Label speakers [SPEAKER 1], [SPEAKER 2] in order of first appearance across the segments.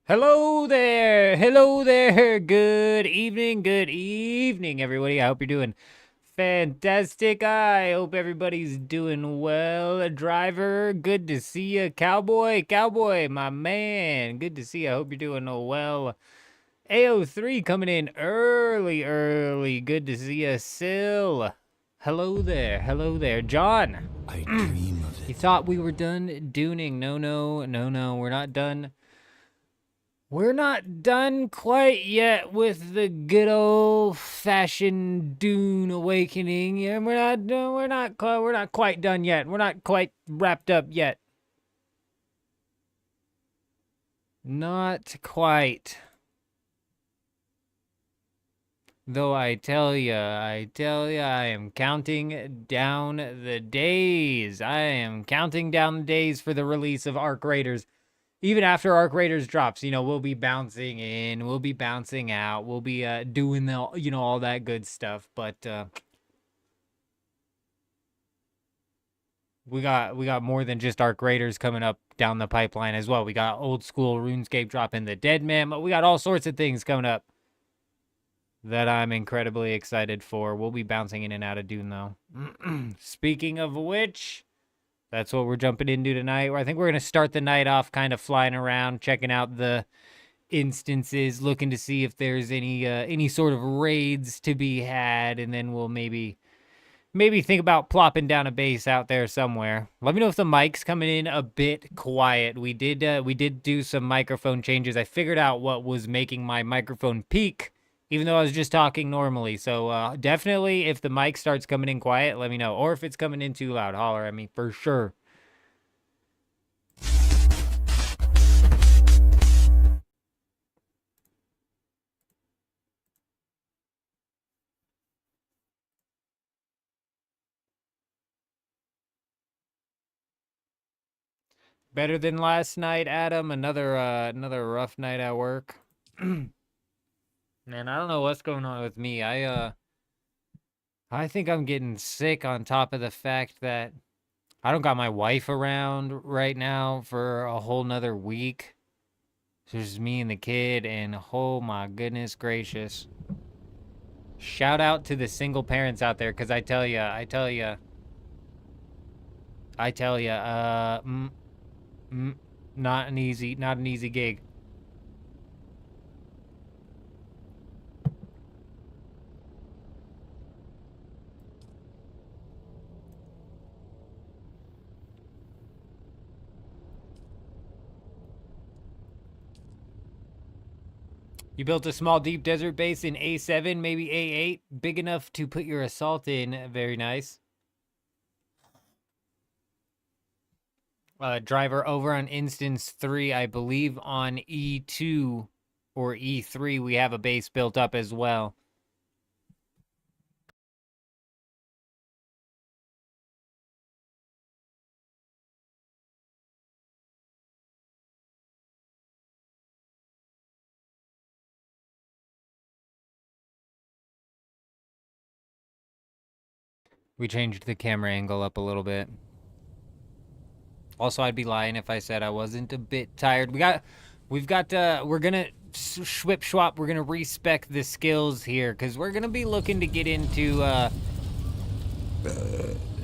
[SPEAKER 1] Hello there, good evening, everybody. I hope you're doing fantastic. I hope everybody's doing well. Driver, good to see you. Cowboy, my man, good to see you. I hope you're doing well. AO3 coming in early, good to see you. Sil, hello there. John,
[SPEAKER 2] I dream of
[SPEAKER 1] you
[SPEAKER 2] it.
[SPEAKER 1] thought we were done dooning. No, we're not done. We're not done quite yet with the good old-fashioned Dune awakening. Yeah, we're not quite done yet. We're not quite wrapped up yet. Not quite. Though I tell ya, I am counting down the days. I am counting down the days for the release of Arc Raiders. Even after Arc Raiders drops, we'll be bouncing in, we'll be bouncing out, we'll be doing the, all that good stuff. But we got more than just Arc Raiders coming up down the pipeline as well. We got old school RuneScape dropping the Dead Man, but we got all sorts of things coming up that I'm incredibly excited for. We'll be bouncing in and out of Dune though. Speaking of which, that's what we're jumping into tonight. I think we're going to start the night off kind of flying around, checking out the instances, looking to see if there's any sort of raids to be had, and then we'll maybe think about plopping down a base out there somewhere. Let me know if the mic's coming in a bit quiet. We did do some microphone changes. I figured out what was making my microphone peak, even though I was just talking normally. So definitely, if the mic starts coming in quiet, let me know. Or if it's coming in too loud, holler at me for sure. Better than last night, Adam. Another rough night at work. Man, I don't know what's going on with me. I think I'm getting sick on top of the fact that I don't got my wife around right now for a whole nother week. It's just me and the kid, and oh my goodness gracious. Shout out to the single parents out there, because I tell ya, not an easy gig. You built a small deep desert base in A7, maybe A8, big enough to put your assault in. Very nice. Driver over on instance 3, I believe on E2 or E3, we have a base built up as well. We changed the camera angle up a little bit. Also, I'd be lying if I said I wasn't a bit tired. We're gonna swap. We're gonna respec the skills here because we're gonna be looking to get into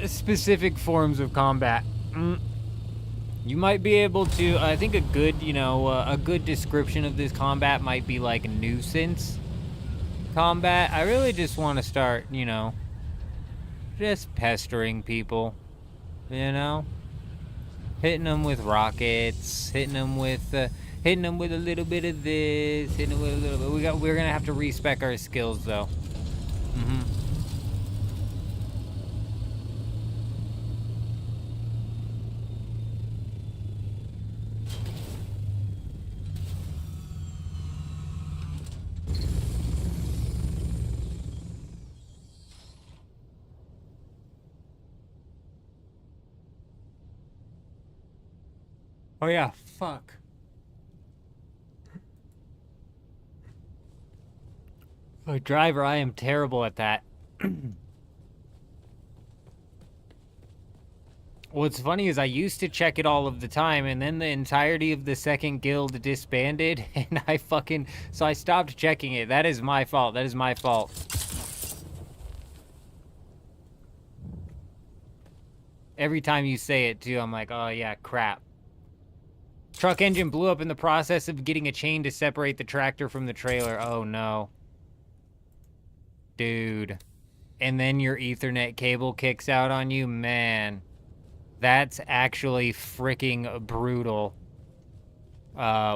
[SPEAKER 1] specific forms of combat. You might be able to. I think a good description of this combat might be like nuisance combat. I really just want to start, just pestering people, hitting them with rockets, hitting them with a little bit of this, hitting them with a little bit. We're gonna have to respec our skills though. Oh yeah, fuck. Oh, driver, I am terrible at that. What's funny is I used to check it all of the time, and then the entirety of the second guild disbanded, and so I stopped checking it. That is my fault. That is my fault. Every time you say it, too, I'm like, oh, yeah, crap. Truck engine blew up in the process of getting a chain to separate the tractor from the trailer. Oh, no. Dude. And then your Ethernet cable kicks out on you? Man. That's actually freaking brutal.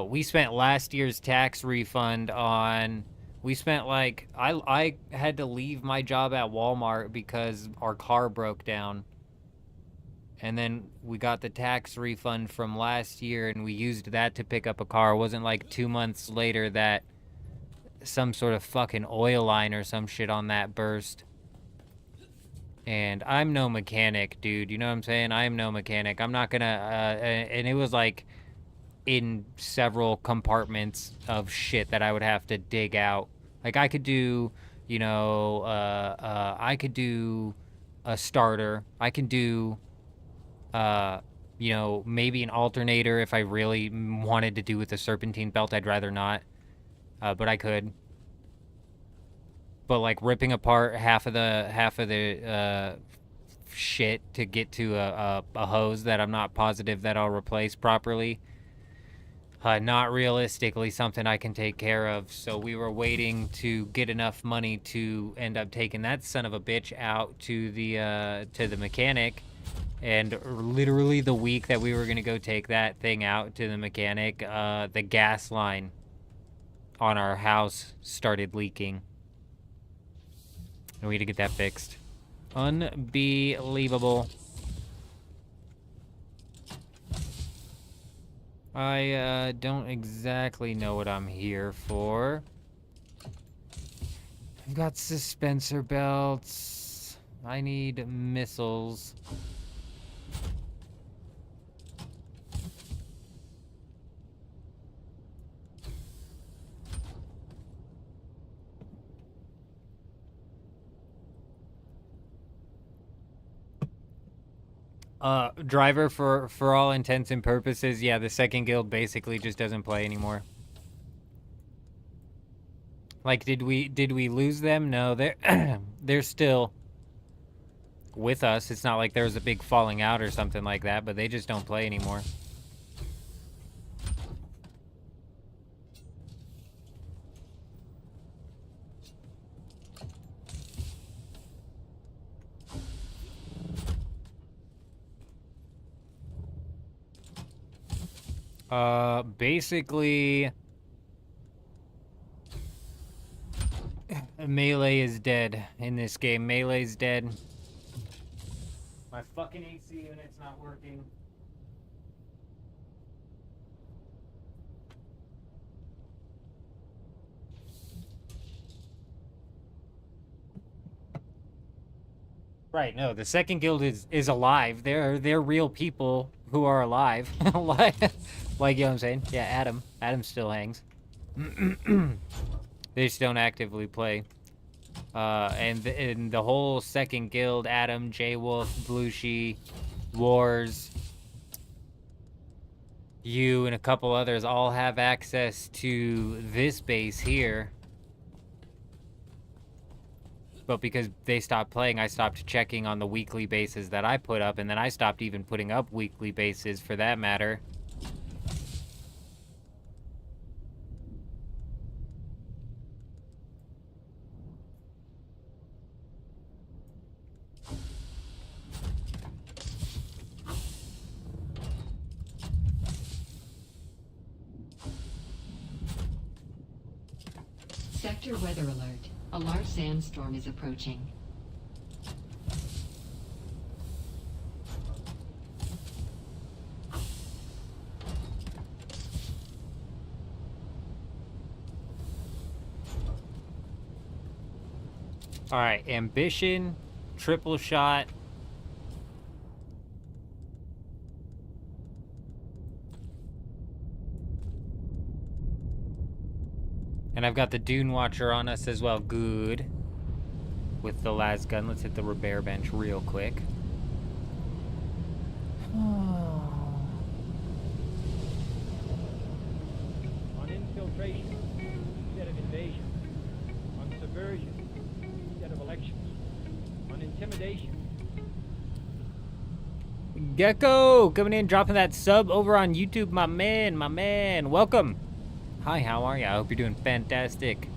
[SPEAKER 1] We spent last year's tax refund on... We spent, like... I had to leave my job at Walmart because our car broke down. And then we got the tax refund from last year, and we used that to pick up a car. It wasn't like 2 months later that some sort of fucking oil line or some shit on that burst. And I'm no mechanic, dude. You know what I'm saying? I am no mechanic. I'm not gonna... and it was like in several compartments of shit that I would have to dig out. Like I could do, you know, I could do a starter. I can do... you know, maybe an alternator if I really wanted to do with the serpentine belt. I'd rather not, but I could. But like ripping apart half of the shit to get to a hose that I'm not positive that I'll replace properly. Not realistically something I can take care of. So we were waiting to get enough money to end up taking that son of a bitch out to the mechanic. And literally the week that we were going to go take that thing out to the mechanic, the gas line on our house started leaking. And we had to get that fixed. Unbelievable. I don't exactly know what I'm here for. I've got suspensor belts. I need missiles. Driver for all intents and purposes, yeah, the second guild basically just doesn't play anymore. Like, did we lose them? No, they're still with us. It's not like there was a big falling out or something like that, but they just don't play anymore. Basically, melee is dead in this game. Melee's dead. My fucking AC unit's not working. Right, no, the second guild is alive. They're real people who are alive. like, you know what I'm saying? Yeah, Adam still hangs. They just don't actively play. And in the whole second guild, Adam, J-Wolf, Blueshy, Wars, you, and a couple others all have access to this base here. But because they stopped playing, I stopped checking on the weekly bases that I put up, and then I stopped even putting up weekly bases for that matter.
[SPEAKER 2] Sector weather alert. A large sandstorm is approaching.
[SPEAKER 1] Alright, ambition, triple shot. And I've got the Dune Watcher on us as well. Good. With the las gun, let's hit the repair bench real quick. Gecko coming in, dropping that sub over on YouTube, my man, welcome. Hi, how are ya? I hope you're doing fantastic.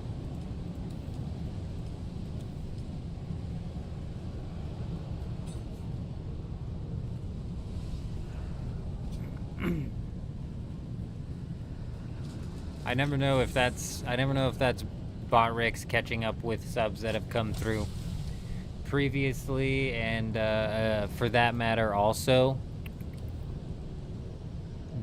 [SPEAKER 1] I never know if that's Botrix catching up with subs that have come through previously, and for that matter also,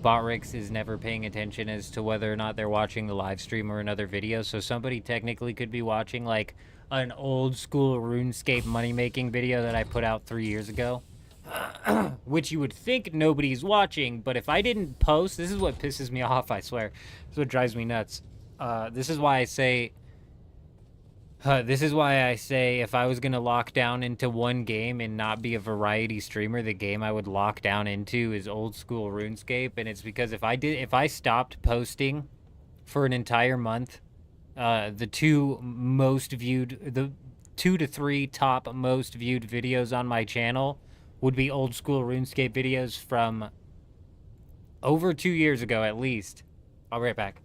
[SPEAKER 1] Botrix is never paying attention as to whether or not they're watching the live stream or another video. So somebody technically could be watching like an old school RuneScape money making video that I put out 3 years ago, which you would think nobody's watching, but if I didn't post, this is what pisses me off, I swear. This is what drives me nuts. This is why I say if I was gonna lock down into one game and not be a variety streamer, the game I would lock down into is old school RuneScape, and it's because if I stopped posting for an entire month, the 2 to 3 top most viewed videos on my channel would be old school RuneScape videos from over 2 years ago at least. I'll be right back.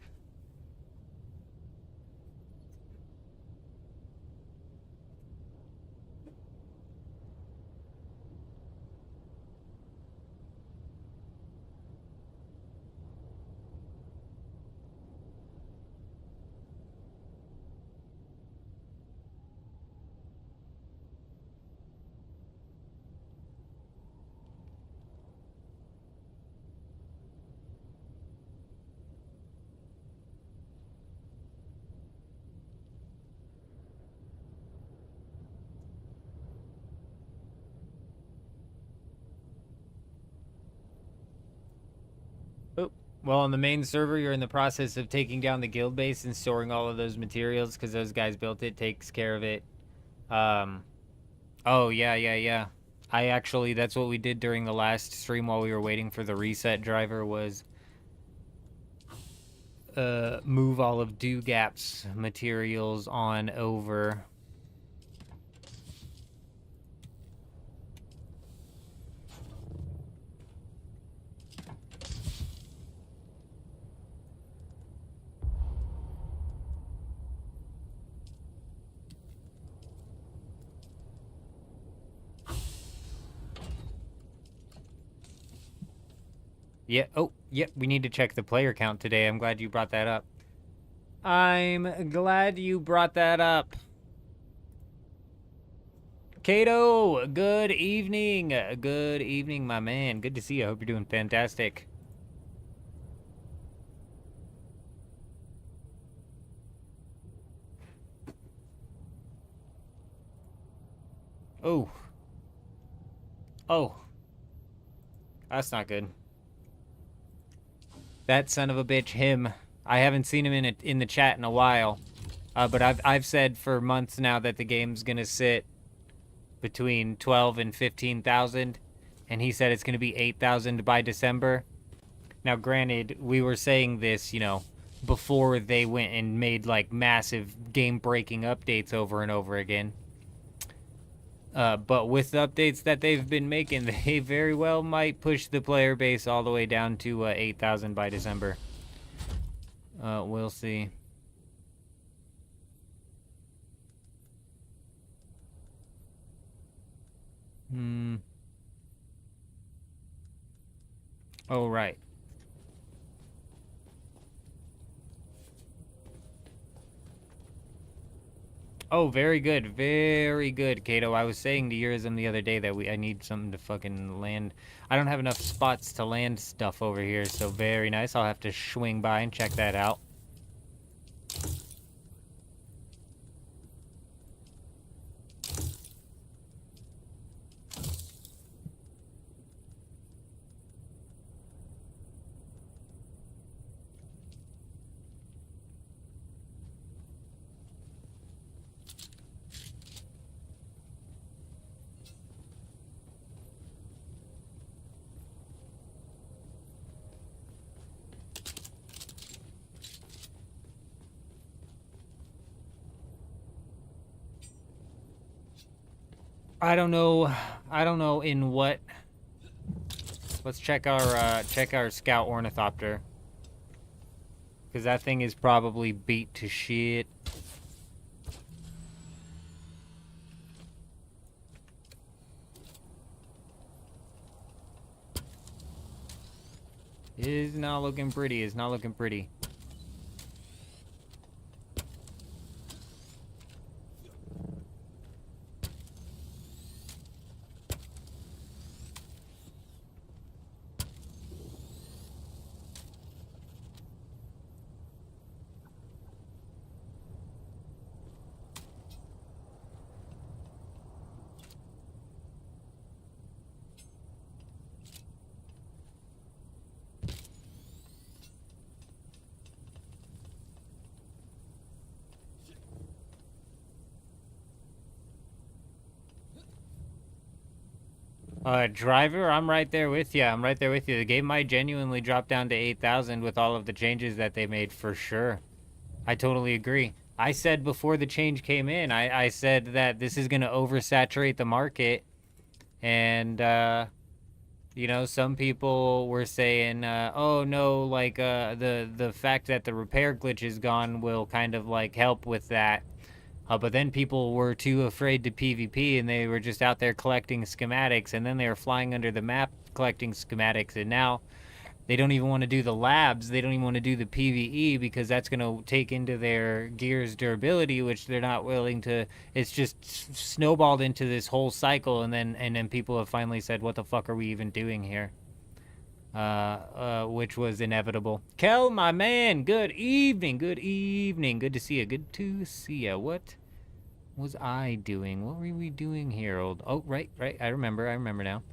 [SPEAKER 1] Well, on the main server, you're in the process of taking down the guild base and storing all of those materials because those guys built it, takes care of it. Oh, yeah. That's what we did during the last stream while we were waiting for the reset driver was move all of Dugap's materials on over. Yeah, oh, yeah, we need to check the player count today. I'm glad you brought that up. Kato, good evening. Good evening, my man. Good to see you. I hope you're doing fantastic. Oh. Oh. That's not good. That son of a bitch, him. I haven't seen him in the chat in a while. But I've said for months now that the game's gonna sit between 12 and 15,000, and he said it's gonna be 8,000 by December. Now, granted, we were saying this, you know, before they went and made like massive game-breaking updates over and over again. But with the updates that they've been making, they very well might push the player base all the way down to 8,000 by December. We'll see. Oh, right. Oh, very good, Kato. I was saying to Yurizm the other day that I need something to fucking land. I don't have enough spots to land stuff over here, so very nice. I'll have to swing by and check that out. I don't know. I don't know in what. Let's check our scout ornithopter, because that thing is probably beat to shit. It's not looking pretty. It's not looking pretty. Driver, I'm right there with you. I'm right there with you. The game might genuinely drop down to 8,000 with all of the changes that they made, for sure. I totally agree. I said before the change came in, I said that this is going to oversaturate the market. And, you know, some people were saying, oh no, like, the fact that the repair glitch is gone will kind of, like, help with that. But then people were too afraid to PvP, and they were just out there collecting schematics, and then they were flying under the map collecting schematics, and now they don't even want to do the labs. They don't even want to do the PvE, because that's going to take into their gear's durability, which they're not willing to. It's just snowballed into this whole cycle, and then people have finally said, what the fuck are we even doing here? Which was inevitable. Kel, my man, good evening, good evening. Good to see you, good to see you. What was I doing? What were we doing here, old? Oh, right. I remember now.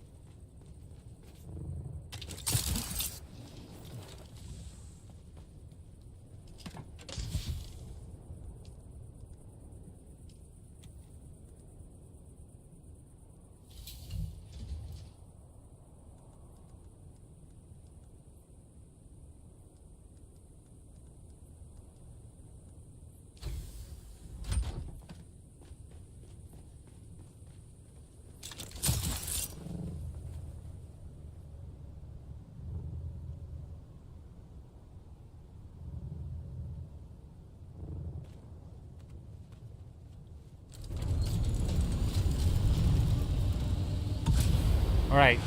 [SPEAKER 1] All right,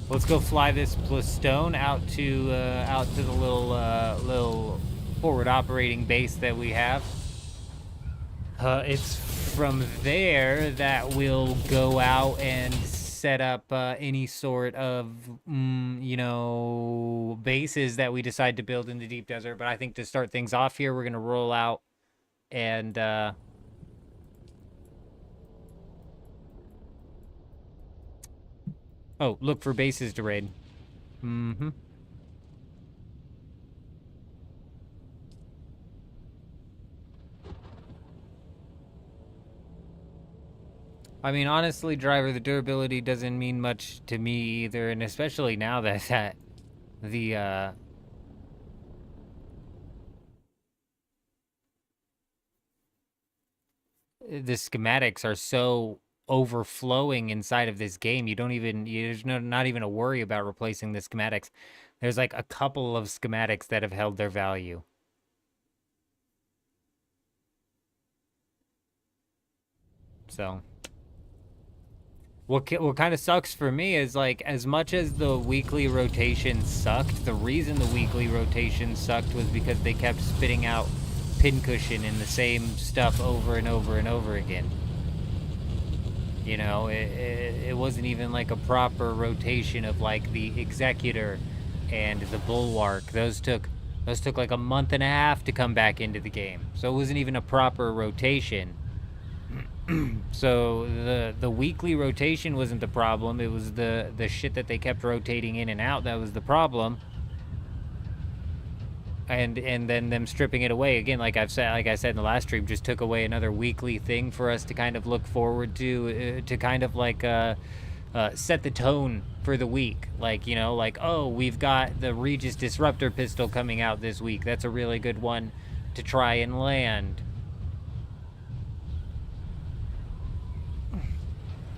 [SPEAKER 1] let's go fly this Plastone out to the little forward operating base that we have. It's from there that we'll go out and set up any sort of you know, bases that we decide to build in the deep desert. But I think to start things off here, we're gonna roll out and oh, look for bases to raid. Mm-hmm. I mean, honestly, driver, the durability doesn't mean much to me either, and especially now that the the schematics are so overflowing inside of this game. There's not even a worry about replacing the schematics. There's like a couple of schematics that have held their value. So what kind of sucks for me is, like, as much as the weekly rotation sucked, the reason the weekly rotation sucked was because they kept spitting out pincushion in the same stuff over and over and over again. You know, it wasn't even like a proper rotation of, like, the Executor and the Bulwark. Those took like a month and a half to come back into the game. So it wasn't even a proper rotation. So the weekly rotation wasn't the problem. It was the shit that they kept rotating in and out that was the problem. And then them stripping it away again, like I said in the last stream, just took away another weekly thing for us to kind of look forward to kind of like set the tone for the week. Like, you know, like, oh, we've got the Regis Disruptor pistol coming out this week. That's a really good one to try and land.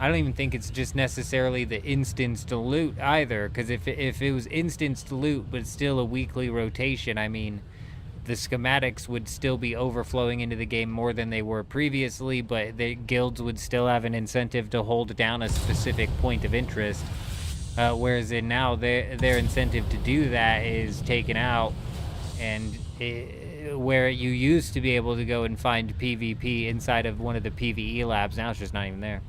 [SPEAKER 1] I don't even think it's just necessarily the instanced loot either, because if it was instanced loot but still a weekly rotation, I mean, the schematics would still be overflowing into the game more than they were previously, but the guilds would still have an incentive to hold down a specific point of interest. Whereas now their incentive to do that is taken out, and where you used to be able to go and find PvP inside of one of the PvE labs, now it's just not even there.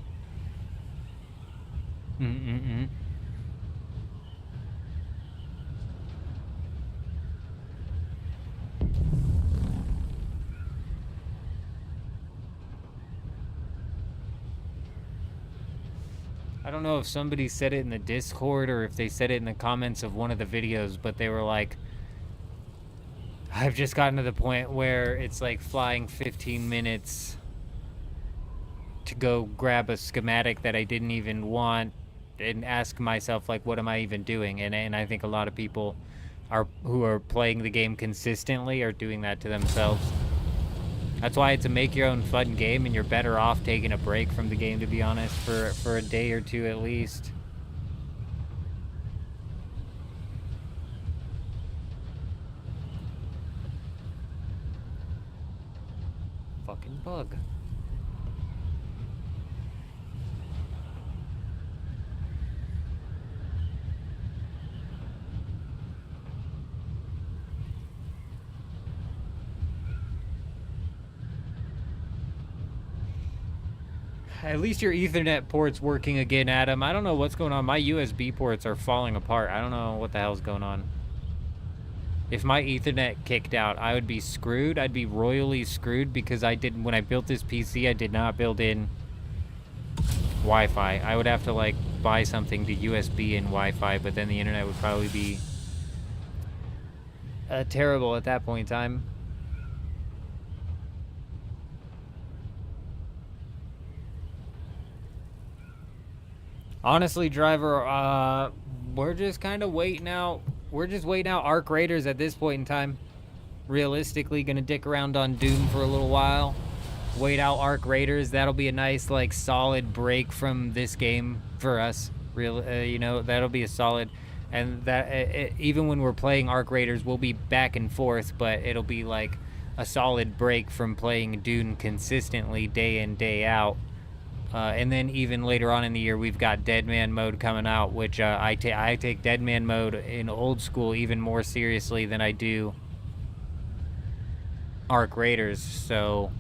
[SPEAKER 1] I don't know if somebody said it in the Discord or if they said it in the comments of one of the videos, but they were like, I've just gotten to the point where it's like flying 15 minutes to go grab a schematic that I didn't even want and ask myself, like, what am I even doing? And I think a lot of people who are playing the game consistently are doing that to themselves. That's why it's a make your own fun game, and you're better off taking a break from the game, to be honest, for a day or two at least. Fucking bug. At least your Ethernet port's working again, Adam. I don't know what's going on. My USB ports are falling apart. I don't know what the hell's going on. If my Ethernet kicked out, I would be screwed. I'd be royally screwed because when I built this PC, I did not build in Wi-Fi. I would have to, like, buy something to USB and Wi-Fi, but then the internet would probably be terrible at that point in time. Honestly, driver, we're just kind of waiting out. We're just waiting out Arc Raiders at this point in time. Realistically, gonna dick around on Dune for a little while. Wait out Arc Raiders. That'll be a nice, like, solid break from this game for us. You know, that'll be a solid. And that even when we're playing Arc Raiders, we'll be back and forth, but it'll be like a solid break from playing Dune consistently day in, day out. And then even later on in the year, we've got Deadman mode coming out, which I take Deadman mode in old school even more seriously than I do Arc Raiders. So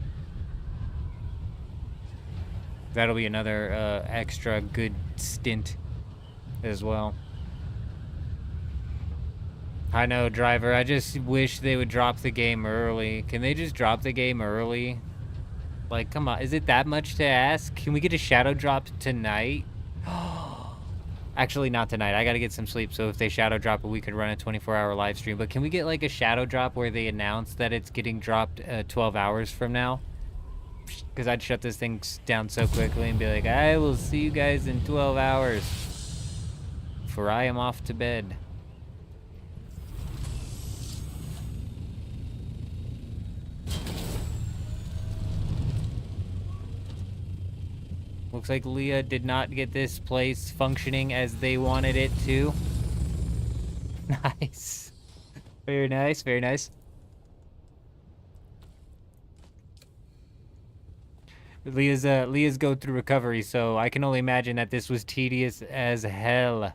[SPEAKER 1] that'll be another extra good stint as well. I know, driver. I just wish they would drop the game early. Can they just drop the game early? Like, come on, is it that much to ask? Can we get a shadow drop tonight? Actually, not tonight. I gotta get some sleep, so if they shadow drop it, we could run a 24-hour live stream. But can we get, like, a shadow drop where they announce that it's getting dropped 12 hours from now? Because I'd shut this thing down so quickly and be like, I will see you guys in 12 hours. For I am off to bed. Looks like Leah did not get this place functioning as they wanted it to. Nice. Very nice, very nice. Leah's go through recovery, so I can only imagine that this was tedious as hell.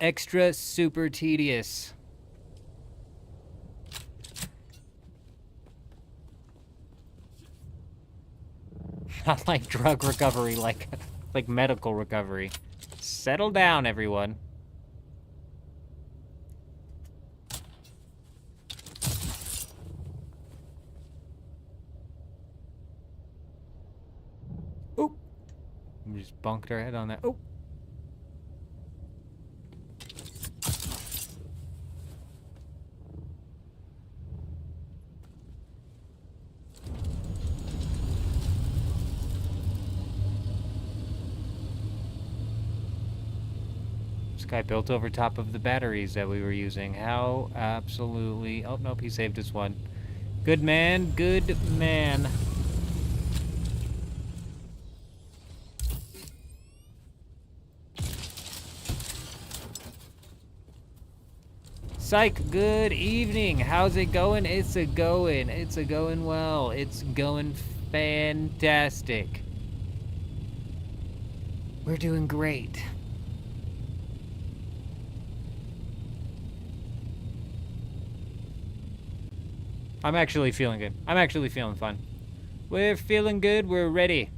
[SPEAKER 1] Extra super tedious. Not like drug recovery, like medical recovery. Settle down, everyone. Oh, we just bonked our head on that. Oh. Guy built over top of the batteries that we were using. How absolutely... Oh, nope, he saved us one. Good man, good man. Psych, good evening. How's it going? It's a going well. It's going fantastic. We're doing great. I'm actually feeling good. I'm actually feeling fun. We're feeling good. We're ready.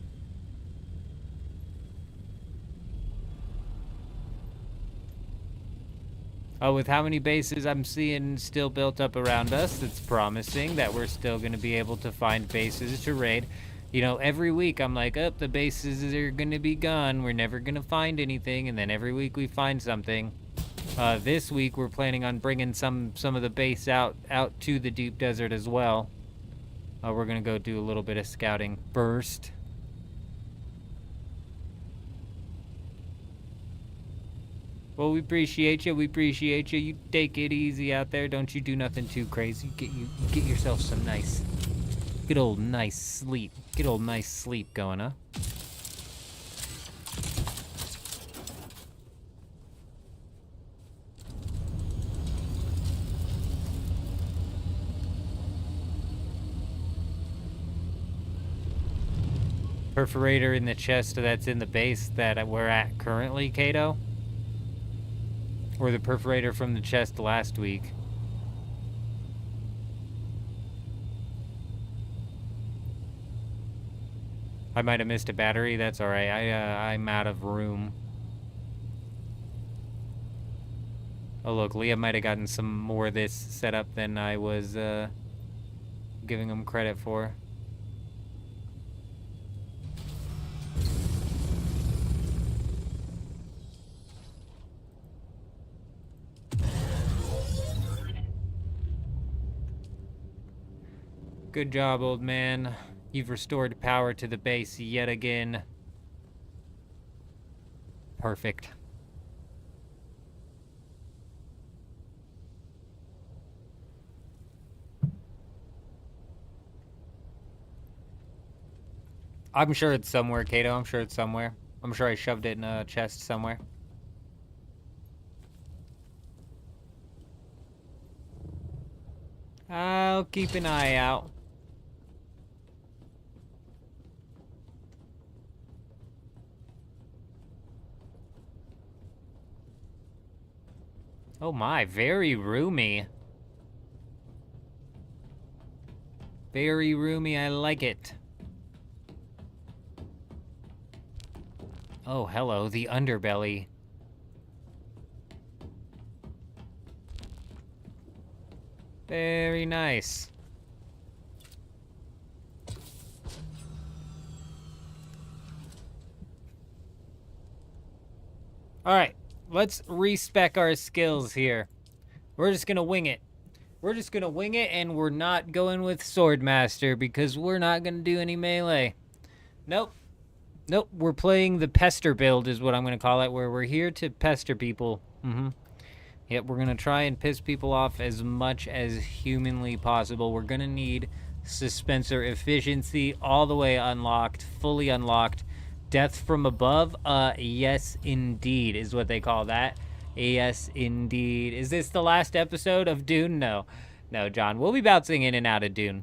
[SPEAKER 1] Oh, with how many bases I'm seeing still built up around us, it's promising that we're still going to be able to find bases to raid. You know, every week I'm like, oh, the bases are going to be gone. We're never going to find anything. And then every week we find something. This week we're planning on bringing some of the base out to the deep desert as well. We're going to go do a little bit of scouting first. Well, we appreciate you. We appreciate you. You take it easy out there. Don't you do nothing too crazy. Get yourself some nice, good old nice sleep. Good old nice sleep going, huh? Perforator in the chest that's in the base that we're at currently, Kato? Or the perforator from the chest last week? I might have missed a battery. That's alright. I'm out of room. Oh, look. Leah might have gotten some more of this set up than I was giving him credit for. Good job, old man. You've restored power to the base yet again. Perfect. I'm sure it's somewhere, Kato. I'm sure it's somewhere. I'm sure I shoved it in a chest somewhere. I'll keep an eye out. Oh my, very roomy. Very roomy, I like it. Oh, hello, the underbelly. Very nice. Alright, let's respec our skills here. We're just gonna wing it. We're just gonna wing it, and we're not going with Swordmaster because we're not gonna do any melee. Nope. Nope, we're playing the pester build is what I'm gonna call it, where we're here to pester people. Yep, we're gonna try and piss people off as much as humanly possible. We're gonna need Suspensor Efficiency all the way unlocked, fully unlocked. Death from above? Yes, indeed, is what they call that. Yes, indeed. Is this the last episode of Dune? No. No, John. We'll be bouncing in and out of Dune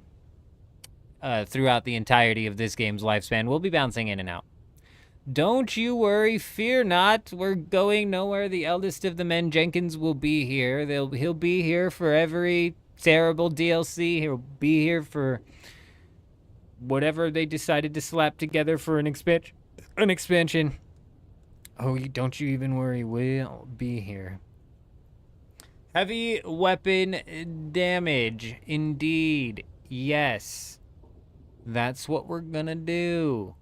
[SPEAKER 1] throughout the entirety of this game's lifespan. We'll be bouncing in and out. Don't you worry, fear not. We're going nowhere. The eldest of the men, Jenkins, will be here. He'll be here for every terrible DLC. He'll be here for whatever they decided to slap together for an expansion. Oh, don't you even worry. We'll be here. Heavy weapon damage. Indeed. Yes. That's what we're gonna do.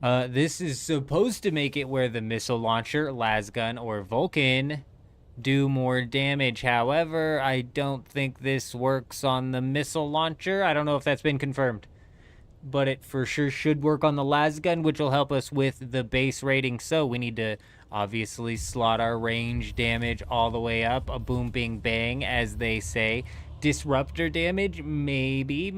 [SPEAKER 1] This is supposed to make it where the missile launcher, lasgun, or Vulcan do more damage. However, I don't think this works on the missile launcher. I don't know if that's been confirmed. But it for sure should work on the lasgun, which will help us with the base rating. So we need to obviously slot our range damage all the way up. A boom, bing, bang, as they say. disruptor damage, maybe,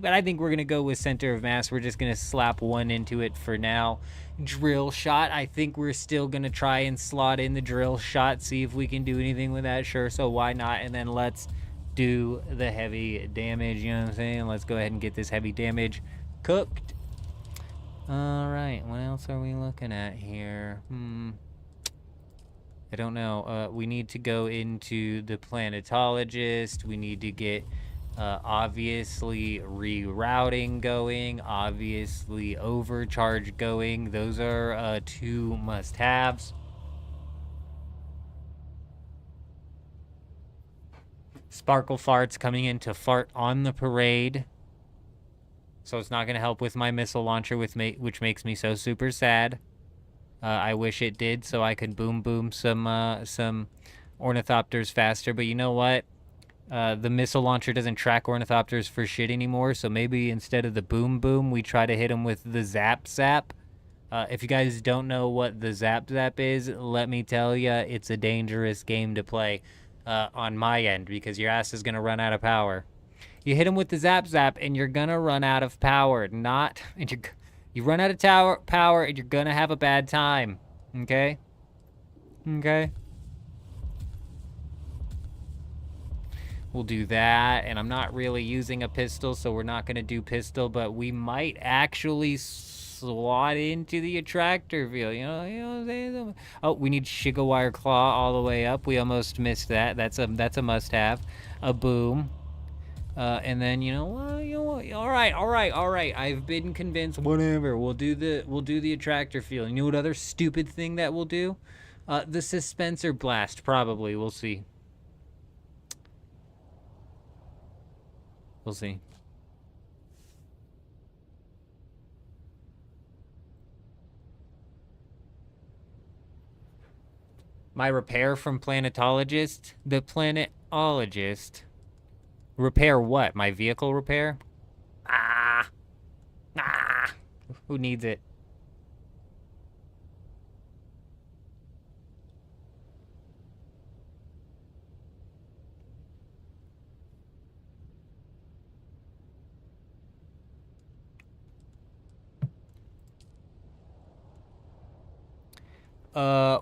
[SPEAKER 1] but I think we're gonna go with center of mass. We're just gonna slap one into it for now. Drill shot, I think we're still gonna try and slot in the drill shot, see if we can do anything with that. Sure, so why not? And then let's do the heavy damage, you know what I'm saying? Let's go ahead and get this heavy damage cooked. All right, what else are we looking at here? I don't know. We need to go into the planetologist. We need to get obviously rerouting going, obviously overcharge going. Those are 2 must-haves. Sparkle farts coming in to fart on the parade. So it's not going to help with my missile launcher, which makes me so super sad. I wish it did, so I could boom some ornithopters faster. But you know what? The missile launcher doesn't track ornithopters for shit anymore. So maybe instead of the boom, we try to hit them with the zap. If you guys don't know what the zap is, let me tell you, it's a dangerous game to play on my end because your ass is gonna run out of power. You hit them with the zap, and you're gonna run out of power. You run out of power, and you're gonna have a bad time. Okay? Okay? We'll do that, and I'm not really using a pistol, so we're not gonna do pistol, but we might actually slot into the attractor field. You know what I'm saying? Oh, we need Shigawire Claw all the way up. We almost missed that. That's a must-have. A boom. And then you know what? All right. I've been convinced. Whatever. We'll do the attractor field. You know what other stupid thing that we'll do? The suspensor blast. Probably. We'll see. We'll see. My repair from planetologist. The planetologist. Repair what? My vehicle repair? Who needs it?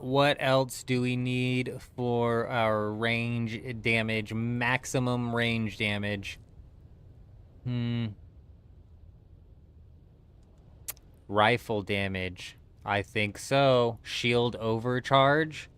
[SPEAKER 1] What else do we need for our range damage? Maximum range damage. Rifle damage. I think so. Shield overcharge.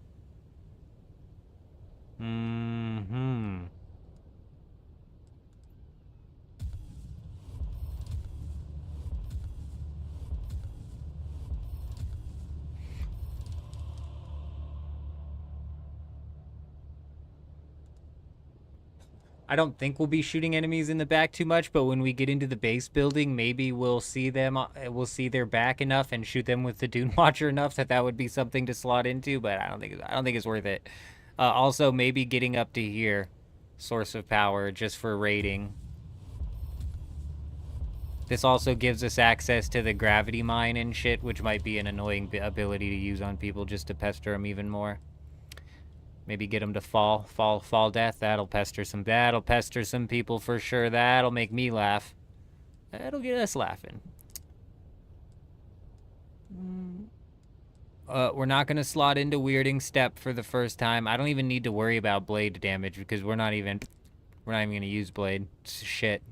[SPEAKER 1] I don't think we'll be shooting enemies in the back too much, but when we get into the base building, maybe we'll see them. We'll see their back enough and shoot them with the Dune Watcher enough that would be something to slot into. But I don't think it's worth it. Also, maybe getting up to here, source of power, just for raiding. This also gives us access to the gravity mine and shit, which might be an annoying ability to use on people just to pester them even more. Maybe get them to fall death. That'll pester some people for sure. That'll make me laugh. That'll get us laughing. We're not gonna slot into weirding step for the first time. I don't even need to worry about blade damage because we're not even gonna use blade. It's shit.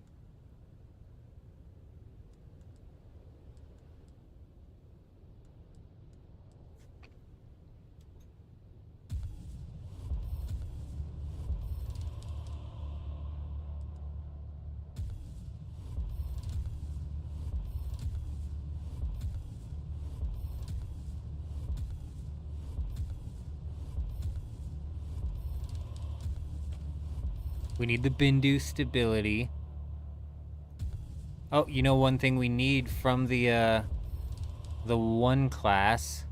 [SPEAKER 1] We need the Bindu stability. Oh, you know one thing we need from the 1 class.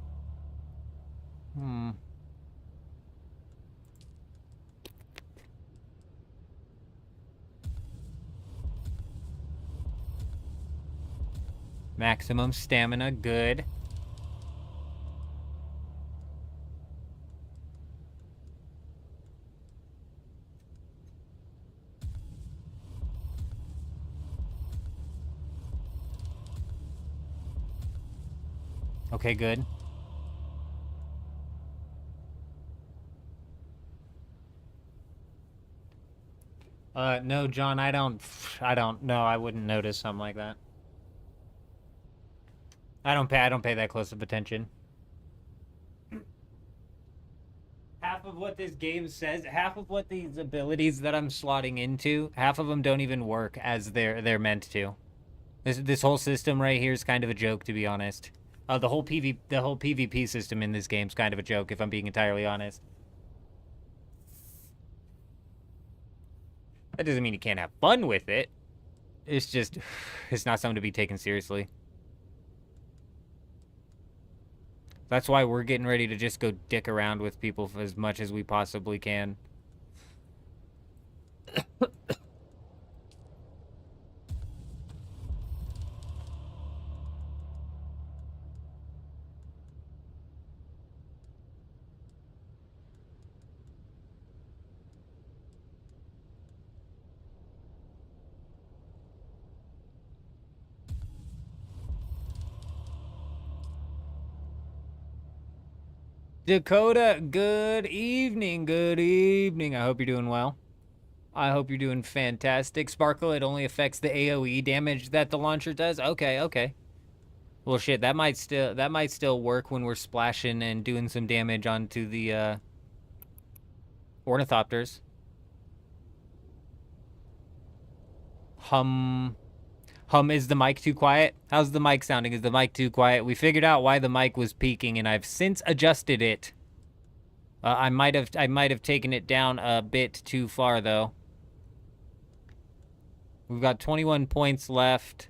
[SPEAKER 1] Maximum stamina, good. Okay, good. No, John, I don't, no, I wouldn't notice something like that. I don't pay that close of attention. Half of what this game says, half of what these abilities that I'm slotting into, half of them don't even work as they're meant to. This whole system right here is kind of a joke, to be honest. The whole PvP system in this game is kind of a joke, if I'm being entirely honest. That doesn't mean you can't have fun with it. It's just, it's not something to be taken seriously. That's why we're getting ready to just go dick around with people for as much as we possibly can. Dakota, good evening, good evening. I hope you're doing well. I hope you're doing fantastic. Sparkle, it only affects the AoE damage that the launcher does? Okay, okay. Well, shit, that might still work when we're splashing and doing some damage onto the ornithopters. Hum, is the mic too quiet? How's the mic sounding? Is the mic too quiet? We figured out why the mic was peaking, and I've since adjusted it. I might have taken it down a bit too far though. We've got 21 points left.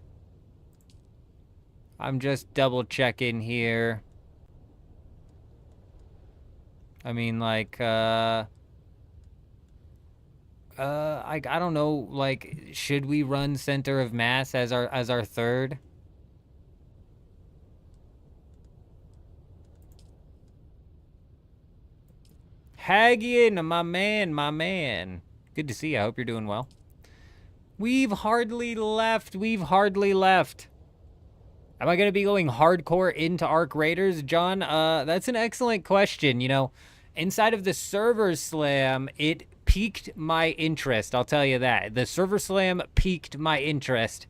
[SPEAKER 1] I'm just double checking here. I mean, like, I don't know, like, should we run Center of Mass as our third? Hagian, my man, my man. Good to see you. I hope you're doing well. We've hardly left. We've hardly left. Am I going to be going hardcore into Arc Raiders, John? That's an excellent question. You know, inside of the server slam, it piqued my interest. I'll tell you that. The server slam piqued my interest.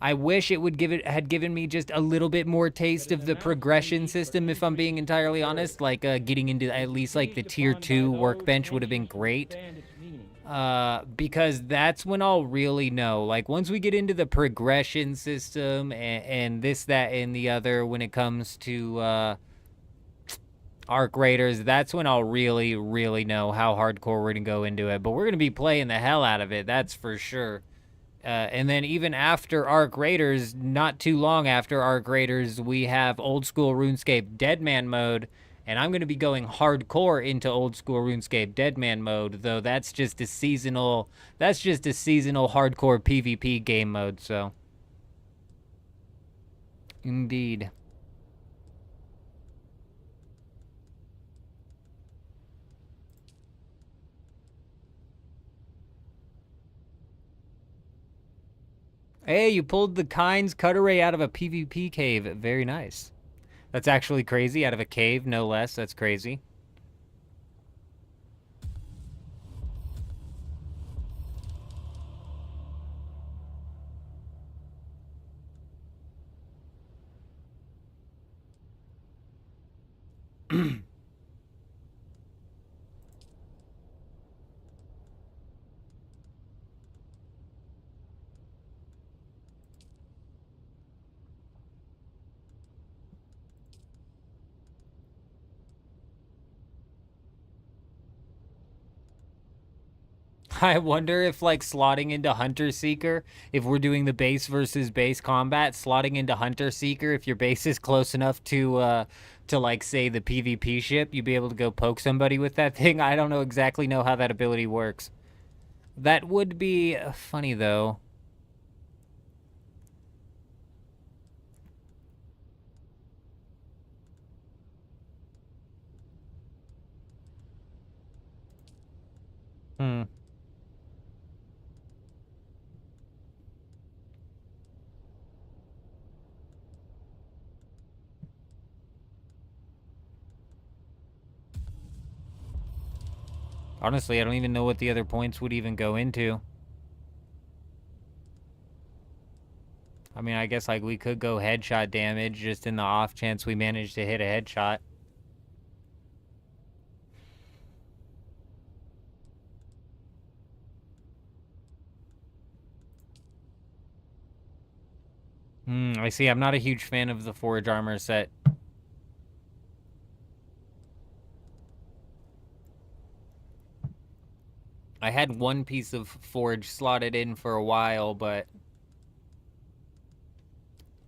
[SPEAKER 1] I wish it would had given me just a little bit more taste of the progression system, if I'm being entirely honest. Like, getting into at least, like, the Tier 2 workbench would have been great. Because that's when I'll really know. Like, once we get into the progression system and this, that, and the other when it comes to, Arc Raiders, that's when I'll really, really know how hardcore we're gonna go into it. But we're gonna be playing the hell out of it, that's for sure. And then even after Arc Raiders, not too long after Arc Raiders, we have old school RuneScape Deadman mode, and I'm going to be going hardcore into old school RuneScape Deadman mode, though that's just a seasonal hardcore PvP game mode, so. Indeed. Hey, you pulled the Kynes Cutaway out of a PvP cave. Very nice. That's actually crazy. Out of a cave, no less. That's crazy. I wonder if, like, slotting into Hunter Seeker, if we're doing the base versus base combat, slotting into Hunter Seeker, if your base is close enough to like, say, the PvP ship, you'd be able to go poke somebody with that thing. I don't exactly know how that ability works. That would be funny, though. Hmm. Honestly, I don't even know what the other points would even go into. I mean, I guess, like, we could go headshot damage just in the off chance we manage to hit a headshot. I see. I'm not a huge fan of the Forge armor set. I had one piece of Forge slotted in for a while, but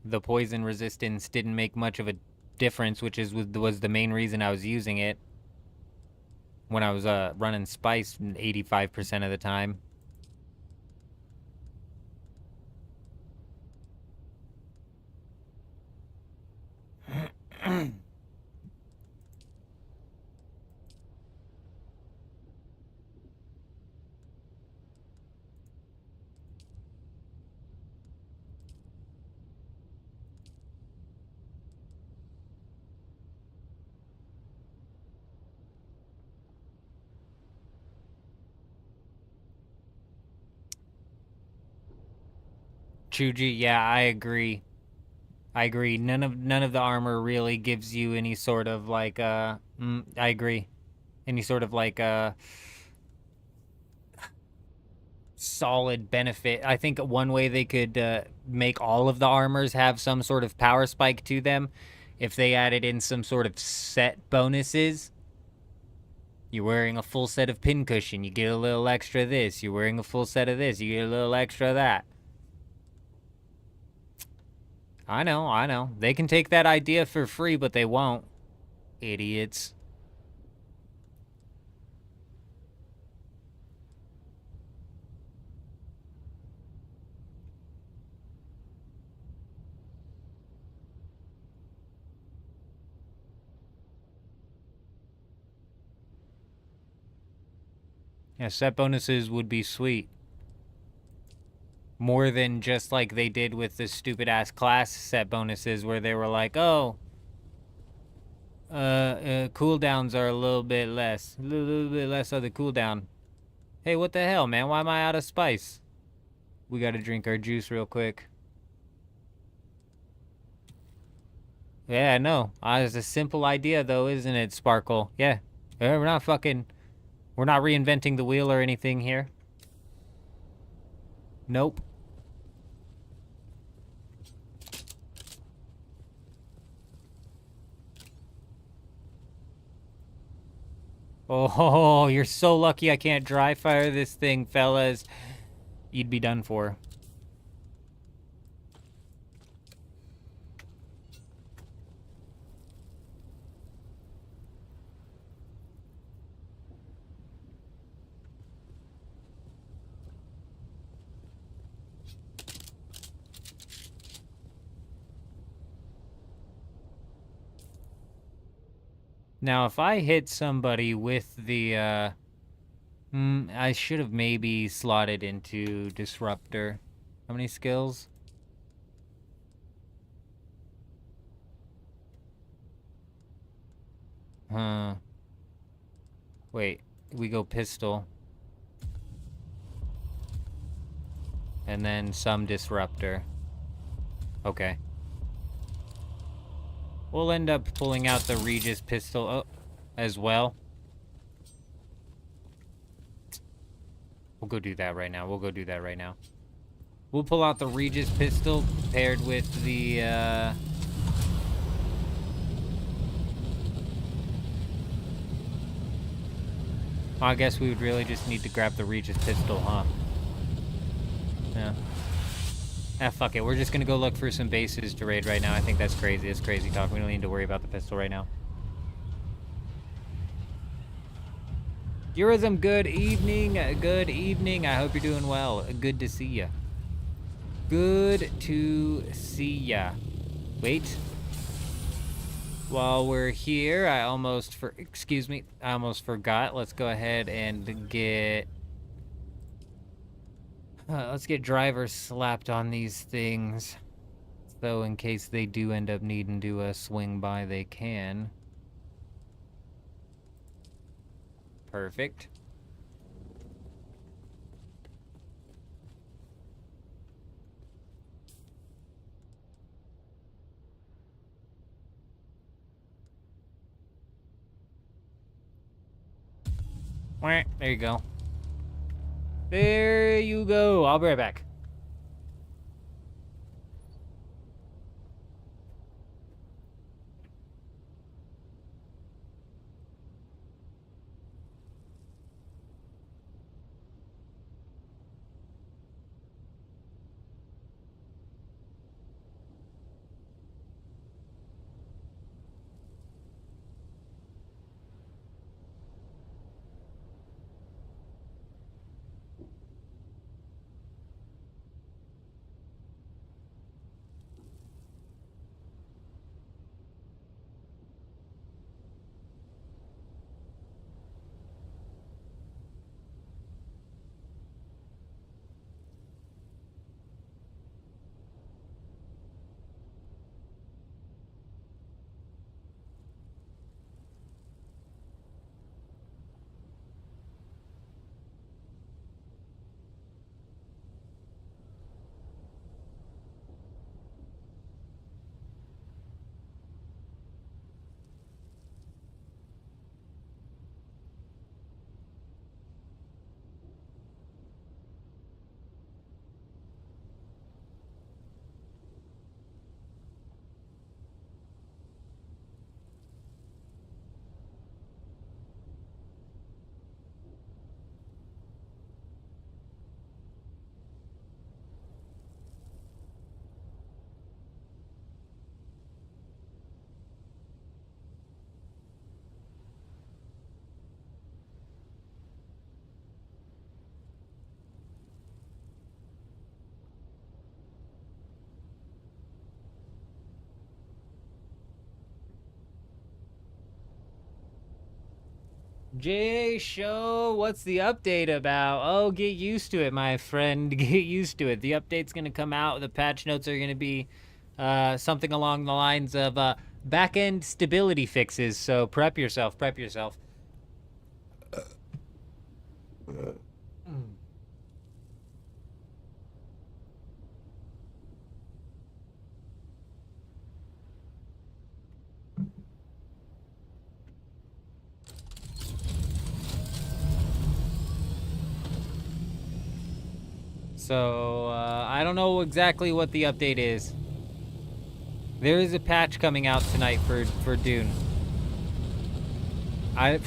[SPEAKER 1] the poison resistance didn't make much of a difference, which was the main reason I was using it when I was running Spice 85% of the time. Chuji, yeah, I agree. I agree. None of the armor really gives you any sort of like I agree. Any sort of like solid benefit. I think one way they could make all of the armors have some sort of power spike to them if they added in some sort of set bonuses. You're wearing a full set of pincushion, you get a little extra this. You're wearing a full set of this, you get a little extra that. I know. They can take that idea for free, but they won't. Idiots. Yeah, set bonuses would be sweet. More than just like they did with the stupid ass class set bonuses where they were like, oh, cooldowns are a little bit less. A little bit less of the cooldown. Hey, what the hell, man? Why am I out of spice? We gotta drink our juice real quick. Yeah, I know. It's a simple idea, though, isn't it, Sparkle? Yeah. We're not reinventing the wheel or anything here. Nope. Oh, you're so lucky I can't dry fire this thing, fellas. You'd be done for. Now, if I hit somebody with the, I should have maybe slotted into Disruptor. How many skills? Huh. Wait, we go pistol. And then some Disruptor. Okay. We'll end up pulling out the Regis pistol as well. We'll go do that right now. We'll pull out the Regis pistol paired with the, I guess we would really just need to grab the Regis pistol, huh? Yeah. Ah, fuck it. We're just gonna go look for some bases to raid right now. I think that's crazy. It's crazy talk. We don't need to worry about the pistol right now. Eurism, good evening. Good evening. I hope you're doing well. Good to see ya. Good to see ya. Wait. While we're here, I almost forgot. Let's go ahead and get... let's get drivers slapped on these things. So in case they do end up needing to swing by, they can. Perfect. There you go. There you go. I'll be right back. Jay Show, what's the update about? Oh, get used to it, my friend. Get used to it. The update's going to come out. The patch notes are going to be something along the lines of back-end stability fixes. So prep yourself. Prep yourself. So, I don't know exactly what the update is. There is a patch coming out tonight for Dune. I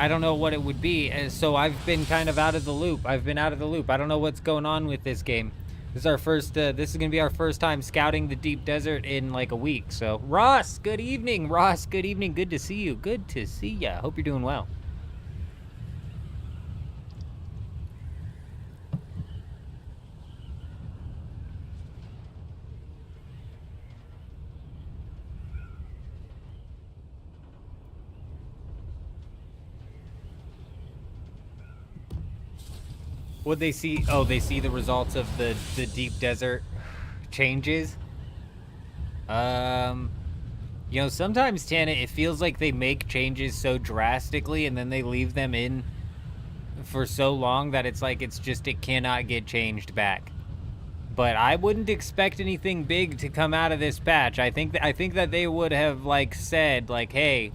[SPEAKER 1] don't know what it would be, so I've been kind of out of the loop. I don't know what's going on with this game. This is our first, this is gonna be our first time scouting the deep desert in like a week. So, Ross, good evening. Ross, good evening. Good to see you. Good to see ya. Hope you're doing well. What they see? Oh, they see the results of the deep desert changes. You know, sometimes, Tana, it feels like they make changes so drastically and then they leave them in for so long that it's like it cannot get changed back. But I wouldn't expect anything big to come out of this patch. I think that they would have like said like, hey,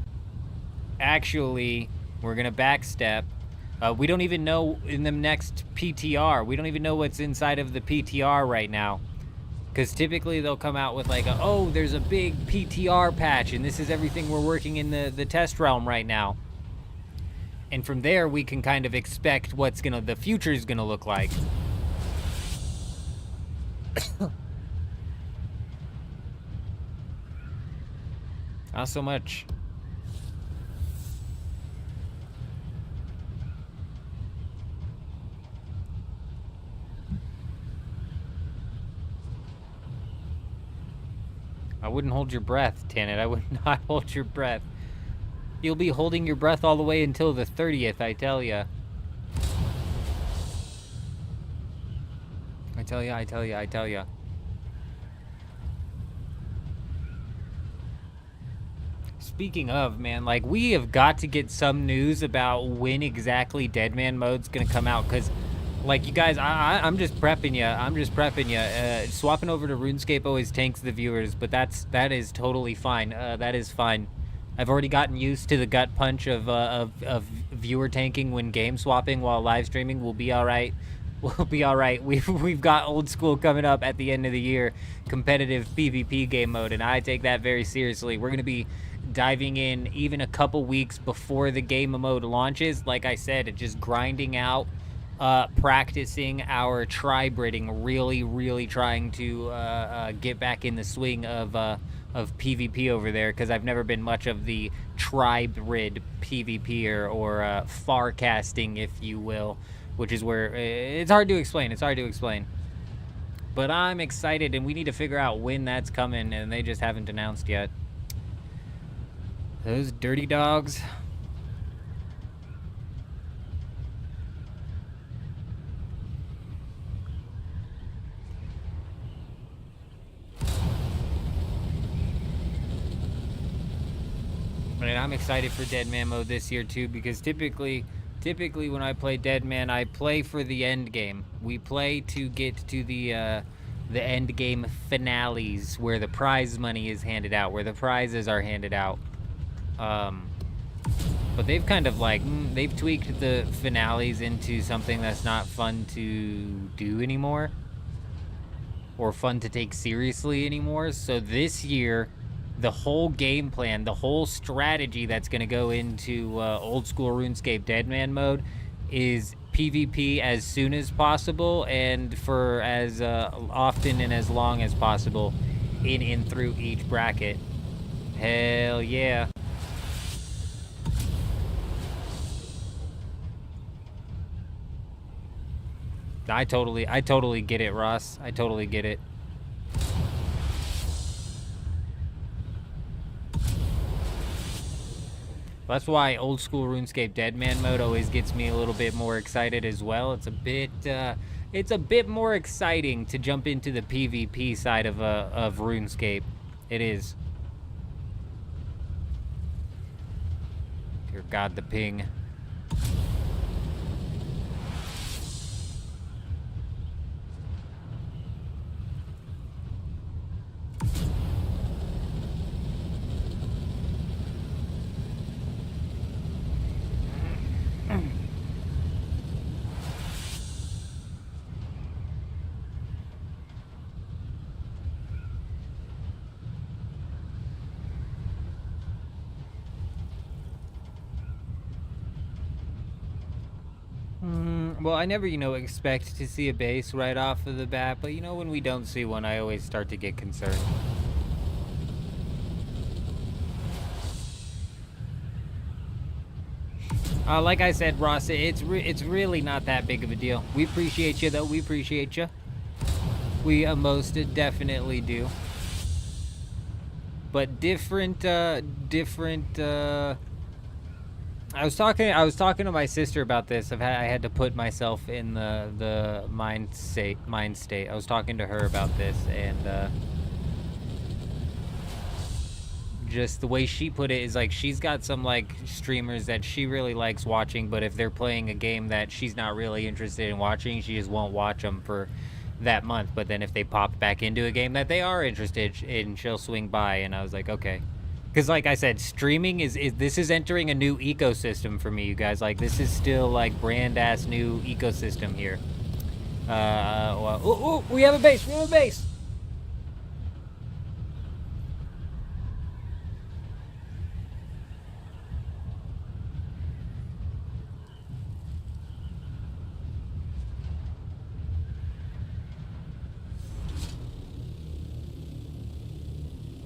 [SPEAKER 1] actually, we're gonna backstep. We don't even know in the next PTR. We don't even know what's inside of the PTR right now. Because typically they'll come out with like, oh, there's a big PTR patch, and this is everything we're working in the test realm right now. And from there, we can kind of expect what's the future's gonna look like. Not so much. I wouldn't hold your breath, Tanit. I would not hold your breath. You'll be holding your breath all the way until the 30th, I tell ya. I tell ya. Speaking of, man, like, we have got to get some news about when exactly Deadman mode's gonna come out, because, like, you guys, I'm just prepping you. Swapping over to RuneScape always tanks the viewers, but that is totally fine. That is fine. I've already gotten used to the gut punch of viewer tanking when game swapping while live streaming. We'll be all right. We'll be all right. We've got old school coming up at the end of the year, competitive PvP game mode, and I take that very seriously. We're gonna be diving in even a couple weeks before the game mode launches. Like I said, just grinding out, practicing our tri-bridding, really trying to get back in the swing of PvP over there, because I've never been much of the tri-brid PvPer or far casting, if you will, which is where it's hard to explain. It's hard to explain. But I'm excited, and we need to figure out when that's coming, and they just haven't announced yet. Those dirty dogs. And I'm excited for Deadman mode this year too, because typically when I play Deadman, I play for the end game. We play to get to the end game finales, where the prize money is handed out, where the prizes are handed out. But they've kind of like, they've tweaked the finales into something that's not fun to do anymore, or fun to take seriously anymore. So this year, the whole game plan, the whole strategy that's going to go into old school RuneScape Deadman mode is PvP as soon as possible, and for as often and as long as possible in and through each bracket. Hell yeah. I totally get it, Ross. I totally get it. That's why old school RuneScape Deadman mode always gets me a little bit more excited as well. It's a bit more exciting to jump into the PvP side of RuneScape. It is. Dear God, the ping. Well, I never, expect to see a base right off of the bat, but when we don't see one, I always start to get concerned. Like I said, Ross, it's really not that big of a deal. We appreciate you, though. We appreciate you. We most definitely do. But different. I was talking to my sister about this. I had to put myself in the mind state. I was talking to her about this, and just the way she put it is like, she's got some like streamers that she really likes watching, but if they're playing a game that she's not really interested in watching, she just won't watch them for that month. But then if they pop back into a game that they are interested in, she'll swing by. And I was like, okay. Because like I said, streaming this is entering a new ecosystem for me, you guys. Like, this is still like brand ass new ecosystem here. Well, we have a base. We have a base.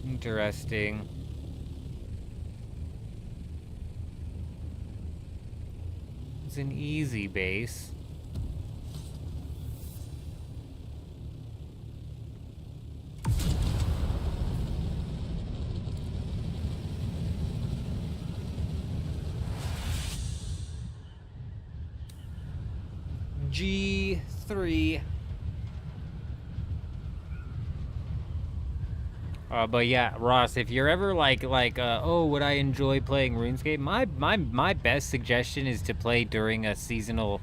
[SPEAKER 1] Interesting. It's an easy base. G3. But yeah, Ross, if you're ever oh, would I enjoy playing RuneScape? My best suggestion is to play during a seasonal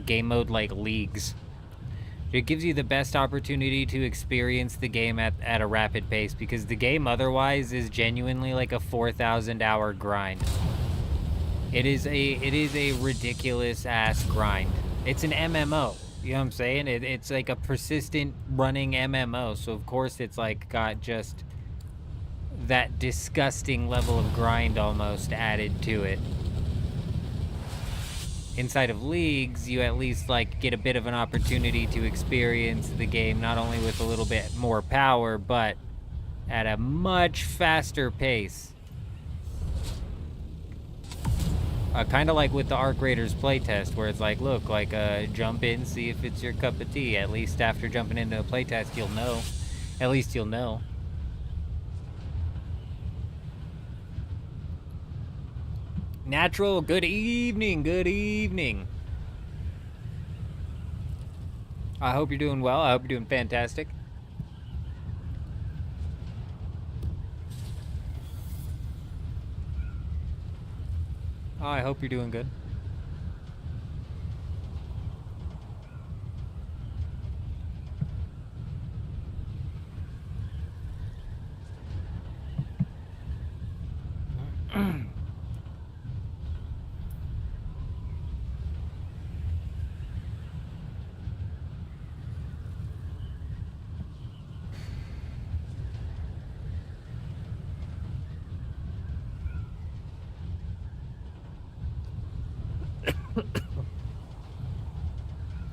[SPEAKER 1] game mode like leagues. It gives you the best opportunity to experience the game at a rapid pace, because the game otherwise is genuinely like a 4,000 hour grind. It is a ridiculous ass grind. It's an MMO. You know what I'm saying? It's like a persistent running MMO. So of course it's like got just that disgusting level of grind almost added to it. Inside of leagues, you at least like get a bit of an opportunity to experience the game not only with a little bit more power, but at a much faster pace. Kind of like with the Arc Raiders playtest, where it's like, look, like, jump in, see if it's your cup of tea. At least after jumping into a playtest, you'll know. At least you'll know. Natural, good evening, good evening. I hope you're doing well. I hope you're doing fantastic. I hope you're doing good.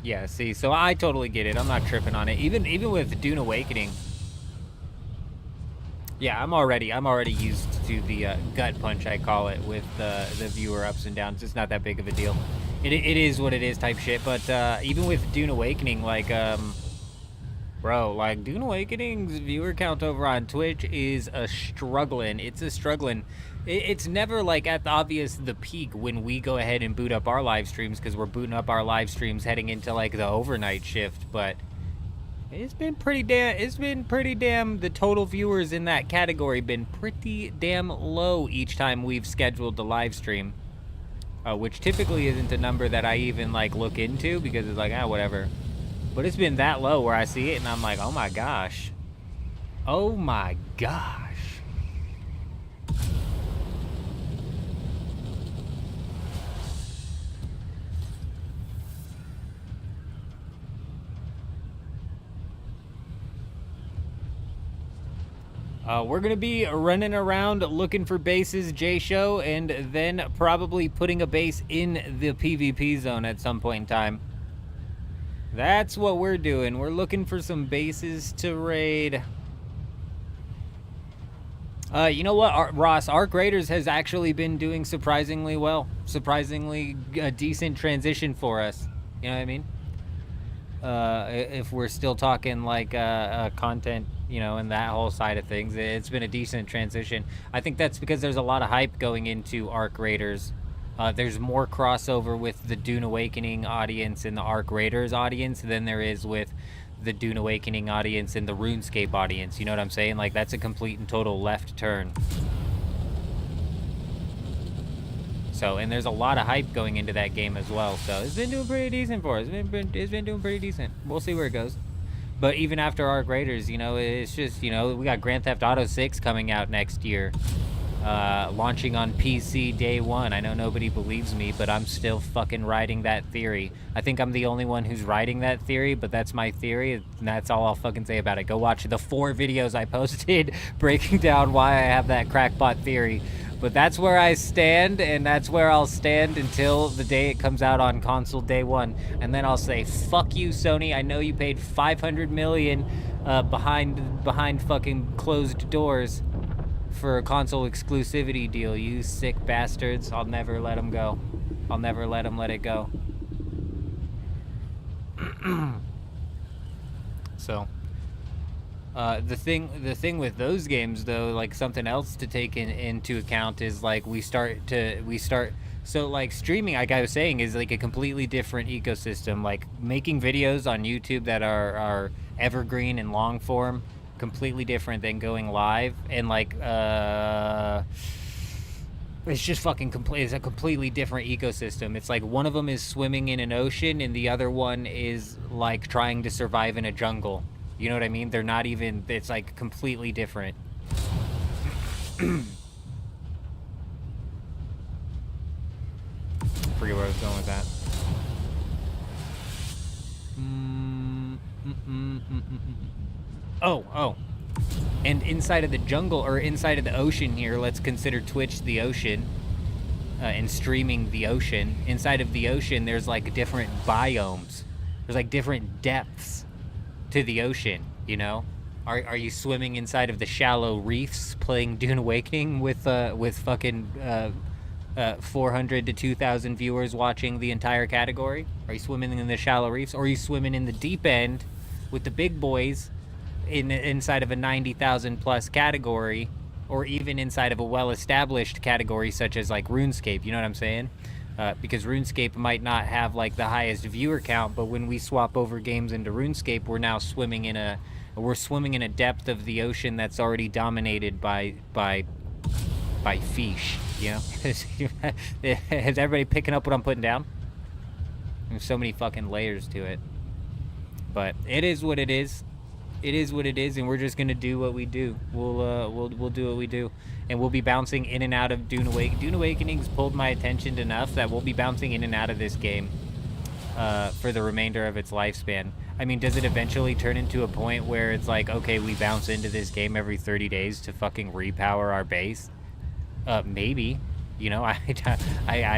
[SPEAKER 1] Yeah, see, so I totally get it. I'm not tripping on it. Even with Dune Awakening. Yeah, I'm already used to the gut punch, I call it, with the viewer ups and downs. It's not that big of a deal. It is what it is type shit. But even with Dune Awakening, like, bro, like, Dune Awakening's viewer count over on Twitch is struggling. It's a struggling. It's never, like, at the peak when we go ahead and boot up our live streams, because we're booting up our live streams heading into, like, the overnight shift. But it's been pretty damn, the total viewers in that category been pretty damn low each time we've scheduled the live stream. Which typically isn't a number that I even, like, look into, because it's like, whatever. But it's been that low where I see it and I'm like, oh my gosh. Oh my gosh. We're going to be running around looking for bases, J-Show, and then probably putting a base in the PvP zone at some point in time. That's what we're doing. We're looking for some bases to raid. You know what, Ross? Arc Raiders has actually been doing surprisingly well. Surprisingly a decent transition for us. You know what I mean? If we're still talking like content, you know, and that whole side of things, it's been a decent transition. I think that's because there's a lot of hype going into Arc Raiders. There's more crossover with the Dune Awakening audience and the Arc Raiders audience than there is with the Dune Awakening audience and the RuneScape audience. You know what I'm saying? Like, that's a complete and total left turn. So, and there's a lot of hype going into that game as well. So it's been doing pretty decent for us. It's been doing pretty decent. We'll see where it goes. But even after Arc Raiders, you know, it's just, you know, we got Grand Theft Auto 6 coming out next year. Launching on PC day one. I know nobody believes me, but I'm still fucking riding that theory. I think I'm the only one who's riding that theory, but that's my theory, and that's all I'll fucking say about it. Go watch the 4 videos I posted breaking down why I have that crackpot theory. But that's where I stand, and that's where I'll stand until the day it comes out on console day one. And then I'll say, fuck you, Sony. I know you paid $500 million behind fucking closed doors for a console exclusivity deal, you sick bastards. I'll never let them go. I'll never let them let it go. So, the thing with those games, though, like, something else to take into account is, like, we start so, like, streaming, like I was saying, is like a completely different ecosystem. Like, making videos on YouTube that are evergreen and long form, completely different than going live. And, like, It's just fucking complete. It's a completely different ecosystem. It's like one of them is swimming in an ocean, and the other one is like trying to survive in a jungle. You know what I mean? They're not even. It's like completely different. Forget where I was going with that. Oh. And inside of the jungle, or inside of the ocean here, let's consider Twitch the ocean, and streaming the ocean. Inside of the ocean, there's like different biomes. There's like different depths to the ocean, you know? Are you swimming inside of the shallow reefs playing Dune Awakening with fucking 400 to 2,000 viewers watching the entire category? Are you swimming in the shallow reefs? Or are you swimming in the deep end with the big boys inside of a 90,000 plus category, or even inside of a well-established category such as like RuneScape? You know what I'm saying? Because RuneScape might not have like the highest viewer count, but when we swap over games into RuneScape, we're now swimming in a depth of the ocean that's already dominated by fish. You know? Is everybody picking up what I'm putting down? There's so many fucking layers to it. But it is what it is. It is what it is, and we're just gonna do what we do. We'll do what we do, and we'll be bouncing in and out of Dune Awakening. Dune Awakening's pulled my attention enough that we'll be bouncing in and out of this game for the remainder of its lifespan. I mean, does it eventually turn into a point where it's like, okay, we bounce into this game every 30 days to fucking repower our base? Maybe. You know, I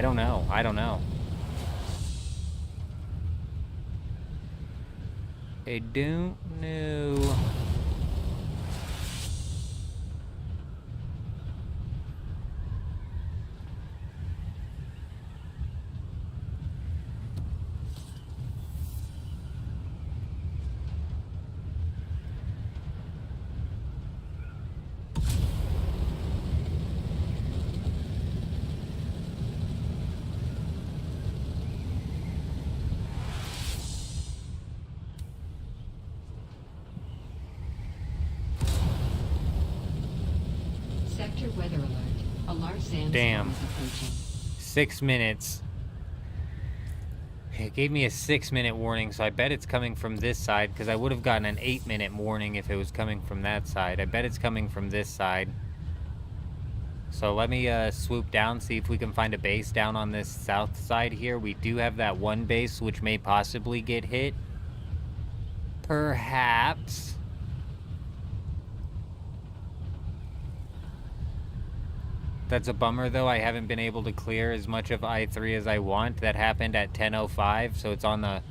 [SPEAKER 1] don't know. I don't know. I don't know.
[SPEAKER 2] Sector weather alert. A large sandstorm
[SPEAKER 1] Damn.
[SPEAKER 2] is approaching.
[SPEAKER 1] 6 minutes. It gave me a 6-minute warning, so I bet it's coming from this side, because I would have gotten an 8-minute warning if it was coming from that side. I bet it's coming from this side. So let me swoop down, see if we can find a base down on this south side here. We do have that one base which may possibly get hit. Perhaps. That's a bummer, though. I haven't been able to clear as much of I-3 as I want. That happened at 10:05, so it's on the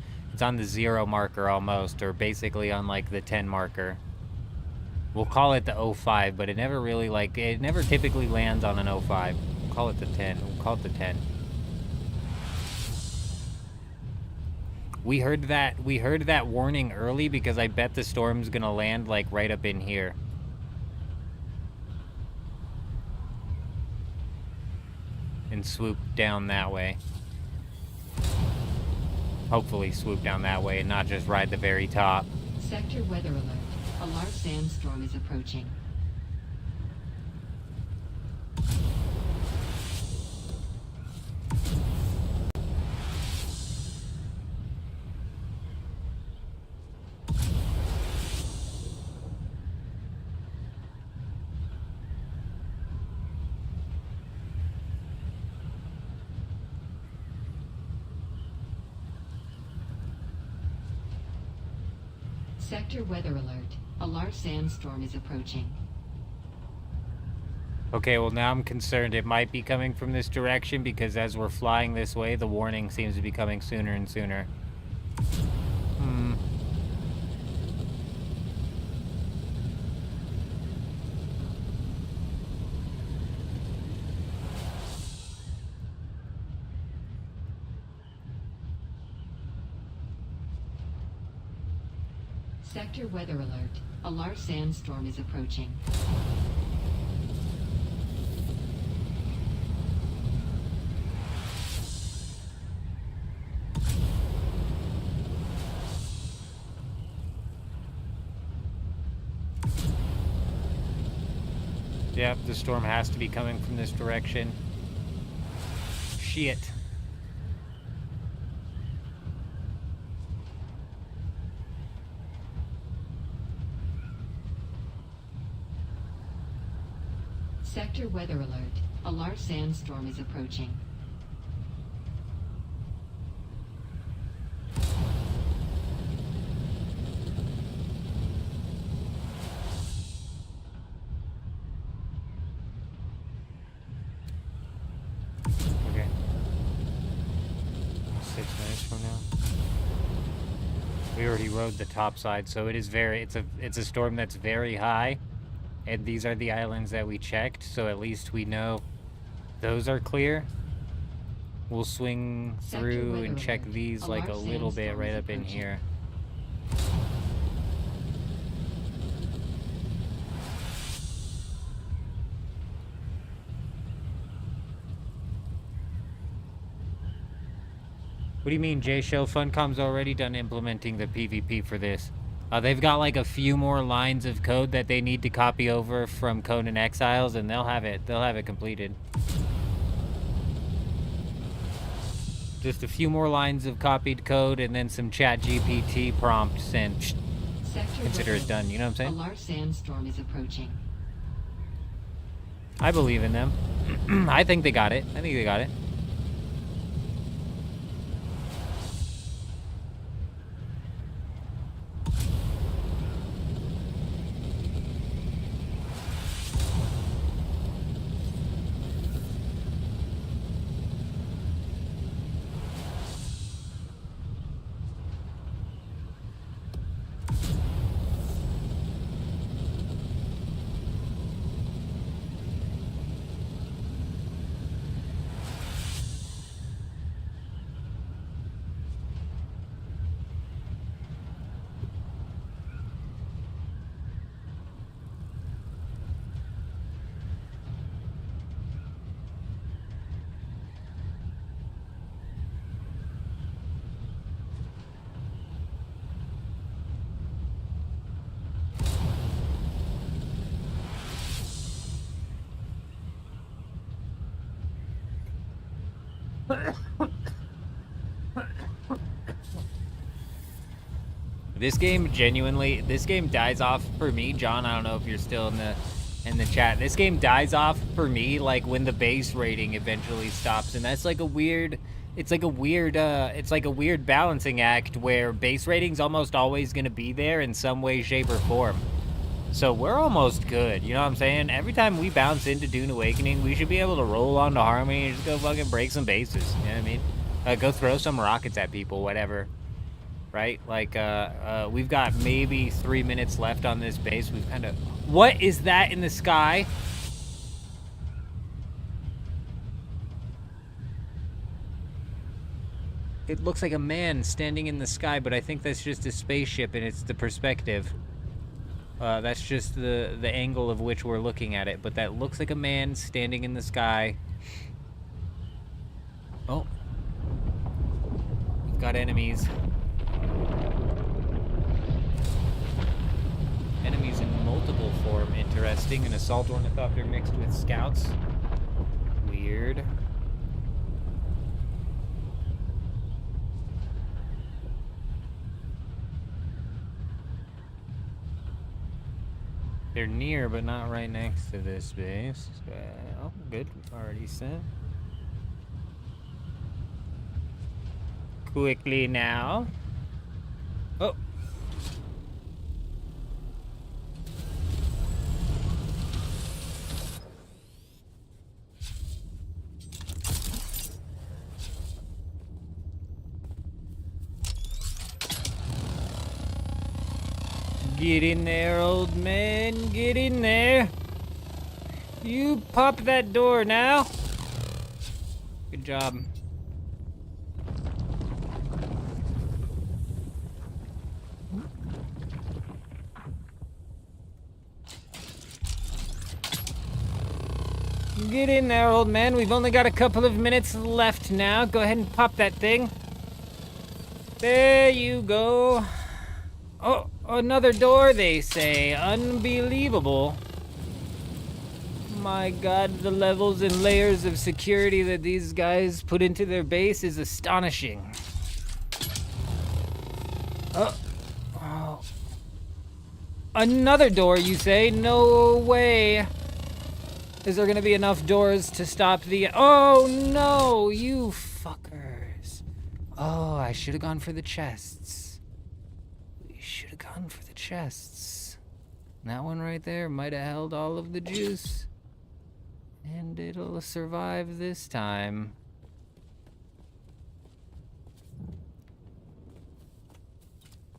[SPEAKER 1] 0 marker almost, or basically on like the 10 marker. We'll call it the 05, but it never really it never typically lands on an 05. We'll call it the 10. We'll call it the 10. We heard that warning early because I bet the storm's gonna land like right up in here. And swoop down that way. Hopefully swoop down that way and not just ride the very top.
[SPEAKER 2] Sector weather alert. A large sandstorm is approaching. Sector weather alert. A large sandstorm is approaching.
[SPEAKER 1] Okay, well now I'm concerned it might be coming from this direction because as we're flying this way, the warning seems to be coming sooner and sooner.
[SPEAKER 2] Sector weather alert. A large sandstorm is approaching.
[SPEAKER 1] Yep, the storm has to be coming from this direction. shit.
[SPEAKER 2] Sector weather alert. A large sandstorm is approaching.
[SPEAKER 1] Okay. 6 minutes from now. We already rode the top side, so it is it's a storm that's very high. And these are the islands that we checked, so at least we know those are clear. We'll swing through and check these like a little bit right up in here. What do you mean, J-Show? Funcom's already done implementing the PvP for this. They've got like a few more lines of code that they need to copy over from Conan Exiles, and they'll have it completed. Just a few more lines of copied code and then some chat GPT prompts and consider it done, you know what I'm saying?
[SPEAKER 2] A large sandstorm is approaching.
[SPEAKER 1] I believe in them. I think they got it. This game dies off for me, John. I don't know if you're still in the chat. This game dies off for me like when the base rating eventually stops, and that's like a weird. It's like a weird balancing act where base rating's almost always gonna be there in some way, shape, or form. So we're almost good, you know what I'm saying? Every time we bounce into Dune Awakening, we should be able to roll onto Harmony and just go fucking break some bases. You know what I mean? Go throw some rockets at people, whatever. Right? Like, we've got maybe 3 minutes left on this base. We've kind of... What is that in the sky? It looks like a man standing in the sky, but I think that's just a spaceship, and it's the perspective. That's just the angle of which we're looking at it, but that looks like a man standing in the sky. Oh. We've got enemies. Enemies in multiple form. Interesting. An assault ornithopter mixed with scouts. Weird. They're near, but not right next to this base. Oh, good. Already sent. Quickly now. Oh. Get in there, old man. Get in there. You pop that door now. Good job. Get in there, old man. We've only got a couple of minutes left now. Go ahead and pop that thing. There you go. Oh, another door, they say. Unbelievable. My god, the levels and layers of security that these guys put into their base is astonishing. Oh. Another door, you say? No way. Is there gonna be enough doors to stop the... Oh no, you fuckers. Oh, I should have gone for the chests. We should have gone for the chests. That one right there might have held all of the juice. And it'll survive this time.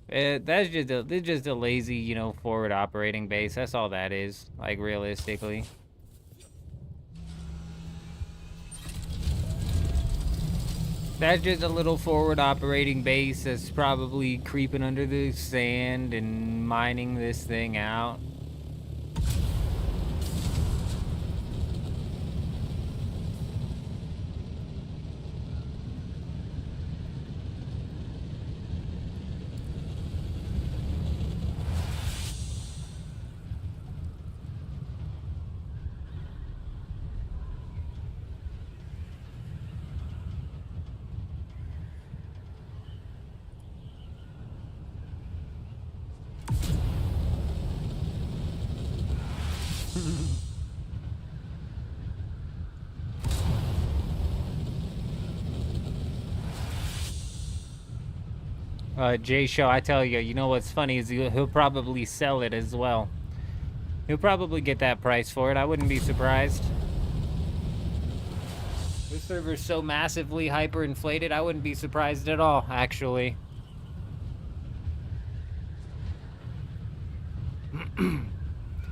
[SPEAKER 1] That's just a lazy, you know, forward operating base. That's all that is, like, realistically. That's just a little forward operating base that's probably creeping under the sand and mining this thing out. Jay Show, I tell you, you know what's funny is he'll probably sell it as well. He'll probably get that price for it. I wouldn't be surprised. This server's so massively hyperinflated, I wouldn't be surprised at all, actually.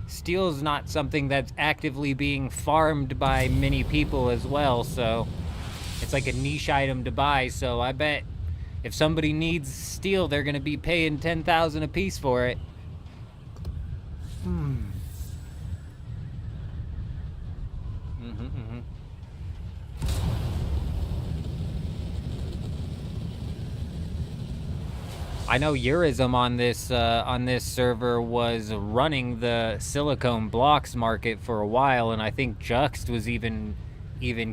[SPEAKER 1] Steel's not something that's actively being farmed by many people as well, so it's like a niche item to buy, so I bet if somebody needs steel, they're gonna be paying 10,000 a piece for it. I know Eurism on this server was running the silicone blocks market for a while, and I think Juxt was even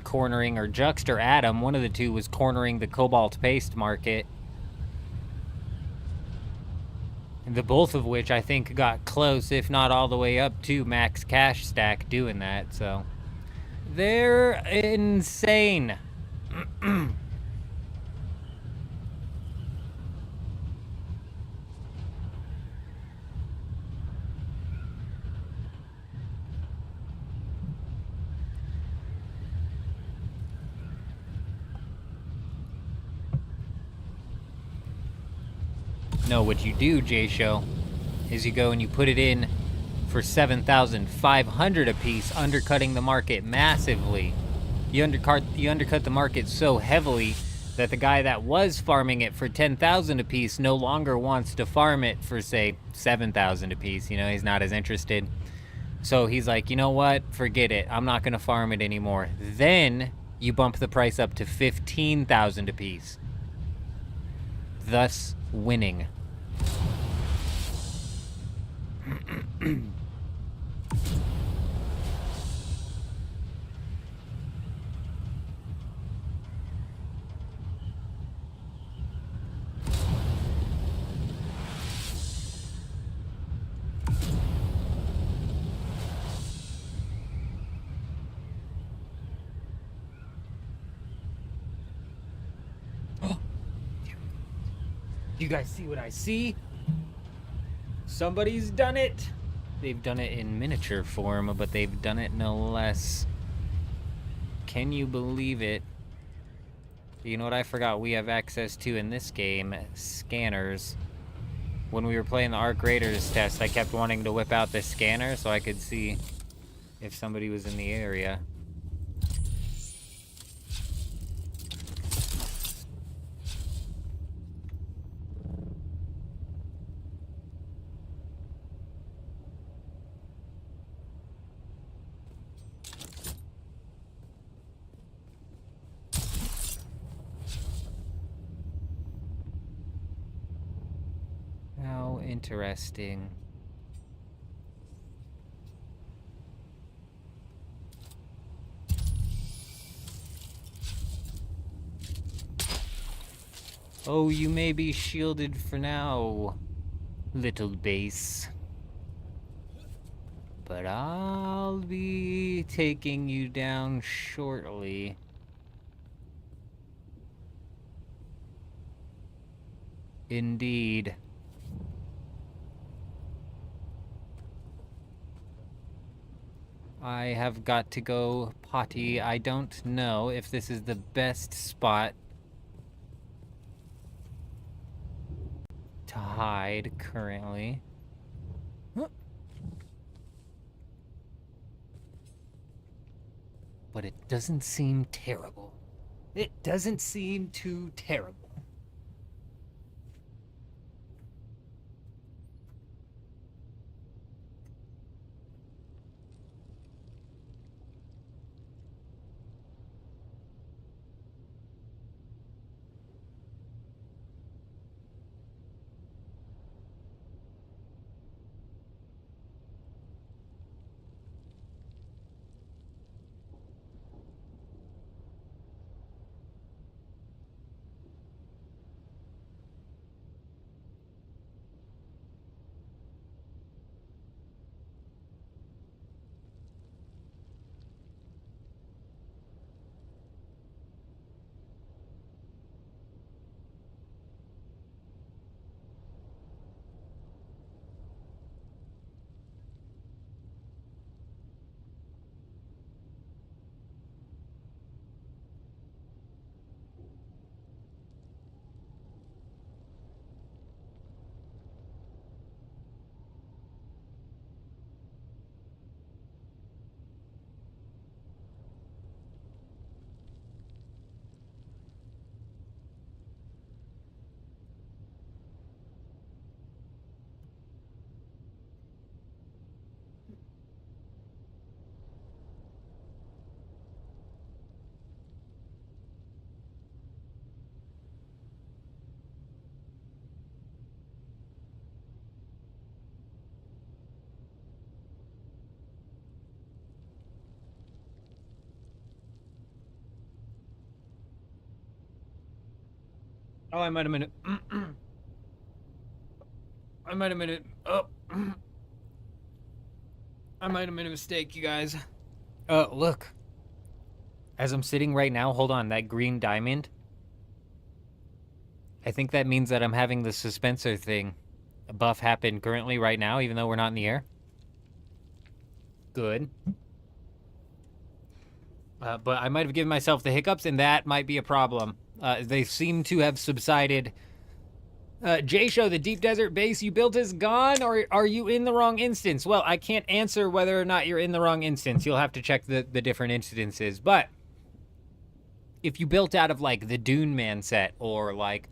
[SPEAKER 1] cornering, or Juxt or Adam, one of the two was cornering the cobalt paste market. The both of which I think got close, if not all the way up to max cash stack doing that, so they're insane. No, what you do, J-Show, is you go and you put it in for 7,500 a piece, undercutting the market massively. You undercut the market so heavily that the guy that was farming it for 10,000 a piece no longer wants to farm it for, say, 7,000 a piece. You know, he's not as interested. So he's like, you know what? Forget it. I'm not going to farm it anymore. Then you bump the price up to 15,000 a piece, thus winning. You guys see what I see? Somebody's done it. They've done it in miniature form, but they've done it no less. Can you believe it? You know what I forgot we have access to in this game? Scanners. When we were playing the Arc Raiders test, I kept wanting to whip out the scanner so I could see if somebody was in the area. How interesting. Oh, you may be shielded for now, little base. But I'll be taking you down shortly. Indeed. I have got to go potty. I don't know if this is the best spot to hide currently. But it doesn't seem terrible. It doesn't seem too terrible. Oh, I might have made it. I might have made it. Oh. I might have made a mistake, you guys. Look. As I'm sitting right now, hold on, that green diamond. I think that means that I'm having the suspensor thing buff happen currently right now, even though we're not in the air. Good. But I might have given myself the hiccups, and that might be a problem. They seem to have subsided. J-Show, the deep desert base you built is gone, or are you in the wrong instance? Well, I can't answer whether or not you're in the wrong instance. You'll have to check the different instances. But if you built out of, like, the Dune Man set or, like,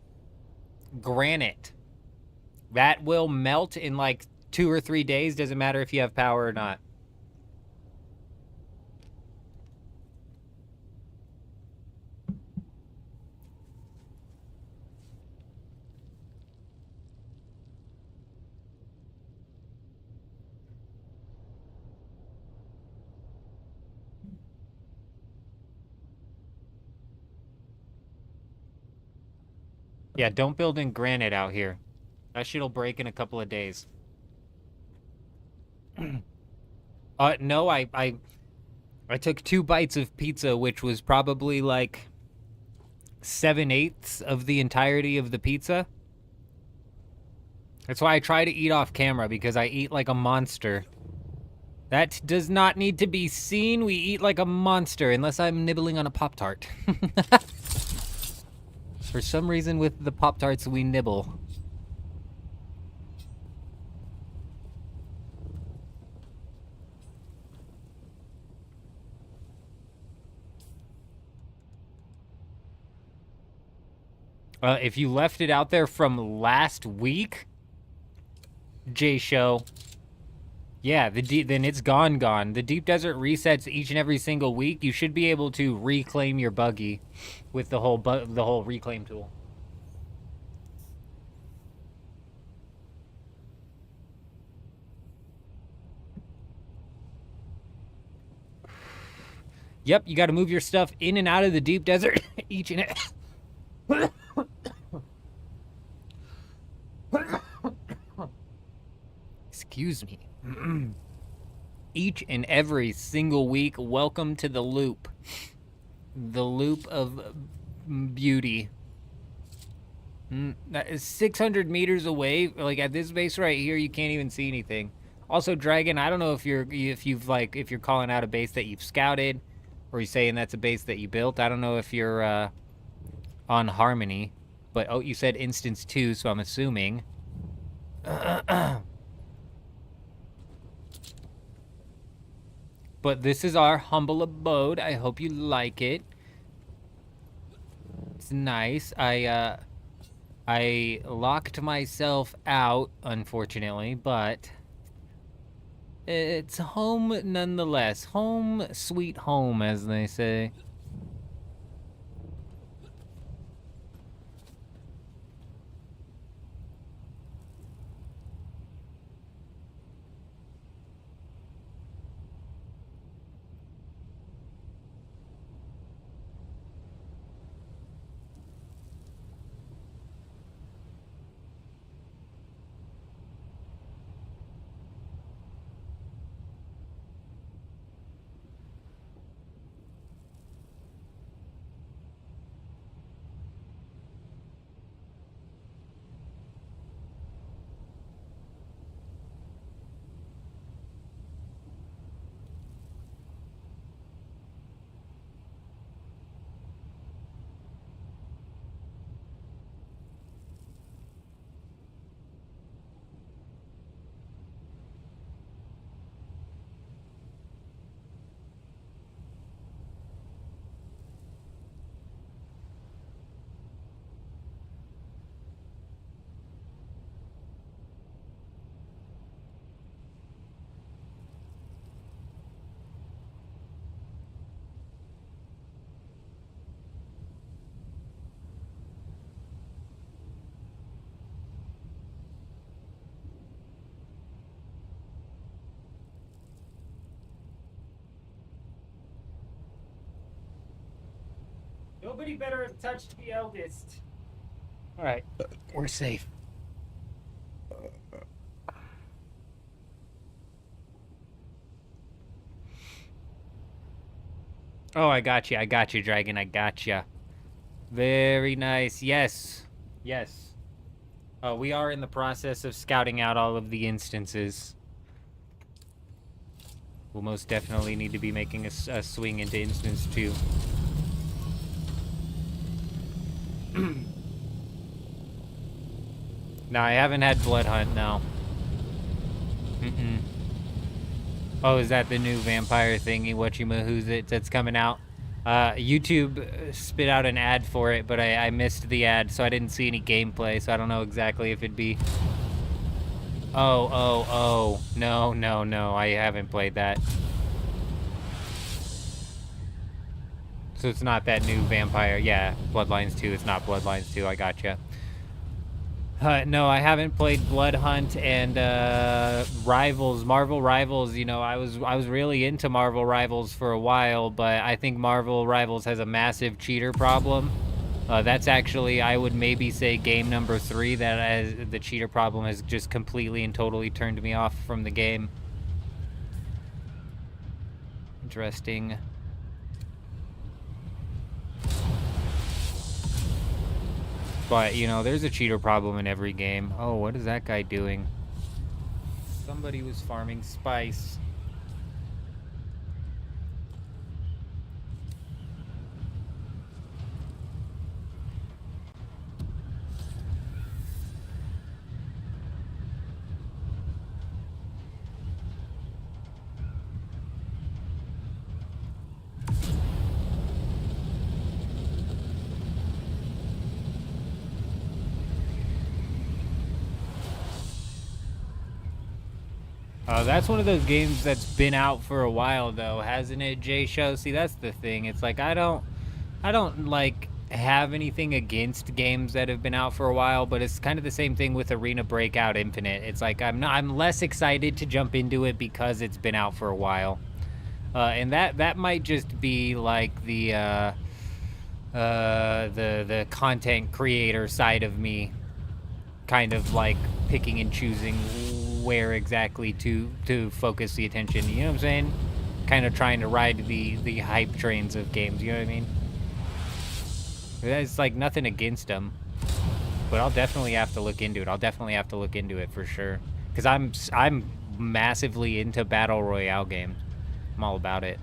[SPEAKER 1] granite, that will melt in, like, 2 or 3 days. Doesn't matter if you have power or not. Yeah, don't build in granite out here. That shit'll break in a couple of days. No, I took 2 bites of pizza, which was probably like 7/8 of the entirety of the pizza. That's why I try to eat off camera, because I eat like a monster. That does not need to be seen. We eat like a monster, unless I'm nibbling on a Pop-Tart. For some reason with the Pop-Tarts, we nibble. If you left it out there from last week, J-Show, yeah, then it's gone. The deep desert resets each and every single week. You should be able to reclaim your buggy with the whole reclaim tool. Yep, you got to move your stuff in and out of the deep desert each and Excuse me. Each and every single week, welcome to the loop. The loop of beauty. That is 600 meters away. Like at this base right here, you can't even see anything. Also, Dragon, I don't know if you're calling out a base that you've scouted, or you're saying that's a base that you built. I don't know if you're on Harmony, but oh, you said instance 2, so I'm assuming. But this is our humble abode. I hope you like it. It's nice. I locked myself out, unfortunately, but it's home nonetheless. Home sweet home, as they say. Nobody better have touched the eldest. All right, we're safe. Oh, I got you, Dragon, I got you. Very nice, yes, yes. We are in the process of scouting out all of the instances. We'll most definitely need to be making a swing into instance 2. No, I haven't had Blood Hunt, no. Oh, is that the new vampire thingy, whatchamahoo's it, that's coming out? YouTube spit out an ad for it, but I missed the ad, so I didn't see any gameplay, so I don't know exactly if it'd be... Oh. No, I haven't played that. So it's not that new vampire. Yeah, Bloodlines 2. It's not Bloodlines 2. I gotcha. No, I haven't played Blood Hunt and Marvel Rivals. You know, I was really into Marvel Rivals for a while, but I think Marvel Rivals has a massive cheater problem. That's actually, I would maybe say, game number 3 that the cheater problem has just completely and totally turned me off from the game. Interesting. But, you know, there's a cheater problem in every game. Oh, what is that guy doing? Somebody was farming spice. That's one of those games that's been out for a while, though, hasn't it, Jay Show? See, that's the thing. It's like I don't like have anything against games that have been out for a while, but it's kind of the same thing with Arena Breakout Infinite. It's like I'm less excited to jump into it because it's been out for a while, and that might just be like the content creator side of me, kind of like picking and choosing where exactly to focus the attention. You know what I'm saying? Kind of trying to ride the hype trains of games. You know what I mean? It's like nothing against them, but I'll definitely have to look into it. I'll definitely have to look into it for sure, because I'm massively into battle royale games. I'm all about it.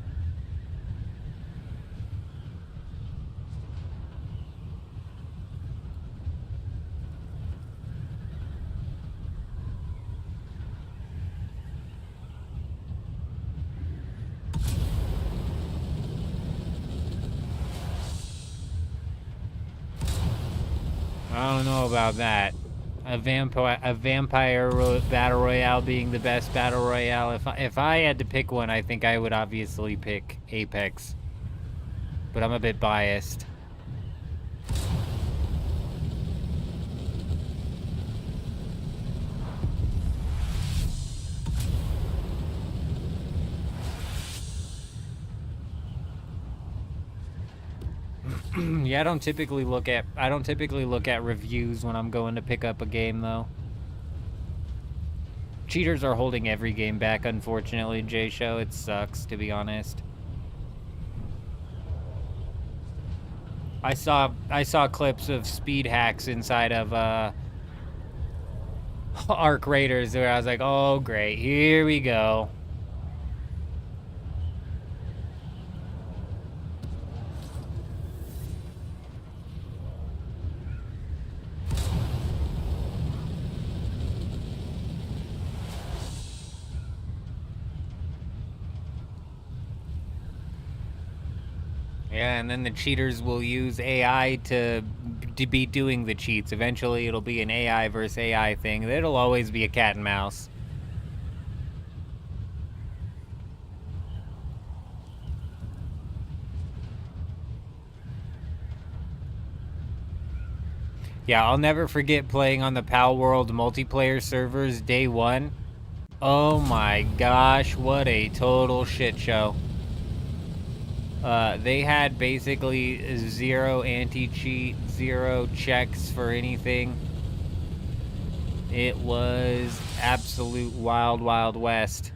[SPEAKER 1] I don't know about that. A vampire battle royale being the best battle royale. If I had to pick one, I think I would obviously pick Apex. But I'm a bit biased. Yeah, I don't typically look at reviews when I'm going to pick up a game though. Cheaters are holding every game back, unfortunately, J-Show. It sucks, to be honest. I saw clips of speed hacks inside of Arc Raiders where I was like, oh great, here we go. Yeah, and then the cheaters will use AI to be doing the cheats. Eventually, it'll be an AI versus AI thing. It'll always be a cat and mouse. Yeah, I'll never forget playing on the Pal World multiplayer servers day one. Oh my gosh, what a total shit show. They had basically zero anti-cheat, zero checks for anything. It was absolute wild, wild west.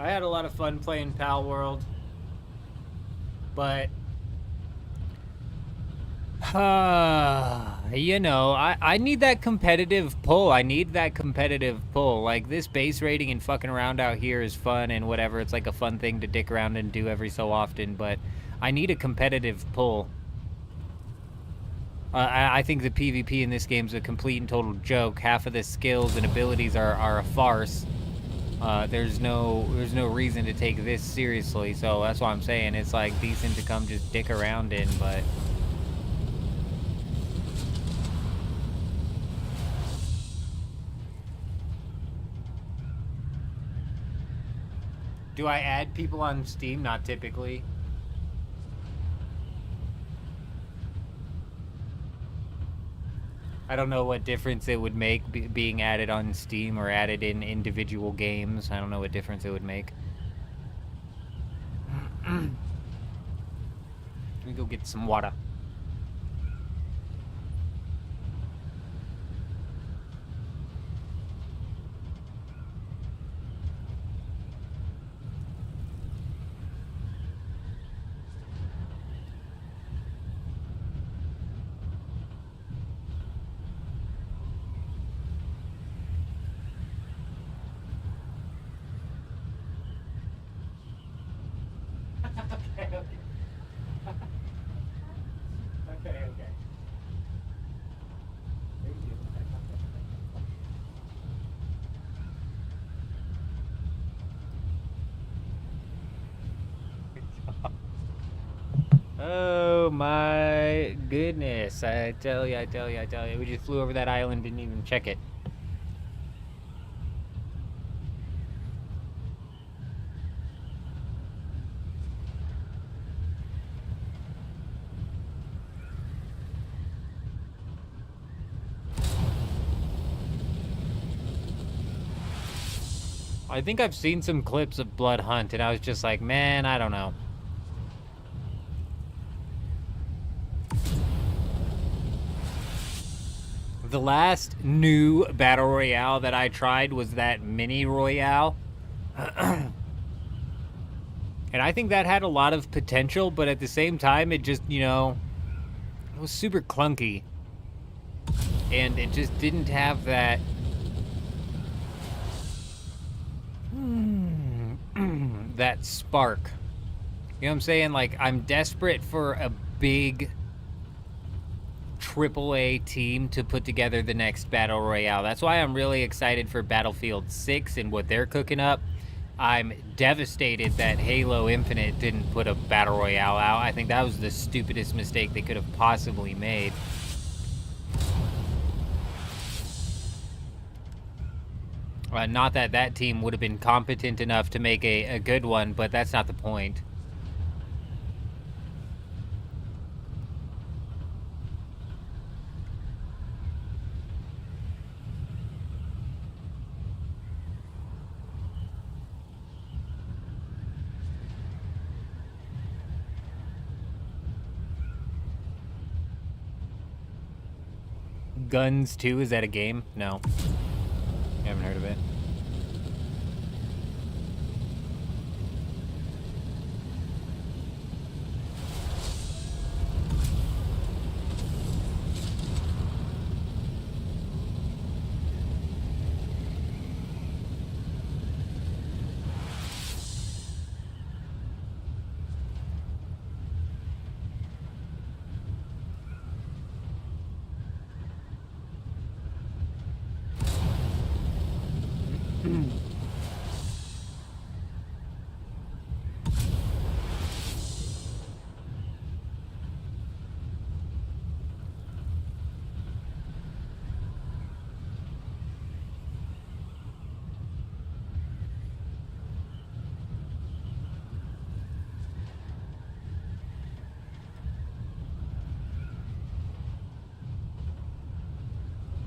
[SPEAKER 1] I had a lot of fun playing Pal World, but you know, I need that competitive pull. I need that competitive pull. Like, this base raiding and fucking around out here is fun and whatever. It's like a fun thing to dick around and do every so often, but I need a competitive pull. I think the PvP in this game is a complete and total joke. Half of the skills and abilities are a farce. There's no reason to take this seriously, so that's why I'm saying it's like decent to come just dick around in, but do I add people on Steam? Not typically. I don't know what difference it would make being added on Steam or added in individual games. I don't know what difference it would make. Let me go get some water. Okay. Oh my goodness. I tell you. We just flew over that island, didn't even check it. I think I've seen some clips of Blood Hunt, and I was just like, man, I don't know. The last new Battle Royale that I tried was that Mini Royale. And I think that had a lot of potential, but at the same time, it just, you know, it was super clunky. And it just didn't have that... that spark. You know what I'm saying? Like, I'm desperate for a big AAA team to put together the next Battle Royale. That's why I'm really excited for Battlefield 6 and what they're cooking up. I'm devastated that Halo Infinite didn't put a Battle Royale out. I think that was the stupidest mistake they could have possibly made. Not that that team would have been competent enough to make a good one, but that's not the point. Guns 2, is that a game? No. I haven't heard of it.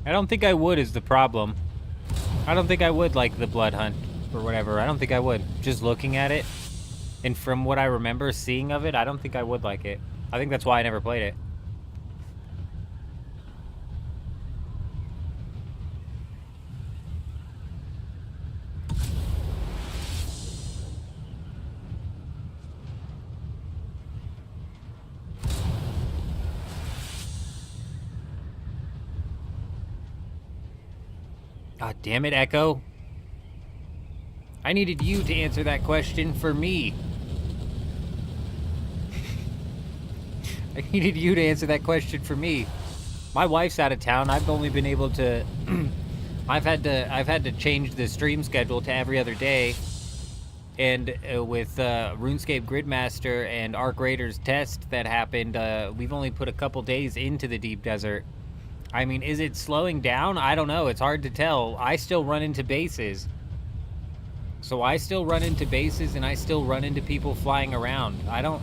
[SPEAKER 1] I don't think I would is the problem. I don't think I would like the Blood Hunt or whatever. I don't think I would. Just looking at it, and from what I remember seeing of it, I don't think I would like it. I think that's why I never played it. God damn it, Echo. I needed you to answer that question for me. I needed you to answer that question for me. My wife's out of town. I've only been able to... I've had to change the stream schedule to every other day. And with RuneScape Gridmaster and Arc Raiders test that happened, we've only put a couple days into the Deep Desert. I mean, is it slowing down? I don't know. It's hard to tell. I still run into bases. So I still run into bases, and I still run into people flying around. I don't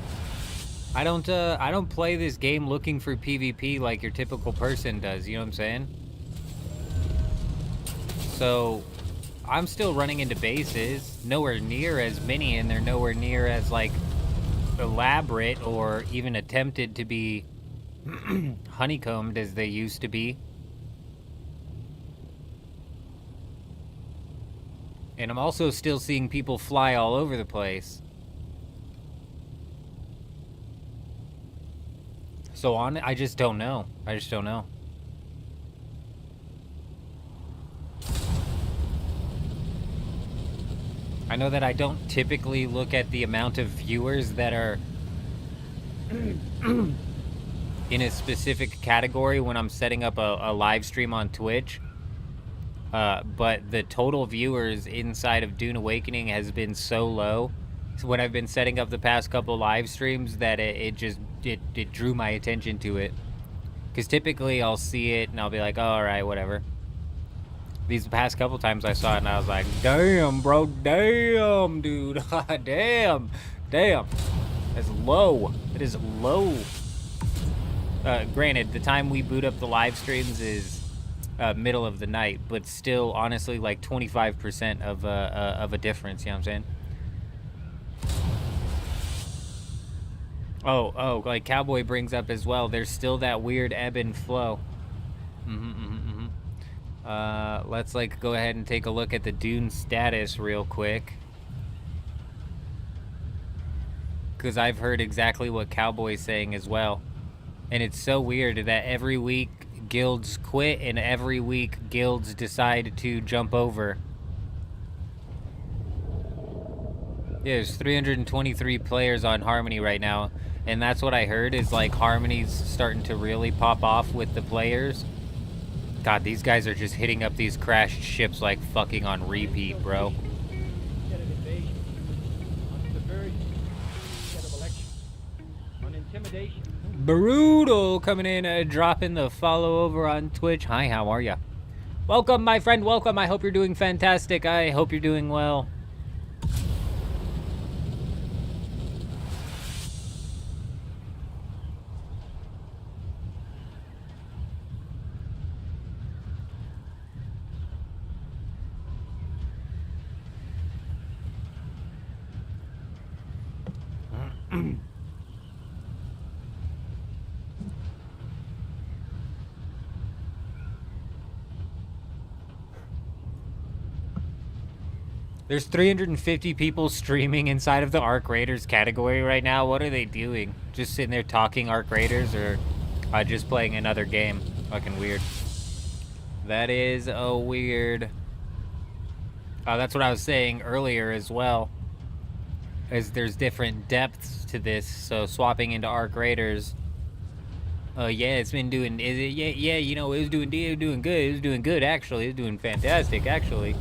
[SPEAKER 1] play this game looking for PvP like your typical person does. You know what I'm saying? So I'm still running into bases, nowhere near as many, and they're nowhere near as like elaborate or even attempted to be honeycombed as they used to be. And I'm also still seeing people fly all over the place. So I just don't know. I just don't know. I know that I don't typically look at the amount of viewers that are in a specific category when I'm setting up a live stream on Twitch. But the total viewers inside of Dune Awakening has been so low when I've been setting up the past couple live streams that it drew my attention to it. Because typically I'll see it and I'll be like, oh, alright, whatever. These past couple times I saw it and I was like, damn, bro, damn, dude, damn, that's low. It is low. Granted, the time we boot up the live streams is middle of the night, but still, honestly, like 25% of a difference. You know what I'm saying? Oh, like Cowboy brings up as well. There's still that weird ebb and flow. Let's like go ahead and take a look at the dune status real quick, because I've heard exactly what Cowboy's saying as well, and it's so weird that every week guilds quit and every week guilds decide to jump over. Yeah, there's 323 players on Harmony right now, and that's what I heard is like Harmony's starting to really pop off with the players. God, these guys are just hitting up these crashed ships like fucking on repeat, bro. Brutal coming in, dropping the follow over on Twitch. Hi, how are ya? Welcome, my friend, welcome. I hope you're doing fantastic. I hope you're doing well. There's 350 people streaming inside of the Arc Raiders category right now. What are they doing? Just sitting there talking Arc Raiders, or just playing another game? Fucking weird. That is weird. That's what I was saying earlier as well. Is there's different depths to this. So swapping into Arc Raiders. Yeah, it's been doing. Yeah. You know, it was doing good. It was doing good actually. It was doing fantastic actually.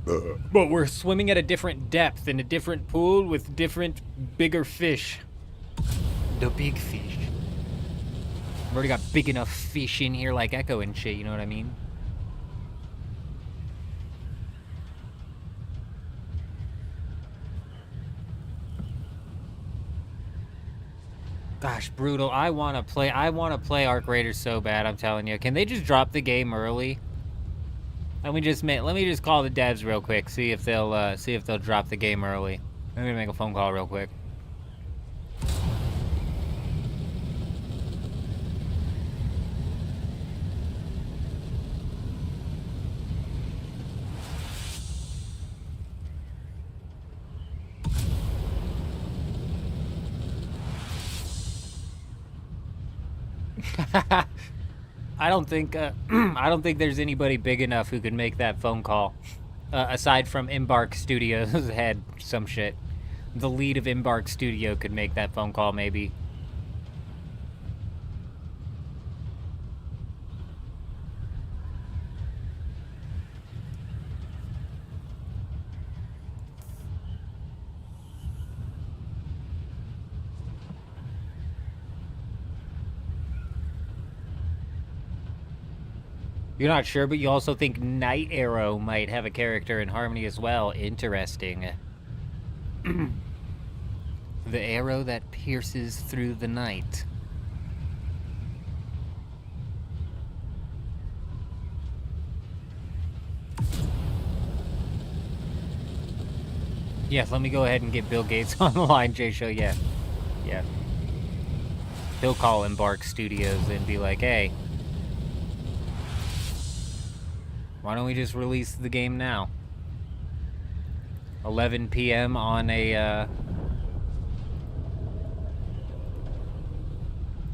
[SPEAKER 1] But we're swimming at a different depth in a different pool with different bigger fish. The big fish. I've already got big enough fish in here like Echo and shit, you know what I mean? Gosh, brutal. I want to play Arc Raiders so bad, I'm telling you. Can they just drop the game early? Let me just call the devs real quick, see if they'll drop the game early. I'm gonna make a phone call real quick. I don't think there's anybody big enough who could make that phone call. Aside from Embark Studios head some shit. The lead of Embark Studio could make that phone call maybe. You're not sure, but you also think Night Arrow might have a character in Harmony as well. Interesting. The arrow that pierces through the night. Yes, let me go ahead and get Bill Gates on the line, J-Show. Yeah. He'll call Embark Studios and be like, hey, why don't we just release the game now? 11 p.m. on a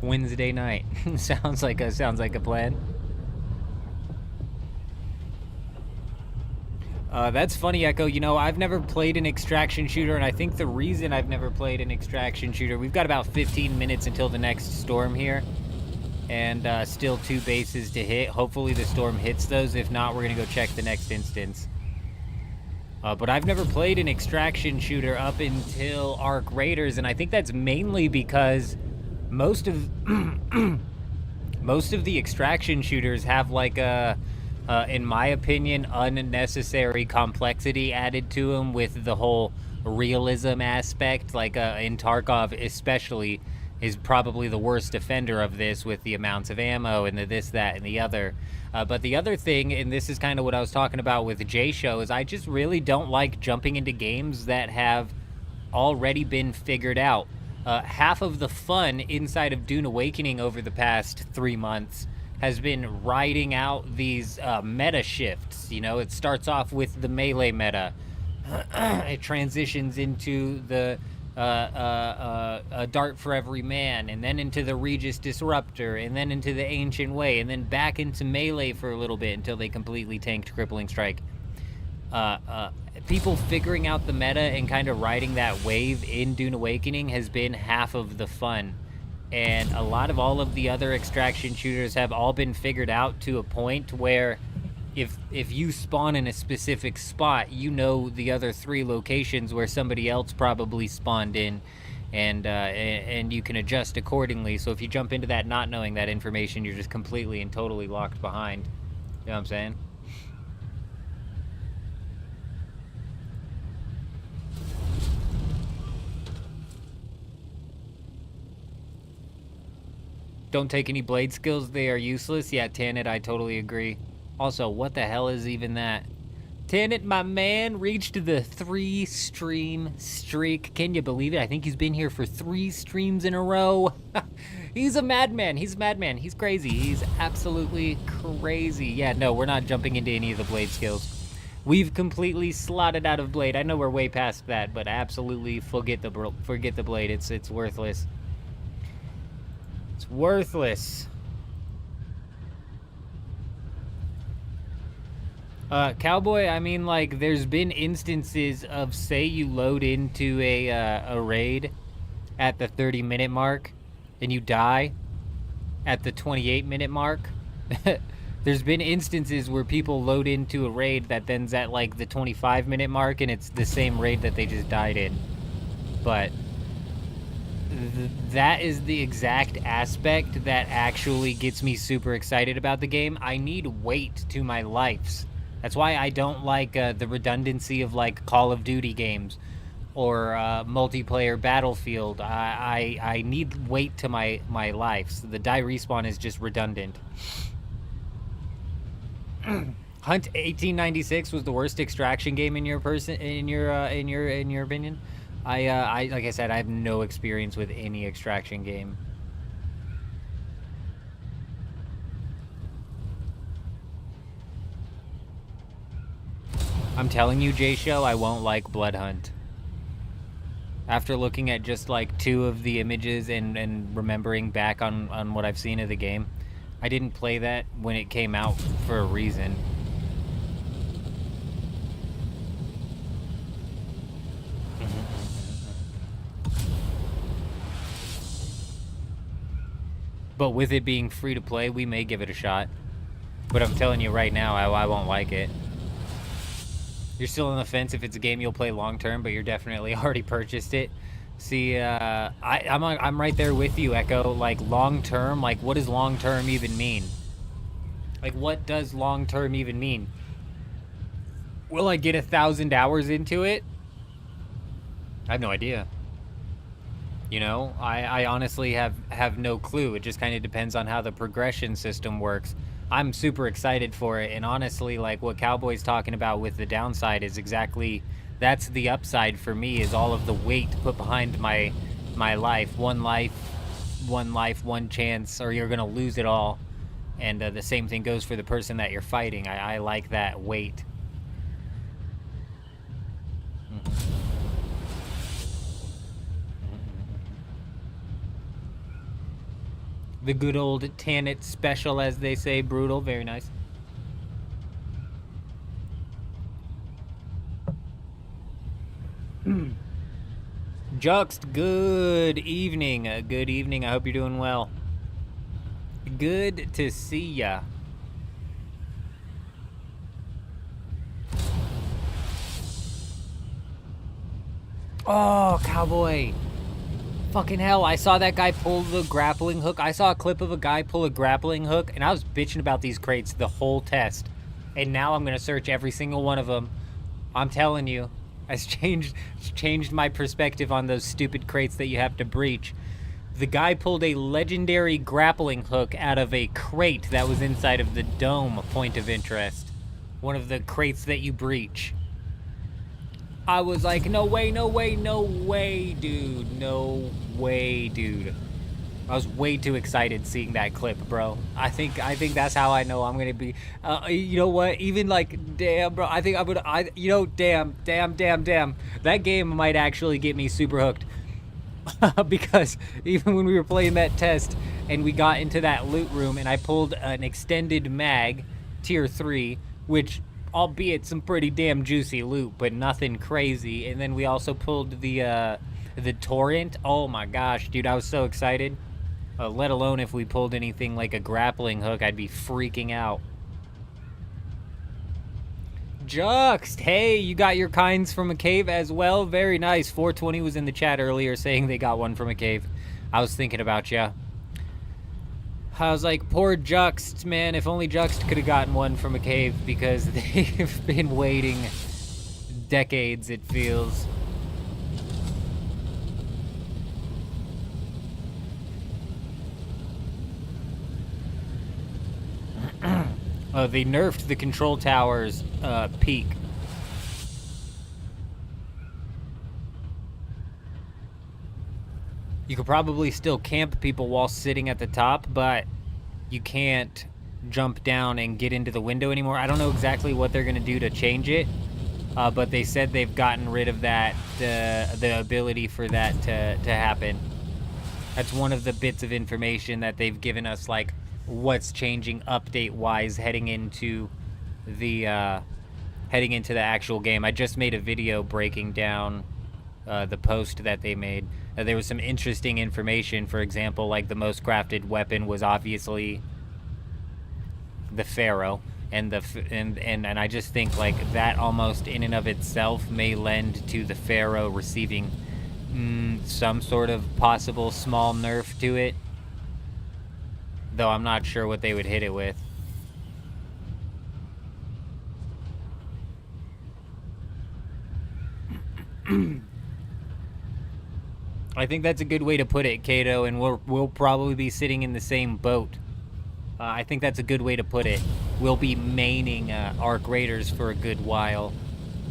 [SPEAKER 1] Wednesday night. sounds like a plan. That's funny, Echo. You know, I've never played an extraction shooter, and I think the reason I've never played an extraction shooter, we've got about 15 minutes until the next storm here. And still 2 bases to hit. Hopefully the storm hits those. If not, we're going to go check the next instance. But I've never played an extraction shooter up until Arc Raiders, and I think that's mainly because most of the extraction shooters have like a, in my opinion, unnecessary complexity added to them with the whole realism aspect. Like in Tarkov especially, is probably the worst offender of this with the amounts of ammo and the this, that, and the other. But the other thing, and this is kind of what I was talking about with the J Show, is I just really don't like jumping into games that have already been figured out. Half of the fun inside of Dune Awakening over the past 3 months has been riding out these meta shifts. You know, it starts off with the melee meta. It transitions into the a dart for every man, and then into the Regis Disruptor, and then into the Ancient Way, and then back into melee for a little bit until they completely tanked Crippling Strike. People figuring out the meta and kind of riding that wave in Dune Awakening has been half of the fun. And a lot of all of the other extraction shooters have all been figured out to a point where if you spawn in a specific spot, you know the other 3 locations where somebody else probably spawned in, and you can adjust accordingly. So if you jump into that not knowing that information, you're just completely and totally locked behind. You know what I'm saying? Don't take any blade skills, they are useless. Yeah, Tanit, I totally agree. Also, what the hell is even that? Tanit, my man, reached the 3-stream streak. Can you believe it? I think he's been here for 3 streams in a row. He's a madman. He's a madman. He's crazy. He's absolutely crazy. Yeah, no, we're not jumping into any of the blade skills. We've completely slotted out of blade. I know we're way past that, but absolutely forget the blade. It's worthless. It's worthless. Cowboy, I mean, like, there's been instances of, say you load into a raid at the 30-minute mark and you die at the 28-minute mark. There's been instances where people load into a raid that then's at, like, the 25-minute mark and it's the same raid that they just died in. But that is the exact aspect that actually gets me super excited about the game. I need weight to my lives. That's why I don't like the redundancy of, like, Call of Duty games or multiplayer Battlefield. I need weight to my lives. The die respawn is just redundant. Hunt 1896 was the worst extraction game in your opinion? I like I said, I have no experience with any extraction game. I'm telling you, J-Show, I won't like Blood Hunt. After looking at just like 2 of the images and remembering back on what I've seen of the game, I didn't play that when it came out for a reason. But with it being free to play, we may give it a shot. But I'm telling you right now, I won't like it. You're still on the fence if it's a game you'll play long term, but you're definitely already purchased it. See, I'm right there with you, Echo. Like, long term, like, what does long term even mean? Like, what does long term even mean? Will I get 1,000 hours into it? I have no idea. You know, I honestly have no clue. It just kind of depends on how the progression system works. I'm super excited for it, and honestly, like, what Cowboy's talking about with the downside is exactly, that's the upside for me, is all of the weight put behind my life. One life, one chance, or you're gonna lose it all. And the same thing goes for the person that you're fighting. I like that weight. The good old Tanit special, as they say. Brutal. Very nice. Juxt, good evening. Good evening. I hope you're doing well. Good to see ya. Oh, Cowboy. Fucking hell, I saw that guy pull the grappling hook. I saw a clip of a guy pull a grappling hook, and I was bitching about these crates the whole test. And now I'm going to search every single one of them. I'm telling you, it's changed my perspective on those stupid crates that you have to breach. The guy pulled a legendary grappling hook out of a crate that was inside of the dome point of interest. One of the crates that you breach. I was like, no way, no way, no way, dude. No way, dude. I was way too excited seeing that clip, bro. I think that's how I know I'm gonna be. You know what? Even like, damn, bro. I think I'm gonna. Damn. That game might actually get me super hooked. Because even when we were playing that test and we got into that loot room and I pulled an extended mag, tier 3, which, albeit some pretty damn juicy loot, but nothing crazy. And then we also pulled the torrent. Oh my gosh, dude, I was so excited. Let alone if we pulled anything like a grappling hook, I'd be freaking out. Juxt, hey, you got your kinds from a cave as well? Very nice. 420 was in the chat earlier saying they got one from a cave. I was thinking about ya. I was like, poor Juxt, man. If only Juxt could have gotten one from a cave, because they've been waiting decades, it feels. They nerfed the control tower's peak. You could probably still camp people while sitting at the top, but you can't jump down and get into the window anymore. I don't know exactly what they're going to do to change it, but they said they've gotten rid of that, the ability for that to happen. That's one of the bits of information that they've given us, like, what's changing update-wise heading into the actual game. I just made a video breaking down the post that they made. There was some interesting information. For example, like the most crafted weapon was obviously the Pharaoh, and I just think like that almost in and of itself may lend to the Pharaoh receiving some sort of possible small nerf to it. Though I'm not sure what they would hit it with. I think that's a good way to put it, Kato, and we'll probably be sitting in the same boat. I think that's a good way to put it. We'll be maining Arc Raiders for a good while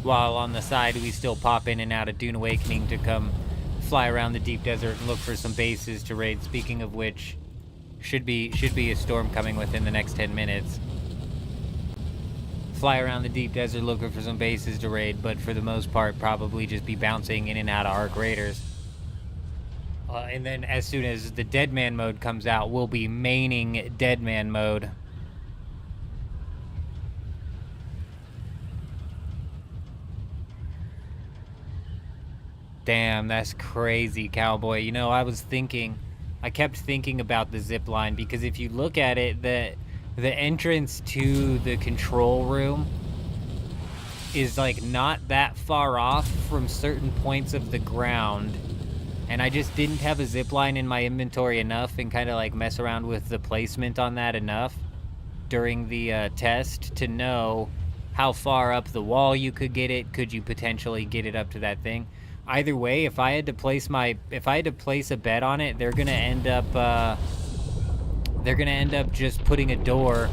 [SPEAKER 1] on the side we still pop in and out of Dune Awakening to come fly around the deep desert and look for some bases to raid. Speaking of which, should be a storm coming within the next 10 minutes. Fly around the deep desert looking for some bases to raid, but for the most part probably just be bouncing in and out of Arc Raiders. And then as soon as the Deadman mode comes out, we'll be maining Deadman mode. Damn, that's crazy, Cowboy. You know, I kept thinking about the zip line, because if you look at it, the entrance to the control room is like not that far off from certain points of the ground, and I just didn't have a zip line in my inventory enough and kind of like mess around with the placement on that enough during the test to know how far up the wall you could get it. Could you potentially get it up to that thing? Either way, if I had to place a bet on it, they're gonna end up just putting a door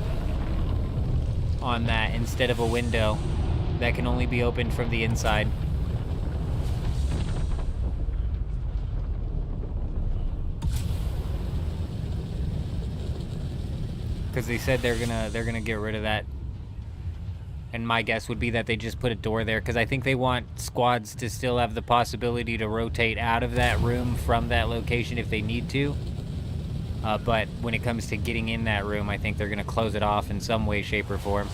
[SPEAKER 1] on that instead of a window that can only be opened from the inside. Because they said they're gonna get rid of that. And my guess would be that they just put a door there, because I think they want squads to still have the possibility to rotate out of that room from that location if they need to. But when it comes to getting in that room, I think they're going to close it off in some way, shape, or form.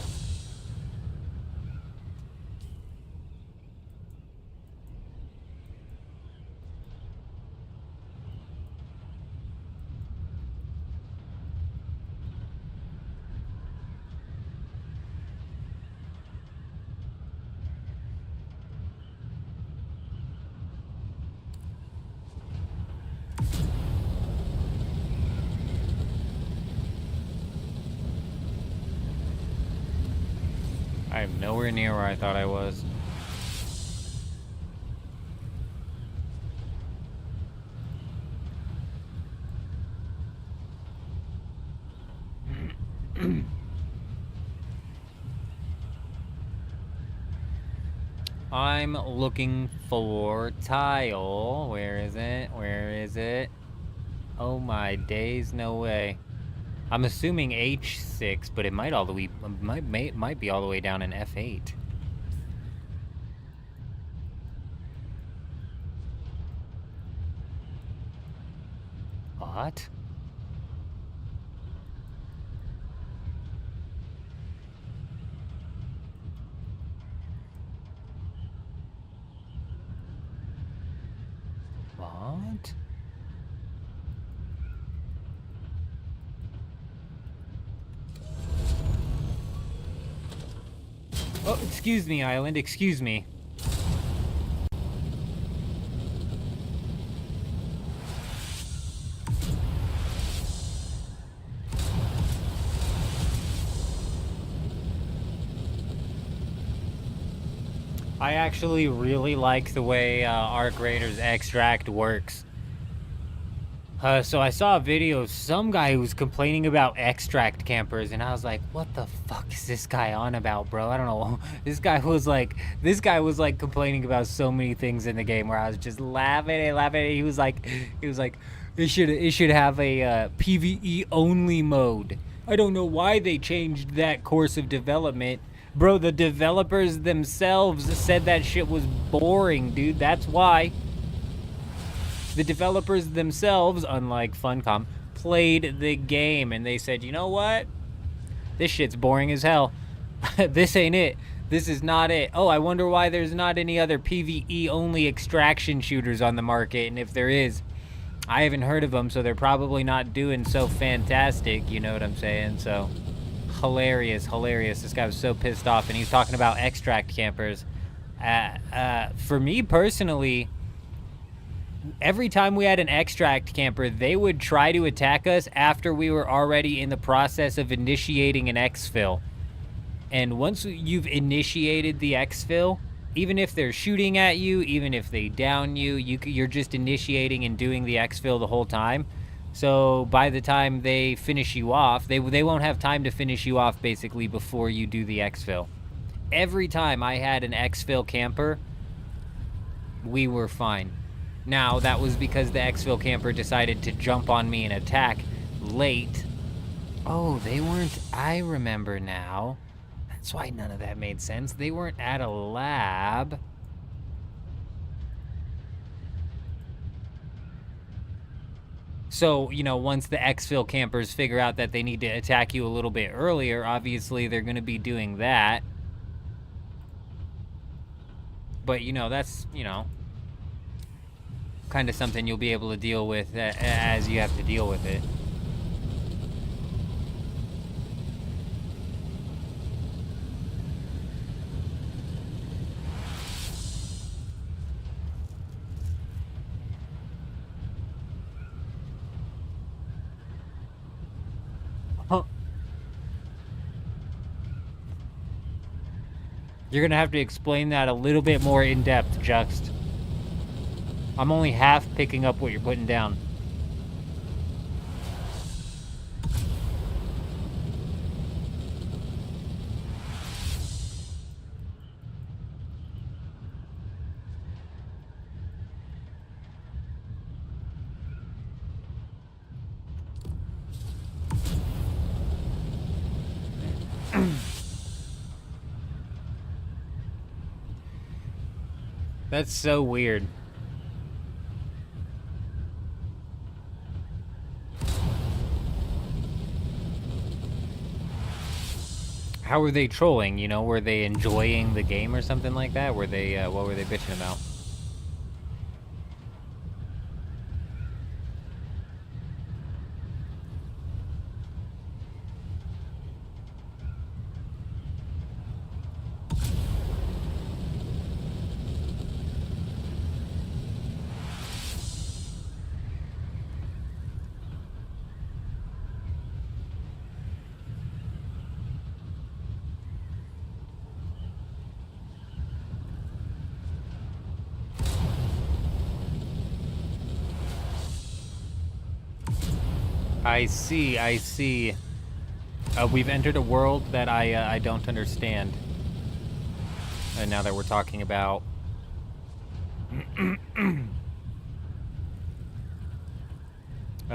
[SPEAKER 1] I'm nowhere near where I thought I was. I'm looking for tile. Where is it? Where is it? Oh my days, no way. I'm assuming H6, but it might all the way might be all the way down in F8. What? What? Oh, excuse me, Island, excuse me. I actually really like the way Arc Raiders Extract works. So I saw a video of some guy who was complaining about extract campers, and I was like, what the fuck is this guy on about, bro? I don't know. This guy was like complaining about so many things in the game where I was just laughing and laughing. He was like, it should have a PvE only mode. I don't know why they changed that course of development. Bro, the developers themselves said that shit was boring, dude. That's why. The developers themselves, unlike Funcom, played the game and they said, you know what? This shit's boring as hell. This ain't it. This is not it. Oh, I wonder why there's not any other PvE only extraction shooters on the market. And if there is, I haven't heard of them, so they're probably not doing so fantastic. You know what I'm saying? So hilarious, hilarious. This guy was so pissed off, and he's talking about extract campers. For me personally, every time we had an extract camper, they would try to attack us after we were already in the process of initiating an exfil. And once you've initiated the exfil, even if they're shooting at you, even if they down you, you're just initiating and doing the exfil the whole time. So by the time they finish you off, they won't have time to finish you off basically before you do the exfil. Every time I had an exfil camper, we were fine. Now, that was because the exfil camper decided to jump on me and attack late. Oh, they weren't... I remember now. That's why none of that made sense. They weren't at a lab. So, you know, once the exfil campers figure out that they need to attack you a little bit earlier, obviously they're going to be doing that. But, you know, that's, you know, kind of something you'll be able to deal with as you have to deal with it. Huh. You're gonna have to explain that a little bit more in depth, Juxt. I'm only half picking up what you're putting down. That's so weird. How were they trolling? You know, were they enjoying the game or something like that? Were they, what were they bitching about? I see, I see. We've entered a world that I don't understand. And now that we're talking about...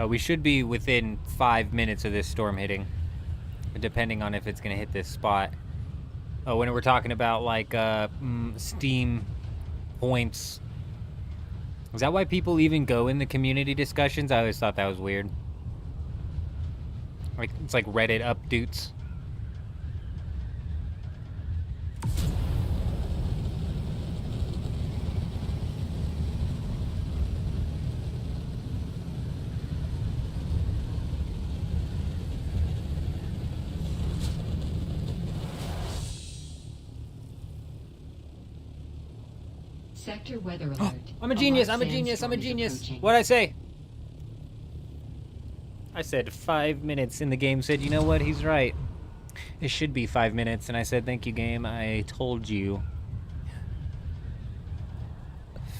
[SPEAKER 1] we should be within 5 minutes of this storm hitting, depending on if it's going to hit this spot. Oh, when we're talking about, like, Steam points. Is that why people even go in the community discussions? I always thought that was weird. Like, it's like Reddit updates.
[SPEAKER 2] Sector weather alert.
[SPEAKER 1] I'm a genius, I'm a genius, I'm a genius. What'd I say? I said 5 minutes, and the game said, you know what, he's right. It should be 5 minutes, and I said, thank you, game, I told you.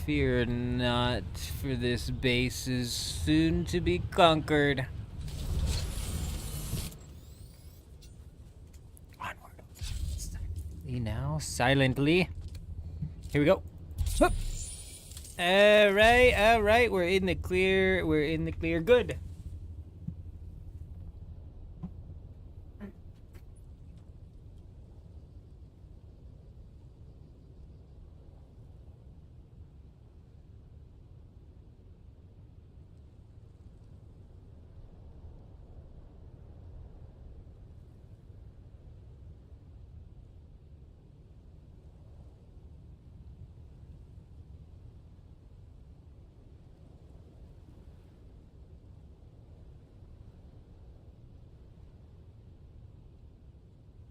[SPEAKER 1] Fear not, for this base is soon to be conquered. Onward. Silently now, silently. Here we go. Whoop. All right, we're in the clear, good.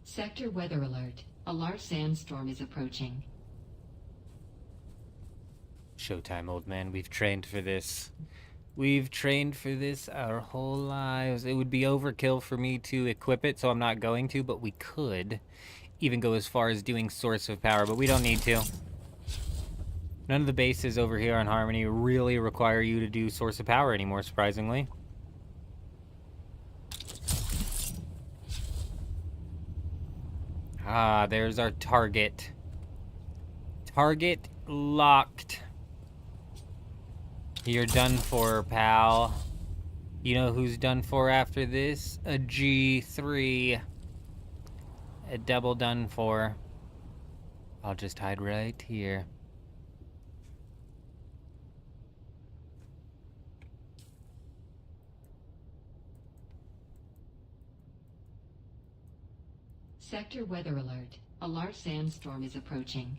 [SPEAKER 2] Sector weather alert. A large sandstorm is approaching.
[SPEAKER 1] Showtime, old man. We've trained for this. We've trained for this our whole lives. It would be overkill for me to equip it, so I'm not going to, but we could even go as far as doing source of power, but we don't need to. None of the bases over here on Harmony really require you to do source of power anymore, surprisingly. Ah, there's our target. Target locked. You're done for, pal. You know who's done for after this? A G3. A double done for. I'll just hide right here.
[SPEAKER 2] Sector weather alert. A large sandstorm is approaching.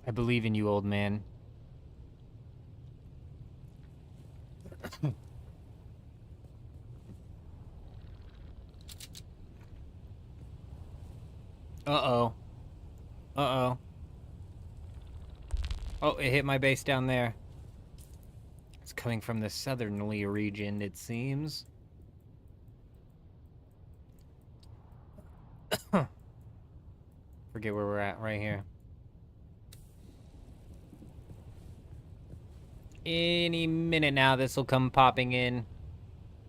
[SPEAKER 1] I believe in you, old man. Uh-oh. Uh-oh. Oh, it hit my base down there. It's coming from the southerly region, it seems. Forget where we're at, right here. Any minute now, this will come popping in.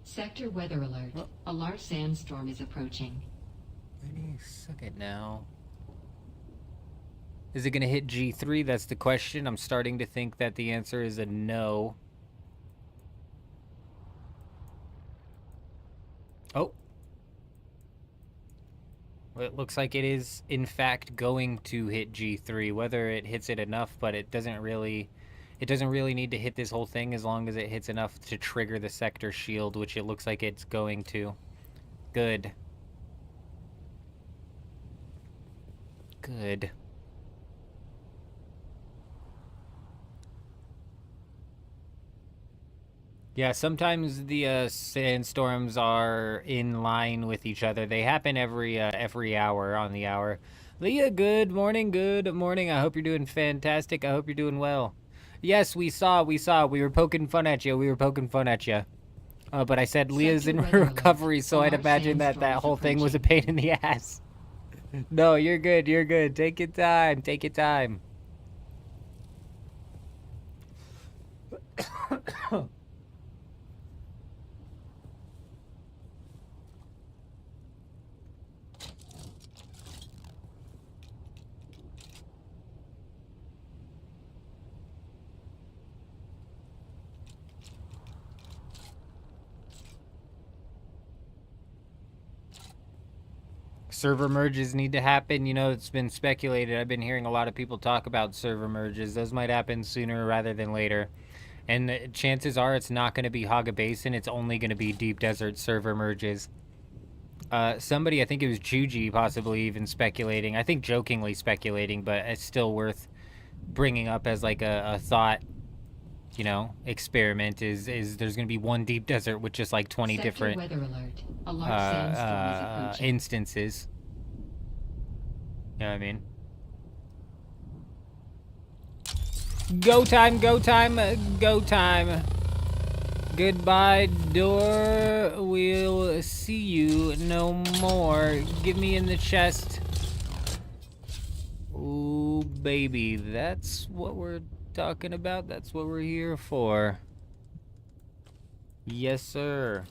[SPEAKER 2] Sector weather alert. A large sandstorm is approaching.
[SPEAKER 1] Any second now. Is it going to hit G3? That's the question. I'm starting to think that the answer is a no. Oh. Well, it looks like it is, in fact, going to hit G3. Whether it hits it enough, but it doesn't really need to hit this whole thing as long as it hits enough to trigger the sector shield, which it looks like it's going to. Good. Good. Yeah, sometimes the sandstorms are in line with each other. They happen every hour on the hour. Leah, good morning, good morning. I hope you're doing fantastic. I hope you're doing well. Yes, we saw. We were poking fun at you. But I said Leah's in
[SPEAKER 2] Sector weather
[SPEAKER 1] recovery,
[SPEAKER 2] alert.
[SPEAKER 1] so I'd
[SPEAKER 2] Large
[SPEAKER 1] imagine that
[SPEAKER 2] sandstorm is
[SPEAKER 1] whole thing was a
[SPEAKER 2] approaching.
[SPEAKER 1] pain in the ass. No, you're good. You're good. Take your time. Take your time. Server merges need to happen. You know, it's been speculated. I've been hearing a lot of people talk about server merges. Those might happen sooner rather than later. And chances are it's not going to be Haga Basin. It's only going to be Deep Desert server merges. Somebody, I think it was Juji, possibly even speculating. I think jokingly speculating, but it's still worth bringing up as like a thought, you know, experiment. Is there's going to be one Deep Desert with just like 20
[SPEAKER 2] Sector
[SPEAKER 1] different
[SPEAKER 2] weather alert. A large sandstorm is approaching.
[SPEAKER 1] instances. You know what I mean? Go time, go time, go time. Goodbye, door. We'll see you no more. Give me in the chest. Ooh, baby. That's what we're talking about. That's what we're here for. Yes, sir.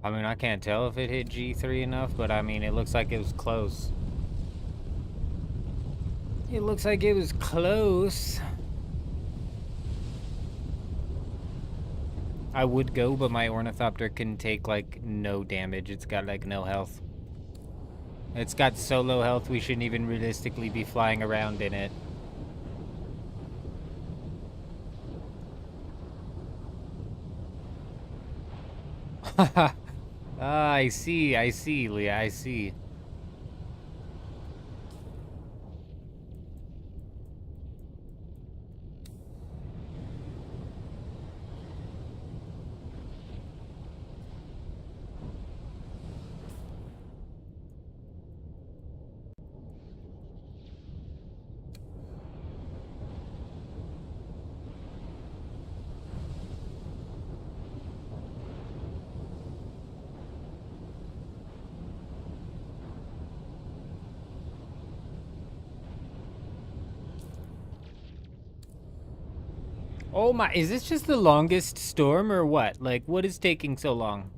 [SPEAKER 1] I mean, I can't tell if it hit G3 enough, but I mean, it looks like it was close. It looks like it was close. I would go, but my Ornithopter can take, like, no damage. It's got, like, no health. It's got so low health, we shouldn't even realistically be flying around in it. Ah, I see, Leah, I see. Oh my, is this just the longest storm or what? Like, what is taking so long?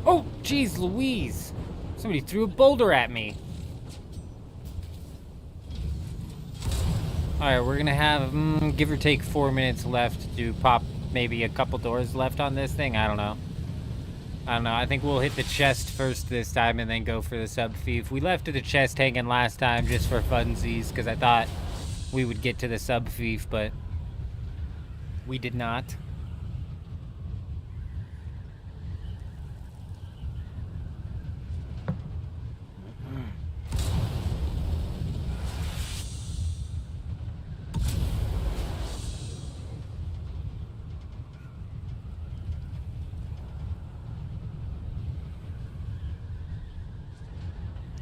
[SPEAKER 1] Oh, jeez Louise. Somebody threw a boulder at me. Alright, we're gonna have, give or take 4 minutes left to pop maybe a couple doors left on this thing. I don't know. I think we'll hit the chest first this time and then go for the sub-thief. We left the chest hanging last time just for funsies because I thought we would get to the sub-thief, but we did not.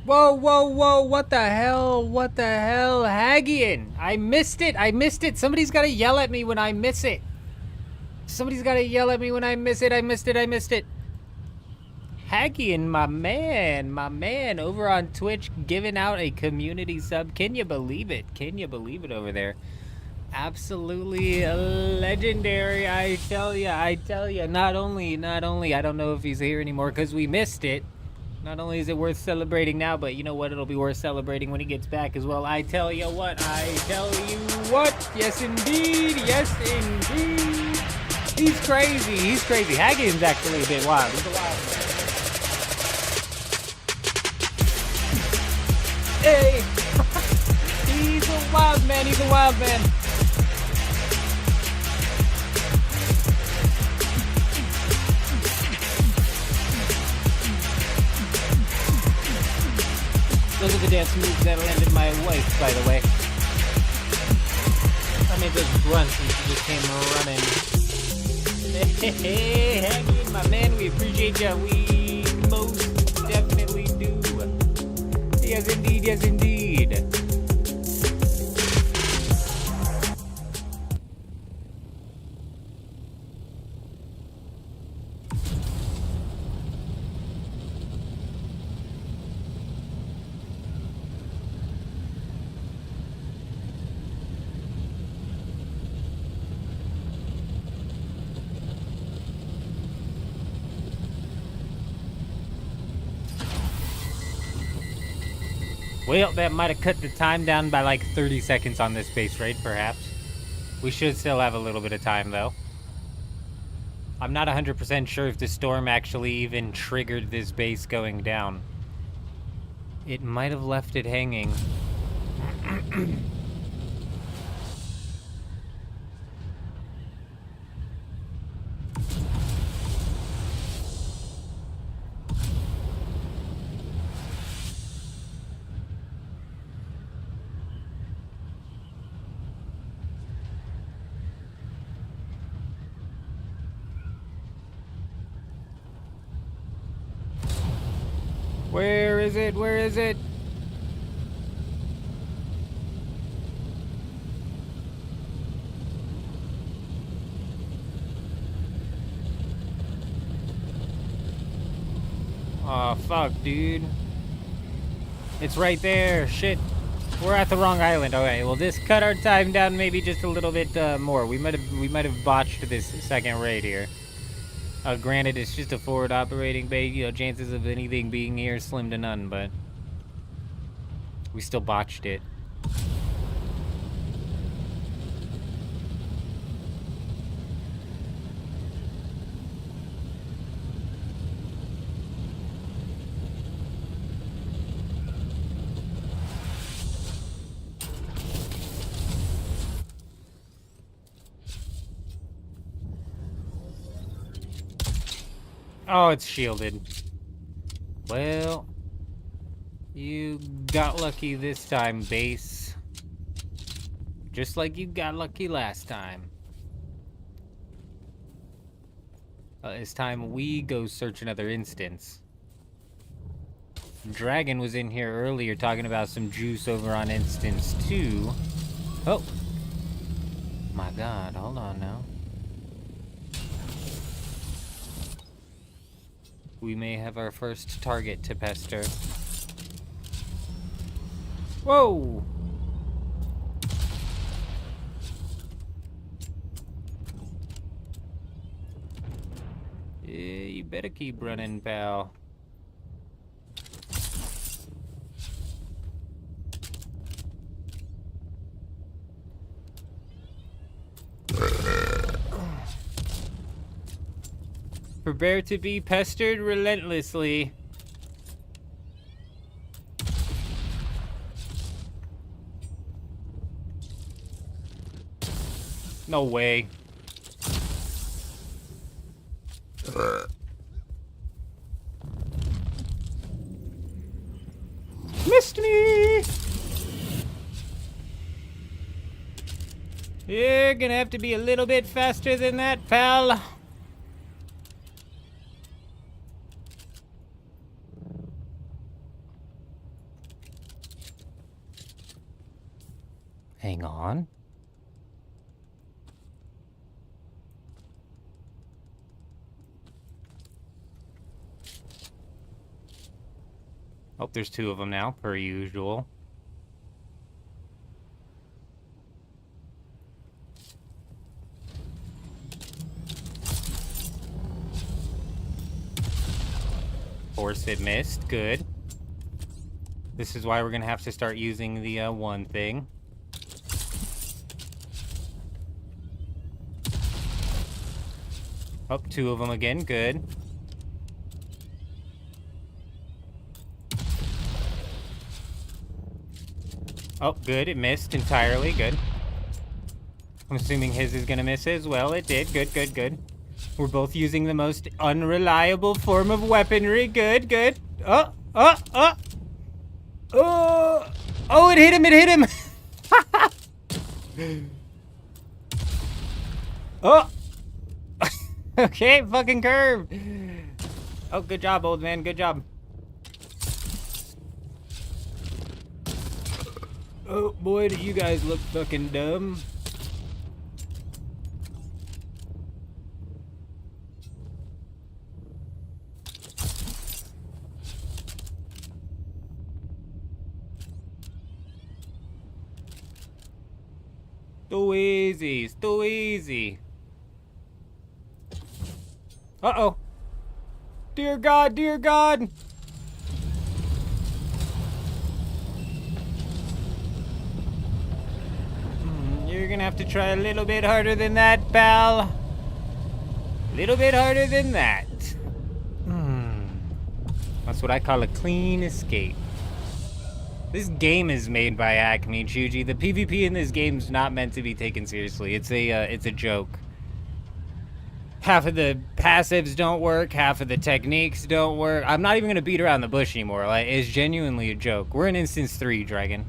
[SPEAKER 1] Whoa, whoa, whoa, what the hell? What the hell? Hagian! I missed it! I missed it! Somebody's gotta yell at me when I miss it! Somebody's gotta yell at me when I miss it! I missed it! I missed it! Hagian, my man, over on Twitch, giving out a community sub. Can you believe it? Can you believe it over there? Absolutely legendary, I tell ya. Not only, I don't know if he's here anymore because we missed it. Not only is it worth celebrating now, but you know what? It'll be worth celebrating when he gets back as well. I tell you what. Yes, indeed. He's crazy. Hagen's actually a bit wild. He's a wild man. Hey! He's a wild man. Those are the dance moves that landed my wife, by the way. I made those grunts and she just came running. Hey, Haggard, my man, we appreciate ya. We most definitely do. Yes, indeed, yes, indeed. Well, that might have cut the time down by like 30 seconds on this base raid, perhaps. We should still have a little bit of time, though. I'm not 100% sure if the storm actually even triggered this base going down. It might have left it hanging. Where is it? Where is it? Oh, fuck, dude. It's right there. Shit. We're at the wrong island. Okay, well, this cut our time down maybe just a little bit more. We might have botched this second raid here. Granted, it's just a forward operating base. You know, chances of anything being here slim to none, but we still botched it. Oh, it's shielded. Well, you got lucky this time, base. Just like you got lucky last time. It's time we go search another instance. Dragon was in here earlier talking about some juice over on instance 2. Oh! My god, hold on now. We may have our first target to pester. Whoa! Yeah, you better keep running, pal. Prepare to be pestered relentlessly. No way. Missed me! You're gonna have to be a little bit faster than that, pal. Hang on. Oh, there's 2 of them now, per usual. Of course it missed. Good. This is why we're gonna have to start using the one thing. Oh, 2 of them again. Good. Oh, good. It missed entirely. Good. I'm assuming his is gonna miss as well. It did. Good, good, good. We're both using the most unreliable form of weaponry. Good, good. Oh, oh, oh! Oh, oh, it hit him, it hit him. Oh. Okay, fucking curve. Oh, good job, old man, good job. Oh, boy, do you guys look fucking dumb. Too easy, it's too easy. Uh-oh. Dear God, dear God. You're gonna have to try a little bit harder than that, pal. A little bit harder than that. That's what I call a clean escape. This game is made by Acme, Chuji. The PvP in this game's not meant to be taken seriously. It's a joke. Half of the passives don't work. Half of the techniques don't work. I'm not even gonna beat around the bush anymore. Like, it's genuinely a joke. We're in instance 3, Dragon.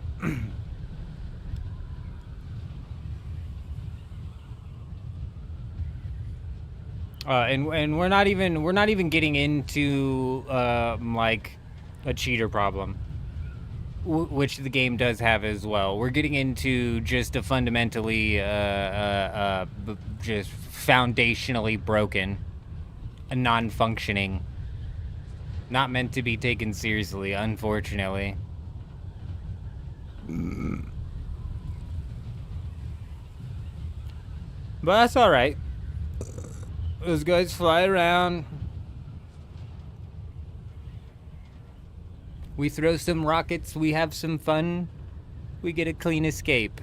[SPEAKER 1] And we're not even getting into like a cheater problem, which the game does have as well. We're getting into just a fundamentally just foundationally broken, a non-functioning, not meant to be taken seriously, unfortunately. But that's all right. Those guys fly around. We throw some rockets, we have some fun, we get a clean escape.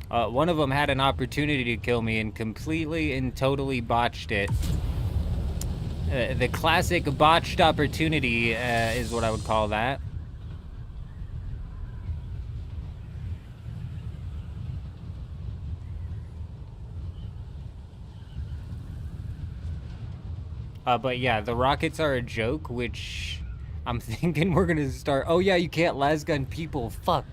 [SPEAKER 1] One of them had an opportunity to kill me and completely and totally botched it. The classic botched opportunity is what I would call that. But yeah, the rockets are a joke, which I'm thinking we're gonna start. Oh yeah, you can't lasgun people. Fuck.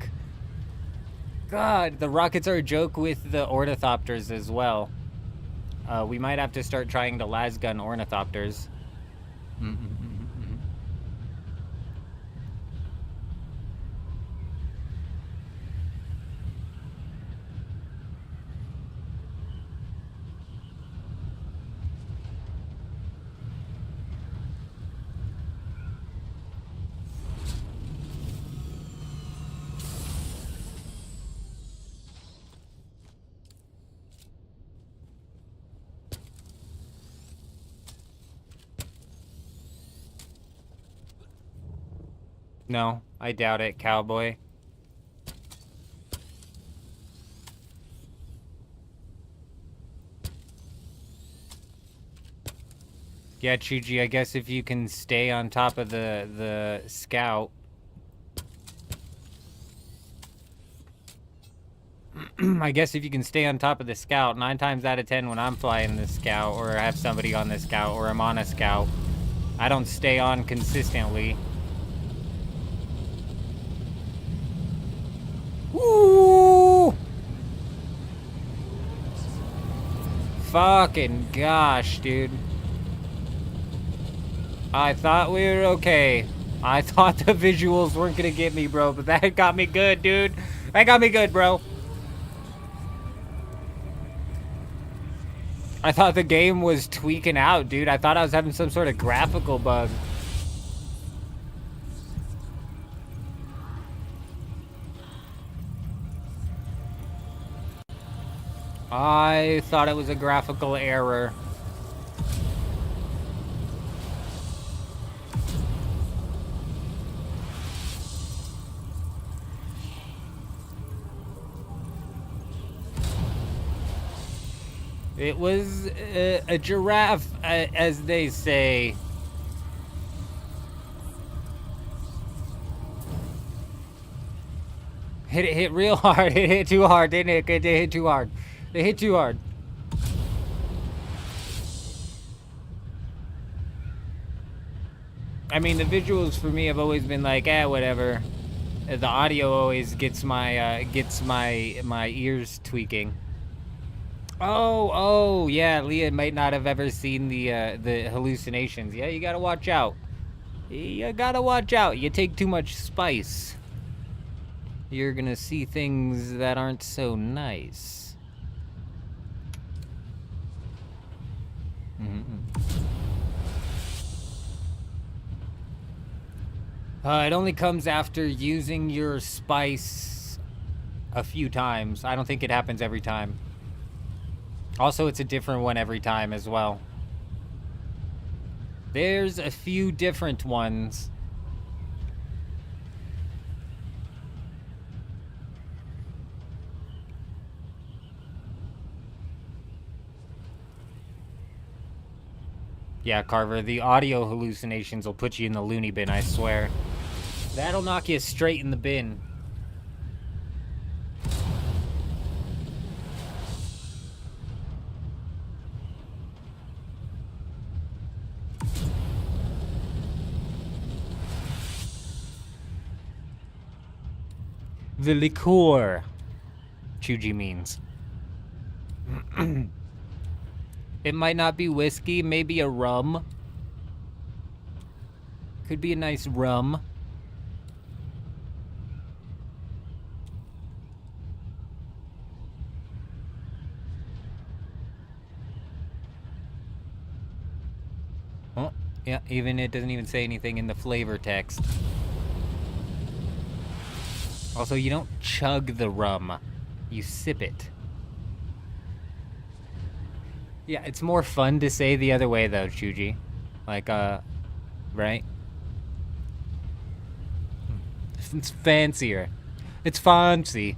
[SPEAKER 1] God, the rockets are a joke with the ornithopters as well. We might have to start trying to lasgun ornithopters. No, I doubt it, cowboy. Yeah, Chuji, I guess if you can stay on top of the scout. I guess if you can stay on top of the scout, 9 times out of 10 when I'm flying the scout, or I have somebody on the scout, or I'm on a scout, I don't stay on consistently. Woo! Fucking gosh, dude. I thought we were okay. I thought the visuals weren't gonna get me, bro, but that got me good, dude. That got me good, bro. I thought the game was tweaking out, dude. I thought I was having some sort of graphical bug. I thought it was a graphical error. It was a giraffe, as they say. It hit real hard. It hit too hard, didn't it? It hit too hard. It hit too hard. I mean, the visuals for me have always been like, whatever. The audio always gets my my ears tweaking. Oh, yeah. Leah might not have ever seen the hallucinations. Yeah, you gotta watch out. You gotta watch out. You take too much spice, you're gonna see things that aren't so nice. It only comes after using your spice a few times. I don't think it happens every time. Also, it's a different one every time as well. There's a few different ones. Yeah, Carver, the audio hallucinations will put you in the loony bin, I swear. That'll knock you straight in the bin. The liqueur, Chuji means. It might not be whiskey, maybe a rum. Could be a nice rum. Oh, yeah, even it doesn't even say anything in the flavor text. Also, you don't chug the rum. You sip it. Yeah, it's more fun to say the other way, though, Chuji. Like, right? It's fancier. It's fancy.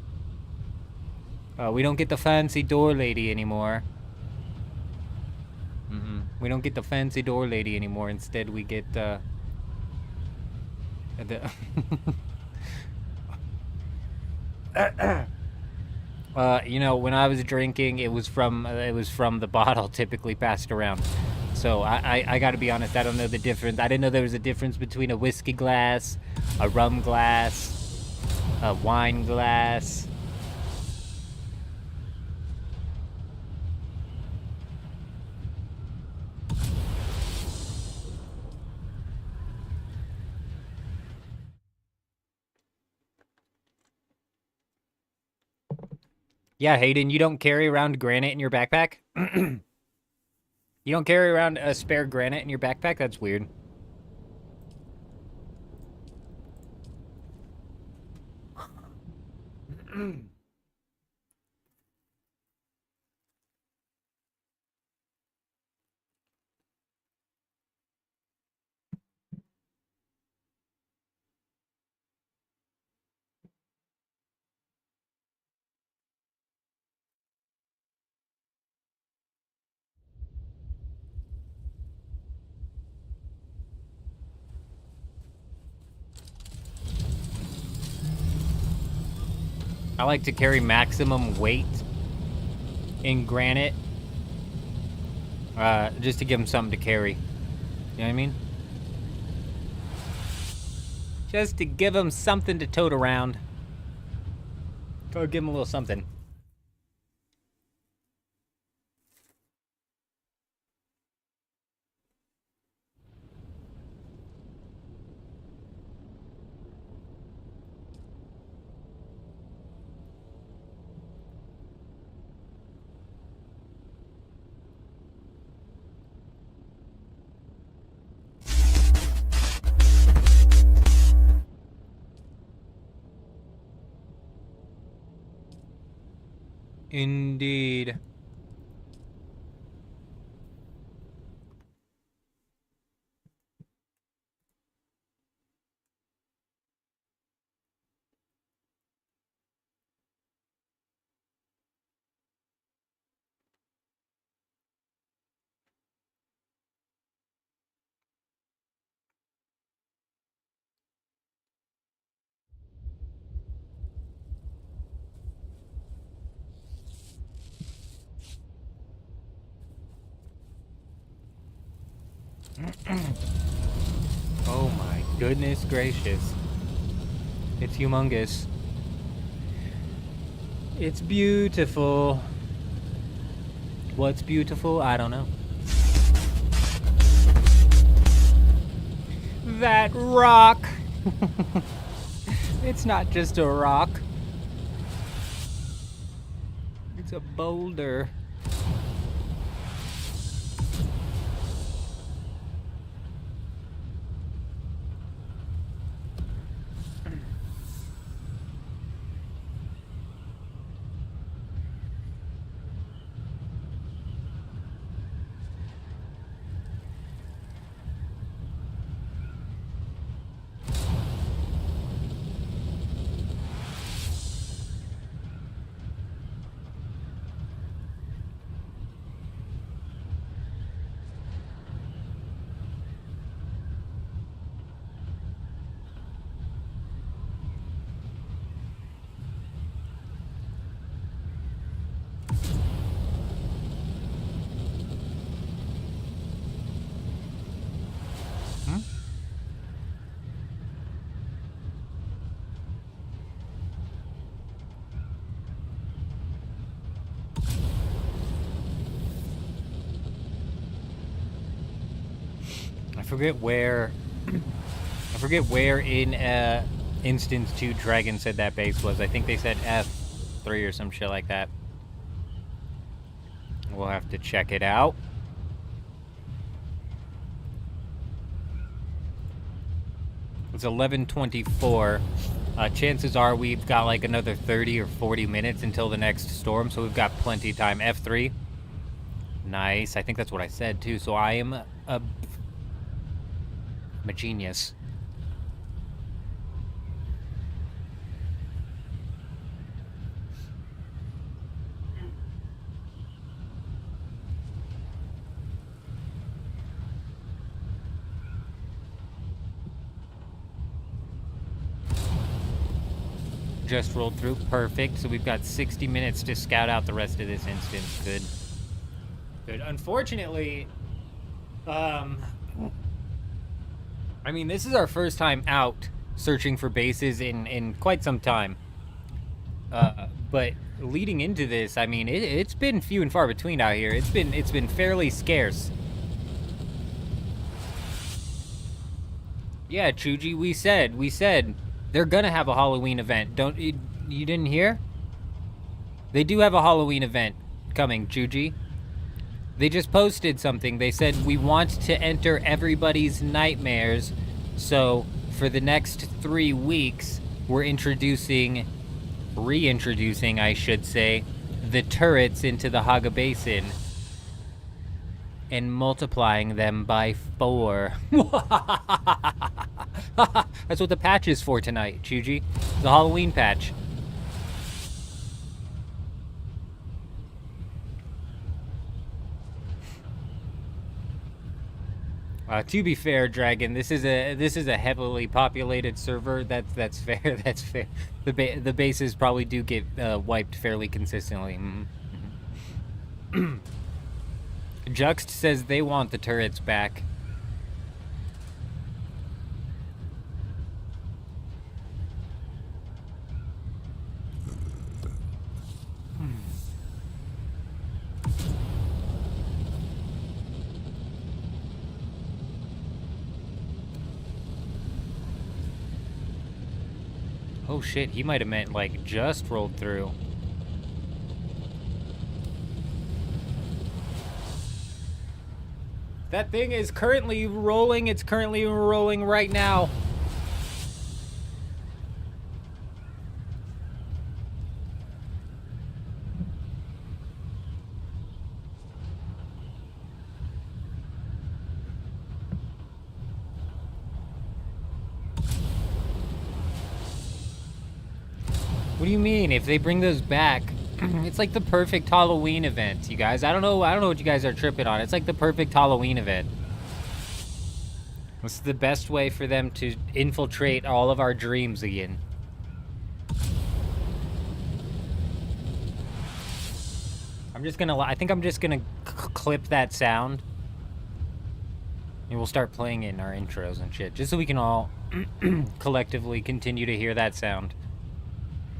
[SPEAKER 1] We don't get the fancy door lady anymore. We don't get the fancy door lady anymore. Instead, we get, the... you know, when I was drinking, it was from the bottle typically passed around. So I gotta be honest, I don't know the difference. I didn't know there was a difference between a whiskey glass, a rum glass, a wine glass. Yeah, Hayden, you don't carry around granite in your backpack? You don't carry around a spare granite in your backpack? That's weird. I like to carry maximum weight in granite. Just to give them something to carry. You know what I mean? Just to give them something to tote around. Or give them a little something. Indeed. Oh my goodness gracious. It's humongous. It's beautiful. What's beautiful? I don't know. That rock! It's not just a rock. It's a boulder. I forget where in Instance 2 Dragon said that base was. I think they said F3 or some shit like that. We'll have to check it out. It's 11:24. Chances are we've got like another 30 or 40 minutes until the next storm, so we've got plenty of time. F3. Nice. I think that's what I said too. So I am a genius. Just rolled through. Perfect. So we've got 60 minutes to scout out the rest of this instance. Good. Good. Unfortunately, I mean, this is our first time out searching for bases in quite some time. But leading into this, I mean, it's been few and far between out here. It's been fairly scarce. Yeah, Chuji, we said they're gonna have a Halloween event. You didn't hear? They do have a Halloween event coming, Chuji. They just posted something. They said, we want to enter everybody's nightmares. So for the next 3 weeks, we're reintroducing, I should say, the turrets into the Haga Basin and multiplying them by 4. That's what the patch is for tonight, Chuji. The Halloween patch. To be fair, Dragon, this is a heavily populated server. That's fair. That's fair. The bases probably do get wiped fairly consistently. Juxt says they want the turrets back. Oh shit, he might have meant like just rolled through. That thing is currently rolling. It's currently rolling right now. What do you mean? If they bring those back, it's like the perfect Halloween event, you guys. I don't know what you guys are tripping on. It's like the perfect Halloween event. It's the best way for them to infiltrate all of our dreams again. I think I'm just gonna clip that sound. And we'll start playing it in our intros and shit, just so we can all collectively continue to hear that sound.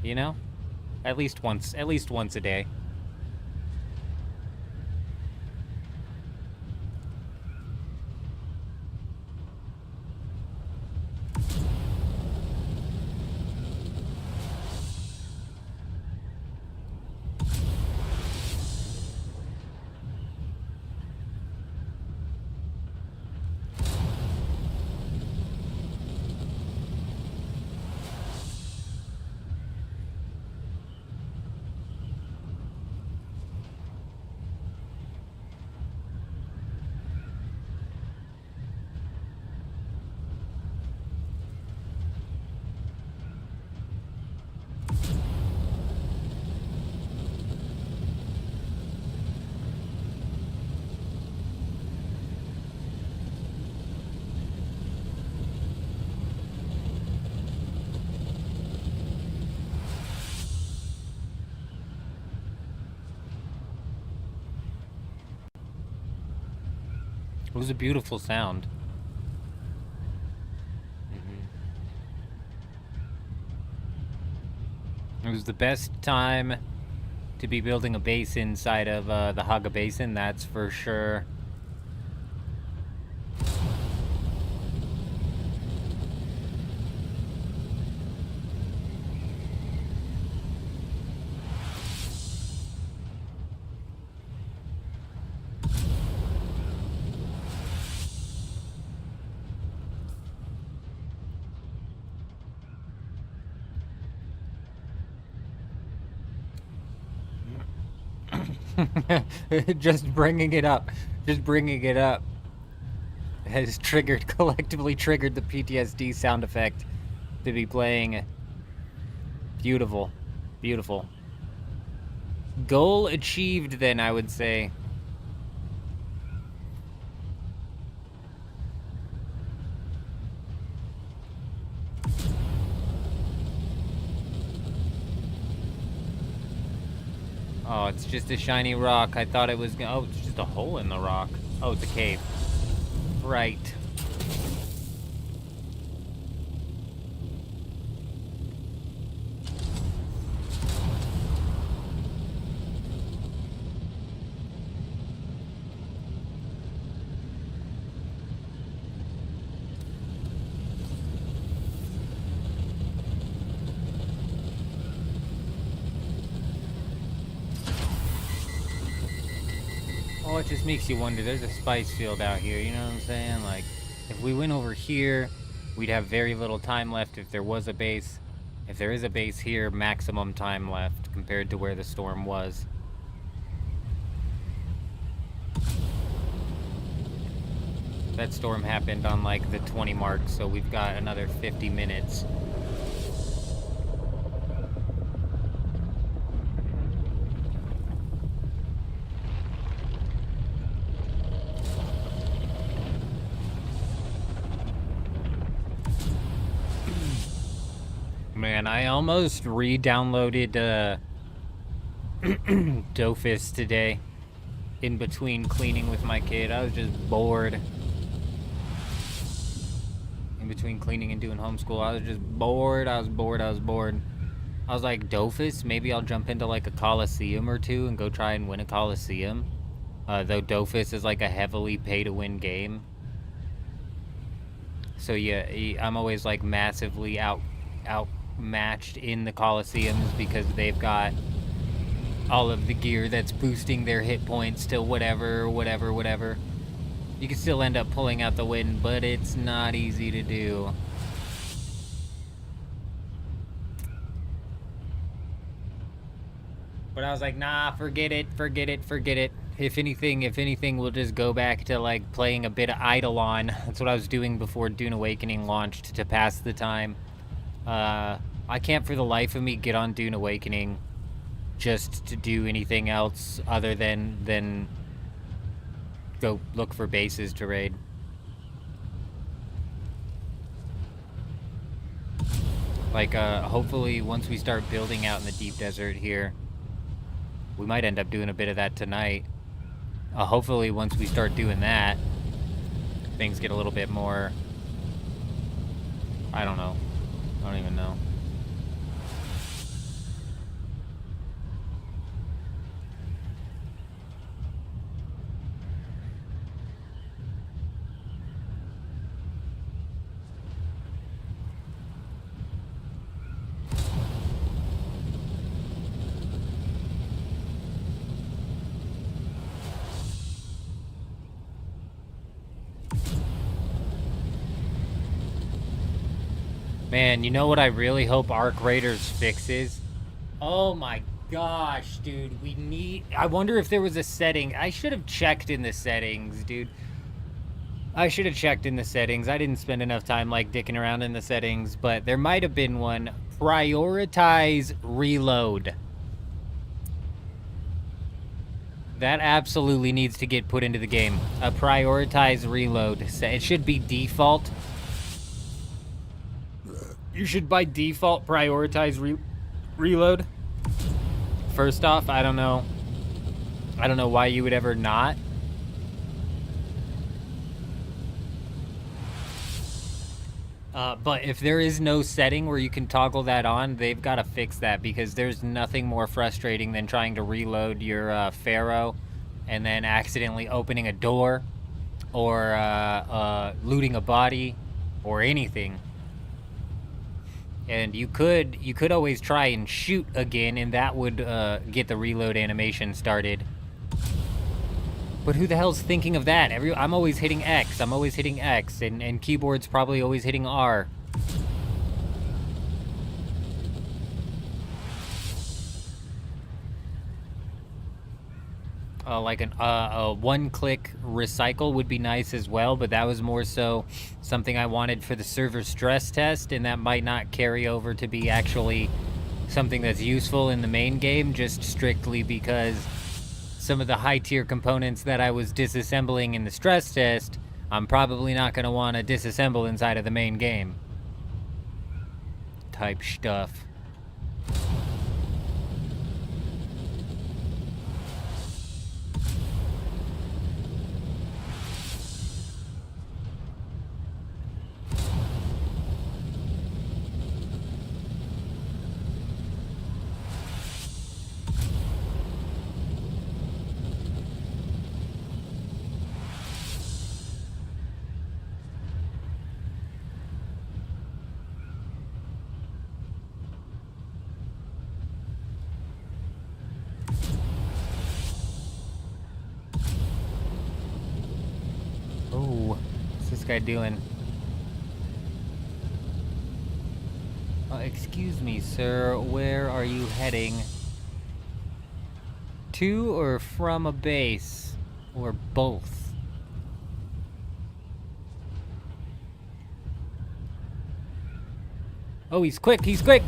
[SPEAKER 1] You know? At least once a day. It was a beautiful sound. It was the best time to be building a base inside of the Haga Basin, that's for sure. Just bringing it up has collectively triggered the PTSD sound effect to be playing. Beautiful. Beautiful. Goal achieved, then, I would say. Oh, it's just a shiny rock. I thought it was... Oh, it's just a hole in the rock. Oh, it's a cave. Right. Oh, it just makes you wonder. There's a spice field out here, you know what I'm saying? Like, if we went over here, we'd have very little time left if there was a base. If there is a base here, maximum time left compared to where the storm was. That storm happened on like the 20 mark, so we've got another 50 minutes. Man, I almost re-downloaded Dofus today in between cleaning with my kid. I was just bored. In between cleaning and doing homeschool, I was just bored. I was bored. I was like, Dofus, maybe I'll jump into like a Coliseum or two and go try and win a Coliseum. Though Dofus is like a heavily pay-to-win game. So yeah, I'm always like massively outmatched in the Coliseums because they've got all of the gear that's boosting their hit points to whatever. You can still end up pulling out the win, but it's not easy to do. But I was like, nah, forget it. If anything, we'll just go back to like playing a bit of Eidolon. That's what I was doing before Dune Awakening launched to pass the time. I can't for the life of me get on Dune Awakening just to do anything else other than go look for bases to raid. Like, hopefully once we start building out in the deep desert here, we might end up doing a bit of that tonight. Hopefully once we start doing that, things get a little bit more... I don't know. I don't even know. Man, you know what I really hope Arc Raiders fixes? Oh my gosh, dude. We need... I wonder if there was a setting. I should have checked in the settings, dude. I should have checked in the settings. I didn't spend enough time, like, dicking around in the settings, but there might have been one. Prioritize reload. That absolutely needs to get put into the game. A prioritize reload. It should be default. You should, by default, prioritize reload. First off, I don't know why you would ever not. But if there is no setting where you can toggle that on, they've got to fix that, because there's nothing more frustrating than trying to reload your Pharaoh and then accidentally opening a door or looting a body or anything. And you could always try and shoot again, and that would get the reload animation started. But who the hell's thinking of that? I'm always hitting X. I'm always hitting X, and keyboard's probably always hitting R. Like a one-click recycle would be nice as well, but that was more so something I wanted for the server stress test, and that might not carry over to be actually something that's useful in the main game, just strictly because some of the high-tier components that I was disassembling in the stress test, I'm probably not going to want to disassemble inside of the main game. Type stuff. What's this guy doing? Excuse me, sir. Where are you heading? To or from a base? Or both? Oh, he's quick! He's quick!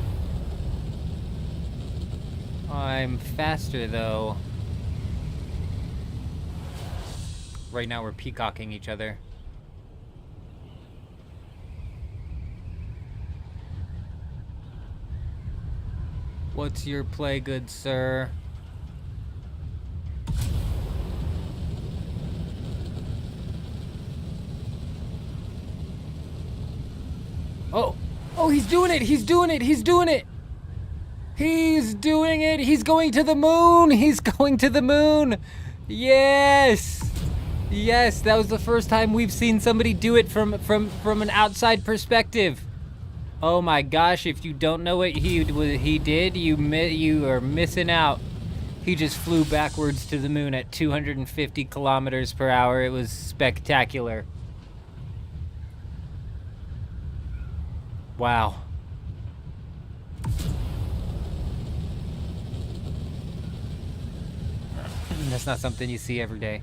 [SPEAKER 1] I'm faster, though. Right now we're peacocking each other. What's your play, good sir? Oh! Oh, he's doing it! He's doing it! He's doing it! He's doing it! He's going to the moon! He's going to the moon! Yes! Yes, that was the first time we've seen somebody do it from an outside perspective. Oh my gosh, if you don't know what he did, you are missing out. He just flew backwards to the moon at 250 kilometers per hour. It was spectacular. Wow. That's not something you see every day.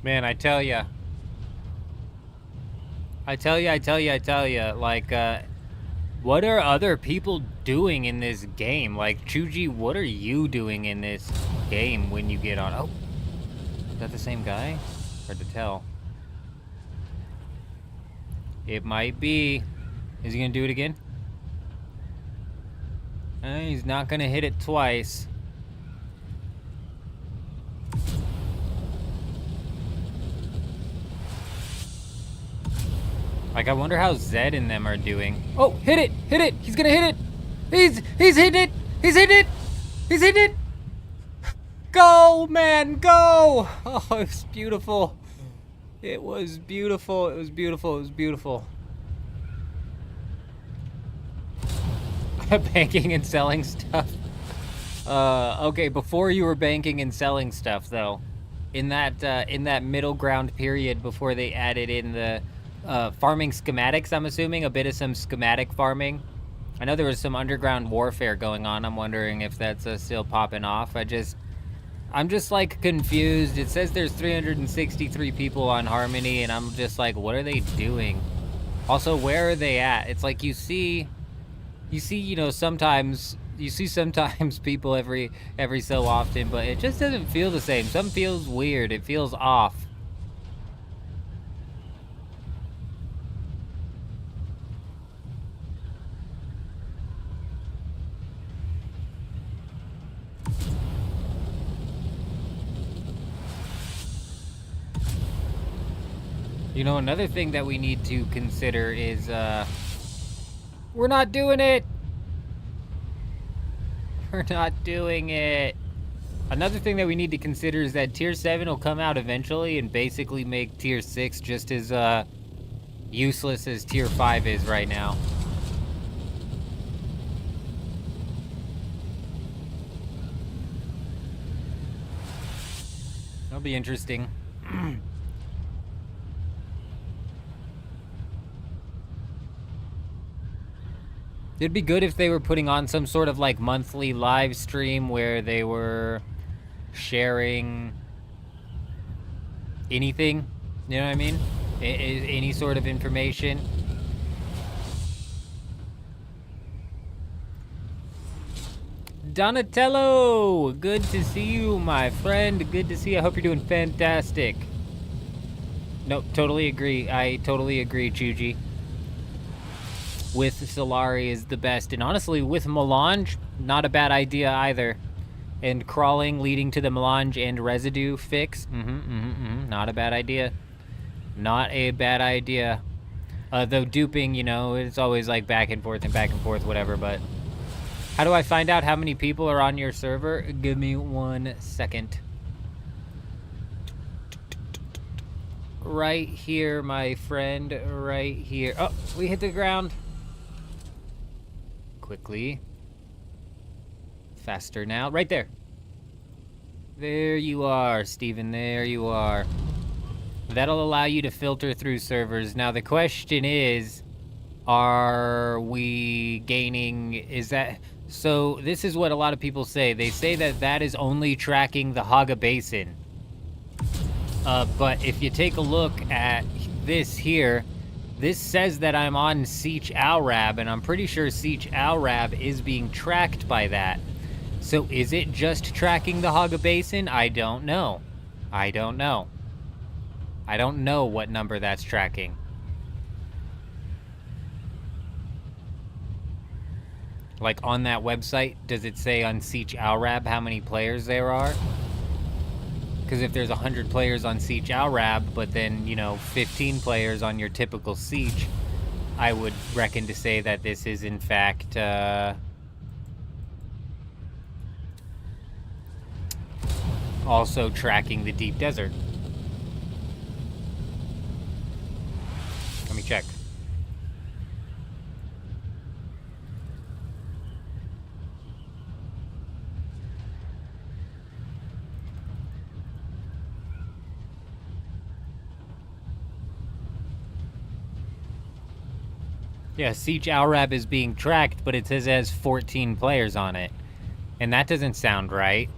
[SPEAKER 1] Man, I tell ya, like, what are other people doing in this game? Like, Chuji, what are you doing in this game when you get on? Oh, is that the same guy? Hard to tell. It might be. Is he gonna do it again? He's not gonna hit it twice. Like, I wonder how Zed and them are doing. Oh, hit it! Hit it! He's gonna hit it! He's hitting it! He's hitting it! He's hitting it! Go, man, go! Oh, it was beautiful. It was beautiful. It was beautiful. It was beautiful. Banking and selling stuff. Okay, before you were banking and selling stuff, though, in that middle ground period before they added in the farming schematics, I'm assuming a bit of some schematic farming. I know there was some underground warfare going on. I'm wondering if that's still popping off. I'm just like confused. It says there's 363 people on Harmony, and I'm just like, what are they doing? Also, where are they at? It's like you see, you know, sometimes people every so often, but it just doesn't feel the same. Some feels weird. It feels off. You know, another thing that we need to consider is, we're not doing it! We're not doing it! Another thing that we need to consider is that Tier 7 will come out eventually and basically make Tier 6 just as, useless as Tier 5 is right now. That'll be interesting. It'd be good if they were putting on some sort of like monthly live stream where they were sharing anything, you know what I mean? Any sort of information. Donatello, good to see you, my friend. Good to see you. I hope you're doing fantastic. No, totally agree. I totally agree, Chuji. With Solari is the best, and honestly, with Melange, not a bad idea either. And crawling leading to the Melange and residue fix, not a bad idea. Not a bad idea. Though duping, you know, it's always like back and forth, whatever, but... How do I find out how many people are on your server? Give me 1 second. Right here, my friend, right here. Oh, we hit the ground. Quickly. Faster now. Right there. There you are, Steven. There you are. That'll allow you to filter through servers. Now, the question is, are we gaining... Is that... So, this is what a lot of people say. They say that that is only tracking the Haga Basin. But if you take a look at this here... This says that I'm on Siege Alrab, and I'm pretty sure Siege Alrab is being tracked by that. So is it just tracking the Haga Basin? I don't know. I don't know. I don't know what number that's tracking. Like on that website, does it say on Siege Alrab how many players there are? Because if there's 100 players on Siege Alrab, but then, you know, 15 players on your typical Siege, I would reckon to say that this is, in fact, also tracking the Deep Desert. Let me check. Yeah, Siege Alrab is being tracked, but it says it has 14 players on it. And that doesn't sound right.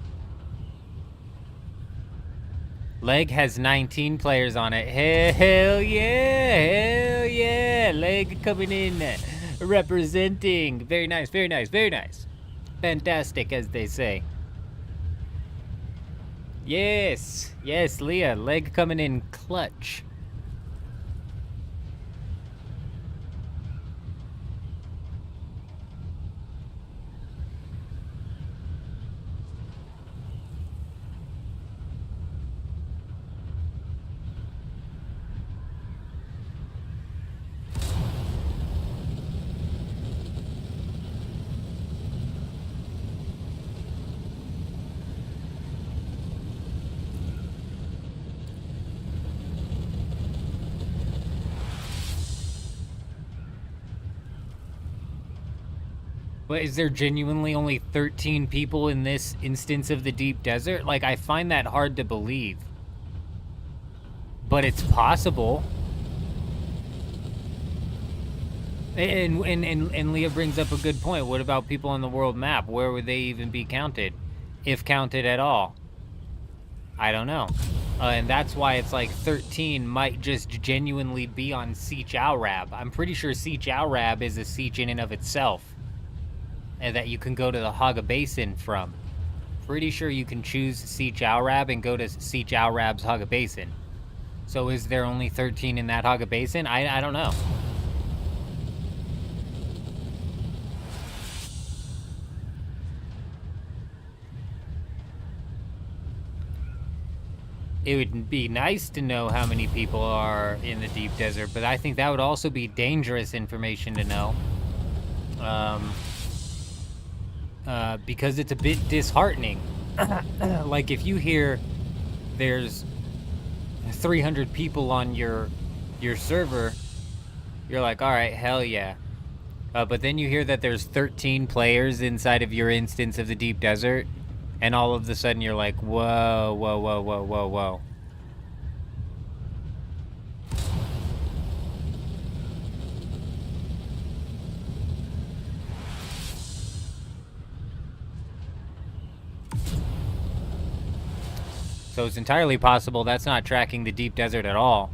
[SPEAKER 1] Leg has 19 players on it. Hell yeah! Hell yeah! Leg coming in, representing. Very nice, very nice, very nice. Fantastic, as they say. Yes, yes, Leah. Leg coming in clutch. But is there genuinely only 13 people in this instance of the deep desert? Like, I find that hard to believe. But it's possible. And Leah brings up a good point. What about people on the world map? Where would they even be counted? If counted at all? I don't know. And that's why it's like 13 might just genuinely be on Siege Al-Rab. I'm pretty sure Siege Al-Rab is a siege in and of itself. And that you can go to the Haga Basin from. Pretty sure you can choose Siege Al-Rab and go to Siege Al-Rab's Haga Basin. So is there only 13 in that Haga Basin? I don't know. It would be nice to know how many people are in the deep desert, but I think that would also be dangerous information to know. Because it's a bit disheartening. Like, if you hear there's 300 people on your server, you're like, all right, hell yeah. But then you hear that there's 13 players inside of your instance of the deep desert, and all of a sudden you're like, whoa, whoa, whoa, whoa, whoa, whoa. So it's entirely possible that's not tracking the deep desert at all.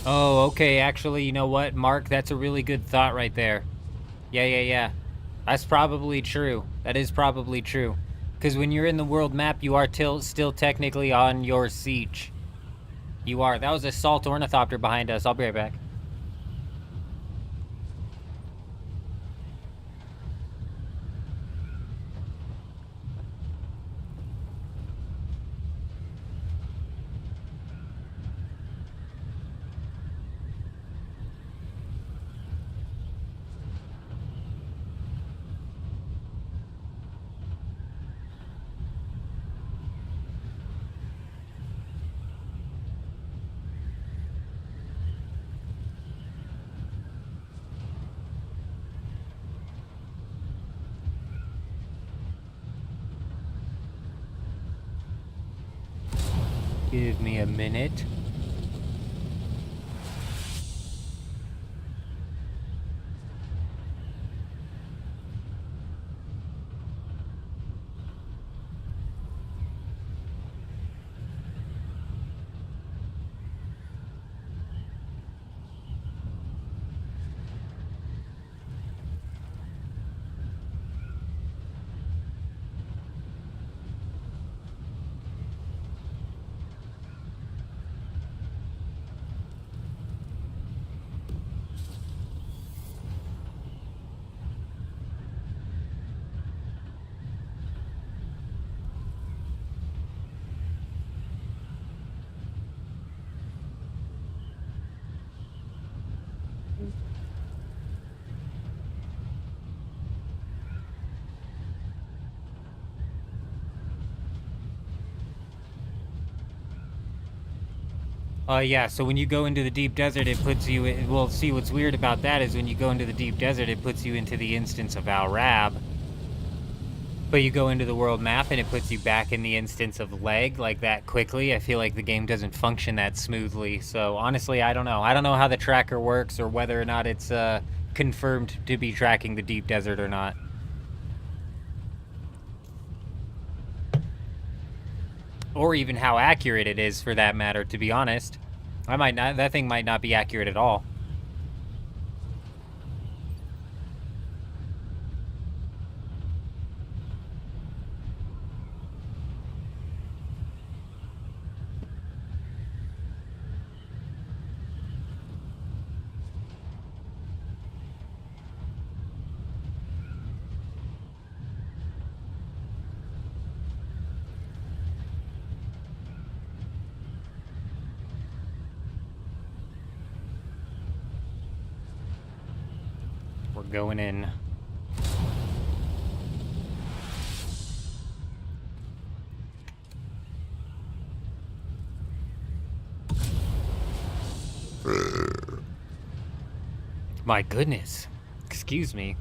[SPEAKER 1] Oh, okay, actually, you know what, Mark? That's a really good thought right there. Yeah. That's probably true. That is probably true. Because when you're in the world map, you are still technically on your siege. You are. That was a salt ornithopter behind us. I'll be right back. Give me a minute. Yeah, so when you go into the deep desert, it puts you in, well, see, what's weird about that is when you go into the deep desert, it puts you into the instance of Al-Rab. But you go into the world map and it puts you back in the instance of leg like that quickly. I feel like the game doesn't function that smoothly. So honestly, I don't know. I don't know how the tracker works or whether or not it's confirmed to be tracking the deep desert or not. Or even how accurate it is, for that matter, to be honest. That thing might not be accurate at all. We're going in. My goodness. Excuse me.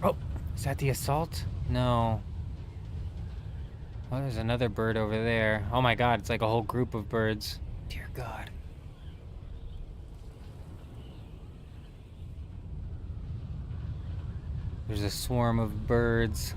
[SPEAKER 1] Oh, is that the assault? No. Oh, there's another bird over there. Oh my god, it's like a whole group of birds. Dear God. There's a swarm of birds.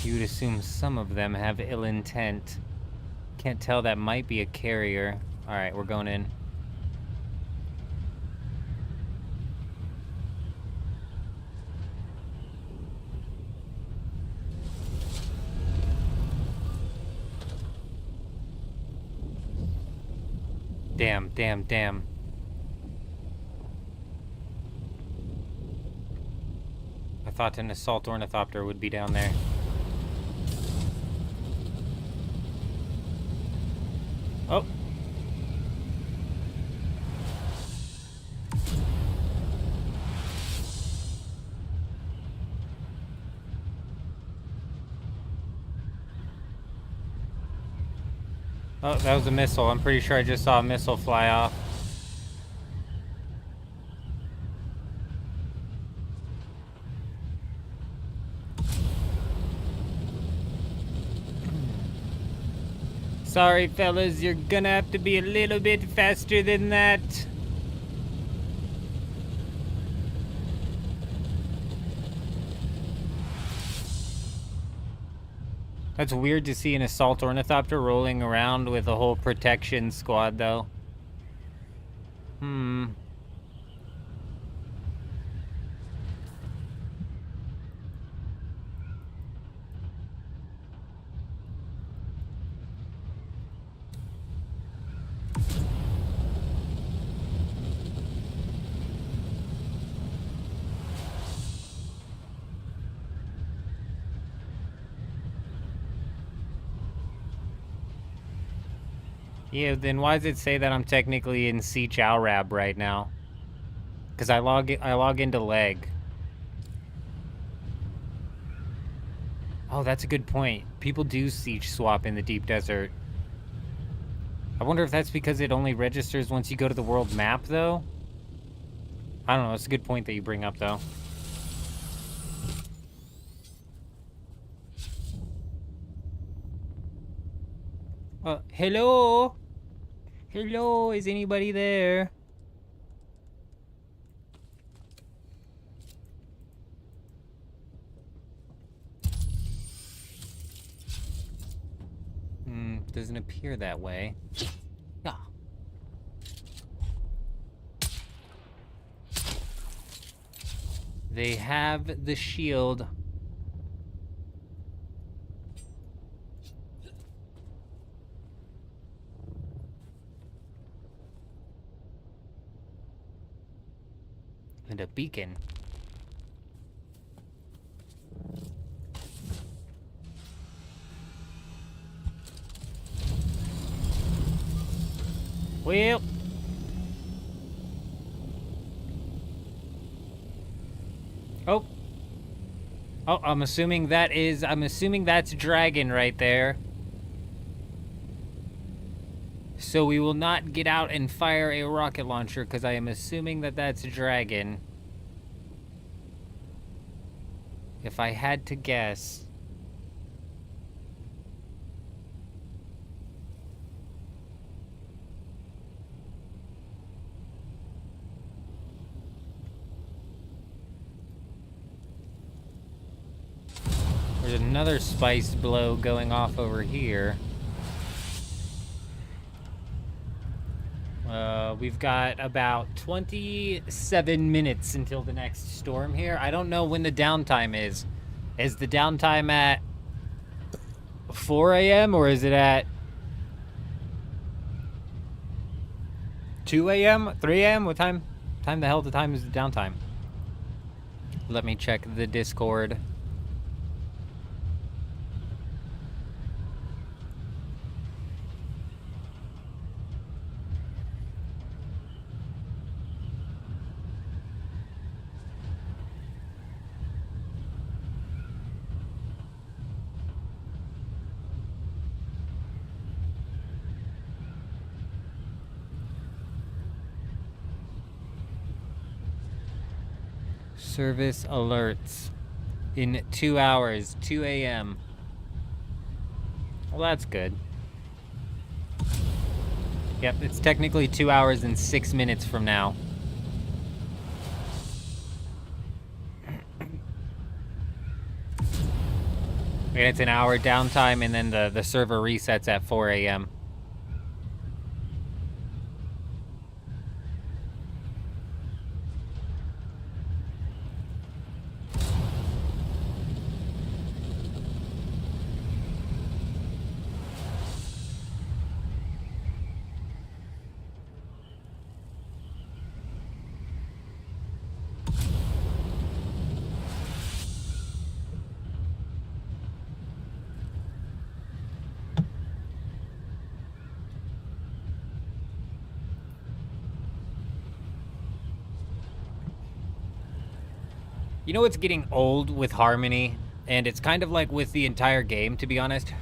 [SPEAKER 1] You'd assume some of them have ill intent. Can't tell, that might be a carrier. Alright, we're going in. Damn, damn, damn. I thought an assault ornithopter would be down there. Oh. Oh, that was a missile. I'm pretty sure I just saw a missile fly off. Sorry, fellas, you're gonna have to be a little bit faster than that. That's weird to see an assault ornithopter rolling around with a whole protection squad, though. Yeah, then why does it say that I'm technically in Siege Alrab right now? Because I log into leg. Oh, that's a good point. People do siege swap in the deep desert. I wonder if that's because it only registers once you go to the world map, though? I don't know. It's a good point that you bring up, though. Hello? Hello? Is anybody there? Doesn't appear that way. Ah. They have the shield. And a beacon. Well, oh, I'm assuming that's Dragon right there. So we will not get out and fire a rocket launcher because I am assuming that that's a dragon. If I had to guess. There's another spice blow going off over here. We've got about 27 minutes until the next storm here. I don't know when the downtime is. Is the downtime at 4 a.m. or is it at 2 a.m.? 3 a.m.? What time? Time the hell the time is the downtime? Let me check the Discord. Service alerts in 2 hours, 2 a.m. Well, that's good. Yep, it's technically 2 hours and 6 minutes from now. And it's an hour downtime, and then the server resets at 4 a.m. You know what's getting old with Harmony? And it's kind of like with the entire game, to be honest.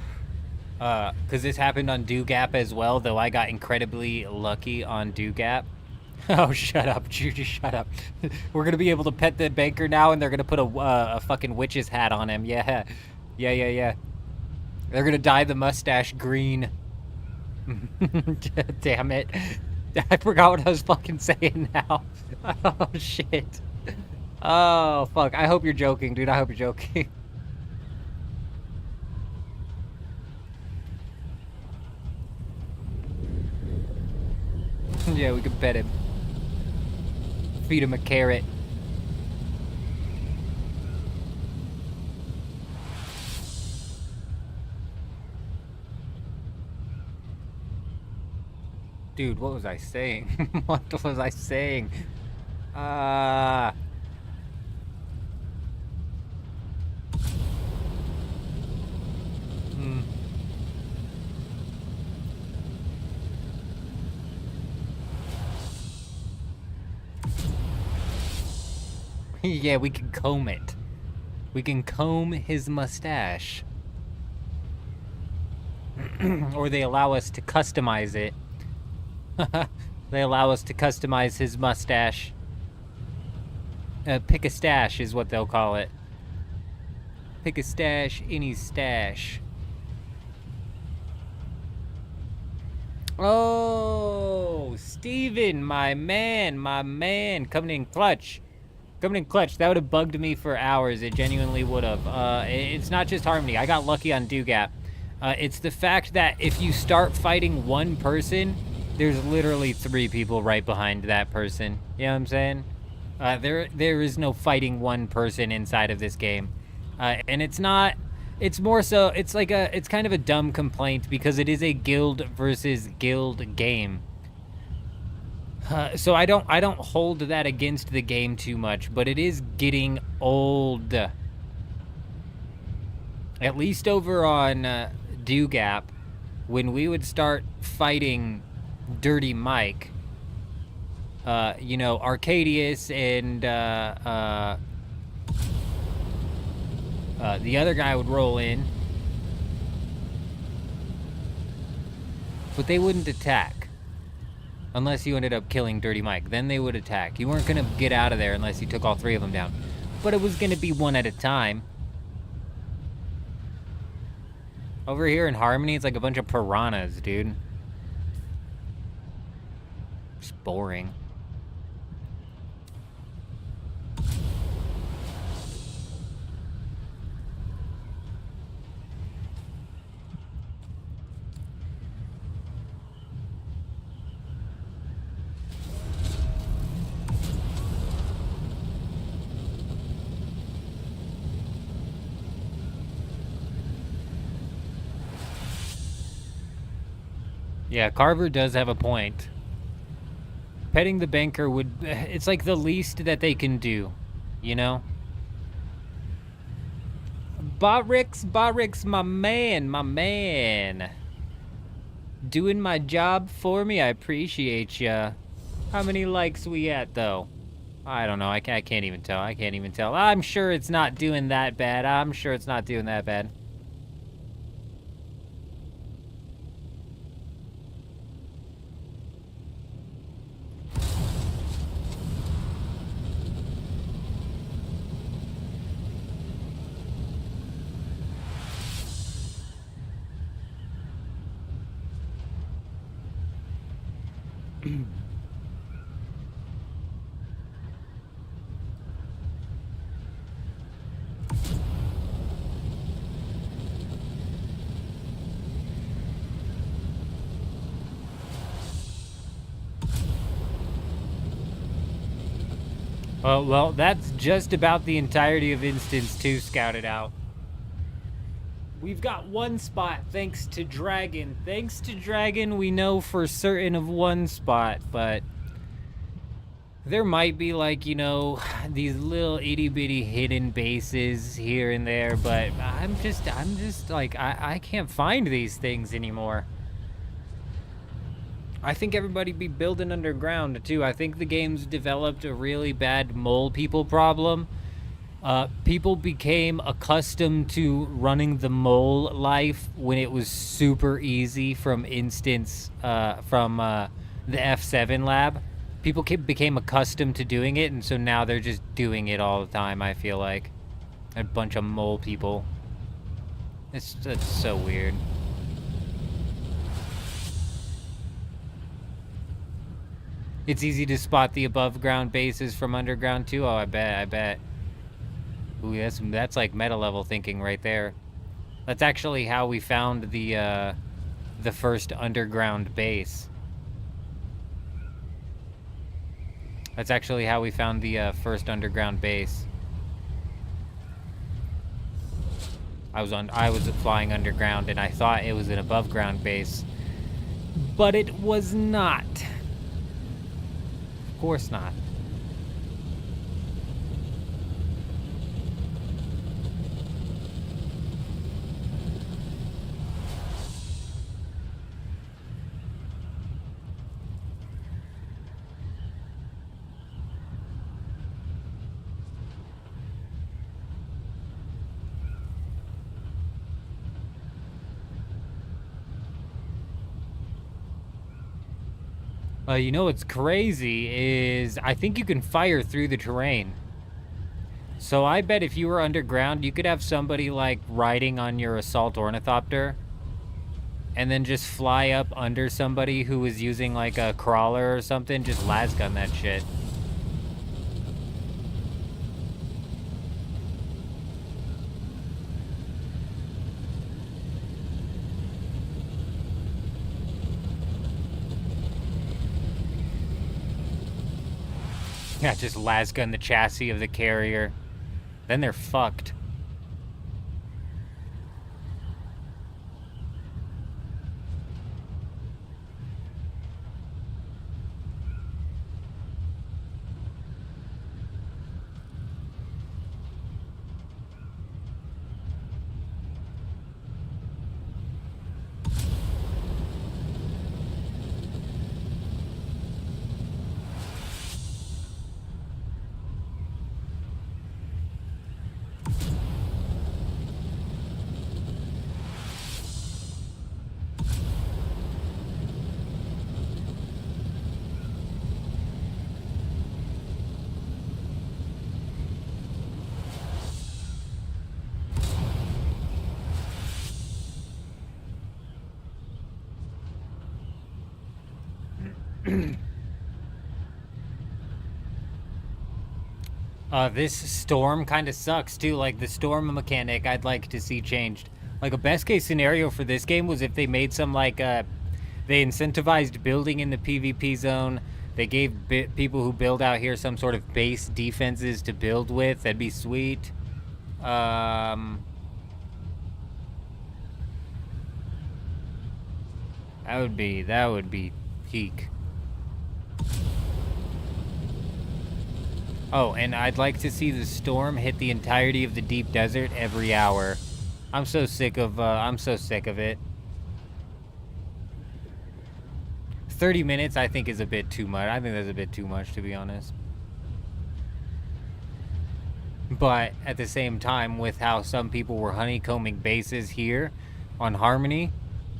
[SPEAKER 1] Because this happened on Dewgap as well, though I got incredibly lucky on Dewgap. Oh, shut up, Juju, shut up. We're going to be able to pet the banker now, and they're going to put a fucking witch's hat on him. Yeah. Yeah. They're going to dye the mustache green. Damn it. I forgot what I was fucking saying now. Oh, shit. Oh, fuck. I hope you're joking, dude. I hope you're joking. Yeah, we can pet him. Feed him a carrot. Dude, what was I saying? What was I saying? Yeah, we can comb it. We can comb his mustache. Or they allow us to customize it. They allow us to customize his mustache. Pick a stash is what they'll call it. Pick a stash, any stash. Oh, Steven, my man, coming in clutch. Coming in clutch. That would have bugged me for hours. It genuinely would have. It's not just Harmony. I got lucky on Dewgap. It's the fact that if you start fighting one person, there's literally 3 people right behind that person. You know what I'm saying? There is no fighting one person inside of this game. And it's not... It's more so... It's like a... It's kind of a dumb complaint because it is a guild versus guild game. So I don't hold that against the game too much, but it is getting old. At least over on Dewgap, when we would start fighting Dirty Mike, you know, Arcadius and the other guy would roll in, but they wouldn't attack. Unless you ended up killing Dirty Mike. Then they would attack. You weren't going to get out of there unless you took all 3 of them down. But it was going to be one at a time. Over here in Harmony, it's like a bunch of piranhas, dude. It's boring. Yeah, Carver does have a point. Petting the banker would... It's like the least that they can do, you know? Barrix, my man. Doing my job for me, I appreciate ya. How many likes we at, though? I don't know, I can't even tell, I'm sure it's not doing that bad, Well, that's just about the entirety of Instance 2 scouted out. We've got one spot, thanks to Dragon. Thanks to Dragon, we know for certain of one spot, but... There might be, like, you know, these little itty-bitty hidden bases here and there, but I'm just like, I can't find these things anymore. I think everybody be building underground, too. I think the game's developed a really bad mole people problem. People became accustomed to running the mole life when it was super easy from Instance, from the F7 lab. People became accustomed to doing it, and so now they're just doing it all the time, I feel like. A bunch of mole people. That's so weird. It's easy to spot the above ground bases from underground too. Oh, I bet. Ooh, that's like meta level thinking right there. That's actually how we found the first underground base. That's actually how we found the first underground base. I was flying underground and I thought it was an above ground base, but it was not. Of course not. You know what's crazy is I think you can fire through the terrain. So I bet if you were underground, you could have somebody like riding on your assault ornithopter and then just fly up under somebody who was using like a crawler or something, just lasgun that shit. Yeah, just lasgun the chassis of the carrier. Then they're fucked. This storm kind of sucks too. Like the storm mechanic, I'd like to see changed. Like a best case scenario for this game was if they made some like they incentivized building in the PvP zone. They gave people who build out here some sort of base defenses to build with. That'd be sweet. That would be peak. Oh, and I'd like to see the storm hit the entirety of the deep desert every hour. I'm so sick of it. 30 minutes I think is a bit too much. I think that's a bit too much, to be honest. But at the same time, with how some people were honeycombing bases here on Harmony,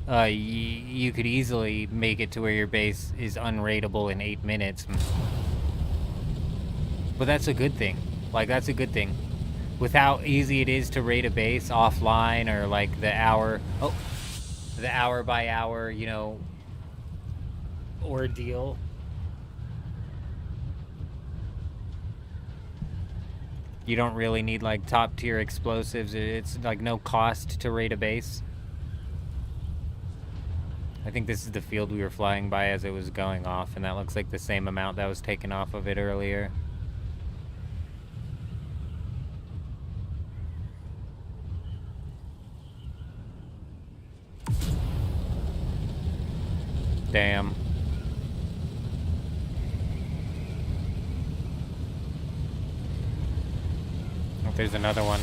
[SPEAKER 1] you could easily make it to where your base is unraidable in 8 minutes. But that's a good thing. Like, that's a good thing. With how easy it is to raid a base offline, or like the hour by hour, you know, ordeal. You don't really need like top tier explosives. It's like no cost to raid a base. I think this is the field we were flying by as it was going off, and that looks like the same amount that was taken off of it earlier. Damn. Oh, there's another one.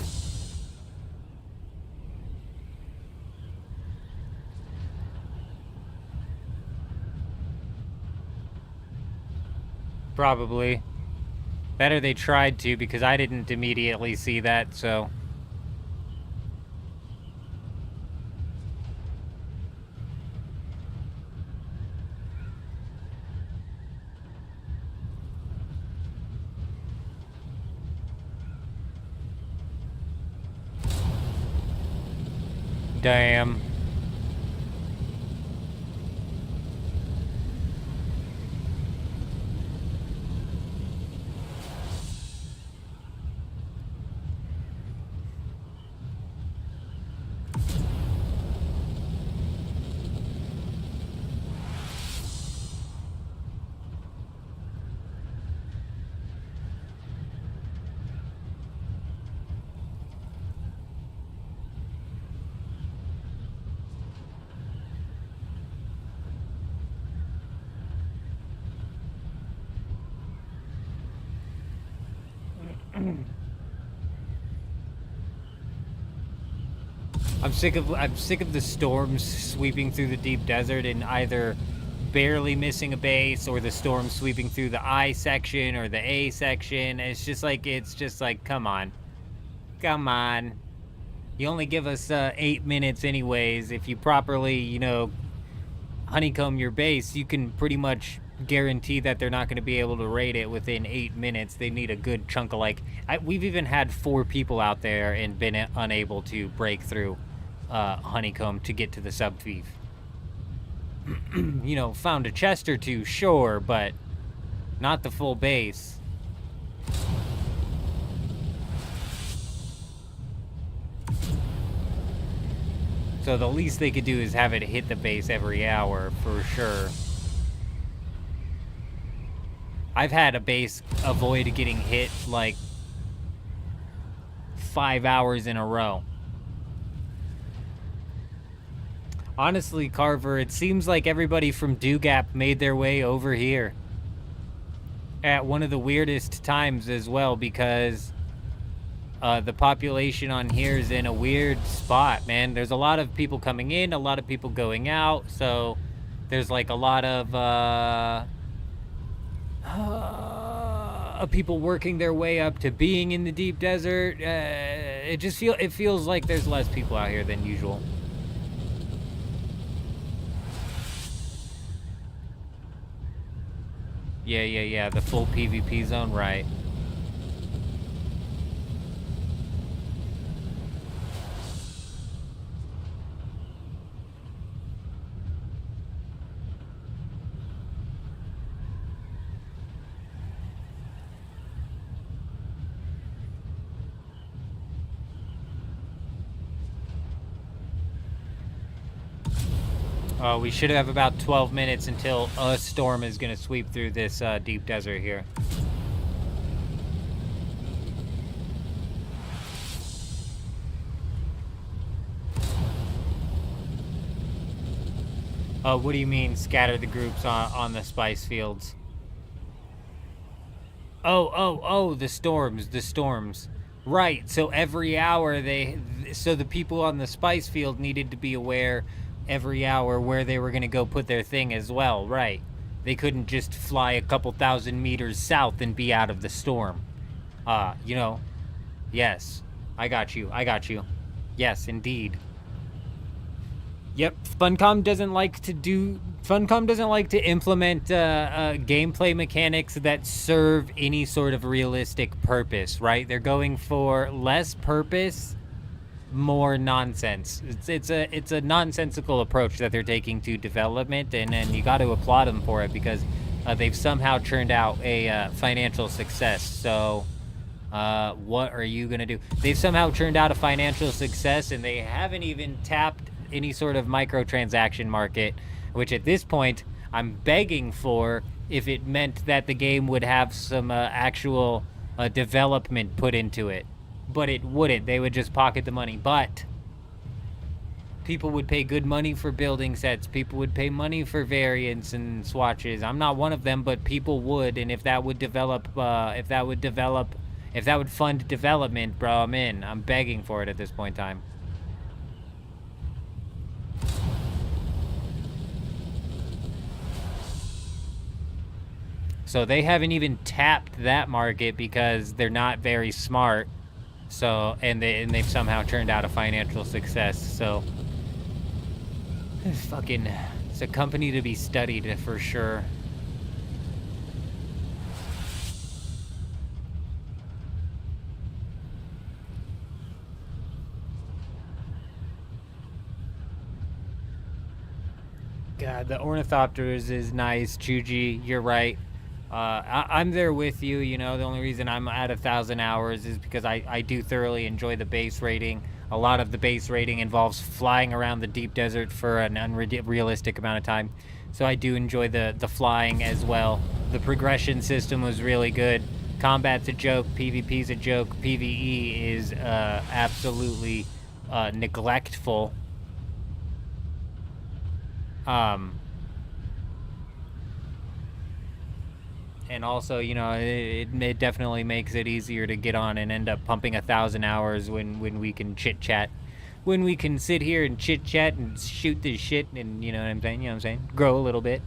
[SPEAKER 1] Probably. Better they tried to, because I didn't immediately see that, so... Damn. I'm sick of the storms sweeping through the deep desert and either barely missing a base, or the storm sweeping through the I section or the A section. It's just like, come on. Come on. You only give us 8 minutes anyways. If you properly, you know, honeycomb your base, you can pretty much guarantee that they're not going to be able to raid it within 8 minutes. They need a good chunk of, like, we've even had 4 people out there and been unable to break through honeycomb to get to the sub-thief. You know, found a chest or two, sure, but not the full base. So the least they could do is have it hit the base every hour, for sure. I've had a base avoid getting hit, like, 5 hours in a row. Honestly, Carver, it seems like everybody from Dewgap made their way over here at one of the weirdest times as well, because the population on here is in a weird spot, man. There's a lot of people coming in, a lot of people going out, so there's like a lot of people working their way up to being in the deep desert. It feels like there's less people out here than usual. Yeah, the full PvP zone, right. We should have about 12 minutes until a storm is going to sweep through this deep desert here. What do you mean scatter the groups on the spice fields? Oh, the storms. Right, so every hour so the people on the spice field needed to be aware every hour where they were going to go put their thing as well, right? They couldn't just fly a couple thousand meters south and be out of the storm. You know, yes, I got you. Yes, indeed. Yep, Funcom doesn't like to implement gameplay mechanics that serve any sort of realistic purpose, right? They're going for less purpose, more nonsense. It's a nonsensical approach that they're taking to development, and you got to applaud them for it because they've somehow churned out a financial success. So what are you gonna do? They've somehow churned out a financial success, and they haven't even tapped any sort of microtransaction market, which at this point I'm begging for if it meant that the game would have some actual development put into it. But it wouldn't. They would just pocket the money. But people would pay good money for building sets. People would pay money for variants and swatches. I'm not one of them, but people would. And if that would fund development, bro, I'm in. I'm begging for it at this point in time. So they haven't even tapped that market because they're not very smart. So, and they've somehow turned out a financial success. So, it's a company to be studied for sure. God, the Ornithopters is nice, Chuji. You're right. I'm there with you. You know, the only reason I'm at 1,000 hours is because I do thoroughly enjoy the base rating. A lot of the base rating involves flying around the deep desert for an unrealistic amount of time. So I do enjoy the flying as well. The progression system was really good. Combat's a joke. PvP's a joke. PvE is absolutely neglectful. And also, you know, it definitely makes it easier to get on and end up pumping 1,000 hours when we can chit chat, when we can sit here and chit chat and shoot this shit, and you know what I'm saying? You know what I'm saying? Grow a little bit.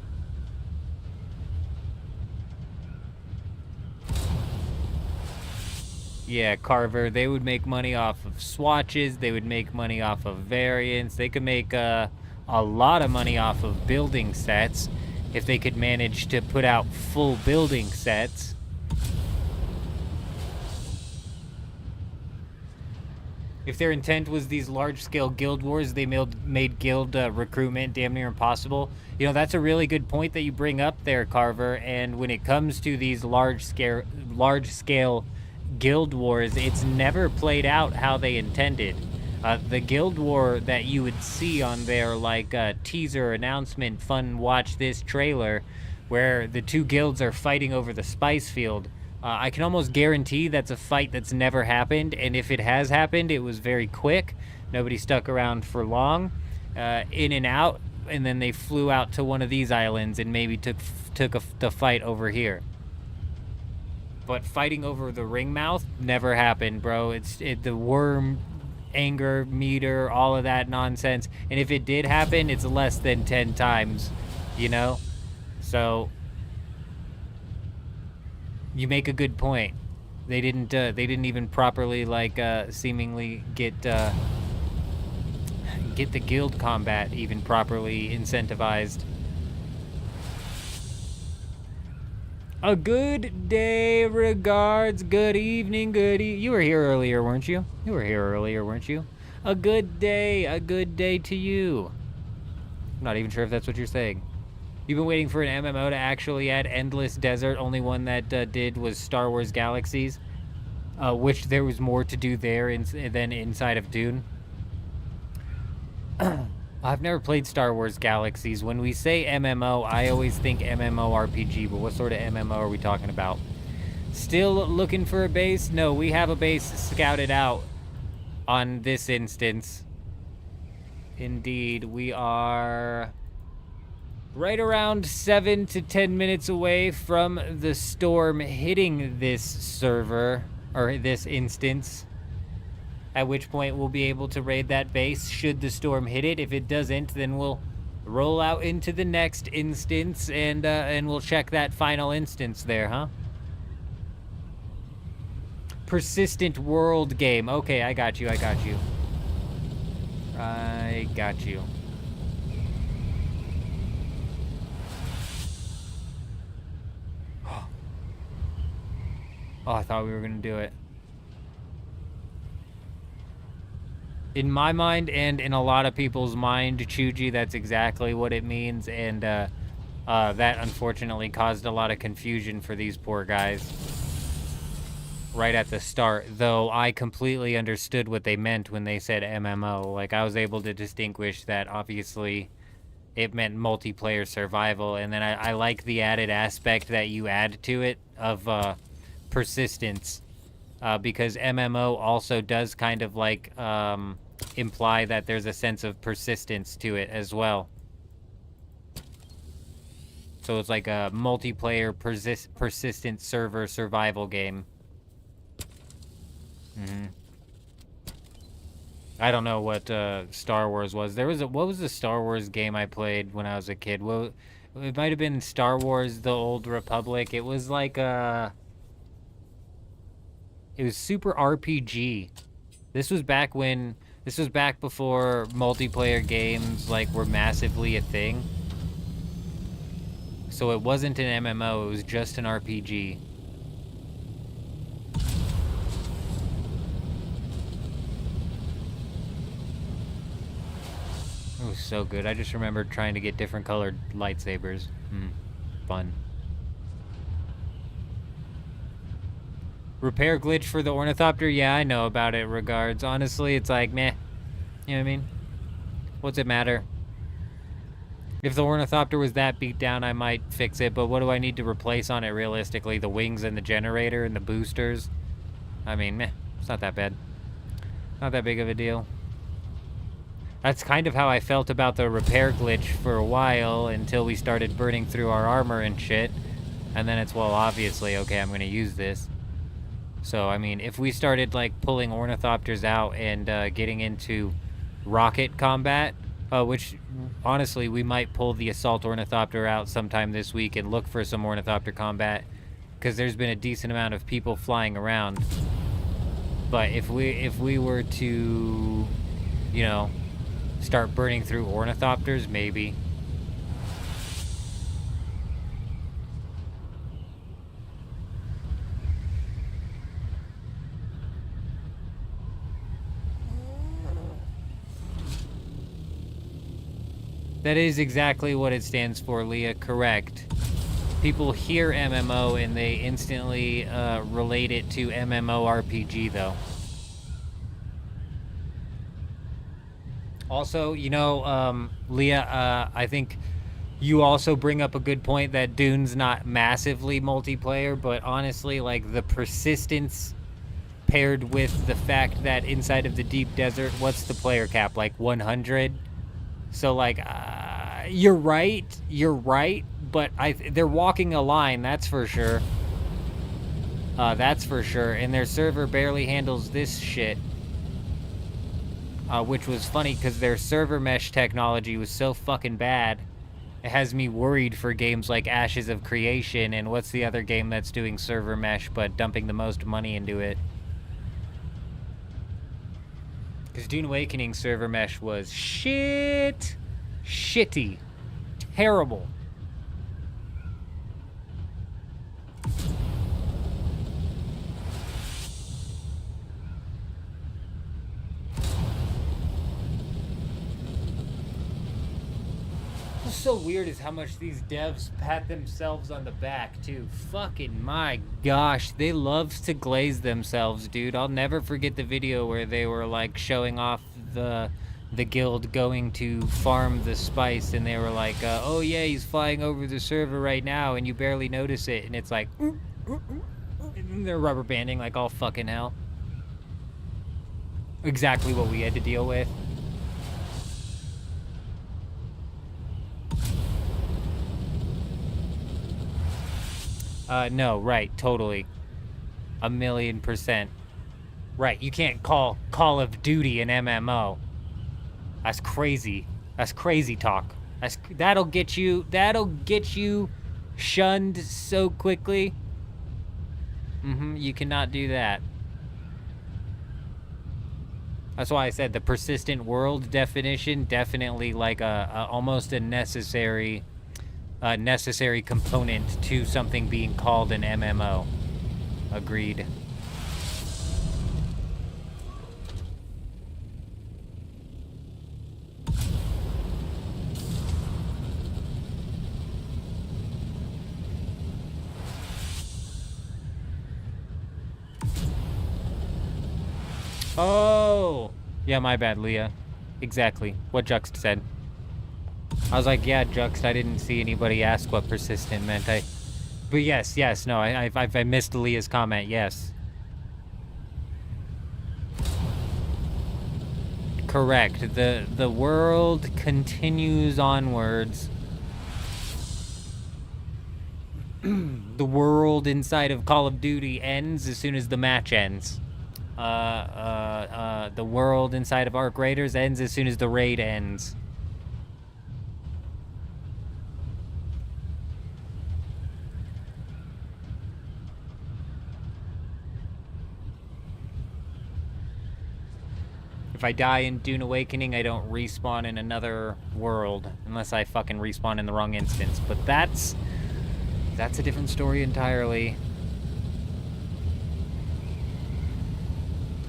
[SPEAKER 1] Yeah, Carver, they would make money off of swatches. They would make money off of variants. They could make a lot of money off of building sets if they could manage to put out full building sets. If their intent was these large-scale guild wars, they made guild recruitment damn near impossible. You know, that's a really good point that you bring up there, Carver. And when it comes to these large-scale guild wars, it's never played out how they intended. The guild war that you would see on their like teaser announcement, fun watch this trailer, where the two guilds are fighting over the spice field, I can almost guarantee that's a fight that's never happened, and if it has happened, it was very quick. Nobody stuck around for long, in and out, and then they flew out to one of these islands and maybe took the fight over here. But fighting over the ring mouth never happened, bro. The worm anger meter, all of that nonsense, and if it did happen, it's less than 10 times, you know? So you make a good point. They didn't even properly like seemingly get the guild combat even properly incentivized. A good day, regards, good evening, you were here earlier, weren't you? A good day to you. I'm not even sure if that's what you're saying. You've been waiting for an MMO to actually add Endless Desert. Only one that did was Star Wars Galaxies, which there was more to do there than inside of Dune. I've never played Star Wars Galaxies. When we say MMO, I always think MMORPG, but what sort of MMO are we talking about? Still looking for a base? No, we have a base scouted out on this instance. Indeed, we are right around 7 to 10 minutes away from the storm hitting this server, or this instance. At which point we'll be able to raid that base should the storm hit it. If it doesn't, then we'll roll out into the next instance and we'll check that final instance there, huh? Persistent world game. Okay, I got you. I got you. Oh, I thought we were gonna do it. In my mind and in a lot of people's mind, Chuji, that's exactly what it means, and that unfortunately caused a lot of confusion for these poor guys right at the start, though I completely understood what they meant when they said MMO. Like, I was able to distinguish that obviously it meant multiplayer survival, and then I like the added aspect that you add to it of persistence, because MMO also does kind of like imply that there's a sense of persistence to it as well. So it's like a multiplayer persistent server survival game. I don't know what Star Wars was. What was the Star Wars game I played when I was a kid? Well, it might have been Star Wars: The Old Republic. It was like it was super RPG. This was back before multiplayer games like were massively a thing. So it wasn't an MMO, it was just an RPG. It was so good. I just remember trying to get different colored lightsabers. Fun. Repair glitch for the ornithopter? Yeah, I know about it, regards. Honestly, it's like, meh. You know what I mean? What's it matter? If the ornithopter was that beat down, I might fix it, but what do I need to replace on it realistically? The wings and the generator and the boosters? I mean, meh. It's not that bad. Not that big of a deal. That's kind of how I felt about the repair glitch for a while, until we started burning through our armor and shit. And then it's, well, obviously, okay, I'm gonna use this. So, I mean, if we started, like, pulling ornithopters out and getting into rocket combat, which, honestly, we might pull the assault ornithopter out sometime this week and look for some ornithopter combat, because there's been a decent amount of people flying around. But if we were to, you know, start burning through ornithopters, maybe. That is exactly what it stands for, Leah. Correct. People hear MMO and they instantly relate it to MMORPG, though. Also, you know, Leah, I think you also bring up a good point that Dune's not massively multiplayer, but honestly, like, the persistence paired with the fact that inside of the deep desert, what's the player cap? Like 100? So, like, you're right, but they're walking a line, that's for sure. That's for sure, and their server barely handles this shit. Which was funny, because their server mesh technology was so fucking bad. It has me worried for games like Ashes of Creation, and what's the other game that's doing server mesh but dumping the most money into it? Because Dune Awakening server mesh was shitty, terrible. What's so weird is how much these devs pat themselves on the back, too. Fucking my gosh, they love to glaze themselves, dude. I'll never forget the video where they were, like, showing off the the guild going to farm the spice, and they were like, oh yeah, he's flying over the server right now, and you barely notice it, and it's like, and they're rubber banding like all fucking hell. Exactly what we had to deal with. No, right, totally. 1,000,000%. Right, you can't call Call of Duty an MMO. That's crazy. That's crazy talk. That'll get you shunned so quickly. You cannot do that. That's why I said the persistent world definition, definitely like almost a necessary component to something being called an MMO. Agreed. Oh! Yeah, my bad, Leah. Exactly. What Juxt said. I was like, yeah, Juxt, I didn't see anybody ask what persistent meant. But yes, no, I missed Leah's comment, yes. Correct. The world continues onwards. The world inside of Call of Duty ends as soon as the match ends. The world inside of Arc Raiders ends as soon as the raid ends. If I die in Dune Awakening, I don't respawn in another world, unless I fucking respawn in the wrong instance. But that's a different story entirely.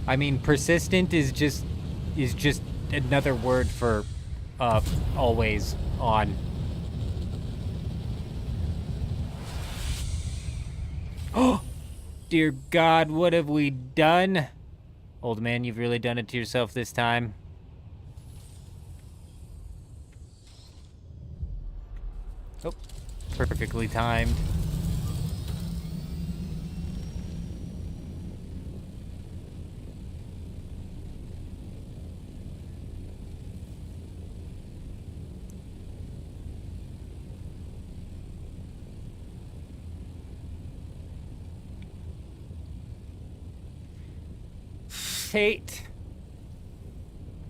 [SPEAKER 1] I mean, persistent is just another word for always on. Oh, dear God, what have we done? Old man, you've really done it to yourself this time. Oh, perfectly timed. Fate.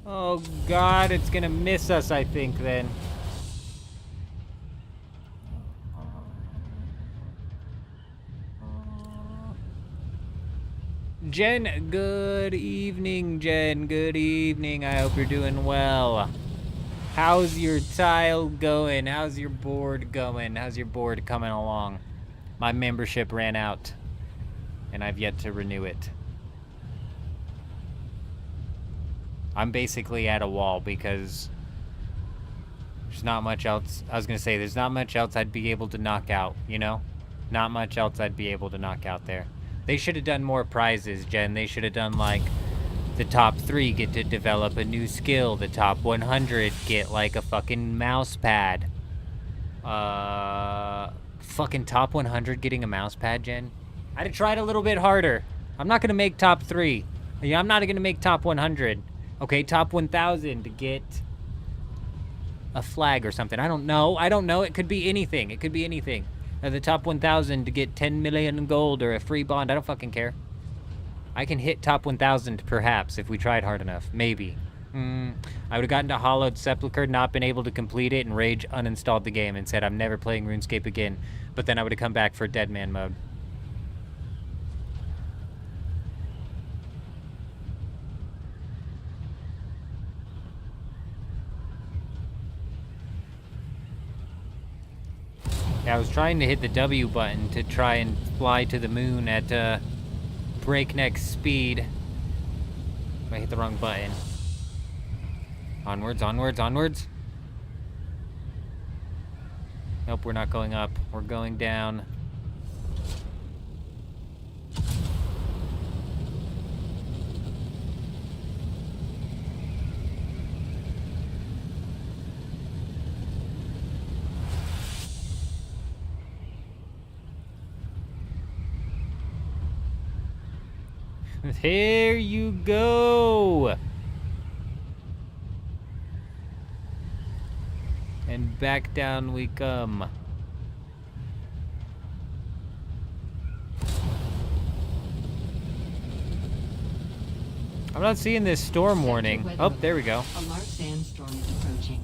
[SPEAKER 1] Oh God, it's gonna miss us, I think, then. Jen, good evening, Jen. Good evening. I hope you're doing well. How's your tile going? How's your board going? How's your board coming along? My membership ran out, and I've yet to renew it. I'm basically at a wall because there's not much else. I was going to say, there's not much else I'd be able to knock out, you know? Not much else I'd be able to knock out there. They should have done more prizes, Jen. They should have done, like, the top 3 get to develop a new skill. The top 100 get, like, a fucking mouse pad. Fucking top 100 getting a mouse pad, Jen? I'd have tried a little bit harder. I'm not going to make top 3. Yeah, I'm not going to make top 100. Okay, top 1,000 to get a flag or something. I don't know. It could be anything. The top 1,000 to get 10 million gold or a free bond. I don't fucking care. I can hit top 1,000 perhaps if we tried hard enough. Maybe. I would have gotten to Hollowed Sepulchre, not been able to complete it, and Rage uninstalled the game and said, I'm never playing RuneScape again. But then I would have come back for Dead Man mode. Yeah, I was trying to hit the W button to try and fly to the moon at breakneck speed. I hit the wrong button. Onwards, onwards, onwards. Nope, we're not going up. We're going down. There you go. And back down we come. I'm not seeing this storm warning. Oh, there we go.
[SPEAKER 2] A large sandstorm is approaching.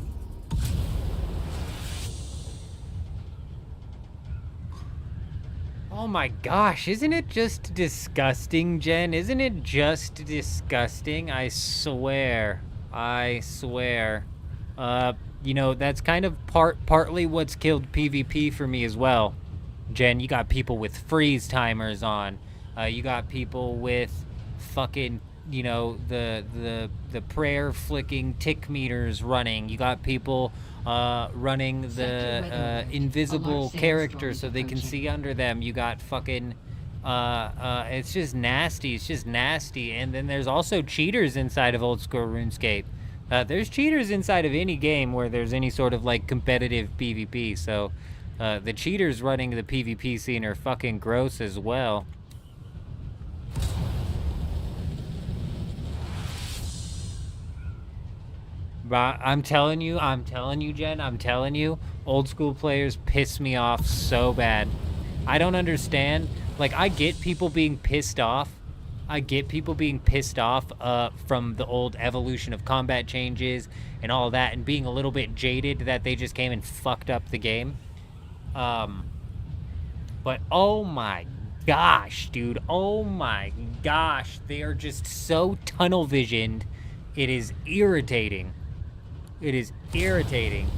[SPEAKER 1] Oh my gosh, isn't it just disgusting, Jen? Isn't it just disgusting? I swear. I swear. You know, that's kind of partly what's killed PvP for me as well. Jen, you got people with freeze timers on. You got people with fucking, you know, the prayer flicking tick meters running. You got people running the invisible character so they can see under them. You got fucking it's just nasty. It's just nasty. And then there's also cheaters inside of old school RuneScape. There's cheaters inside of any game where there's any sort of like competitive PvP. So the cheaters running the PvP scene are fucking gross as well. But I'm telling you, Jen, I'm telling you, old school players piss me off so bad. I don't understand. Like, I get people being pissed off. I get people being pissed off from the old evolution of combat changes and all that, and being a little bit jaded that they just came and fucked up the game. But oh my gosh, dude. Oh my gosh. They are just so tunnel visioned. It is irritating. It is irritating.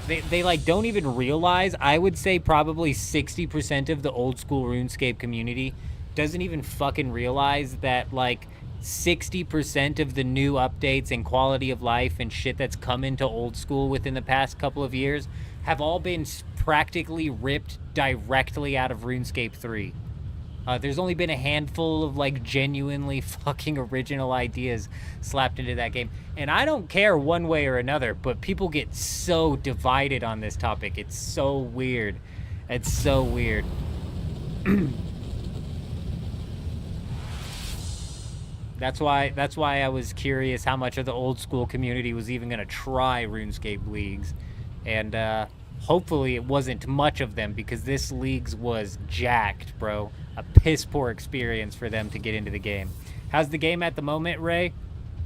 [SPEAKER 1] They like don't even realize. I would say probably 60% of the old school RuneScape community doesn't even fucking realize that like 60% of the new updates and quality of life and shit that's come into old school within the past couple of years have all been practically ripped directly out of RuneScape 3. There's only been a handful of like genuinely fucking original ideas slapped into that game. And I don't care one way or another, but people get so divided on this topic. It's so weird. It's so weird. That's why I was curious how much of the old school community was even gonna try RuneScape leagues. And hopefully it wasn't much of them, because this leagues was jacked, bro. A piss poor experience for them to get into the game. How's the game at the moment, Ray?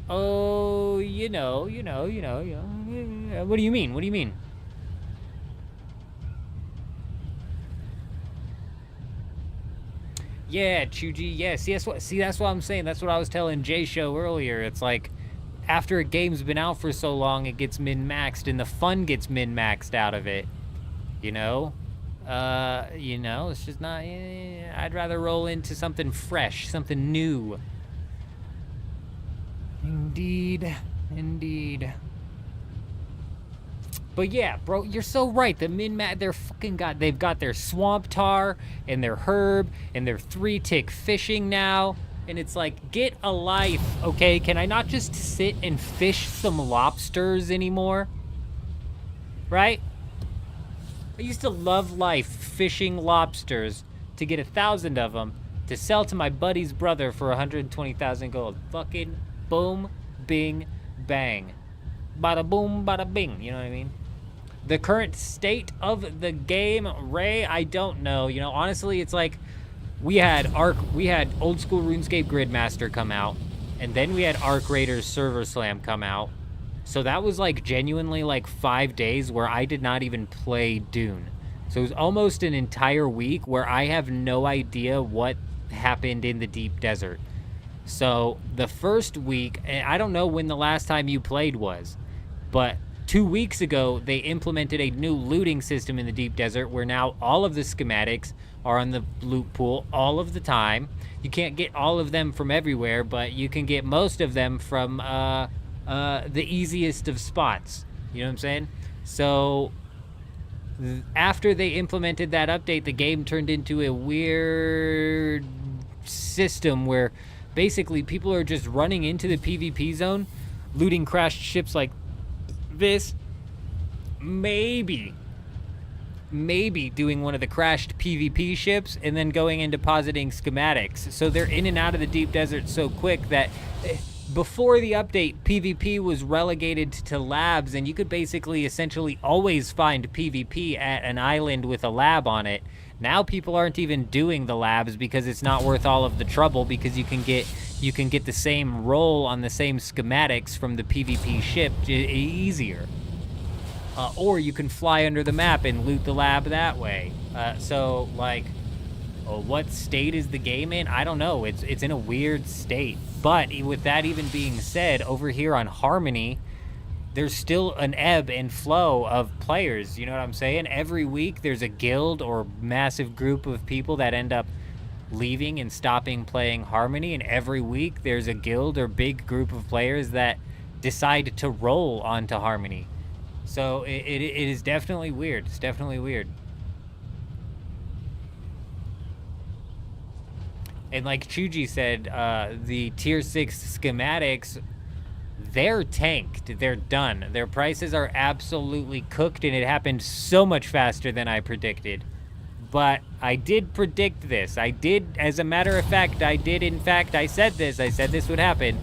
[SPEAKER 1] Oh, you know. What do you mean? What do you mean? Yeah, Chuji, yeah. See, that's what I'm saying. That's what I was telling Jay Show earlier. It's like, after a game's been out for so long, it gets min-maxed, and the fun gets min-maxed out of it. You know? It's just not... I'd rather roll into something fresh, something new. Indeed. But yeah, bro, you're so right. The min-max, they've got their swamp tar and their herb and their 3-tick fishing now. And it's like, get a life, okay? Can I not just sit and fish some lobsters anymore? Right? I used to love life fishing lobsters to get 1,000 of them to sell to my buddy's brother for 120,000 gold. Fucking boom, bing, bang. Bada boom, bada bing, you know what I mean? The current state of the game, Ray, I don't know. You know, honestly, it's like we had old school RuneScape Gridmaster come out, and then we had Arc Raiders Server Slam come out. So that was like genuinely like 5 days where I did not even play Dune. So it was almost an entire week where I have no idea what happened in the deep desert. So the first week, and I don't know when the last time you played was, but 2 weeks ago, they implemented a new looting system in the deep desert where now all of the schematics are on the loot pool all of the time. You can't get all of them from everywhere, but you can get most of them from the easiest of spots. You know what I'm saying? So after they implemented that update, the game turned into a weird system where basically people are just running into the PvP zone, looting crashed ships like this, maybe maybe doing one of the crashed PvP ships and then going and depositing schematics. So they're in and out of the deep desert so quick that before the update, PvP was relegated to labs, and you could basically essentially always find PvP at an island with a lab on it. Now people aren't even doing the labs because it's not worth all of the trouble, because you can get the same roll on the same schematics from the PvP ship easier. Or you can fly under the map and loot the lab that way. So, like, what state is the game in? I don't know. It's in a weird state. But with that even being said, over here on Harmony, there's still an ebb and flow of players. You know what I'm saying? Every week there's a guild or massive group of people that end up leaving and stopping playing Harmony. And every week there's a guild or big group of players that decide to roll onto Harmony. So it is definitely weird. It's definitely weird. And like Chuji said, the tier 6 schematics, they're tanked. They're done. Their prices are absolutely cooked, and it happened so much faster than I predicted. But I did predict this. I did, as a matter of fact, I said this would happen.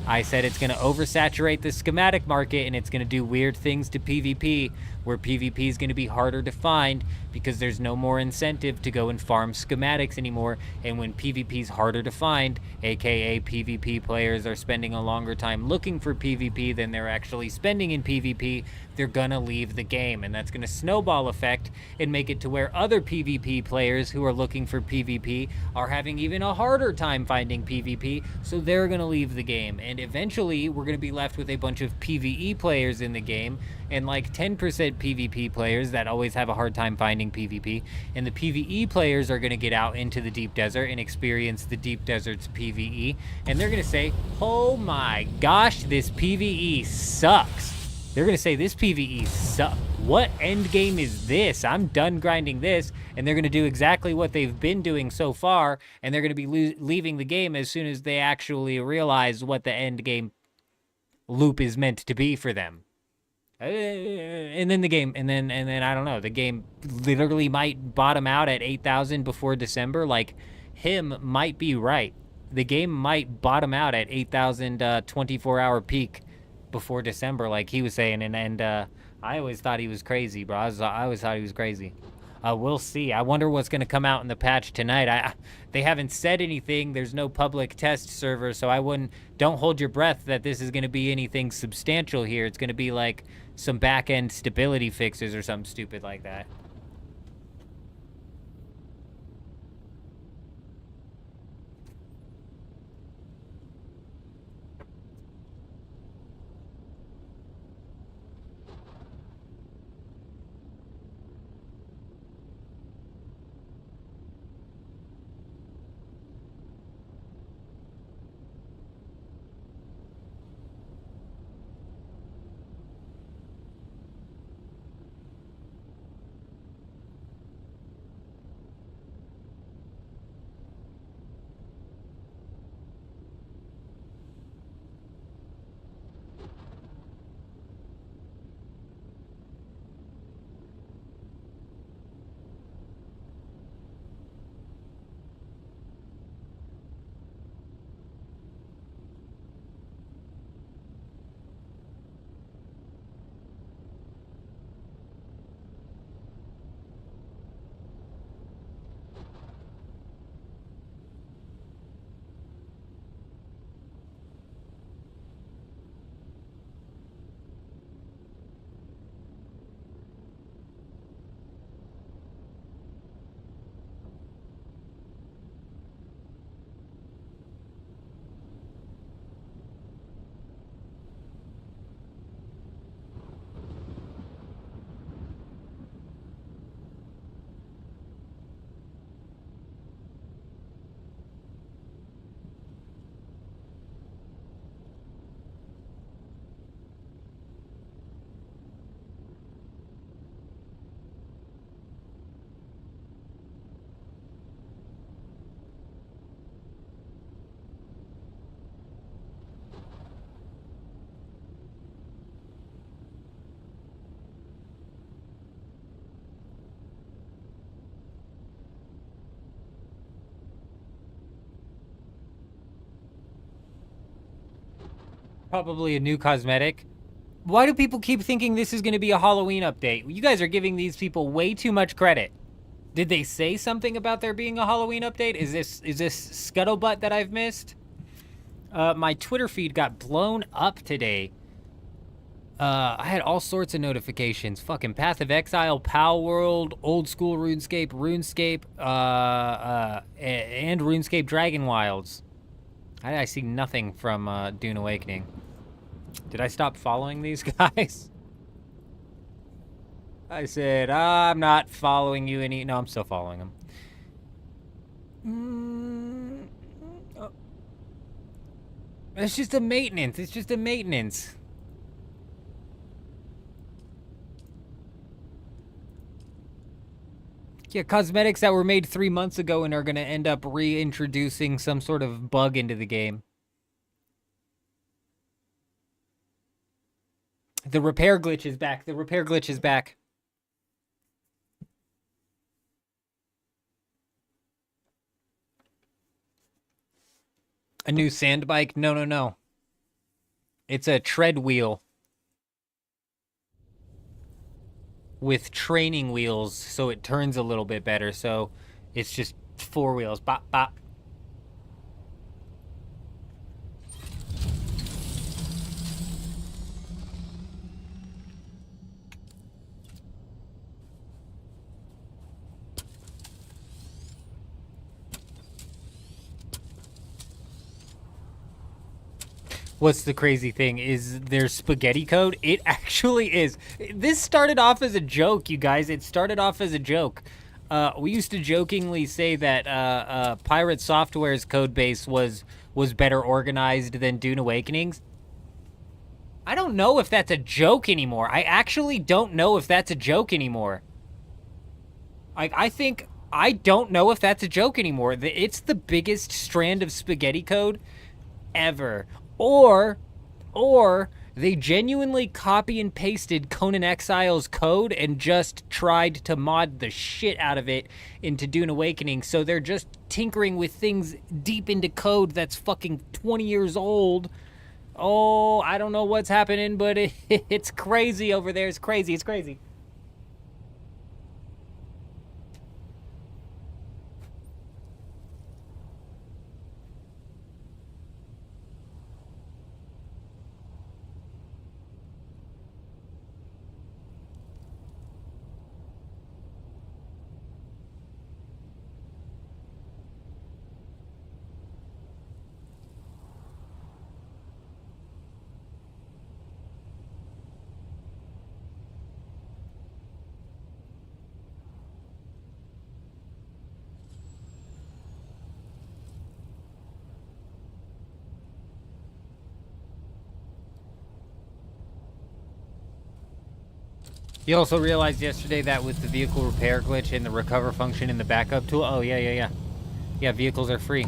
[SPEAKER 1] I said it's going to oversaturate the schematic market, and it's going to do weird things to PvP, where PvP is going to be harder to find because there's no more incentive to go and farm schematics anymore. And when PvP is harder to find, aka PvP players are spending a longer time looking for PvP than they're actually spending in PvP, they're gonna leave the game, and that's gonna snowball effect and make it to where other PvP players who are looking for PvP are having even a harder time finding PvP, so they're gonna leave the game. And eventually we're gonna be left with a bunch of PvE players in the game, and like 10% PvP players that always have a hard time finding PvP, and the PvE players are gonna get out into the deep desert and experience the deep desert's PvE, and they're gonna say, oh my gosh, this PvE sucks. They're going to say, this PvE sucks. What end game is this? I'm done grinding this. And they're going to do exactly what they've been doing so far, and they're going to be leaving the game as soon as they actually realize what the end game loop is meant to be for them. And then the game, and then I don't know, the game literally might bottom out at 8,000 before December. Like, him might be right. The game might bottom out at 8,000 24-hour peak before December, like he was saying, and I always thought he was crazy, bro. I always thought he was crazy. We'll see. I wonder what's going to come out in the patch tonight. They haven't said anything. There's no public test server, so don't hold your breath that this is going to be anything substantial here. It's going to be like some back-end stability fixes or something stupid like that. Probably a new cosmetic. Why do people keep thinking this is going to be a Halloween update? You guys are giving these people way too much credit. Did they say something about there being a Halloween update? Is this scuttlebutt that I've missed? My Twitter feed got blown up today. I had all sorts of notifications. Fucking Path of Exile, Pal World, Old School RuneScape, and RuneScape Dragon Wilds. I see nothing from Dune Awakening. Did I stop following these guys? I said, I'm not following you any... No, I'm still following them. It's just a maintenance. It's just a maintenance. Yeah, cosmetics that were made 3 months ago and are going to end up reintroducing some sort of bug into the game. The repair glitch is back. The repair glitch is back. A new sand bike? No, no, no. It's a tread wheel with training wheels, so it turns a little bit better. So it's just 4 wheels. Bop, bop. What's the crazy thing is there's spaghetti code. It actually is. This started off as a joke, you guys. It started off as a joke. We used to jokingly say that Pirate Software's code base was better organized than Dune Awakening's. I don't know if that's a joke anymore. I actually don't know if that's a joke anymore. I don't know if that's a joke anymore. It's the biggest strand of spaghetti code ever. Or they genuinely copy and pasted Conan Exile's code and just tried to mod the shit out of it into Dune Awakening. So they're just tinkering with things deep into code that's fucking 20 years old. Oh, I don't know what's happening, but it's crazy over there. It's crazy. It's crazy. You also realized yesterday that with the vehicle repair glitch and the recover function in the backup tool. Oh, yeah. Yeah, vehicles are free.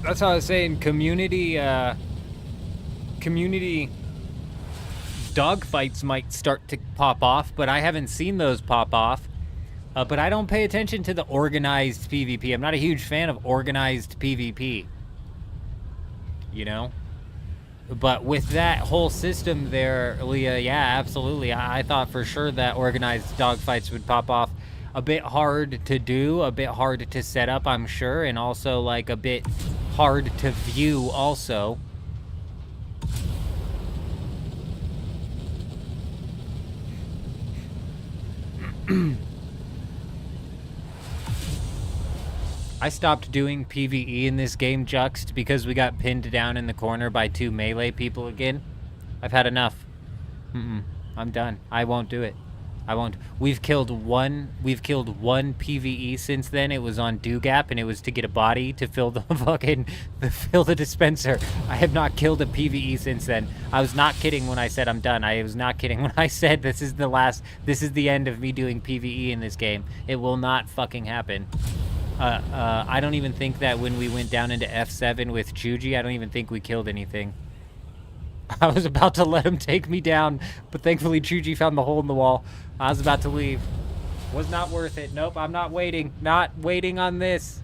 [SPEAKER 1] That's how I was saying community dogfights might start to pop off, but I haven't seen those pop off. But I don't pay attention to the organized PvP. I'm not a huge fan of organized PvP. You know? But with that whole system there, Leah, yeah, absolutely. I thought for sure that organized dogfights would pop off. A bit hard to do, a bit hard to set up, I'm sure, and also like a bit hard to view also. I stopped doing PvE in this game, Juxt, because we got pinned down in the corner by 2 melee people again. I've had enough. I'm done. I won't do it. I won't. We've killed one PvE since then. It was on Dugap, and it was to get a body to fill the fill the dispenser. I have not killed a PvE since then. I was not kidding when I said I'm done. I was not kidding when I said this is the end of me doing PvE in this game. It will not fucking happen. I don't even think that when we went down into F7 with Chuji, I don't even think we killed anything. I was about to let him take me down, but thankfully Chuji found the hole in the wall. I was about to leave. Was not worth it. Nope, I'm not waiting. Not waiting on this.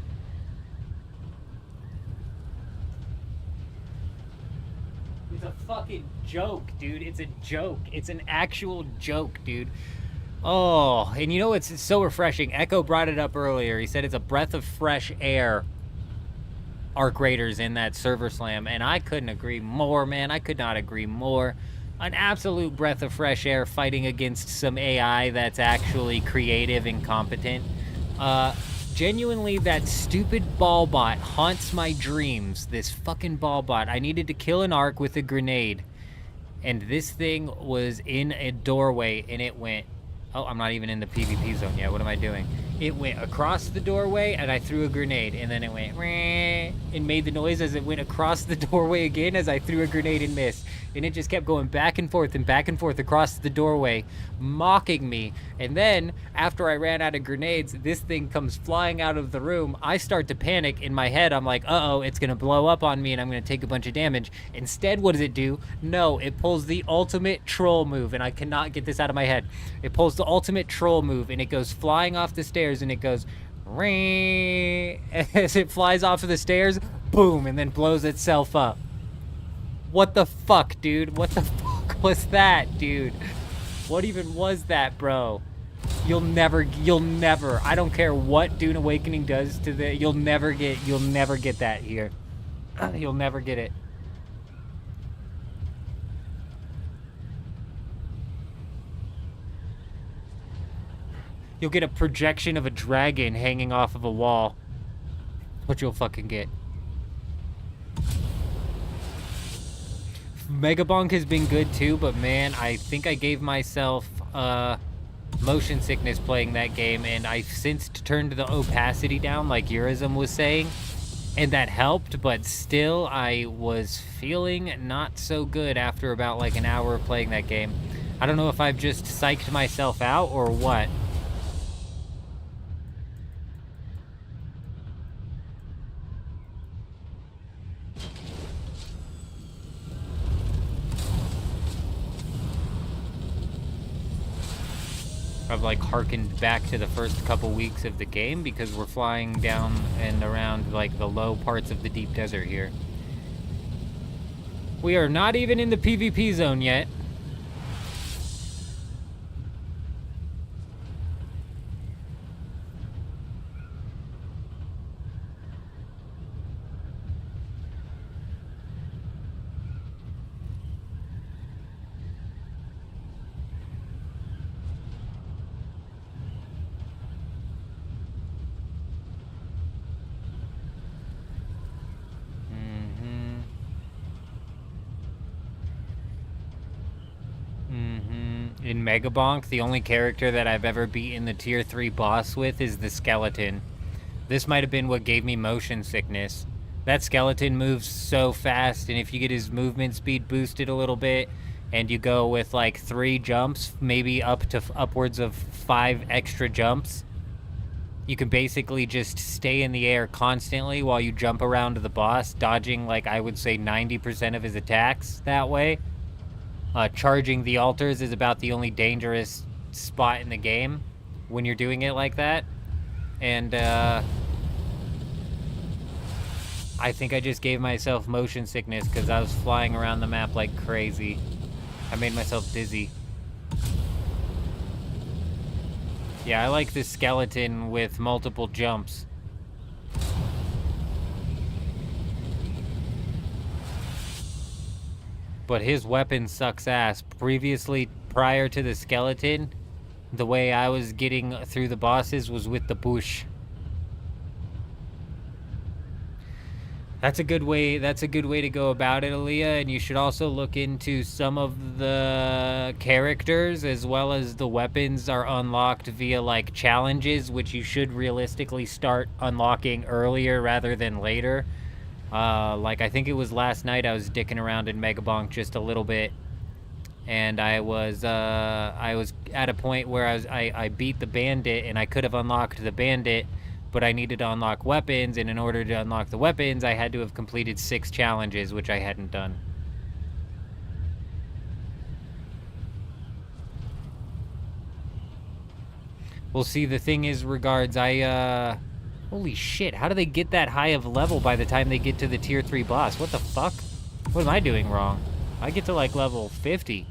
[SPEAKER 1] a fucking joke, dude. It's a joke. It's an actual joke, dude. Oh, and you know it's so refreshing. Echo brought it up earlier. He said it's a breath of fresh air, Arc Raiders in that server slam, and I couldn't agree more, man. I could not agree more. An absolute breath of fresh air fighting against some AI that's actually creative and competent. Genuinely, that stupid ball bot haunts my dreams. This fucking ball bot. I needed to kill an arc with a grenade, and this thing was in a doorway, and it went... Oh, I'm not even in the PvP zone yet. What am I doing? It went across the doorway, and I threw a grenade, and then it went... and made the noise as it went across the doorway again as I threw a grenade and missed. And it just kept going back and forth across the doorway, mocking me. And then, after I ran out of grenades, this thing comes flying out of the room. I start to panic. In my head, I'm like, uh-oh, it's going to blow up on me, and I'm going to take a bunch of damage. Instead, what does it do? No, it pulls the ultimate troll move, and I cannot get this out of my head. It pulls the ultimate troll move, and it goes flying off the stairs, and it goes... as it flies off of the stairs, boom, and then blows itself up. What the fuck, dude? What the fuck was that, dude? What even was that, bro? You'll never, I don't care what Dune Awakening does to the, you'll never get that here. You'll never get it. You'll get a projection of a dragon hanging off of a wall. What you'll fucking get. Megabonk has been good too, but man, I think I gave myself motion sickness playing that game, and I've since turned the opacity down like Eurism was saying, and that helped, but still I was feeling not so good after about like an hour of playing that game. I don't know if I've just psyched myself out or what. I've like harkened back to the first couple weeks of the game because we're flying down and around like the low parts of the deep desert here. We are not even in the PvP zone yet. In Megabonk, the only character that I've ever beaten the tier 3 boss with is the skeleton. This might have been what gave me motion sickness. That skeleton moves so fast, and if you get his movement speed boosted a little bit, and you go with like 3 jumps, maybe up to upwards of 5 extra jumps, you can basically just stay in the air constantly while you jump around to the boss, dodging like I would say 90% of his attacks that way. Charging the altars is about the only dangerous spot in the game when you're doing it like that. And I think I just gave myself motion sickness because I was flying around the map like crazy. I made myself dizzy. Yeah, I like this skeleton with multiple jumps. But his weapon sucks ass. Previously, prior to the skeleton, the way I was getting through the bosses was with the bush. That's a good way to go about it, Aaliyah, and you should also look into some of the characters as well as the weapons are unlocked via like challenges, which you should realistically start unlocking earlier rather than later. Like I think it was last night I was dicking around in Megabonk just a little bit, and I was at a point where I beat the bandit, and I could have unlocked the bandit, but I needed to unlock weapons, and in order to unlock the weapons I had to have completed 6 challenges, which I hadn't done. We'll see. The thing is, regards, holy shit, how do they get that high of level by the time they get to the tier 3 boss? What the fuck? What am I doing wrong? I get to like level 50.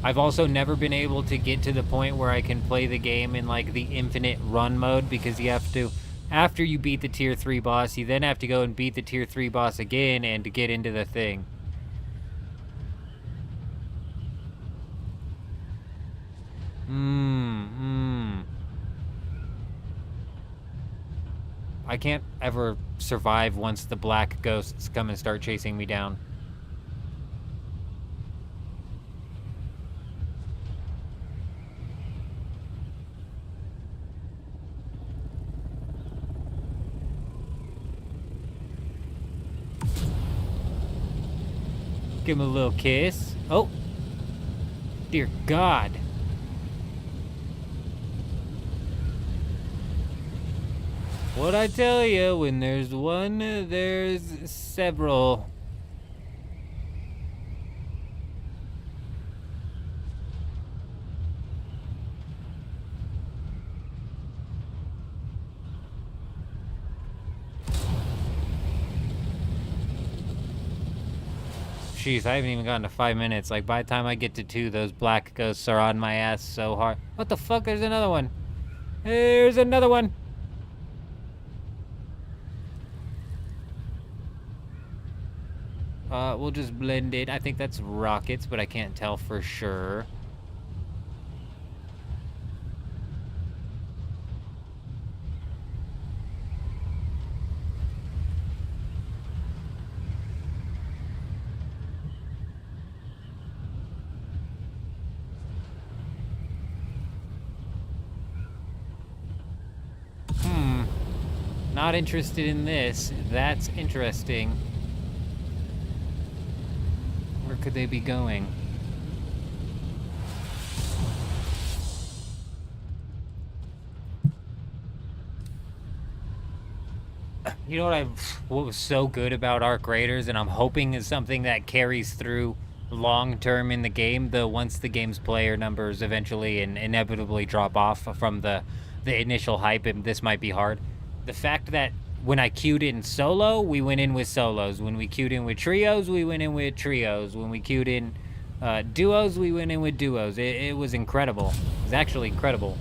[SPEAKER 1] I've also never been able to get to the point where I can play the game in like the infinite run mode, because you have to, after you beat the tier 3 boss, you then have to go and beat the tier 3 boss again and to get into the thing. I can't ever survive once the black ghosts come and start chasing me down. Give him a little kiss. Oh, dear God. What'd I tell you? When there's one, there's several. Jeez, I haven't even gotten to 5 minutes. Like, by the time I get to 2, those black ghosts are on my ass so hard. What the fuck? There's another one. There's another one. We'll just blend it. I think that's rockets, but I can't tell for sure. Not interested in this. That's interesting. Where could they be going? You know what was so good about Arc Raiders, and I'm hoping is something that carries through long term in the game, though once the game's player numbers eventually and inevitably drop off from the initial hype, and this might be hard. The fact that when I queued in solo, we went in with solos. When we queued in with trios, we went in with trios. When we queued in duos, we went in with duos. It was incredible. It was actually incredible.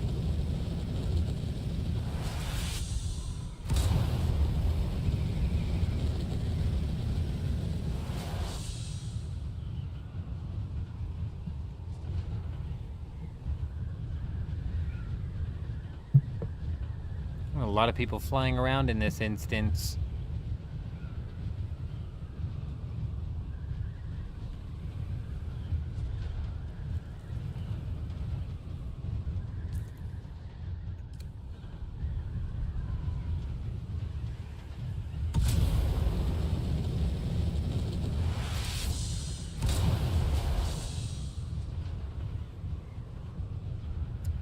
[SPEAKER 1] A lot of people flying around in this instance.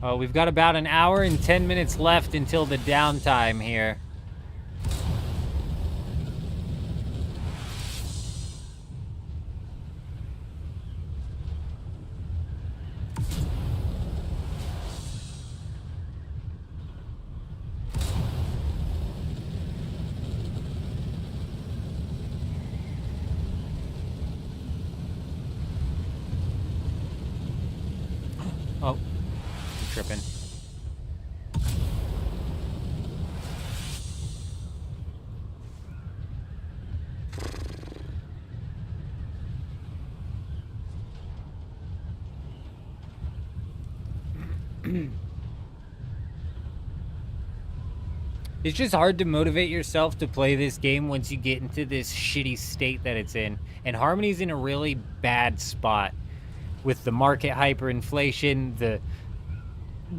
[SPEAKER 1] Oh, we've got about an hour and 10 minutes left until the downtime here. Oh, I'm tripping. It's just hard to motivate yourself to play this game once you get into this shitty state that it's in. And Harmony's in a really bad spot with the market hyperinflation, the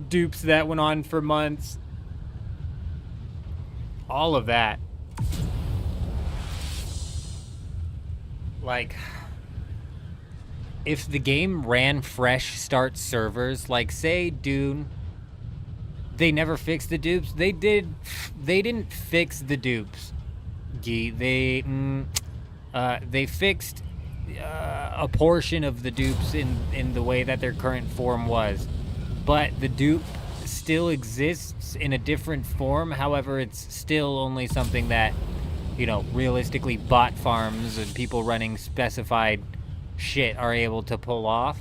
[SPEAKER 1] dupes that went on for months, all of that. Like, if the game ran fresh start servers, like say Dune, they never fixed the dupes. They didn't fix the dupes. They fixed a portion of the dupes in the way that their current form was. But the dupe still exists in a different form. However, it's still only something that, you know, realistically bot farms and people running specified shit are able to pull off.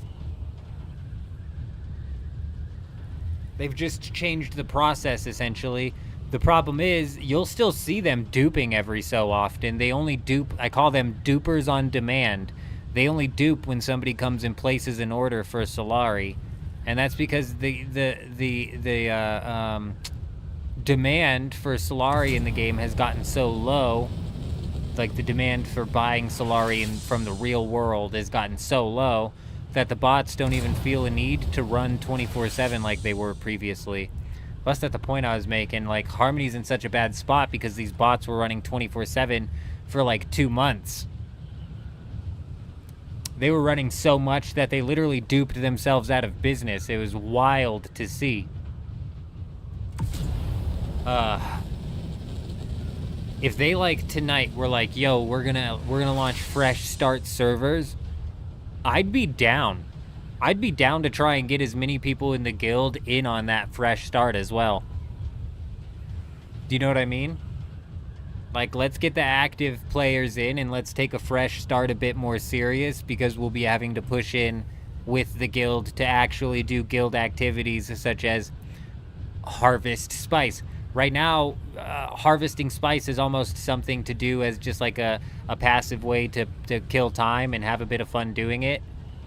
[SPEAKER 1] They've just changed the process, essentially. The problem is, you'll still see them duping every so often. They only dupe, I call them dupers on demand. They only dupe when somebody comes and places an order for a Solari. And that's because the demand for Solari in the game has gotten so low. Like, the demand for buying Solari from the real world has gotten so low that the bots don't even feel a need to run 24/7 like they were previously. Plus, that's the point I was making. Like, Harmony's in such a bad spot because these bots were running 24/7 for like 2 months. They were running so much that they literally duped themselves out of business. It was wild to see. If they, like, tonight were like, yo, we're gonna launch fresh start servers, I'd be down. I'd be down to try and get as many people in the guild in on that fresh start as well. Do you know what I mean? Like, let's get the active players in and let's take a fresh start a bit more serious, because we'll be having to push in with the guild to actually do guild activities such as harvest spice. Right now, harvesting spice is almost something to do as just like a passive way to kill time and have a bit of fun doing it.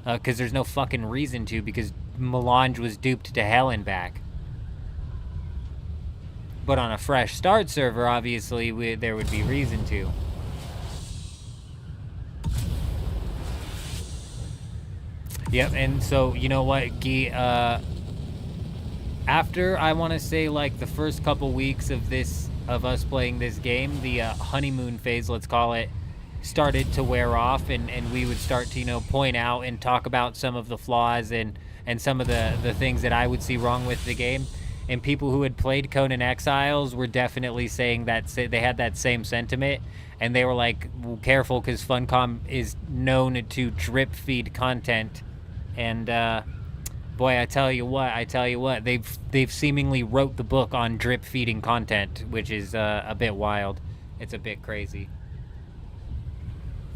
[SPEAKER 1] Because there's no fucking reason to, because Melange was duped to hell and back. But on a fresh start server, obviously, there would be reason to. Yep, and so, you know what, Guy, after, I want to say, like, the first couple weeks of us playing this game, the honeymoon phase, let's call it, started to wear off, and we would start to, you know, point out and talk about some of the flaws and some of the things that I would see wrong with the game. And people who had played Conan Exiles were definitely saying that they had that same sentiment, and they were like, well, careful, because Funcom is known to drip feed content. And boy, I tell you what, they've seemingly wrote the book on drip feeding content, which is a bit wild. It's a bit crazy.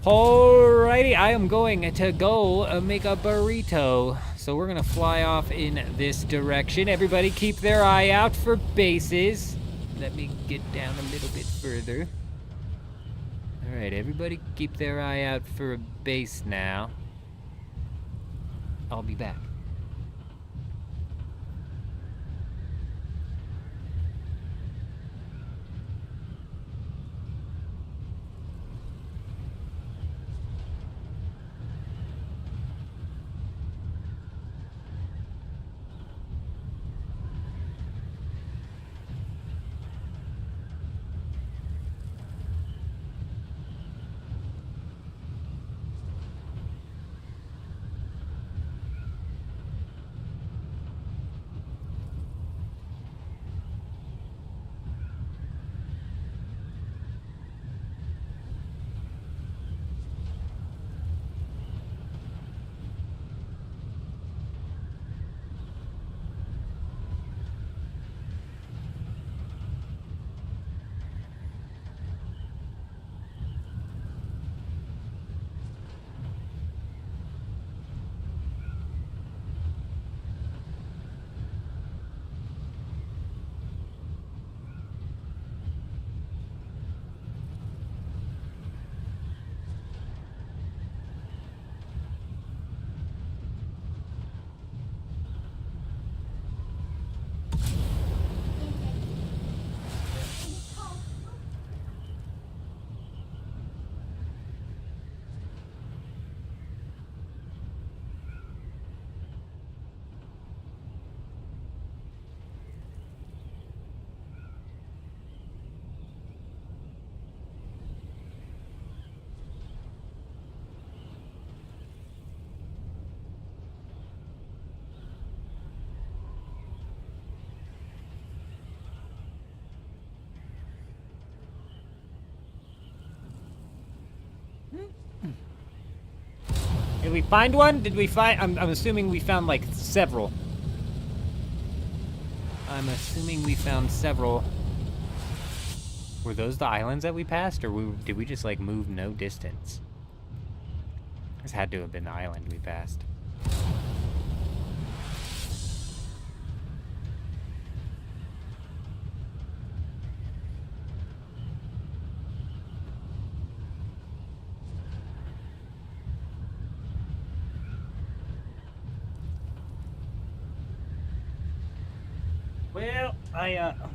[SPEAKER 1] Alrighty, I am going to go make a burrito. So we're gonna fly off in this direction. Everybody keep their eye out for bases. Let me get down a little bit further. Alright, everybody keep their eye out for a base now. I'll be back. Did we find one? Did we find... I'm assuming we found, like, several. I'm assuming we found several. Were those the islands that we passed, or did we just, like, move no distance? This had to have been the island we passed.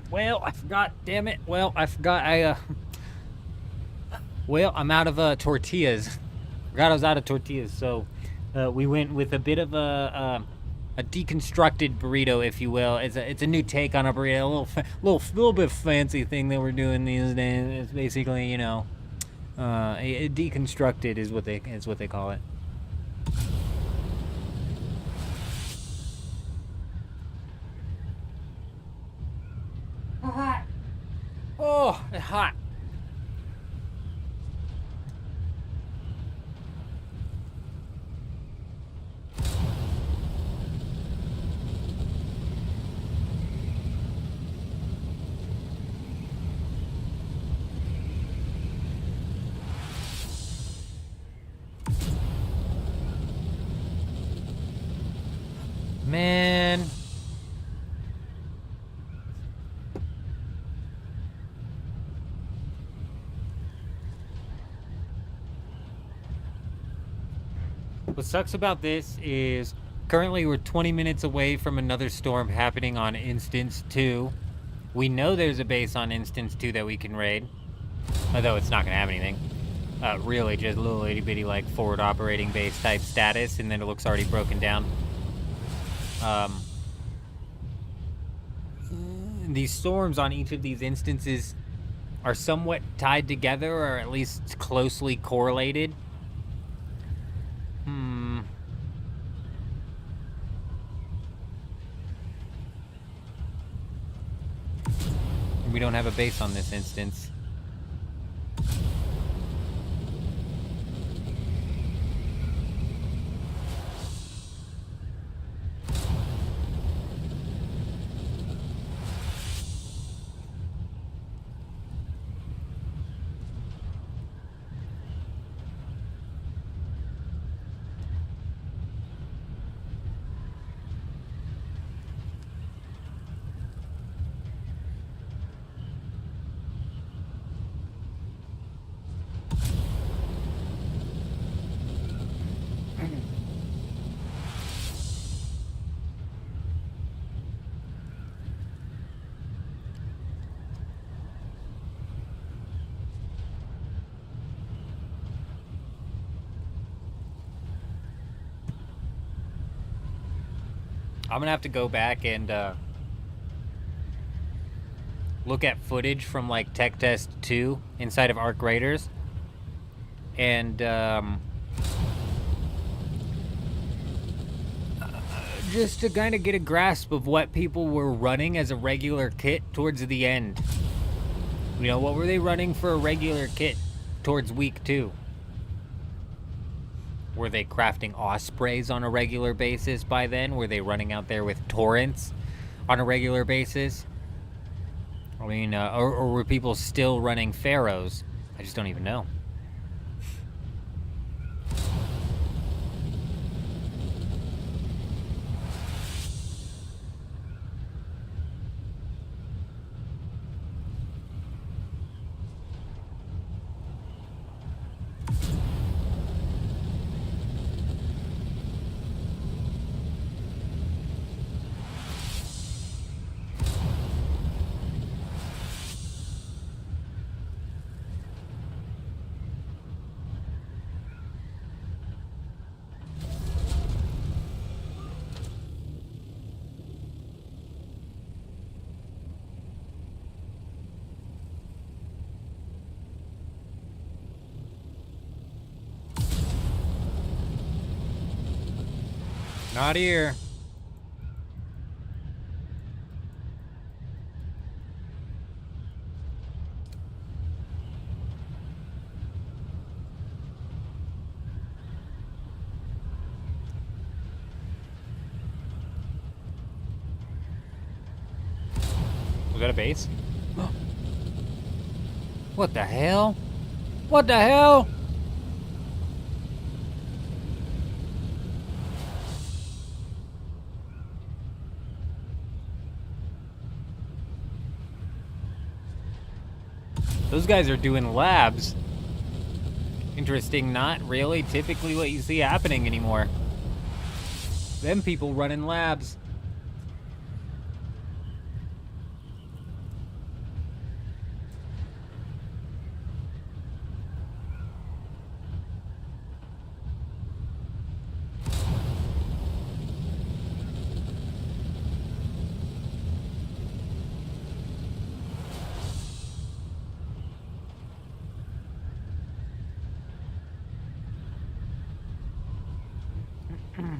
[SPEAKER 1] Well, I forgot, damn it. Well, I forgot, well, I'm out of, tortillas. Forgot I was out of tortillas, so, we went with a bit of a deconstructed burrito, if you will. It's a new take on a burrito, a little bit fancy thing that we're doing these days. It's basically, you know, deconstructed is what they call it. Hot. Oh, it's hot. Man. What sucks about this is currently we're 20 minutes away from another storm happening on Instance 2. We know there's a base on Instance 2 that we can raid, although it's not going to have anything. Really just a little itty bitty like forward operating base type status, and then it looks already broken down. These storms on each of these instances are somewhat tied together, or at least closely correlated. We don't have a base on this instance. I'm gonna have to go back and look at footage from like Tech Test 2 inside of Arc Raiders, and just to kind of get a grasp of what people were running as a regular kit towards the end. You know, what were they running for a regular kit towards week 2? Were they crafting ospreys on a regular basis by then? Were they running out there with torrents on a regular basis? I mean, or were people still running pharaohs? I just don't even know. Not here. that a base? What the hell? What the hell? Those guys are doing labs. Interesting, not really typically what you see happening anymore. Them people running labs. Hmm.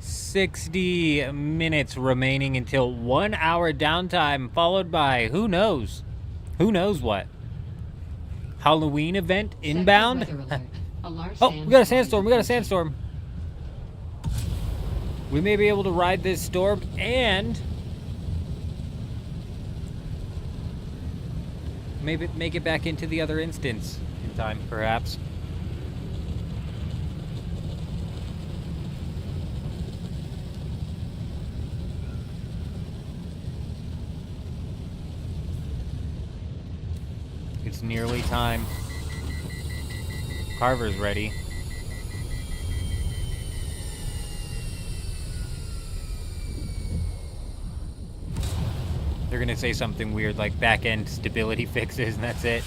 [SPEAKER 1] 60 minutes remaining until 1 hour downtime, followed by who knows? Who knows what? Halloween event inbound? Oh, we got a sandstorm. We got a sandstorm. We may be able to ride this storm and maybe make it back into the other instance in time, perhaps. It's nearly time. Carver's ready. They're gonna say something weird like back-end stability fixes, and that's it.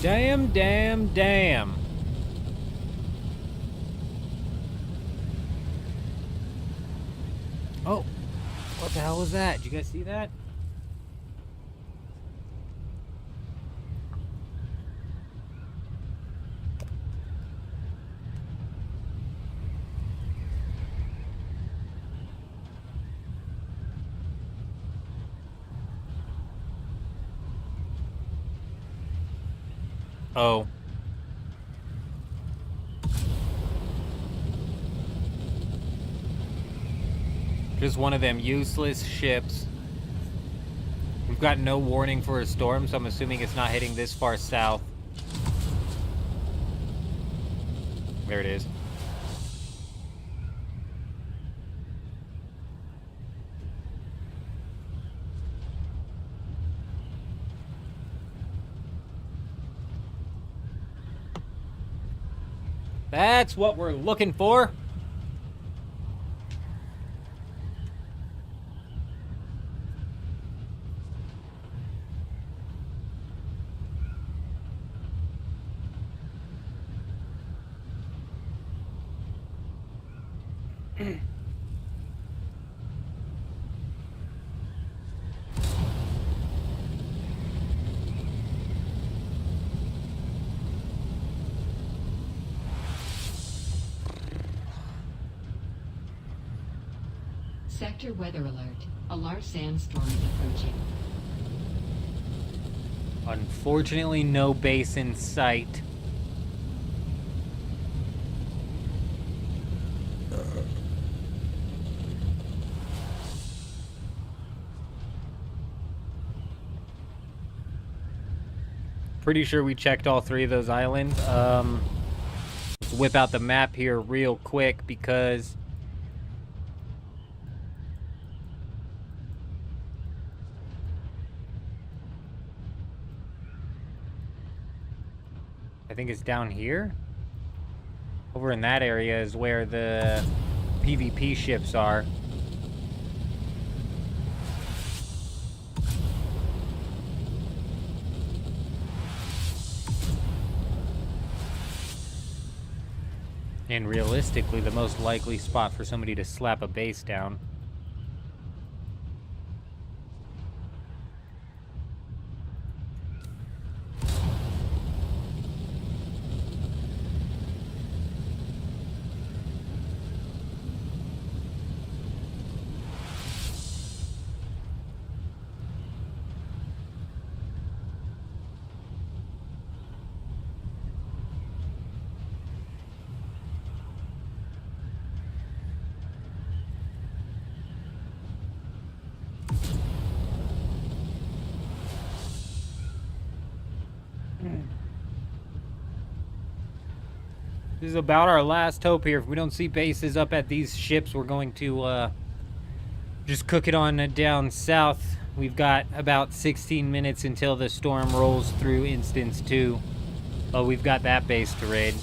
[SPEAKER 1] Damn, damn, damn. Oh, what the hell was that? Did you guys see that? Oh. Just one of them useless ships. We've got no warning for a storm, so I'm assuming it's not hitting this far south. There it is. That's what we're looking for.
[SPEAKER 2] Sector weather alert. A large sandstorm is approaching.
[SPEAKER 1] Unfortunately, no base in sight. Pretty sure we checked all three of those islands. Let's whip out the map here real quick because I think it's down here. Over in that area is where the PvP ships are. And realistically, the most likely spot for somebody to slap a base down. This is about our last hope here. If we don't see bases up at these ships, we're going to just cook it on down south. We've got about 16 minutes until the storm rolls through Instance 2. Oh, we've got that base to raid.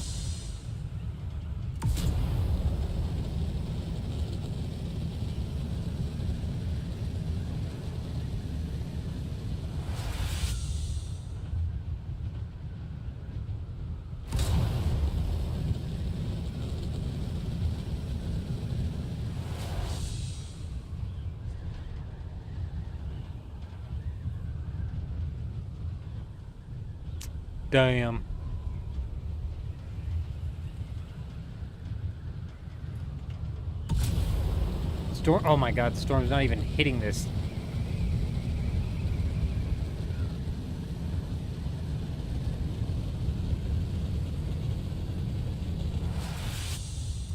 [SPEAKER 1] Damn. Storm. Oh my god, the storm's not even hitting this.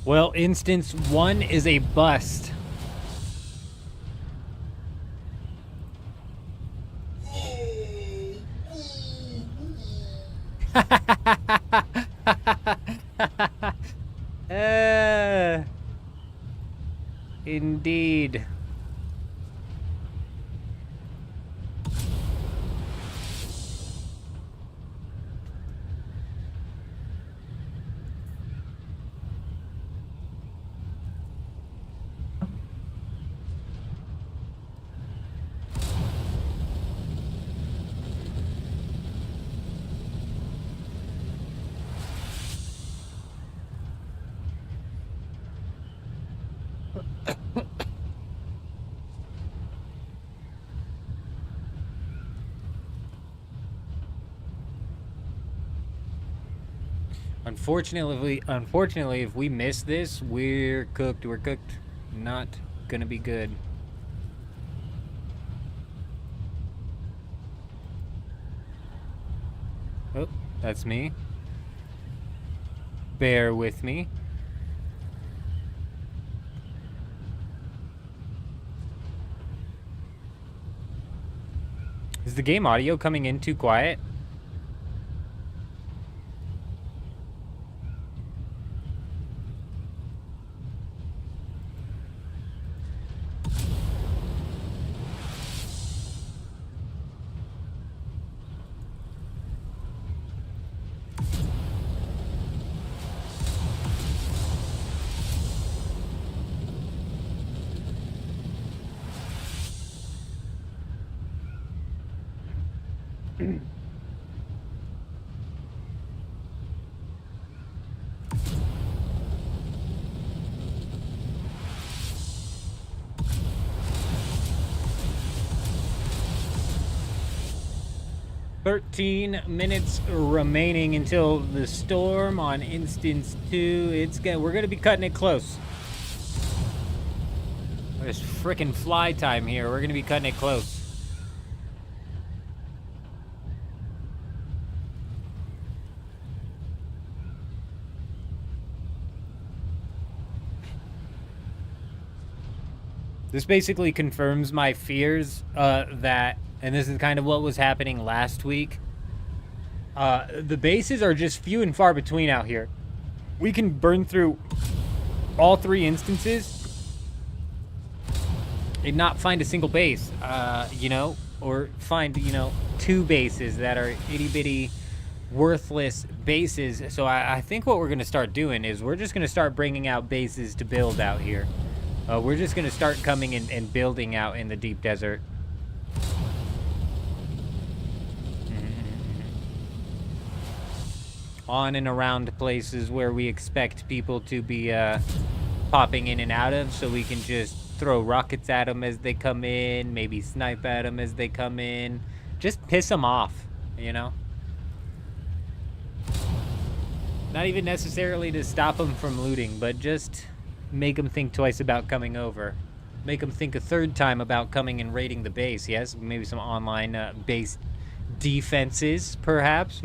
[SPEAKER 1] Well, Instance 1 is a bust. Indeed. Unfortunately, if we miss this, we're cooked. We're cooked. Not gonna be good. Oh, that's me. Bear with me. Is the game audio coming in too quiet? "13 minutes remaining until the storm on Instance 2. We're gonna be cutting it close. There's frickin' fly time here. We're gonna be cutting it close. This basically confirms my fears that, and this is kind of what was happening last week. The bases are just few and far between out here. We can burn through all 3 instances and not find a single base, you know, or find, you know, 2 bases that are itty-bitty worthless bases. So I think what we're going to start doing is we're just going to start bringing out bases to build out here. We're just going to start coming in and building out in the deep desert. on and around places where we expect people to be popping in and out of, so we can just throw rockets at them as they come in, maybe snipe at them as they come in, just piss them off, you know? Not even necessarily to stop them from looting, but just make them think twice about coming over. Make them think a third time about coming and raiding the base, yes? Maybe some online base defenses, perhaps,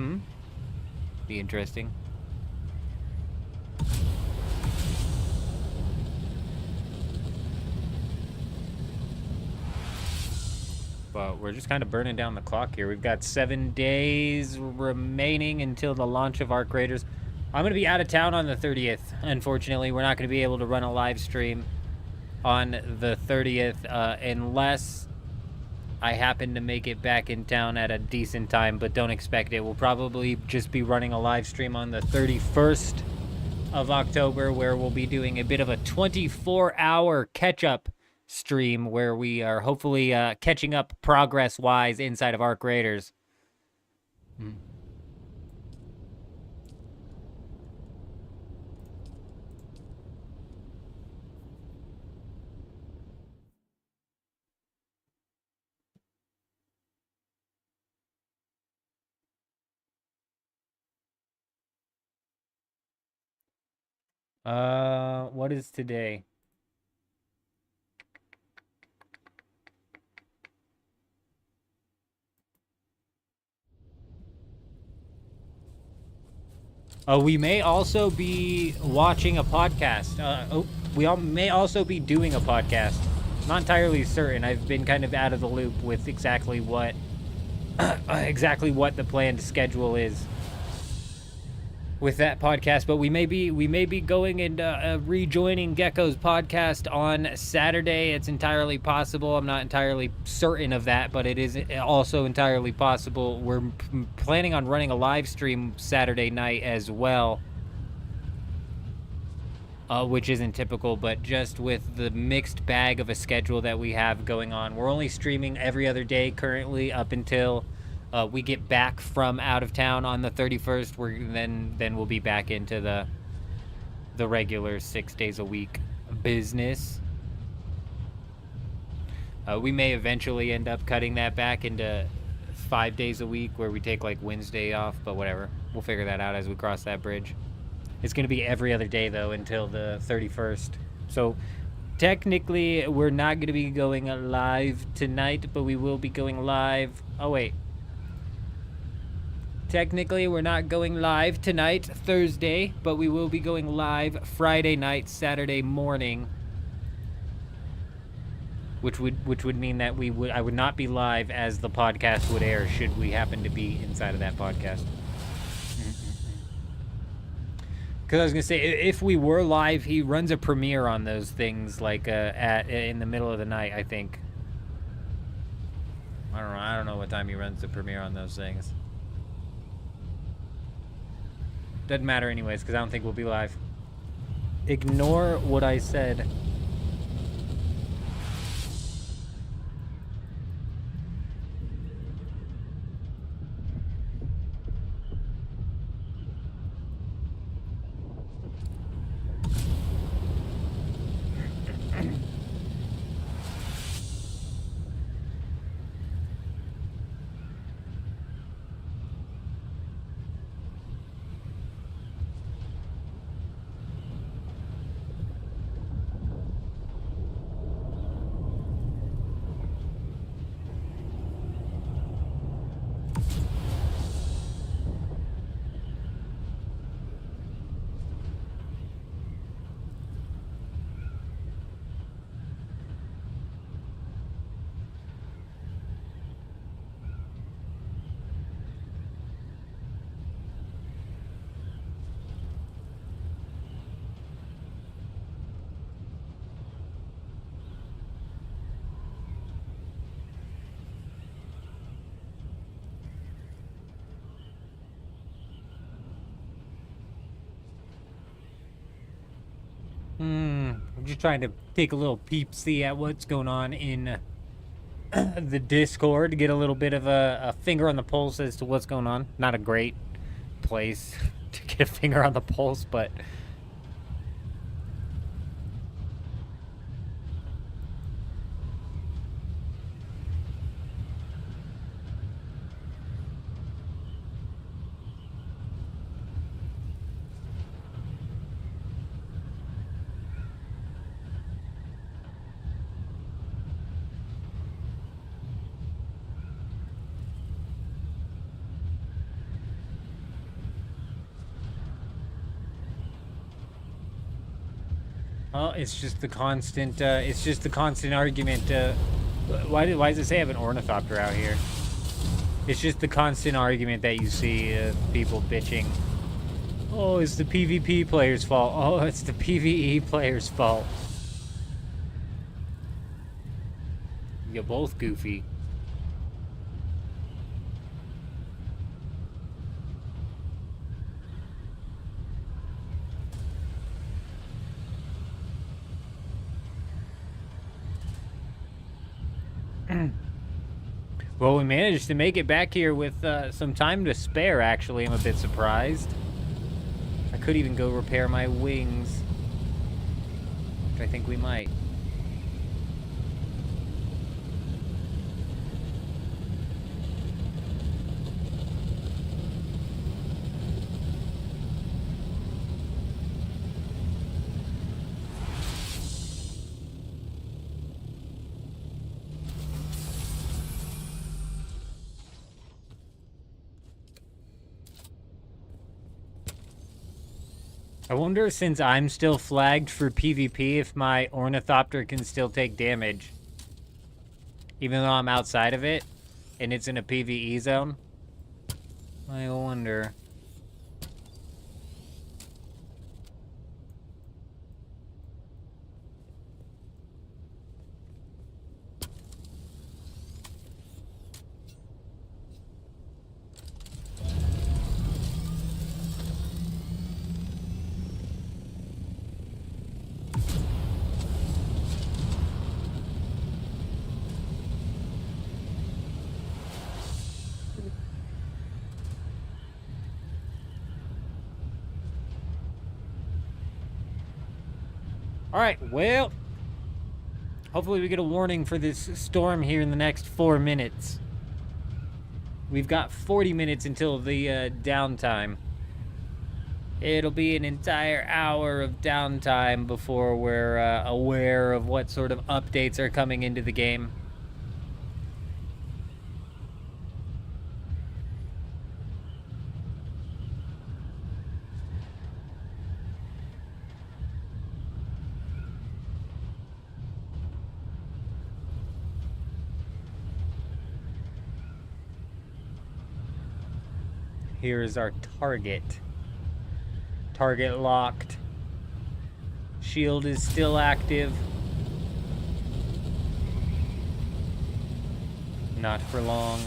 [SPEAKER 1] Be interesting. But we're just kind of burning down the clock here. We've got 7 days remaining until the launch of Arc Raiders. I'm going to be out of town on the 30th. Unfortunately, we're not going to be able to run a live stream on the 30th unless I happen to make it back in town at a decent time, but don't expect it. We'll probably just be running a live stream on the 31st of October, where we'll be doing a bit of a 24-hour catch-up stream where we are hopefully catching up progress-wise inside of Arc Raiders. What is today? We may also be watching a podcast. We may also be doing a podcast. Not entirely certain. I've been kind of out of the loop with exactly what the planned schedule is with that podcast, but we may be going and rejoining Gecko's podcast on Saturday. It's entirely possible. I'm not entirely certain of that, but it is also entirely possible. We're planning on running a live stream Saturday night as well, which isn't typical, but just with the mixed bag of a schedule that we have going on, we're only streaming every other day currently up until we get back from out of town on the 31st. Then we'll be back into the regular 6 days a week business. We may eventually end up cutting that back into 5 days a week, where we take like Wednesday off, but whatever. We'll figure that out as we cross that bridge. It's going to be every other day though until the 31st. So technically we're not going to be going live tonight, but we will be going live. Oh wait. Technically, we're not going live tonight, Thursday, but we will be going live Friday night, Saturday morning, which would mean that I would not be live as the podcast would air should we happen to be inside of that podcast. Because I was gonna say, if we were live, he runs a premiere on those things like in the middle of the night, I think. I don't know what time he runs the premiere on those things. Doesn't matter anyways, because I don't think we'll be live. Ignore what I said. I'm just trying to take a little peep-see at what's going on in the Discord to get a little bit of a finger on the pulse as to what's going on. Not a great place to get a finger on the pulse, but... Oh, it's just the constant, argument, why does it say I have an ornithopter out here? It's just the constant argument that you see, people bitching. Oh, it's the PvP player's fault. Oh, it's the PvE player's fault. You're both goofy. Well, we managed to make it back here with some time to spare, actually. I'm a bit surprised. I could even go repair my wings, which I think we might. I wonder, since I'm still flagged for PvP, if my ornithopter can still take damage. Even though I'm outside of it, and it's in a PvE zone. I wonder. Alright, well, hopefully we get a warning for this storm here in the next 4 minutes. We've got 40 minutes until the downtime. It'll be an entire hour of downtime before we're aware of what sort of updates are coming into the game. Here is our target. Target locked. Shield is still active. Not for long.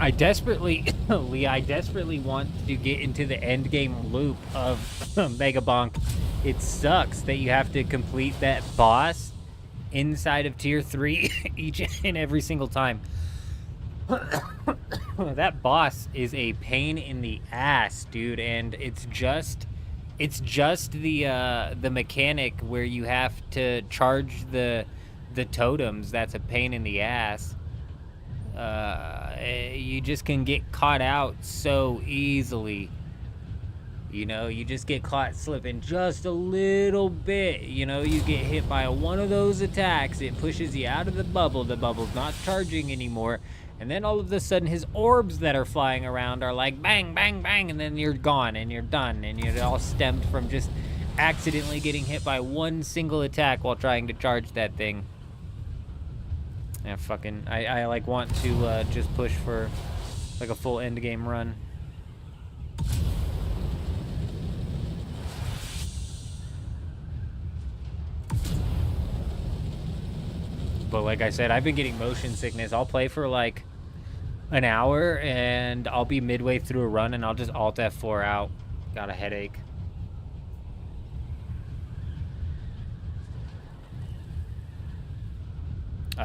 [SPEAKER 1] I desperately want to get into the end game loop of Mega Bonk. It sucks that you have to complete that boss inside of tier 3 each and every single time. That boss is a pain in the ass, dude, and it's just the mechanic where you have to charge the totems that's a pain in the ass. You just can get caught out so easily. You know, you just get caught slipping just a little bit. You know, you get hit by one of those attacks, it pushes you out of the bubble's not charging anymore, and then all of a sudden his orbs that are flying around are like bang, bang, bang, and then you're gone, and you're done, and it all stemmed from just accidentally getting hit by one single attack while trying to charge that thing. Yeah, fucking, I like want to just push for like a full end game run. but like I said, I've been getting motion sickness. I'll play for like an hour and I'll be midway through a run and I'll just Alt F4 out. Got a headache.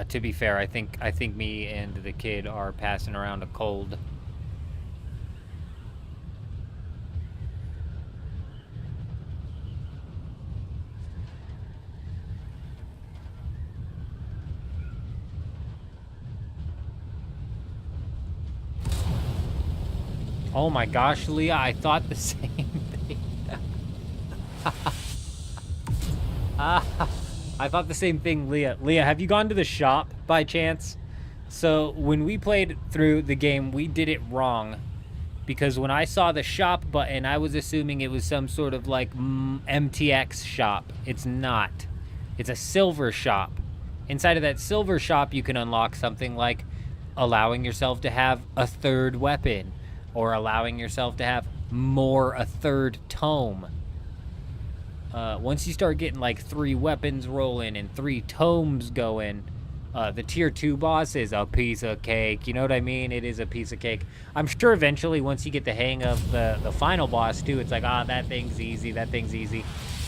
[SPEAKER 1] To be fair, I think me and the kid are passing around a cold. Oh my gosh, Leah, I thought the same thing. I thought the same thing, Leah. Leah, have you gone to the shop by chance? So when we played through the game, we did it wrong. Because when I saw the shop button, I was assuming it was some sort of like MTX shop. It's not. It's a silver shop. Inside of that silver shop, you can unlock something like allowing yourself to have a third weapon, or allowing yourself to have a third tome. Once you start getting like 3 weapons rolling and 3 tomes going, the tier 2 boss is a piece of cake. You know what I mean? It is a piece of cake. I'm sure eventually, once you get the hang of the final boss too, it's like, that thing's easy, that thing's easy.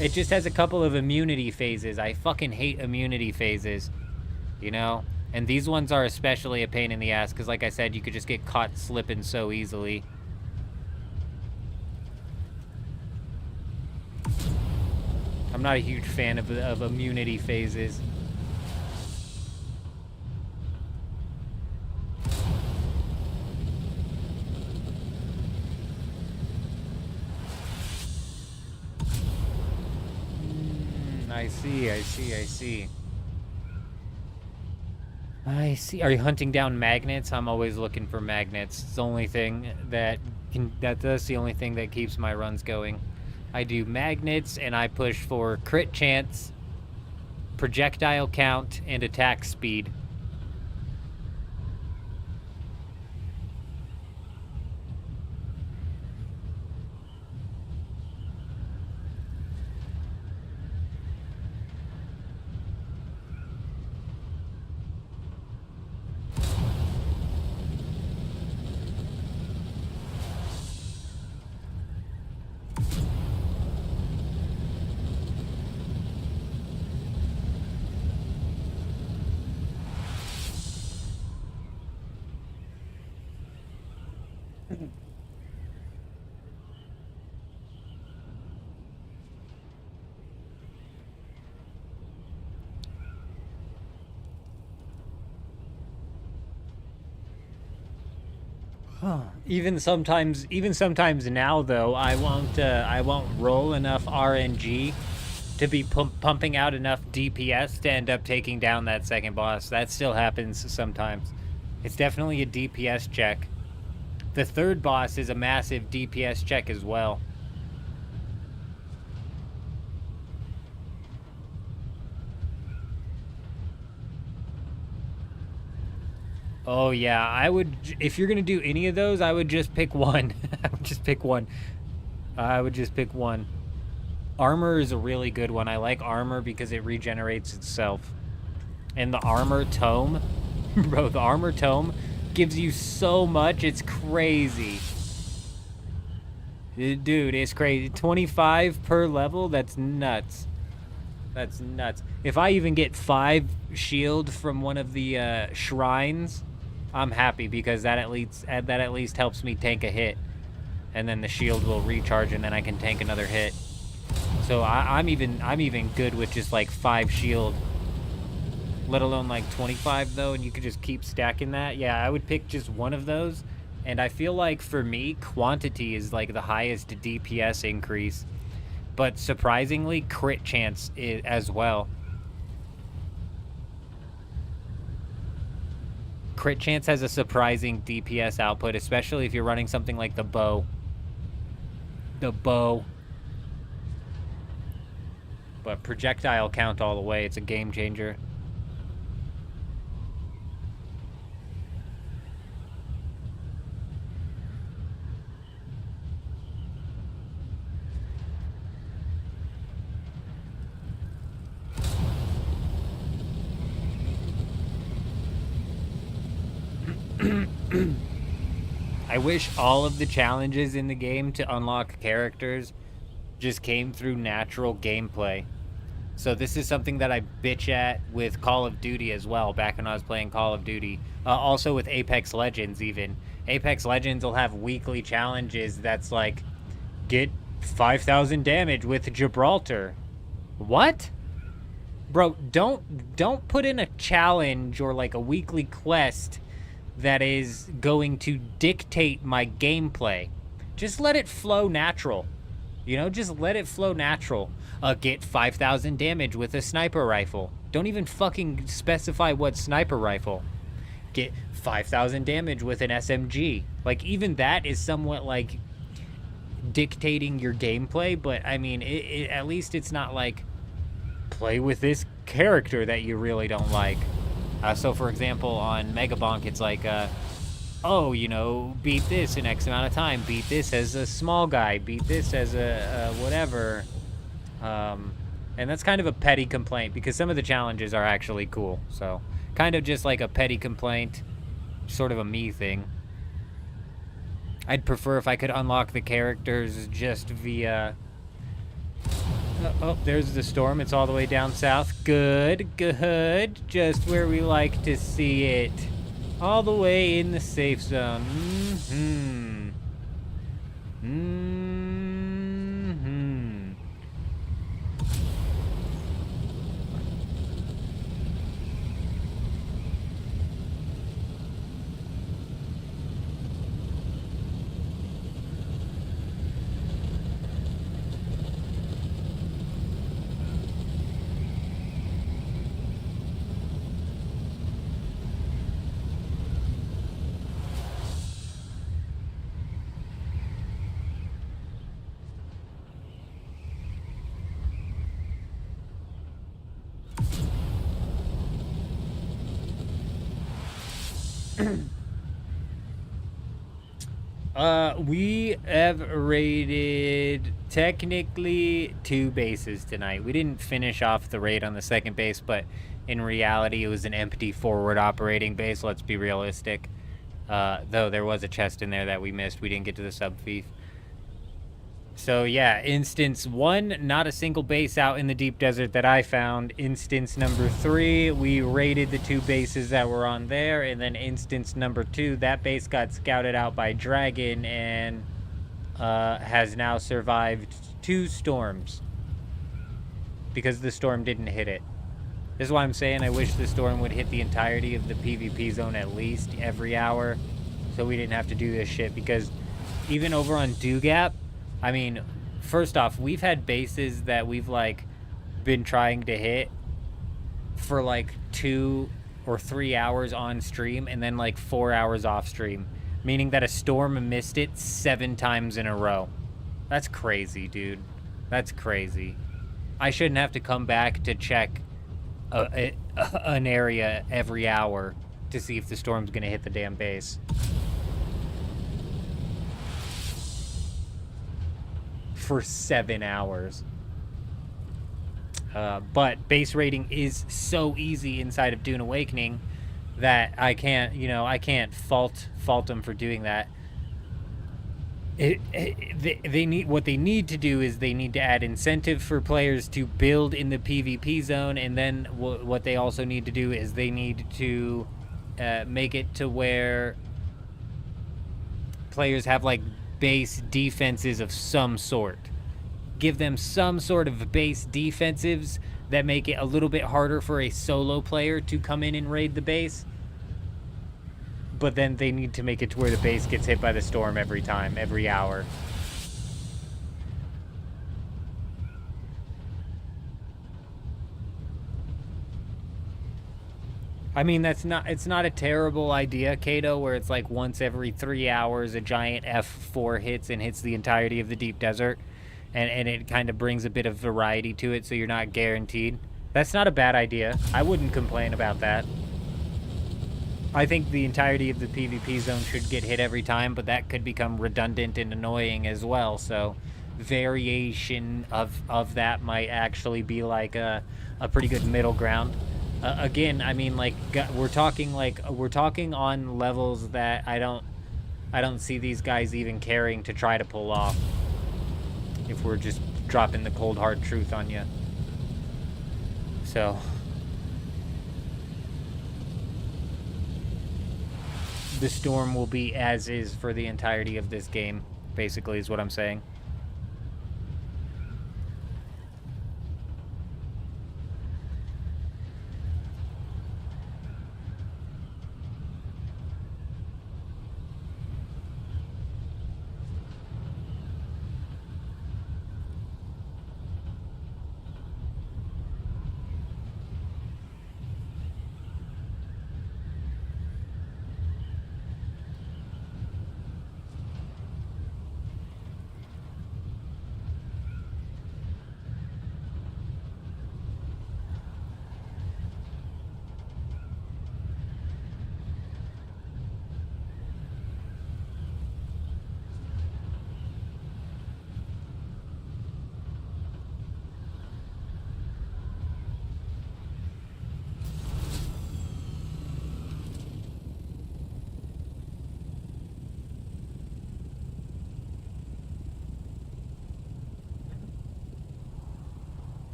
[SPEAKER 1] It just has a couple of immunity phases. I fucking hate immunity phases, you know? And these ones are especially a pain in the ass, because like I said, you could just get caught slipping so easily. I'm not a huge fan of immunity phases. I see. I see. Are you hunting down magnets? I'm always looking for magnets. It's the only thing that's the only thing that keeps my runs going. I do magnets and I push for crit chance, projectile count, and attack speed. Even sometimes now though, I won't roll enough RNG to be pumping out enough DPS to end up taking down that second boss. That still happens sometimes. It's definitely a DPS check. The third boss is a massive DPS check as well. Oh yeah, I would, if you're gonna do any of those, I would just pick one. I would just pick one. Armor is a really good one. I like armor because it regenerates itself. And the armor tome, bro, the armor tome gives you so much, it's crazy. Dude, it's crazy. 25 per level, that's nuts. That's nuts. If I even get 5 shield from one of the shrines, I'm happy, because that at least helps me tank a hit, and then the shield will recharge, and then I can tank another hit. So I'm even good with just like 5 shield, let alone like 25 though, and you could just keep stacking that. Yeah, I would pick just one of those, and I feel like for me, quantity is like the highest DPS increase, but surprisingly, crit chance is as well. Crit chance has a surprising DPS output, especially if you're running something like the bow. But projectile count all the way, it's a game changer. I wish all of the challenges in the game to unlock characters just came through natural gameplay. So this is something that I bitch at with Call of Duty as well, back when I was playing Call of Duty. Also with Apex Legends even. Apex Legends will have weekly challenges that's like, get 5,000 damage with Gibraltar. What? Bro, don't put in a challenge or like a weekly quest that is going to dictate my gameplay. Just let it flow natural. You know, just let it flow natural. Get 5,000 damage with a sniper rifle. Don't even fucking specify what sniper rifle. Get 5,000 damage with an SMG. Like, even that is somewhat, like, dictating your gameplay, but, I mean, at least it's not, like, play with this character that you really don't like. So, for example, on Megabonk, it's like, oh, you know, beat this in X amount of time, beat this as a small guy, beat this as a whatever. And that's kind of a petty complaint, because some of the challenges are actually cool. So, kind of just like a petty complaint, sort of a me thing. I'd prefer if I could unlock the characters just via... Oh, there's the storm. It's all the way down south. Good, good. Just where we like to see it. All the way in the safe zone. Mm-hmm. Mm-hmm. We have raided technically 2 bases tonight. We didn't finish off the raid on the second base, but in reality it was an empty forward operating base, let's be realistic. Though there was a chest in there that we missed. We didn't get to the sub-thief. So yeah, instance 1, not a single base out in the deep desert that I found. Instance number 3, we raided the 2 bases that were on there. And then instance number 2, that base got scouted out by Dragon and has now survived 2 storms. Because the storm didn't hit it. This is why I'm saying I wish the storm would hit the entirety of the PvP zone at least every hour. So we didn't have to do this shit. Because even over on Dugap, I mean, first off, we've had bases that we've, like, been trying to hit for, like, 2 or 3 hours on stream and then, like, 4 hours off stream. Meaning that a storm missed it 7 times in a row. That's crazy, dude. That's crazy. I shouldn't have to come back to check an area every hour to see if the storm's gonna hit the damn base. For 7 hours. But base raiding is so easy inside of Dune Awakening that I can't, you know, I can't fault them for doing that. They need, what they need to do is they need to add incentive for players to build in the PvP zone, and then what they also need to do is they need to make it to where players have, like, base defenses of some sort. Give them some sort of base defensives that make it a little bit harder for a solo player to come in and raid the base. But then they need to make it to where the base gets hit by the storm every time, every hour. I mean, it's not a terrible idea, Kato, where it's like once every 3 hours a giant F4 hits and hits the entirety of the deep desert, and it kind of brings a bit of variety to it so you're not guaranteed. That's not a bad idea. I wouldn't complain about that. I think the entirety of the PvP zone should get hit every time, but that could become redundant and annoying as well, so variation of that might actually be like a pretty good middle ground. Again, I mean, like, we're talking on levels that I don't see these guys even caring to try to pull off. If we're just dropping the cold hard truth on you. So the storm will be as is for the entirety of this game, basically, is what I'm saying.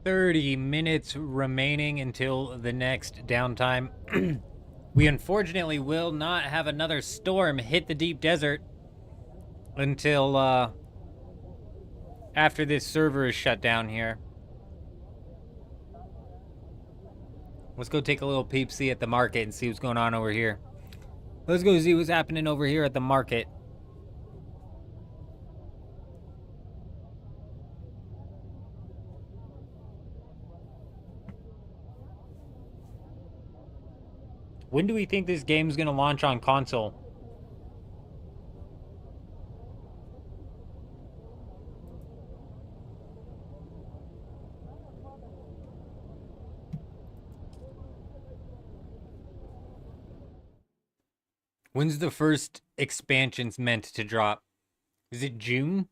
[SPEAKER 1] $30 minutes remaining until the next downtime. We unfortunately will not have another storm hit the deep desert until after this server is shut down here. Let's go take a little peep-see at the market and see what's going on over here. Let's go see what's happening over here at the market. When do we think this game's gonna launch on console? When's the first expansions meant to drop? Is it June?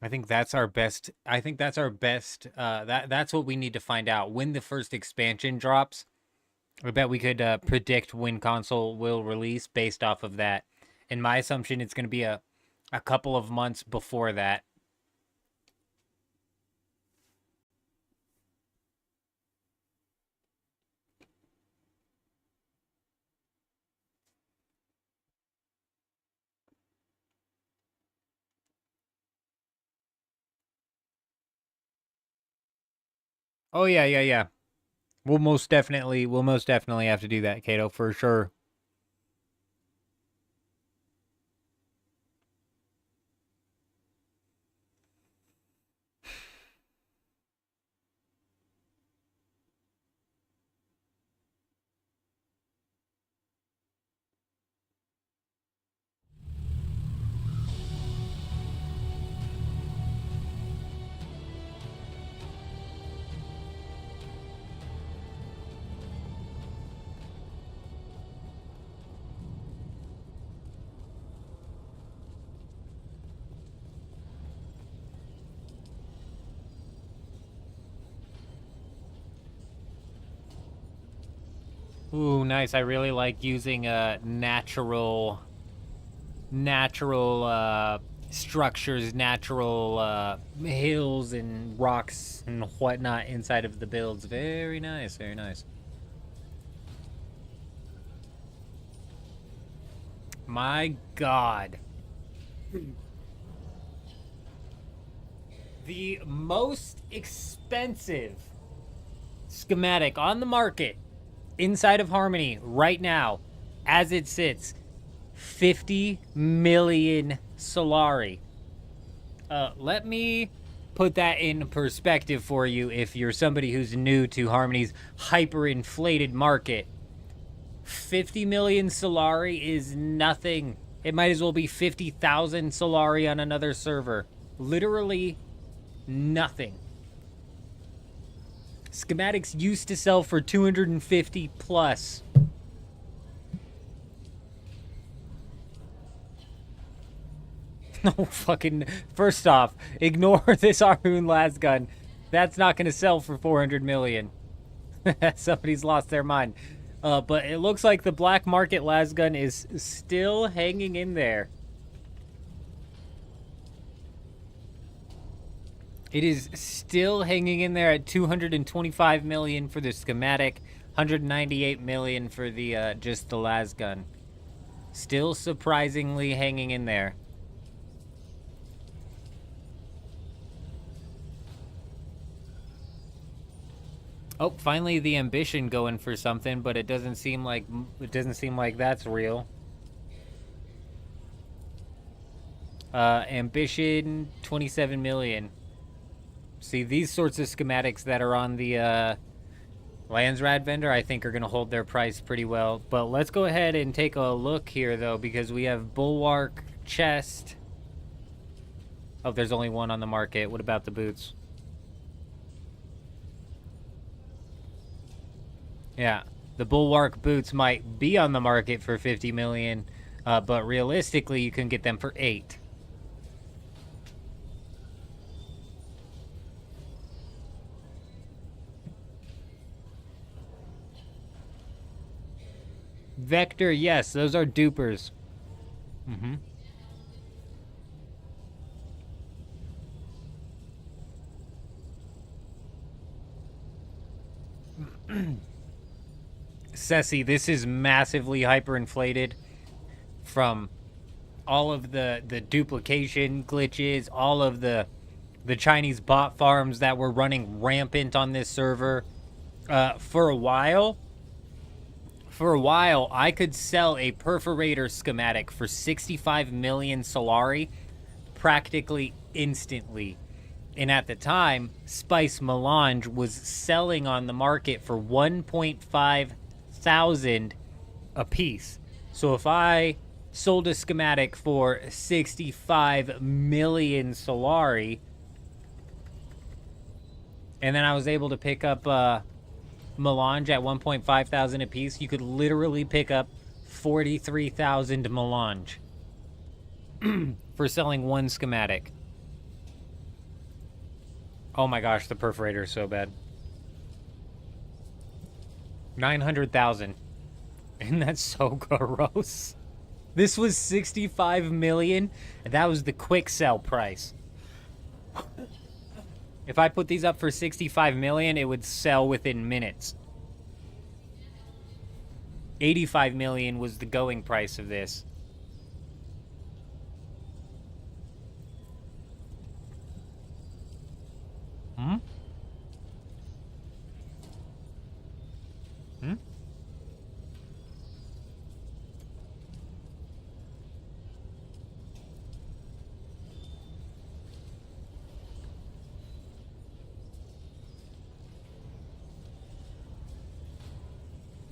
[SPEAKER 1] I think that's our best. That's what we need to find out. When the first expansion drops, I bet we could predict when console will release based off of that. And my assumption it's going to be a couple of months before that. Oh yeah. We'll most definitely have to do that, Kato, for sure. Ooh, nice. I really like using natural structures, natural hills and rocks and whatnot inside of the builds. Very nice, very nice. My God. The most expensive schematic on the market inside of Harmony right now, as it sits, 50 million Solari. Let me put that in perspective for you if you're somebody who's new to Harmony's hyper-inflated market. 50 million Solari is nothing. It might as well be 50,000 Solari on another server. Literally nothing. Schematics used to sell for 250 plus. No fucking... First off, ignore this Arun lasgun. That's not going to sell for 400 million. Somebody's lost their mind. But it looks like the black market lasgun is still hanging in there. It is still hanging in there at 225 million for the schematic, 198 million for the just the lasgun. Still surprisingly hanging in there. Oh, finally the ambition going for something, but it doesn't seem like that's real. Ambition 27 million. See, these sorts of schematics that are on the Landsrad vendor, I think are going to hold their price pretty well. But let's go ahead and take a look here, though, because we have Bulwark, Chest. Oh, there's only one on the market. What about the boots? Yeah, the Bulwark boots might be on the market for 50 million, but realistically, you can get them for 8. Vector, yes, those are dupers. Mm-hmm. Ceci, this is massively hyperinflated from all of the duplication glitches, all of the Chinese bot farms that were running rampant on this server. For a while, I could sell a perforator schematic for 65 million Solari practically instantly. And at the time, Spice Melange was selling on the market for 1.5 thousand a piece. So if I sold a schematic for 65 million Solari, and then I was able to pick up Melange at 1.5 thousand a piece, you could literally pick up 43,000 Melange for selling one schematic. Oh my gosh, the perforator is so bad. 900,000. And that's so gross. This was 65 million, and that was the quick sell price. If I put these up for 65 million, it would sell within minutes. 85 million was the going price of this. Hmm? Hmm?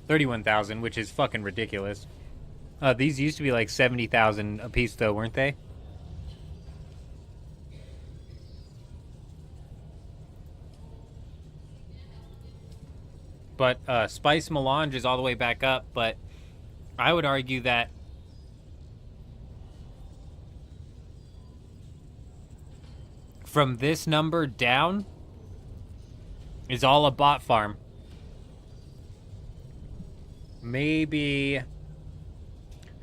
[SPEAKER 1] $31,000, which is fucking ridiculous. These used to be like 70,000 a piece, though, weren't they? But Spice Melange is all the way back up, but I would argue that from this number down is all a bot farm. Maybe,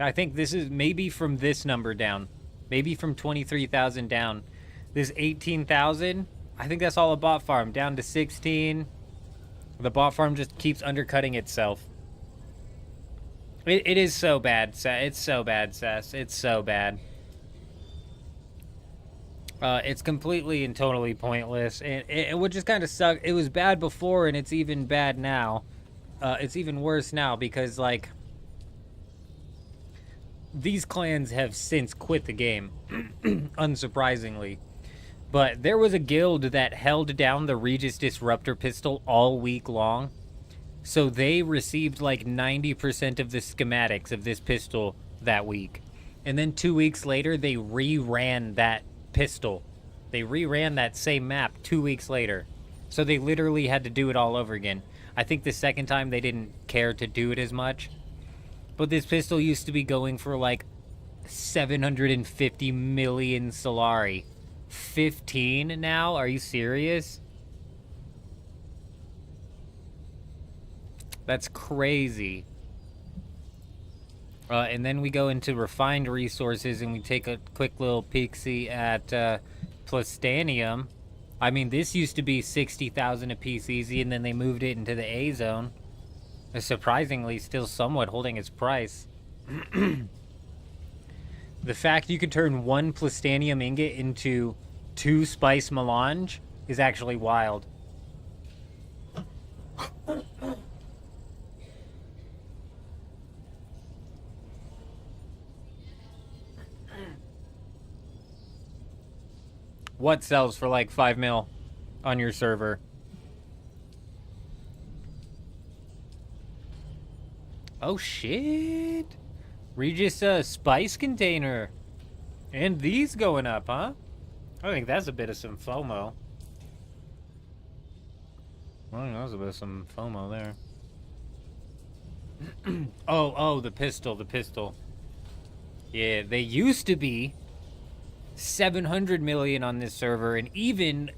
[SPEAKER 1] I think this is maybe from this number down. Maybe from 23,000 down. This 18,000, I think that's all a bot farm. Down to 16. The bot farm just keeps undercutting itself. It is so bad. It's so bad, Sess. It's so bad. It's completely and totally pointless. And it would just kind of suck. It was bad before, and it's even bad now. It's even worse now because, like, these clans have since quit the game, unsurprisingly. But there was a guild that held down the Regis Disruptor pistol all week long. So they received like 90% of the schematics of this pistol that week. And then 2 weeks later, they reran that pistol. They reran that same map 2 weeks later. So they literally had to do it all over again. I think the second time they didn't care to do it as much. But this pistol used to be going for like 750 million Solari. 15 now? Are you serious? That's crazy. And then we go into refined resources and we take a quick little peek-see at Plastanium. I mean, this used to be 60,000 a piece easy, and then they moved it into the A zone. It's surprisingly still somewhat holding its price. The fact you could turn 1 Plastanium ingot into 2 spice melange is actually wild. What sells for like 5 mil on your server? Oh shit. Regis spice container. And these going up, huh? I think that's a bit of some FOMO. I think that's a bit of some FOMO there. Oh, the pistol. Yeah, they used to be 700 million on this server, and even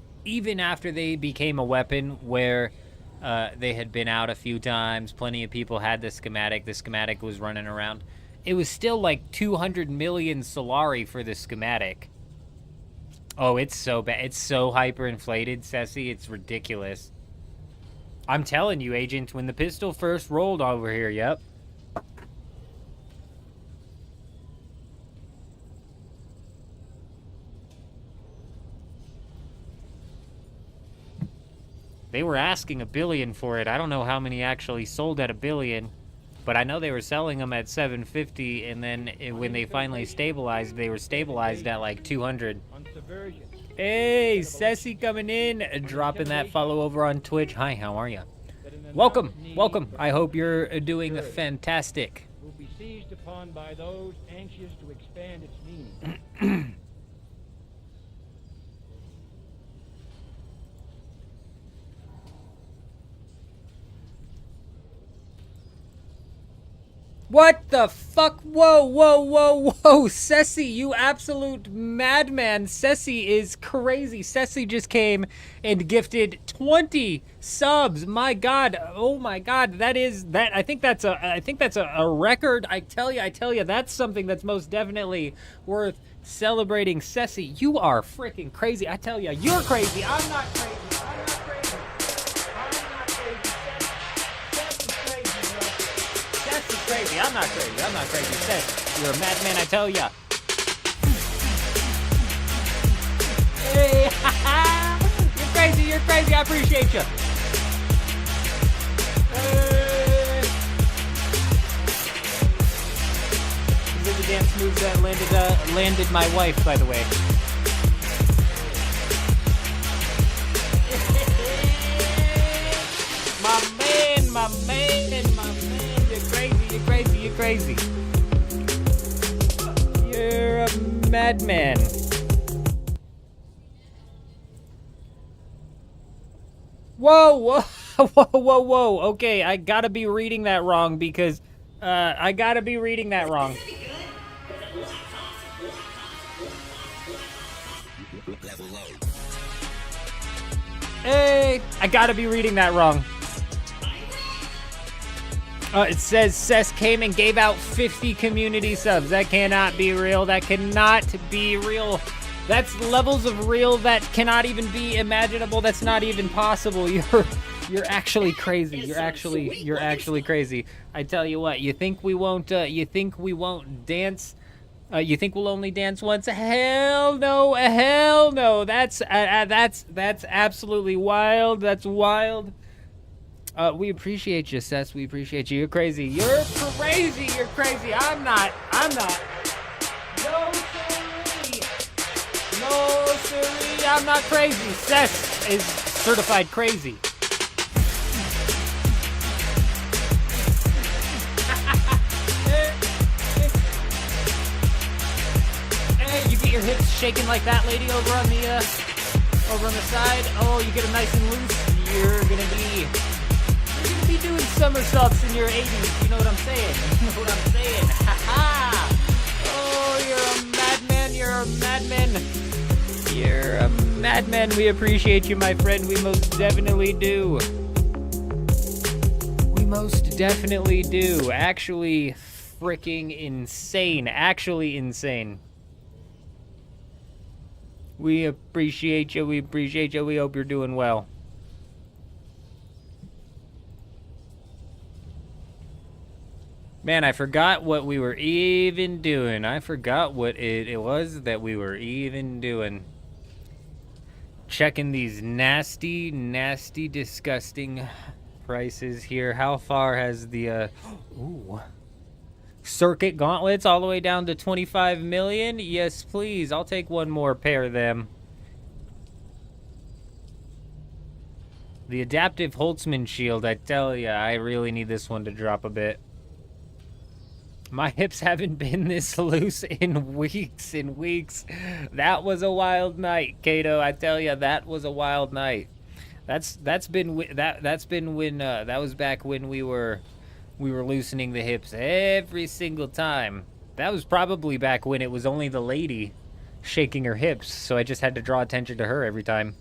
[SPEAKER 1] after they became a weapon where they had been out a few times, plenty of people had the schematic was running around, it was still like 200 million Solari for the schematic. Oh, it's so bad. It's so hyperinflated, Ceci. It's ridiculous. I'm telling you, Agent, when the pistol first rolled over here, yep. They were asking $1 billion for it. I don't know how many actually sold at $1 billion, but I know they were selling them at 750, and then when they finally stabilized, they were stabilized at like 200. Hey, Ceci coming in, dropping that follow over on Twitch. Hi, how are you? Welcome. I hope you're doing fantastic.
[SPEAKER 3] Will be seized upon by those anxious to expand its meaning.
[SPEAKER 1] What the fuck? Whoa. Ceci, you absolute madman. Ceci is crazy. Ceci just came and gifted 20 subs. My God. Oh my God. I think that's a record. I tell you, that's something that's most definitely worth celebrating. Ceci, you are freaking crazy. I tell you, you're crazy. I'm not crazy. I'm not crazy. Seth, you're a madman, I tell ya. Hey, you're crazy, I appreciate you. These are the dance moves that landed my wife, by the way. My man. You're crazy. You're a madman. Whoa. Okay, I gotta be reading that wrong because, Hey, I gotta be reading that wrong. It says Cess came and gave out 50 community subs. That cannot be real. That cannot be real. That's levels of real that cannot even be imaginable. That's not even possible. You're actually crazy. You're actually crazy. I tell you what. You think we won't dance? You think we'll only dance once? Hell no. That's absolutely wild. That's wild. We appreciate you, Cess. We appreciate you. You're crazy. You're crazy. I'm not. No, siree. I'm not crazy. Cess is certified crazy. shaking like that lady over on the side. Oh, you get them nice and loose. You're gonna be doing somersaults in your 80s. You know what I'm saying? You know what I'm saying? Ha ha! Oh, you're a madman. You're a madman. You're a madman. We appreciate you, my friend. We most definitely do. We most definitely do. Actually, freaking insane. Actually insane. We appreciate you. We appreciate you. We hope you're doing well. Man, I forgot what we were even doing. I forgot what it was that we were even doing. Checking these nasty, nasty, disgusting prices here. How far has the ooh, circuit gauntlets all the way down to 25 million? Yes, please. I'll take one more pair of them. The adaptive Holtzman shield, I tell ya, I really need this one to drop a bit. My hips haven't been this loose in weeks and weeks. That was a wild night, Kato. I tell ya, that was a wild night. That was back when we were loosening the hips every single time. That was probably back when it was only the lady shaking her hips, so I just had to draw attention to her every time.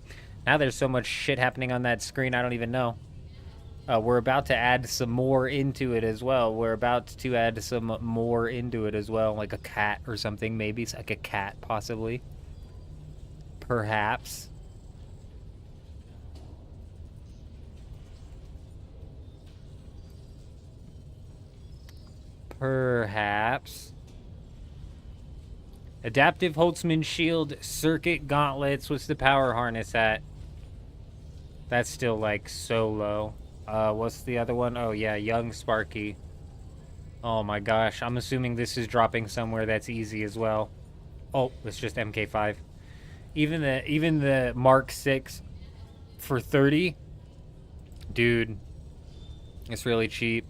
[SPEAKER 1] Now there's so much shit happening on that screen, I don't even know. We're about to add some more into it as well. We're about to add some more into it as well, like a cat or something, maybe. It's like a cat, possibly. Perhaps. Perhaps. Adaptive Holtzman shield, circuit gauntlets. What's the power harness at? That's still like so low. What's the other one? Oh yeah, young Sparky. Oh my gosh, I'm assuming this is dropping somewhere that's easy as well. Oh, it's just MK5. Even the Mark 6 for 30. Dude, it's really cheap.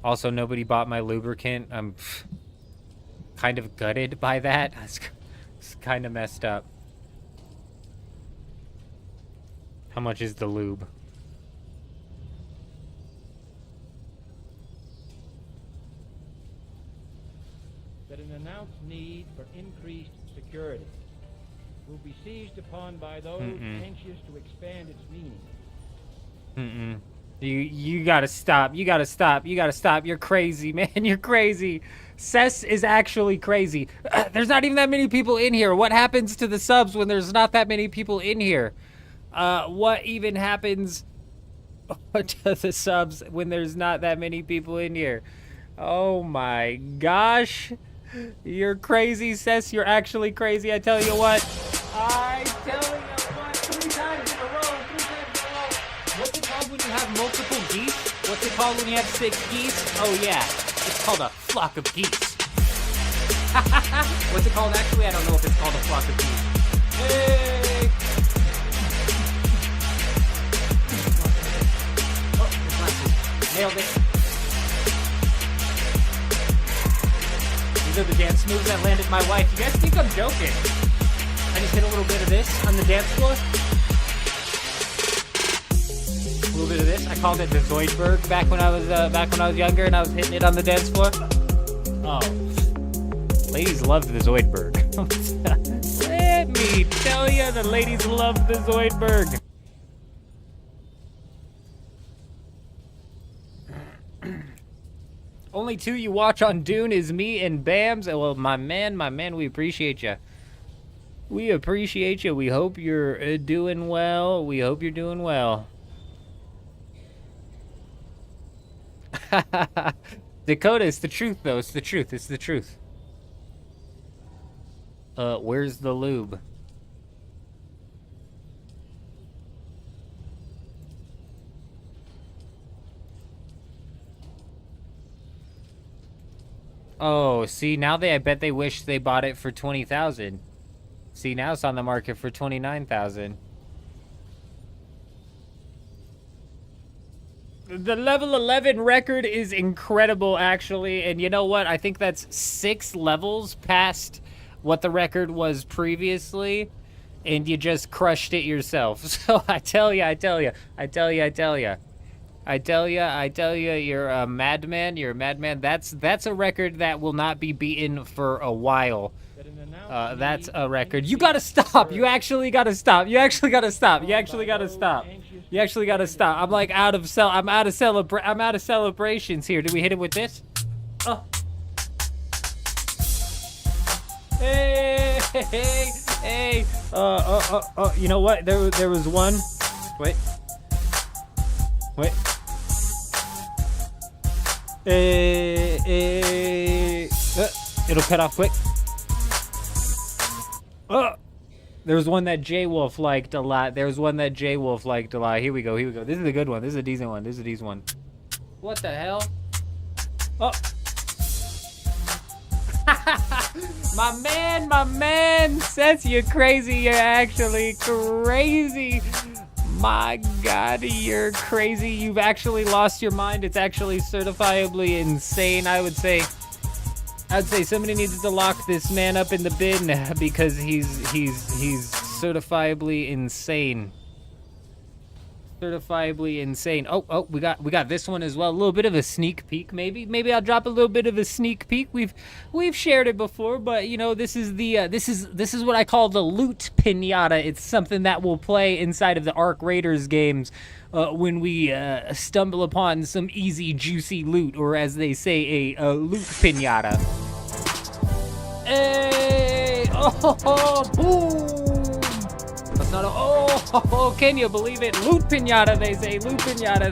[SPEAKER 1] Also, nobody bought my lubricant. I'm kind of gutted by that. It's kind of messed up. How much is the lube?
[SPEAKER 3] That an announced need for increased security will be seized upon by those anxious to expand its meaning.
[SPEAKER 1] You gotta stop. You gotta stop. You gotta stop. You're crazy, man. You're crazy. Cess is actually crazy. There's not even that many people in here. What happens to the subs when there's not that many people in here? What even happens to the subs when there's not that many people in here? Oh my gosh. You're crazy, Cess. You're actually crazy. I tell you what. I tell you what. 3 times in a row. 3 times in a row. What's it called when you have multiple geese? What's it called when you have 6 geese? Oh yeah. It's called a flock of geese. What's it called actually? I don't know if it's called a flock of geese. Hey! Oh, the glasses. Nailed it. These are the dance moves that landed my wife. You guys think I'm joking? I just hit a little bit of this on the dance floor. A little bit of this. I called it the Zoidberg back when I was younger, and I was hitting it on the dance floor. Oh, ladies love the Zoidberg. Let me tell you, the ladies love the Zoidberg. Only 2 you watch on Dune is me and Bams. Well, my man, we appreciate you. We appreciate you. We hope you're doing well. We hope you're doing well. Dakota, it's the truth, though. It's the truth. It's the truth. Where's the lube? Oh, see, now I bet they wish they bought it for 20,000. See, now it's on the market for 29,000. The level 11 record is incredible, actually. And you know what? I think that's 6 levels past what the record was previously, and you just crushed it yourself. So I tell you, you're a madman. You're a madman. That's a record that will not be beaten for a while. That's a record. You gotta stop. You actually gotta stop. You actually gotta stop. You actually gotta stop. You actually gotta stop. I'm like out of celebrations here. Do we hit it with this? Oh. Hey, hey, hey. You know what? There was one. Wait. It'll cut off quick. There was one that J-Wolf liked a lot. Here we go. This is a good one. This is a decent one. What the hell? Oh. my man. Seth, you're crazy. You're actually crazy. My God, you're crazy. You've actually lost your mind. It's actually certifiably insane, I would say. I'd say somebody needs to lock this man up in the bin because he's certifiably insane. Certifiably insane. Oh, we got this one as well. A little bit of a sneak peek, maybe. Maybe I'll drop a little bit of a sneak peek. We've shared it before, but you know, this is the this is what I call the loot pinata. It's something that we'll play inside of the Arc Raiders games when we stumble upon some easy, juicy loot, or as they say, a loot pinata. Hey! Oh, boom! That's not a... Oh, can you believe it? Loot pinata,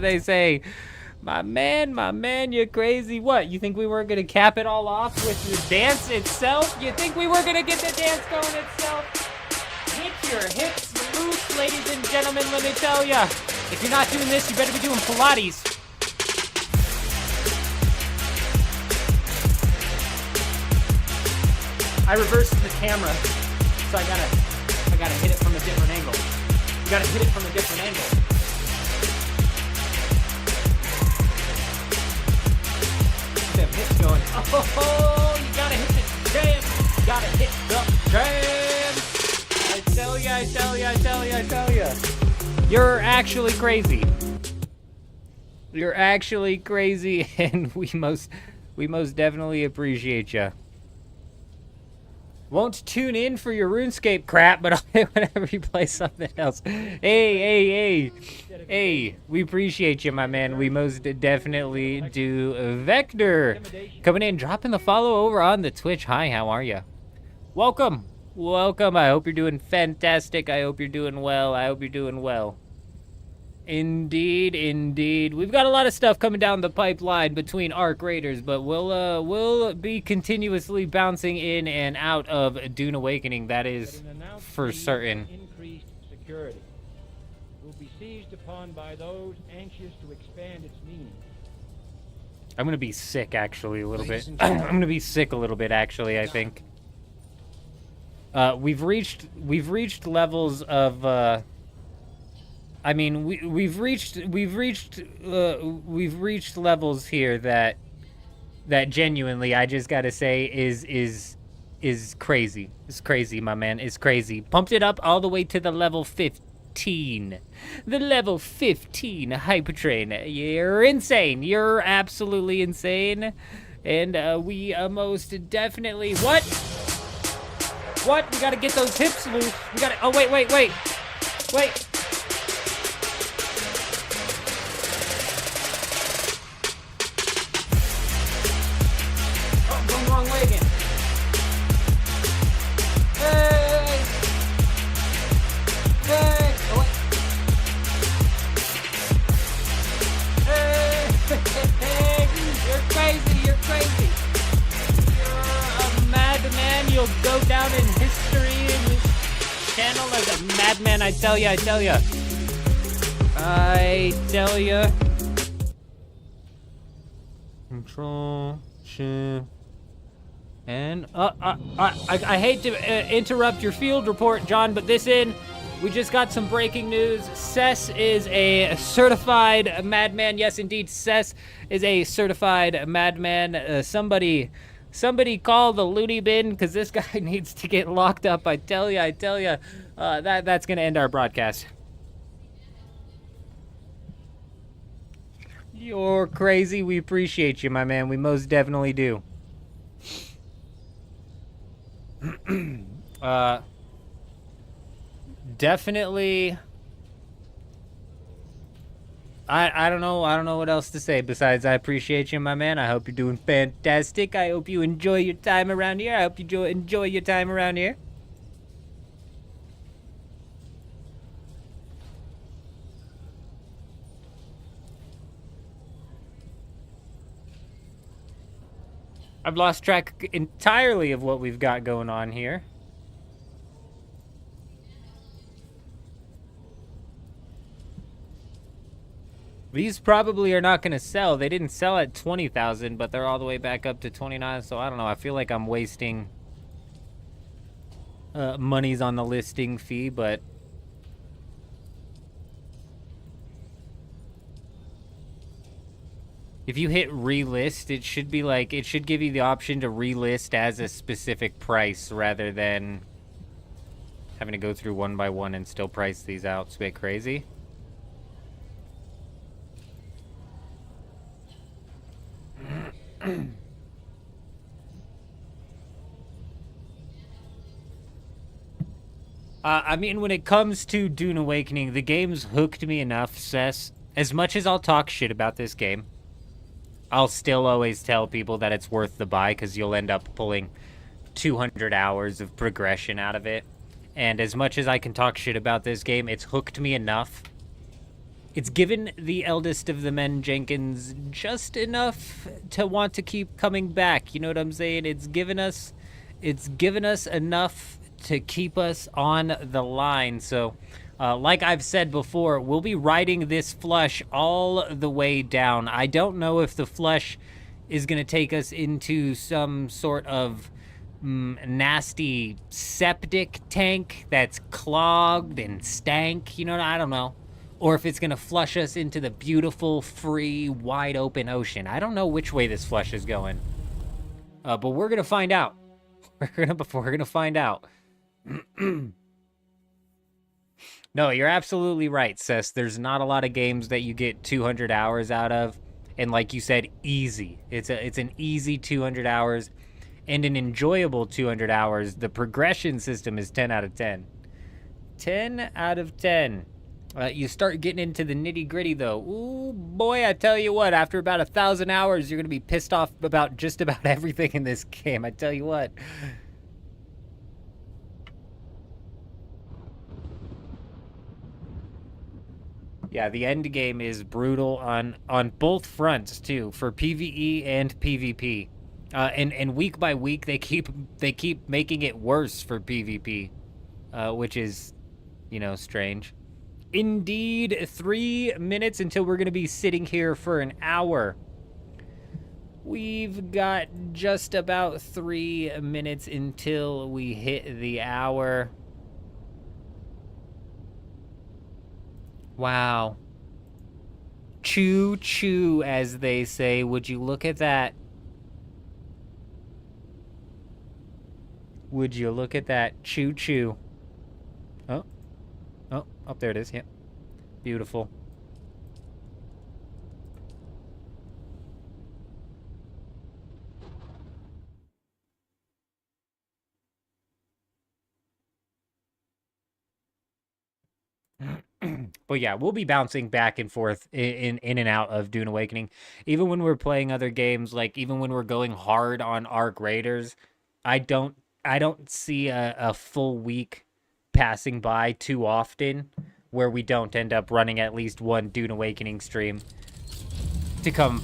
[SPEAKER 1] they say. My man, you're crazy. What, you think we weren't going to cap it all off with the dance itself? You think we were going to get the dance going itself? Hit your hips loose, ladies and gentlemen, let me tell ya. If you're not doing this, you better be doing Pilates. I reversed the camera, so I gotta hit it from a different angle. You gotta hit it from a different angle. Get them hits going. Oh, you gotta hit the jam. You gotta hit the jam. I tell ya. You're actually crazy. You're actually crazy, and we most definitely appreciate ya. Won't tune in for your RuneScape crap, but I'll hit whenever you play something else. Hey, we appreciate you, my man. We most definitely do. Vector, coming in, dropping the follow over on the Twitch. Hi, how are you? Welcome. I hope you're doing fantastic. I hope you're doing well. Indeed. We've got a lot of stuff coming down the pipeline between Arc Raiders, but we'll be continuously bouncing in and out of Dune Awakening. That is for certain.
[SPEAKER 3] Increased security will be seized upon by those anxious to expand its meaning.
[SPEAKER 1] I'm gonna be sick actually a little bit. I'm gonna be sick a little bit actually. I think. We've reached levels of. I mean, we've reached levels here that genuinely I just gotta say is crazy. It's crazy, my man. It's crazy. Pumped it up all the way to the level 15. The level 15 hypertrain. You're insane. You're absolutely insane. And we most definitely what? We gotta get those hips loose. We gotta. Oh wait. Wrong way again. Hey! Oh, wait. Hey! You're crazy. You're a madman. You'll go down in history in this channel as a madman. I tell ya. Control, Shift. And I hate to interrupt your field report, John, but we just got some breaking news. Cess is a certified madman. Yes, indeed, Cess is a certified madman. Somebody Somebody call the loony bin, because this guy needs to get locked up. I tell ya. That's going to end our broadcast. You're crazy. We appreciate you, my man. We most definitely do. Definitely. I don't know what else to say besides I appreciate you, my man. I hope you're doing fantastic. I hope you enjoy your time around here. I hope you enjoy your time around here. I've lost track entirely of what we've got going on here. These probably are not going to sell. They didn't sell at 20,000, but they're all the way back up to 29. So I don't know. I feel like I'm wasting monies on the listing fee, but if you hit relist, it should be like, it should give you the option to relist as a specific price rather than having to go through one by one and still price these out. It's a bit crazy. I mean, when it comes to Dune Awakening, the game's hooked me enough, Cess. As much as I'll talk shit about this game, I'll still always tell people that it's worth the buy because you'll end up pulling 200 hours of progression out of it. And as much as I can talk shit about this game, it's hooked me enough. It's given the eldest of the men, Jenkins, just enough to want to keep coming back. You know what I'm saying? It's given us enough to keep us on the line. So, like I've said before, we'll be riding this flush all the way down. I don't know if the flush is going to take us into some sort of nasty septic tank that's clogged and stank. You know, I don't know. Or if it's going to flush us into the beautiful, free, wide open ocean. I don't know which way this flush is going. But we're going to find out. We're going to find out. No, you're absolutely right, Cess. There's not a lot of games that you get 200 hours out of. And like you said, easy. It's an easy 200 hours and an enjoyable 200 hours. The progression system is 10 out of 10. 10 out of 10. You start getting into the nitty-gritty, though. Ooh, boy, I tell you what, after about 1,000 hours, you're going to be pissed off about just about everything in this game. I tell you what. Yeah, the end game is brutal on both fronts, too, for PvE and PvP. And week by week, they keep making it worse for PvP, which is, you know, strange. Indeed, 3 minutes until we're going to be sitting here for an hour. We've got just about 3 minutes until we hit the hour. Wow. Choo-choo, as they say. Would you look at that? Would you look at that? Choo-choo. Oh, there it is. Yep. Beautiful. But yeah, we'll be bouncing back and forth in and out of Dune Awakening. Even when we're playing other games, like even when we're going hard on Arc Raiders, I don't see a full week passing by too often where we don't end up running at least one Dune Awakening stream to come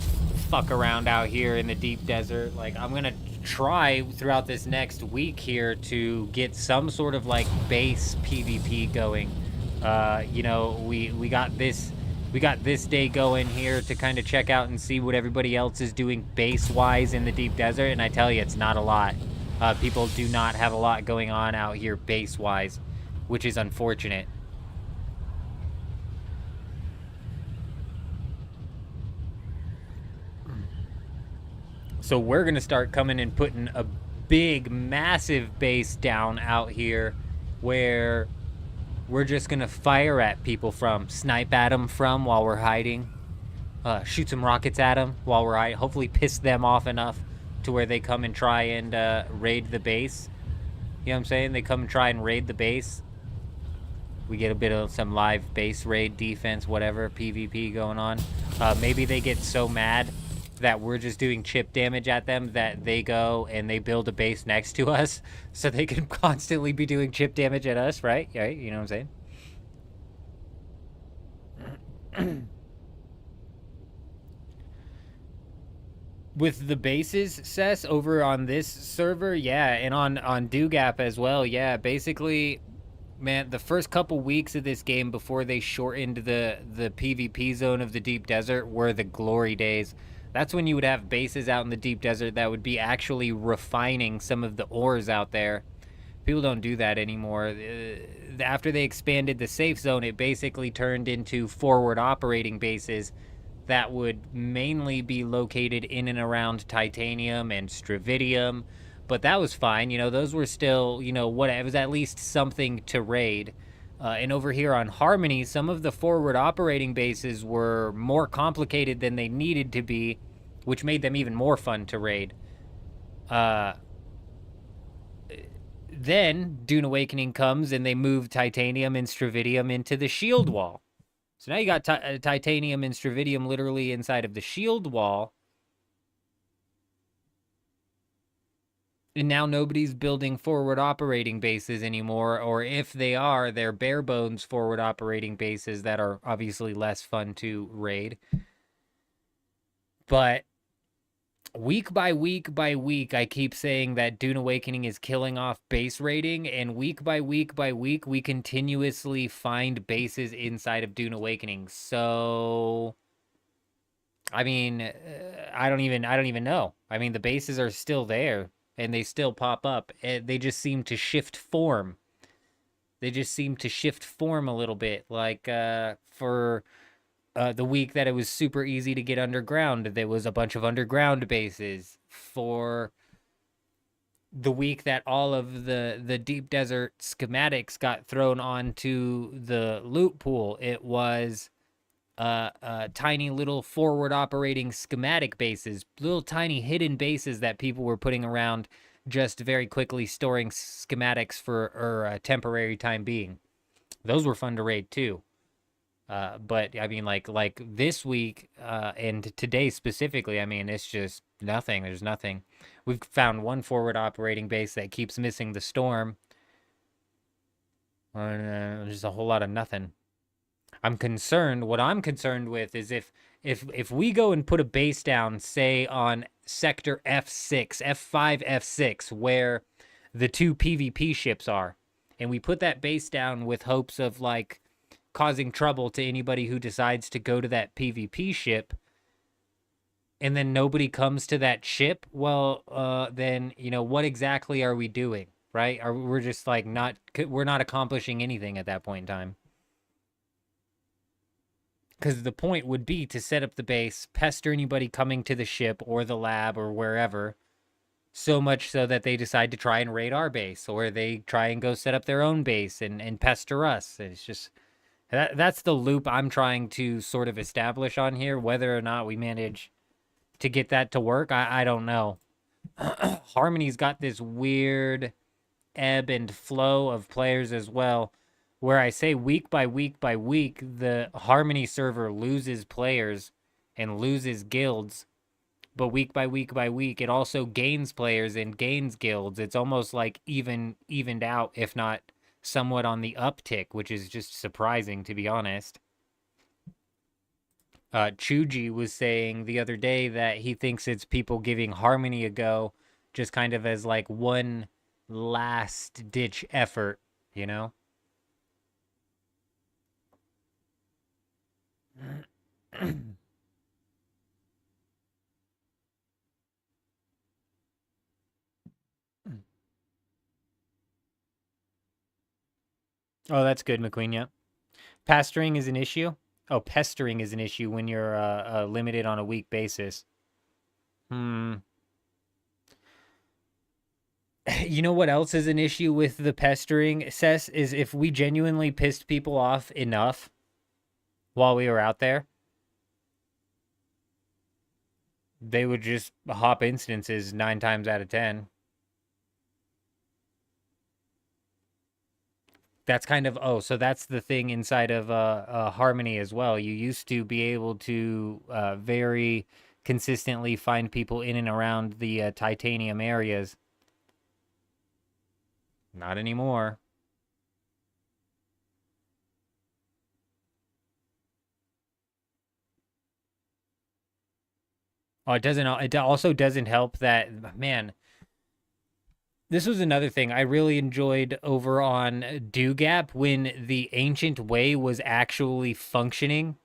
[SPEAKER 1] fuck around out here in the deep desert. Like, I'm gonna try throughout this next week here to get some sort of like base PvP going. You know, we got this day going here to kind of check out and see what everybody else is doing base wise in the deep desert, and I tell you, it's not a lot. People do not have a lot going on out here base wise, which is unfortunate. So we're going to start coming and putting a big, massive base down out here where we're just going to fire at people from, snipe at them from while we're hiding, shoot some rockets at them while we're hiding, hopefully piss them off enough to where they come and try and raid the base. You know what I'm saying? They come and try and raid the base. We get a bit of some live base raid defense, whatever, PvP going on. Maybe they get so mad that we're just doing chip damage at them that they go and they build a base next to us so they can constantly be doing chip damage at us, right? Right? You know what I'm saying? With the bases, Cess, over on this server, yeah, and on Dugap as well, yeah. Basically, man, the first couple weeks of this game before they shortened the PvP zone of the deep desert were the glory days. That's when you would have bases out in the deep desert that would be actually refining some of the ores out there. People don't do that anymore. After they expanded the safe zone, it basically turned into forward operating bases that would mainly be located in and around titanium and stravidium. But that was fine. You know, those were still, you know, what, it was at least something to raid. And over here on Harmony, some of the forward operating bases were more complicated than they needed to be, which made them even more fun to raid. Then Dune Awakening comes and they move titanium and stravidium into the shield wall. So now you got titanium and stravidium literally inside of the shield wall. And now nobody's building forward operating bases anymore, or if they are, they're bare bones forward operating bases that are obviously less fun to raid. But week by week by week, I keep saying that Dune Awakening is killing off base raiding, and week by week by week, we continuously find bases inside of Dune Awakening. So, I mean, I don't even know. I mean, the bases are still there, and they still pop up. They just seem to shift form. They just seem to shift form a little bit. Like, for the week that it was super easy to get underground, there was a bunch of underground bases. For the week that all of the deep desert schematics got thrown onto the loot pool, it was tiny little forward operating schematic bases, little tiny hidden bases that people were putting around, just very quickly storing schematics for a temporary time being. Those were fun to raid too. But I mean, like this week and today specifically, I mean, it's just nothing. There's nothing. We've found one forward operating base that keeps missing the storm. There's a whole lot of nothing. I'm concerned. What I'm concerned with is if we go and put a base down, say on sector F6, F5, F6, where the two PvP ships are, and we put that base down with hopes of like causing trouble to anybody who decides to go to that PvP ship, and then nobody comes to that ship, well, then, you know, what exactly are we doing, right? We're just like we're not accomplishing anything at that point in time. Because the point would be to set up the base, pester anybody coming to the ship or the lab or wherever, so much so that they decide to try and raid our base, or they try and go set up their own base and pester us. It's just, that's the loop I'm trying to sort of establish on here. Whether or not we manage to get that to work, I don't know. Harmony's got this weird ebb and flow of players as well, where I say week by week by week, the Harmony server loses players and loses guilds, but week by week by week, it also gains players and gains guilds. It's almost like evened out, if not somewhat on the uptick, which is just surprising, to be honest. Chuji was saying the other day that he thinks it's people giving Harmony a go, just kind of as like one last ditch effort, you know? Oh, that's good, McQueen. Yeah. Pestering is an issue. Oh, pestering is an issue when you're limited on a week basis. You know what else is an issue with the pestering, Cess, is if we genuinely pissed people off enough while we were out there, they would just hop instances 9 times out of 10. That's kind of, oh, so that's the thing inside of Harmony as well. You used to be able to very consistently find people in and around the titanium areas. Not anymore. Oh, it doesn't. It also doesn't help that, man. This was another thing I really enjoyed over on Dewgap when the ancient way was actually functioning.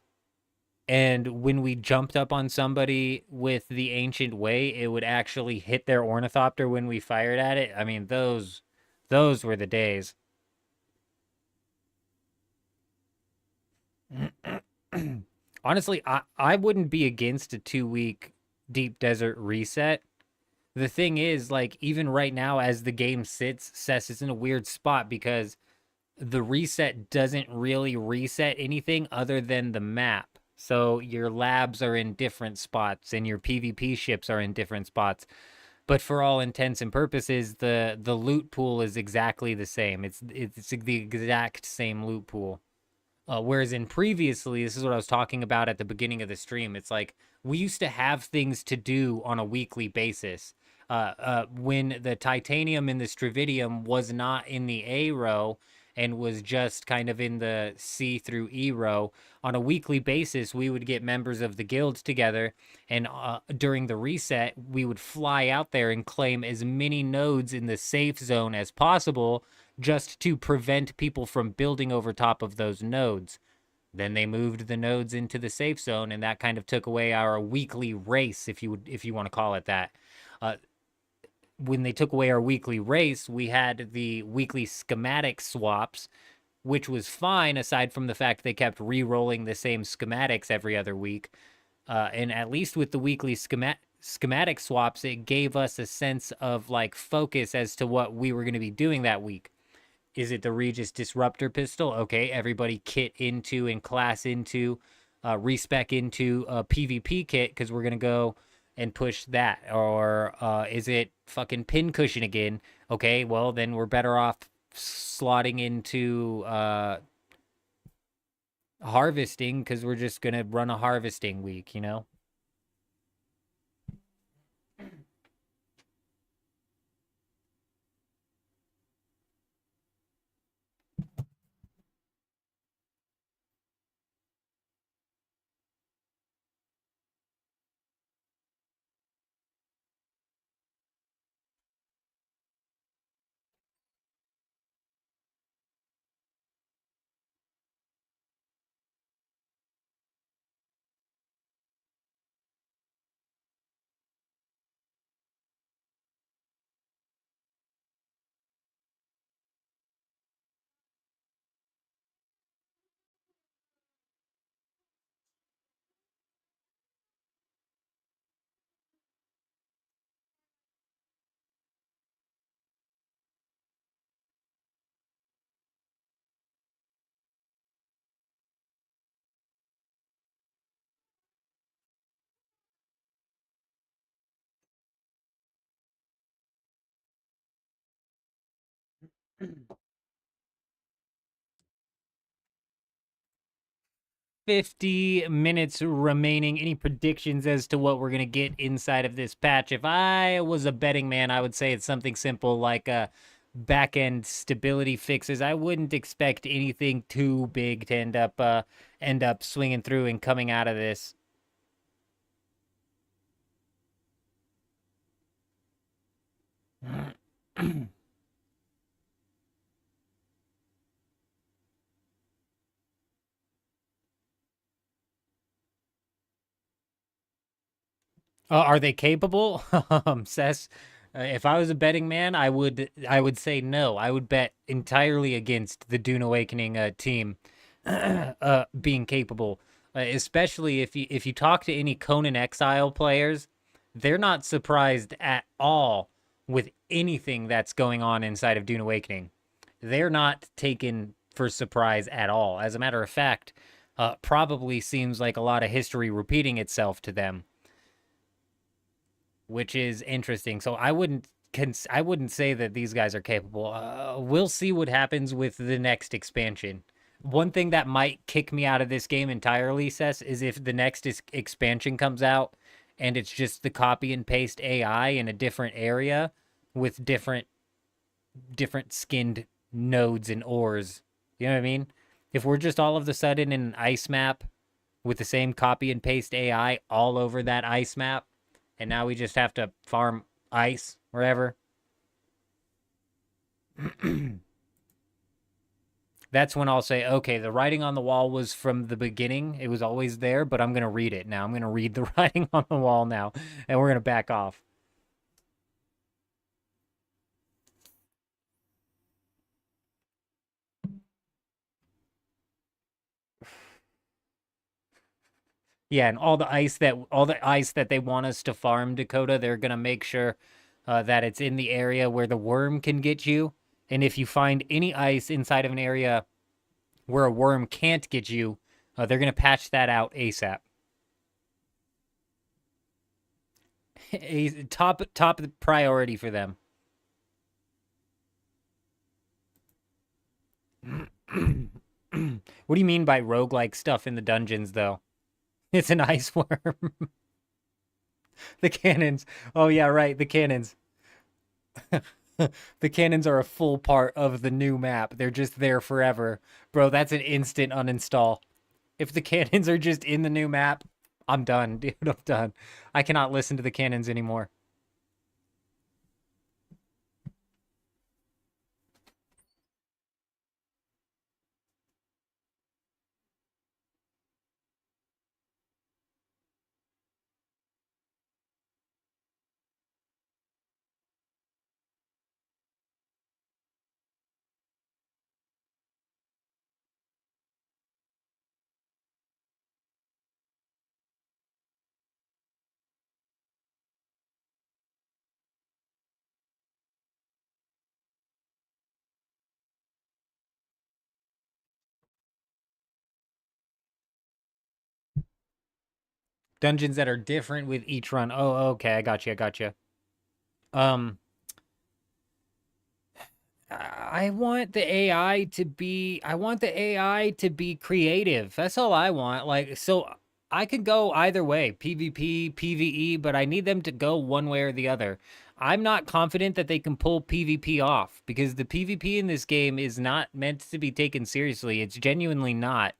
[SPEAKER 1] And when we jumped up on somebody with the ancient way, it would actually hit their ornithopter when we fired at it. I mean, those were the days. Honestly, I wouldn't be against a 2-week deep desert reset. The thing is, like, even right now, as the game sits, Cess is in a weird spot because the reset doesn't really reset anything other than the map. So your labs are in different spots and your PvP ships are in different spots. But for all intents and purposes, the loot pool is exactly the same. It's the exact same loot pool. Whereas in previously, this is what I was talking about at the beginning of the stream. It's like we used to have things to do on a weekly basis. When the titanium in the Stravidium was not in the A row and was just kind of in the C through E row, on a weekly basis, we would get members of the guild together, and during the reset, we would fly out there and claim as many nodes in the safe zone as possible just to prevent people from building over top of those nodes. Then they moved the nodes into the safe zone, and that kind of took away our weekly race, if you want to call it that. When they took away our weekly race, we had the weekly schematic swaps, which was fine aside from the fact they kept re-rolling the same schematics every other week. And at least with the weekly schematic swaps, it gave us a sense of like focus as to what we were going to be doing that week. Is it the Regis Disruptor pistol? Okay, everybody kit into and class into, respec into a PvP kit because we're going to go and push that. Or is it fucking pincushion again? Okay, well, then we're better off slotting into harvesting because we're just going to run a harvesting week, you know? Mm. 50 minutes remaining. Any predictions as to what we're going to get inside of this patch? If I was a betting man, I would say it's something simple like back-end stability fixes. I wouldn't expect anything too big to end up swinging through and coming out of this. Are they capable? Cess, if I was a betting man, I would say no. I would bet entirely against the Dune Awakening team being capable. Especially if you talk to any Conan Exile players, they're not surprised at all with anything that's going on inside of Dune Awakening. They're not taken for surprise at all. As a matter of fact, probably seems like a lot of history repeating itself to them, which is interesting. So I wouldn't say that these guys are capable. We'll see what happens with the next expansion. One thing that might kick me out of this game entirely, Sess, is if the next expansion comes out and it's just the copy and paste AI in a different area with different skinned nodes and ores. You know what I mean? If we're just all of a sudden in an ice map with the same copy and paste AI all over that ice map, and now we just have to farm ice wherever. That's when I'll say, okay, the writing on the wall was from the beginning. It was always there, but I'm going to read it now. I'm going to read the writing on the wall now, and we're going to back off. Yeah, and all the ice that they want us to farm, Dakota, they're going to make sure that it's in the area where the worm can get you. And if you find any ice inside of an area where a worm can't get you, they're going to patch that out ASAP. Top priority for them. What do you mean by roguelike stuff in the dungeons, though? It's an ice worm. The cannons. Oh, yeah, right. The cannons. The cannons are a full part of the new map. They're just there forever. Bro, that's an instant uninstall. If the cannons are just in the new map, I'm done, dude. I'm done. I cannot listen to the cannons anymore. Dungeons that are different with each run. Oh, okay. I got you. I got you. I want the AI to be creative. That's all I want. Like, so I could go either way, PvP, PvE, but I need them to go one way or the other. I'm not confident that they can pull PvP off because the PvP in this game is not meant to be taken seriously. It's genuinely not.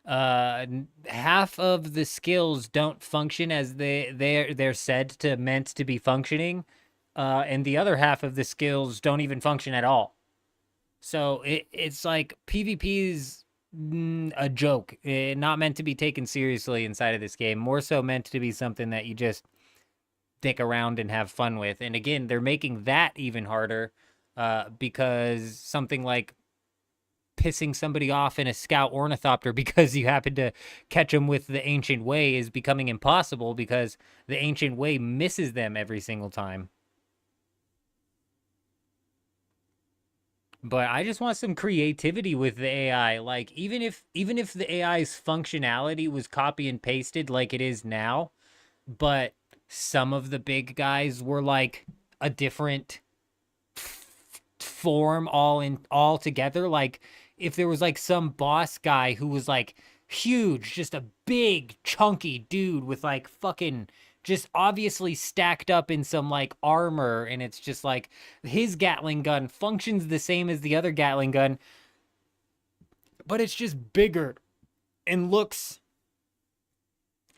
[SPEAKER 1] Half of the skills don't function as they're said to meant to be functioning. And the other half of the skills don't even function at all. So it's like PvP is a joke, not meant to be taken seriously inside of this game. More so meant to be something that you just dick around and have fun with. And again, they're making that even harder because something like pissing somebody off in a scout ornithopter because you happen to catch them with the ancient way is becoming impossible because the ancient way misses them every single time. But I just want some creativity with the AI. Like even if the AI's functionality was copy and pasted like it is now, but some of the big guys were like a different form all together, like if there was like some boss guy who was like huge, just a big chunky dude with like fucking just obviously stacked up in some like armor, and it's just like his Gatling gun functions the same as the other Gatling gun, but it's just bigger and looks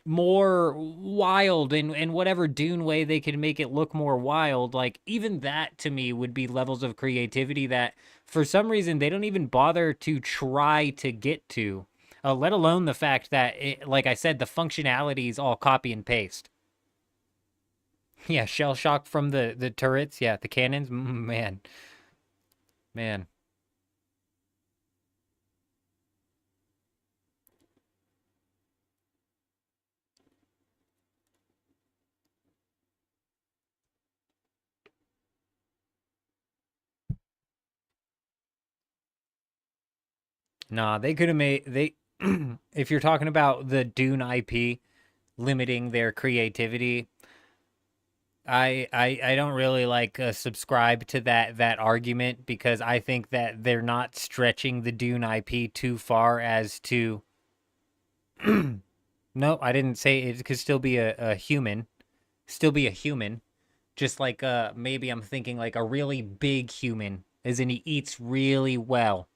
[SPEAKER 1] more wild, and whatever Dune way they could make it look more wild, like even that to me would be levels of creativity that for some reason they don't even bother to try to get to, let alone the fact that like I said, the functionality is all copy and paste. Yeah, shell shock from the turrets. Yeah, the cannons. Man. Man. Nah, they could have made they if you're talking about the Dune IP limiting their creativity, I don't really like subscribe to that argument because I think that they're not stretching the Dune IP too far as to no, I didn't say it could still be a human, still be a human. Just like maybe I'm thinking like a really big human, as in he eats really well.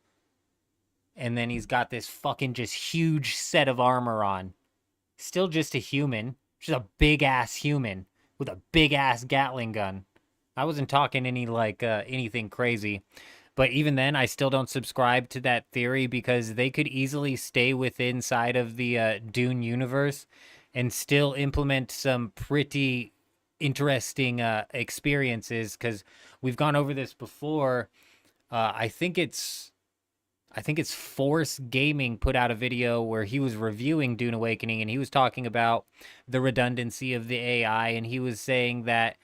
[SPEAKER 1] And then he's got this fucking just huge set of armor on. Still just a human. Just a big ass human with a big ass Gatling gun. I wasn't talking any like anything crazy. But even then, I still don't subscribe to that theory because they could easily stay within inside of the Dune universe and still implement some pretty interesting experiences. Because we've gone over this before. I think it's Force Gaming put out a video where he was reviewing Dune Awakening and he was talking about the redundancy of the AI and he was saying that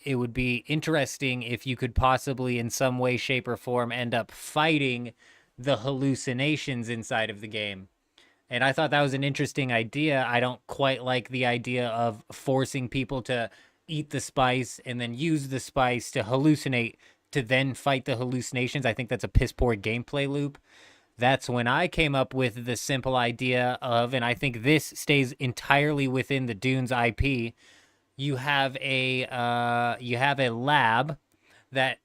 [SPEAKER 1] it would be interesting if you could possibly in some way, shape, or form end up fighting the hallucinations inside of the game. And I thought that was an interesting idea. I don't quite like the idea of forcing people to eat the spice and then use the spice to hallucinate to then fight the hallucinations. I think that's a piss poor gameplay loop. That's when I came up with the simple idea of, and I think this stays entirely within the Dunes IP. You have a lab that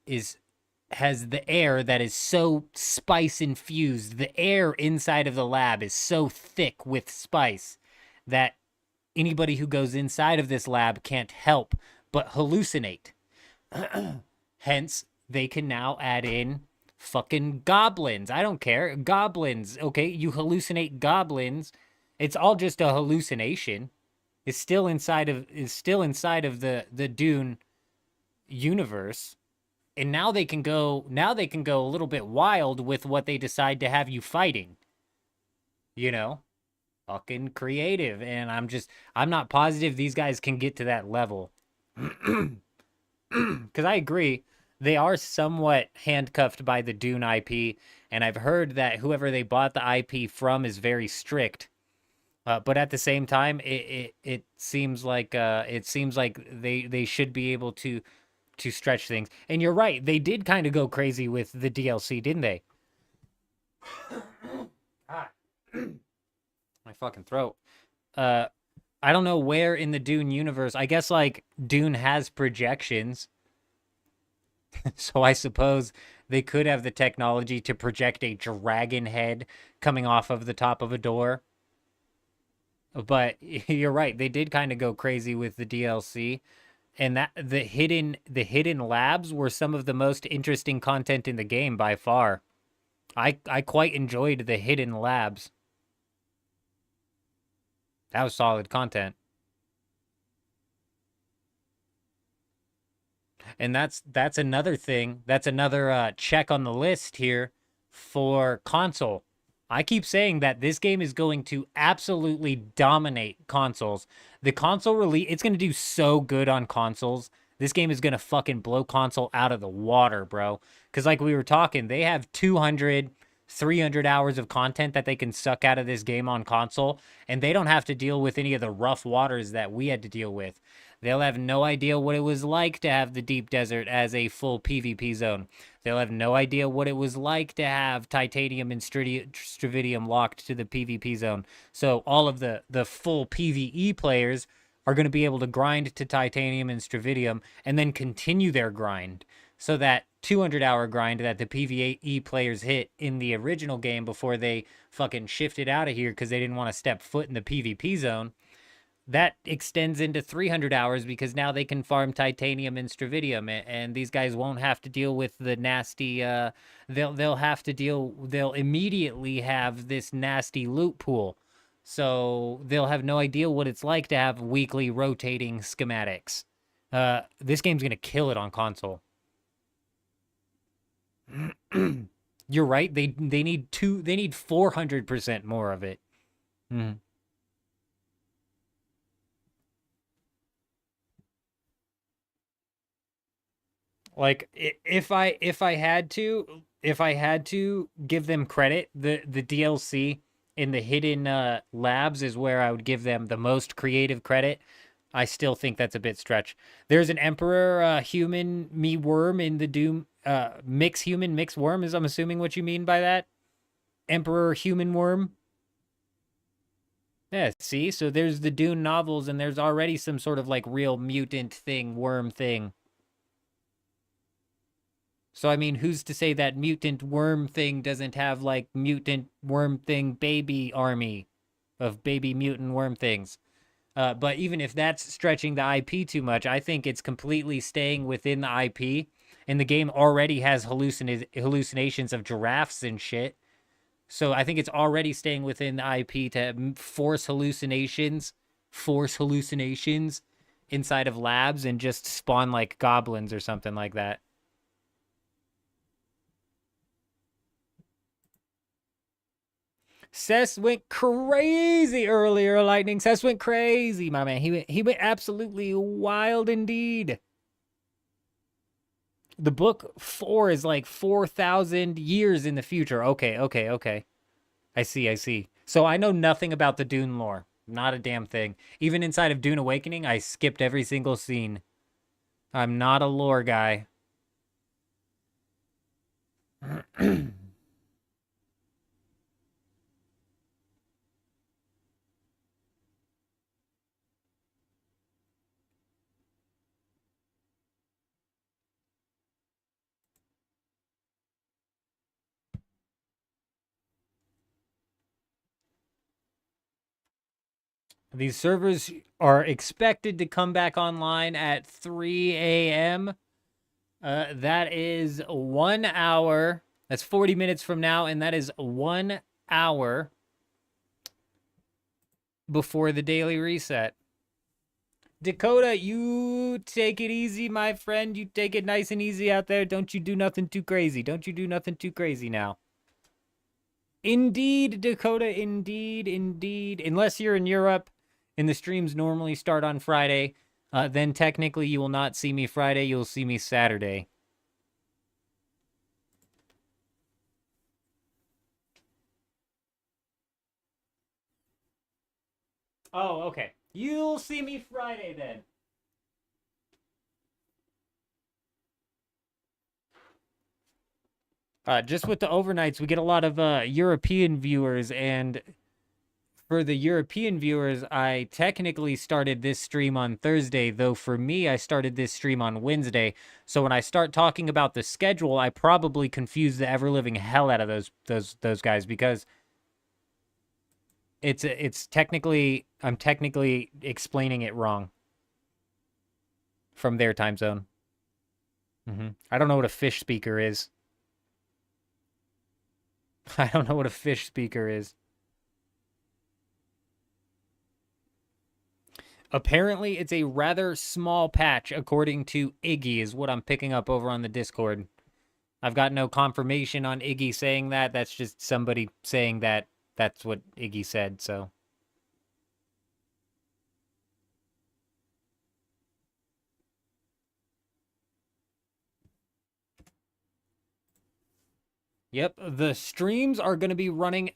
[SPEAKER 1] has the air that is so spice infused. The air inside of the lab is so thick with spice that anybody who goes inside of this lab can't help but hallucinate. Hence, they can now add in fucking goblins. I don't care. Goblins. Okay, you hallucinate goblins. It's all just a hallucination. It's still inside of the Dune universe. And now they can go a little bit wild with what they decide to have you fighting. You know? Fucking creative. And I'm not positive these guys can get to that level. Because I agree, they are somewhat handcuffed by the Dune IP, and I've heard that whoever they bought the IP from is very strict. But at the same time, it seems like they should be able to stretch things. And you're right, they did kind of go crazy with the DLC, didn't they? Ah. My fucking throat. I don't know where in the Dune universe. I guess like Dune has projections. So I suppose they could have the technology to project a dragon head coming off of the top of a door. But you're right, they did kind of go crazy with the DLC. And that the hidden labs were some of the most interesting content in the game by far. I quite enjoyed the hidden labs. That was solid content. And that's another thing. That's another check on the list here for console. I keep saying that this game is going to absolutely dominate consoles. The console release, it's going to do so good on consoles. This game is going to fucking blow console out of the water, bro. Because like we were talking, they have 200, 300 hours of content that they can suck out of this game on console. And they don't have to deal with any of the rough waters that we had to deal with. They'll have no idea what it was like to have the deep desert as a full PvP zone. They'll have no idea what it was like to have titanium and strividium locked to the PvP zone. So all of the full PvE players are going to be able to grind to titanium and strividium and then continue their grind. So that 200-hour grind that the PvE players hit in the original game before they fucking shifted out of here because they didn't want to step foot in the PvP zone, that extends into 300 hours because now they can farm titanium and strividium, and these guys won't have to deal with the nasty they'll immediately have this nasty loot pool. So they'll have no idea what it's like to have weekly rotating schematics. This game's going to kill it on console. You're right. They need 400% more of it. Mm. Like if I had to give them credit, the DLC in the hidden labs is where I would give them the most creative credit. I still think that's a bit stretch. There's an Emperor human me worm in the Doom mix human mix worm is I'm assuming what you mean by that. Emperor human worm. Yeah, see? So there's the Dune novels and there's already some sort of like real mutant thing, worm thing. So, I mean, who's to say that mutant worm thing doesn't have, like, mutant worm thing baby army of baby mutant worm things? But even if that's stretching the IP too much, I think it's completely staying within the IP. And the game already has hallucinations of giraffes and shit. So I think it's already staying within the IP to force hallucinations inside of labs and just spawn, like, goblins or something like that. Cess went crazy earlier, Lightning. Cess went crazy, my man. He went absolutely wild indeed. The book 4 is like 4,000 years in the future. Okay. I see. So I know nothing about the Dune lore. Not a damn thing. Even inside of Dune Awakening, I skipped every single scene. I'm not a lore guy. These servers are expected to come back online at 3 a.m. That is 1 hour. That's 40 minutes from now, and that is 1 hour before the daily reset. Dakota, you take it easy, my friend. You take it nice and easy out there. Don't you do nothing too crazy. Don't you do nothing too crazy now. Indeed, Dakota, indeed. Unless you're in Europe and the streams normally start on Friday, then technically you will not see me Friday. You'll see me Saturday. Oh, okay. You'll see me Friday then. Just with the overnights, we get a lot of European viewers, and for the European viewers, I technically started this stream on Thursday, though for me, I started this stream on Wednesday. So when I start talking about the schedule, I probably confuse the ever-living hell out of those guys, because it's technically, I'm technically explaining it wrong from their time zone. I don't know what a fish speaker is. I don't know what a fish speaker is. Apparently, it's a rather small patch, according to Iggy, is what I'm picking up over on the Discord. I've got no confirmation on Iggy saying that. That's just somebody saying that that's what Iggy said, so. Yep, the streams are going to be running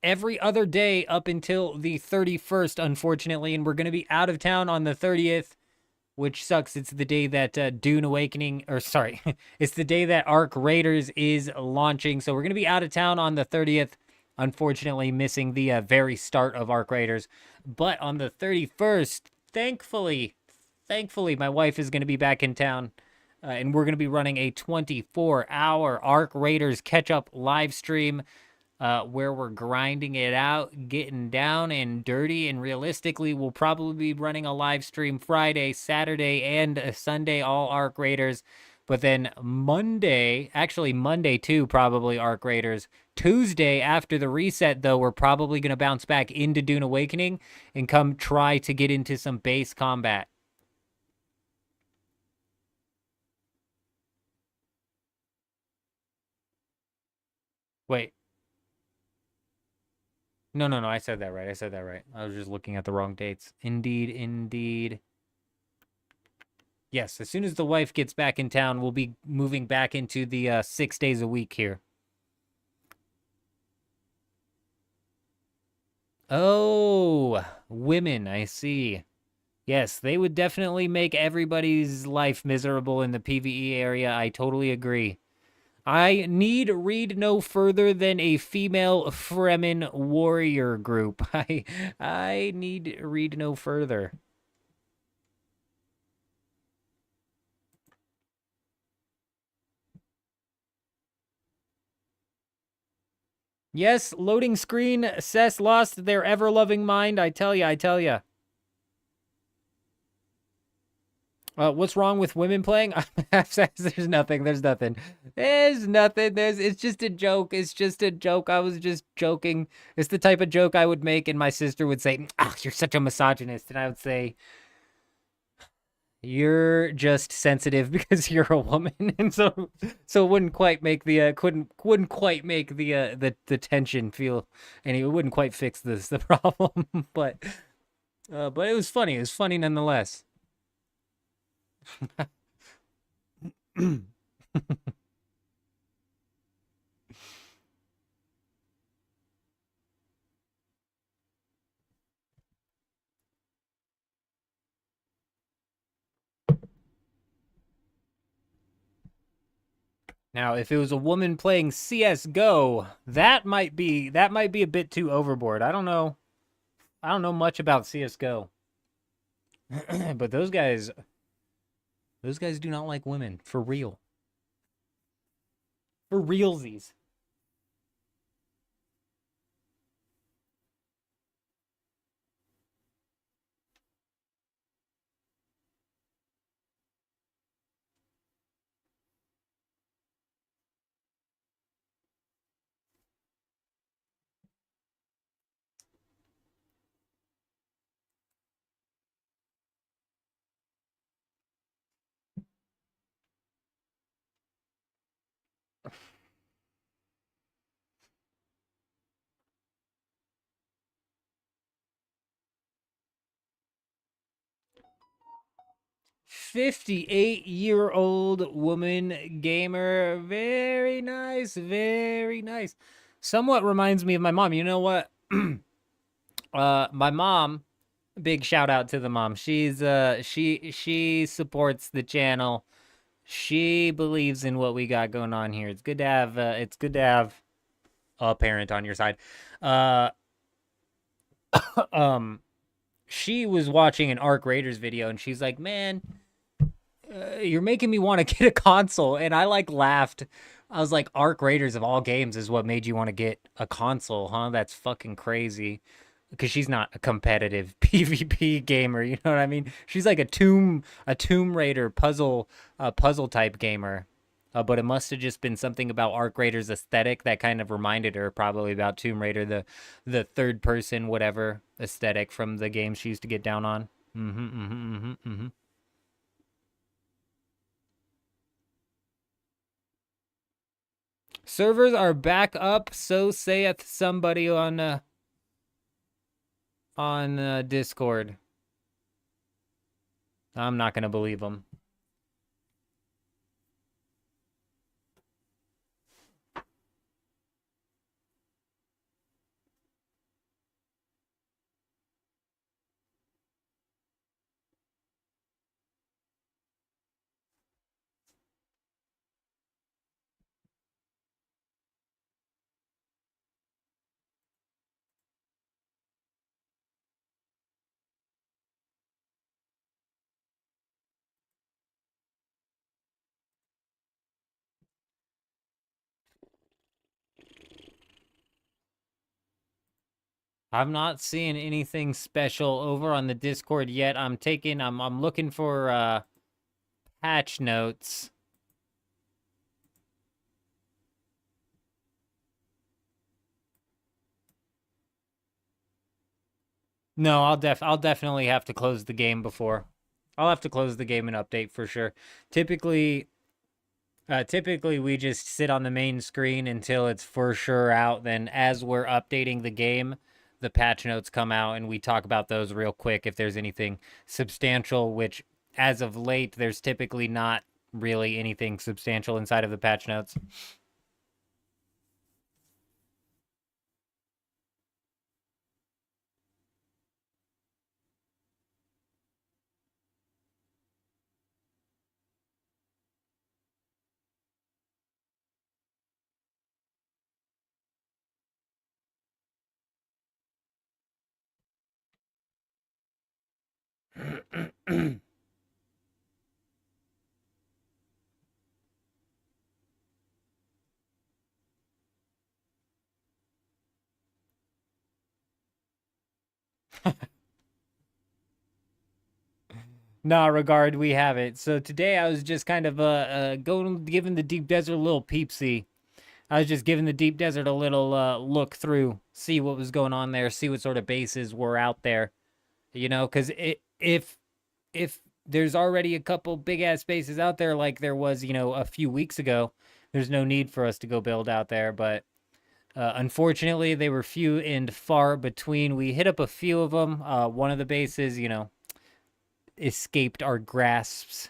[SPEAKER 1] every other day up until the 31st, unfortunately, and we're going to be out of town on the 30th, which sucks. It's the day that Dune Awakening, or sorry, it's the day that Arc Raiders is launching, so we're going to be out of town on the 30th, unfortunately missing the very start of Arc Raiders, but on the 31st, thankfully, my wife is going to be back in town. And we're going to be running a 24-hour Arc Raiders catch-up live stream where we're grinding it out, getting down and dirty. And realistically, we'll probably be running a live stream Friday, Saturday, and a Sunday, all Arc Raiders. But then Monday, actually Monday too, probably Arc Raiders. Tuesday, after the reset, though, we're probably going to bounce back into Dune Awakening and come try to get into some base combat. Wait. No, I said that right. I was just looking at the wrong dates. Indeed. Yes, as soon as the wife gets back in town, we'll be moving back into the 6 days a week here. Oh, women, I see. Yes, they would definitely make everybody's life miserable in the PvE area. I totally agree. I need read no further than a female Fremen warrior group. I need read no further. Yes, loading screen. Cess lost their ever-loving mind. I tell ya, I tell ya. What's wrong with women playing? There's nothing. There's nothing. There's nothing. It's just a joke. It's just a joke. I was just joking. It's the type of joke I would make, and my sister would say, "Ah, you're such a misogynist," and I would say, "You're just sensitive because you're a woman," and so it wouldn't quite make the wouldn't quite make the tension feel, and it wouldn't quite fix the problem, but it was funny. It was funny nonetheless. Now, if it was a woman playing CS:GO, that might be a bit too overboard. I don't know much about CS:GO. But those guys do not like women for real. For realsies. "58-year-old woman gamer. Very nice, very nice. Somewhat reminds me of my mom. You know what? My mom, big shout out to the mom. She's she supports the channel. She believes in what we got going on here. It's good to have a parent on your side. She was watching an Arc Raiders video and she's like, "Man, you're making me want to get a console," and I like laughed. I was like, "Arc Raiders of all games is what made you want to get a console, huh? That's fucking crazy." Because she's not a competitive PvP gamer, you know what I mean? She's like a Tomb Raider puzzle type gamer. But it must have just been something about Arc Raiders aesthetic that kind of reminded her probably about Tomb Raider, the third person whatever aesthetic from the games she used to get down on. Servers are back up, so saith somebody on Discord. I'm not gonna believe them. I'm not seeing anything special over on the Discord yet. I'm looking for patch notes. No, I'll definitely have to close the game before. I'll have to close the game and update for sure. Typically we just sit on the main screen until it's for sure out. Then as we're updating the game, the patch notes come out and we talk about those real quick if there's anything substantial, which as of late, there's typically not really anything substantial inside of the patch notes. Nah, regard, we have it. So today I was just kind of going giving the deep desert a little peepsee. I was just giving the deep desert a little look through, see what was going on there, see what sort of bases were out there. You know, because if there's already a couple big ass bases out there like there was, you know, a few weeks ago, there's no need for us to go build out there. But unfortunately, they were few and far between. We hit up a few of them. One of the bases, you know, escaped our grasps.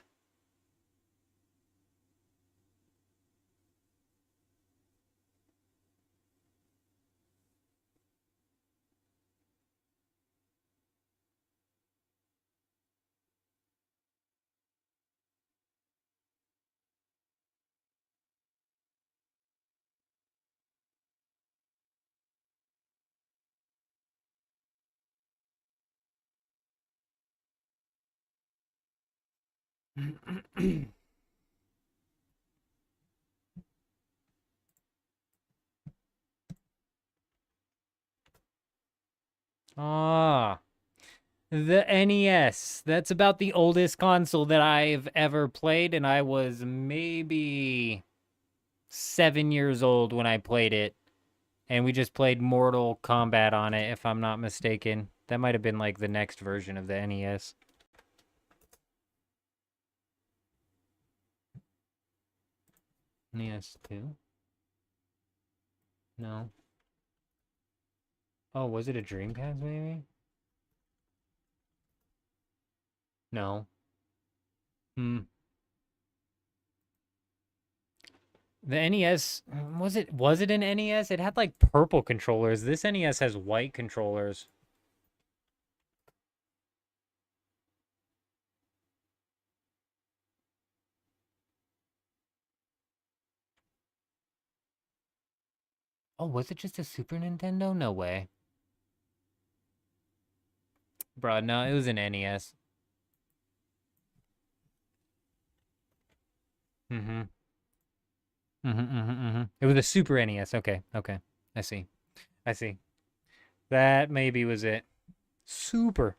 [SPEAKER 1] Ah, the NES. That's about the oldest console that I've ever played, and I was maybe 7 years old when I played it. And we just played Mortal Kombat on it, if I'm not mistaken. That might have been like the next version of the NES. NES 2? No. Oh, was it a Dreamcast maybe? No. Hmm. The NES, was it an NES? It had like purple controllers. This NES has white controllers. Oh, was it just a Super Nintendo? No way. Bruh, no, it was an NES. Mm-hmm. Mm-hmm, mm-hmm, mm-hmm. It was a Super NES. Okay, okay. I see. I see. That maybe was it. Super.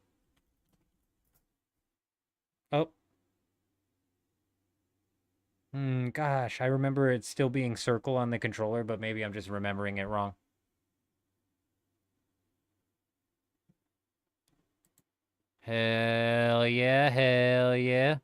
[SPEAKER 1] Oh, gosh, I remember it still being circle on the controller, but maybe I'm just remembering it wrong. Hell yeah, hell yeah.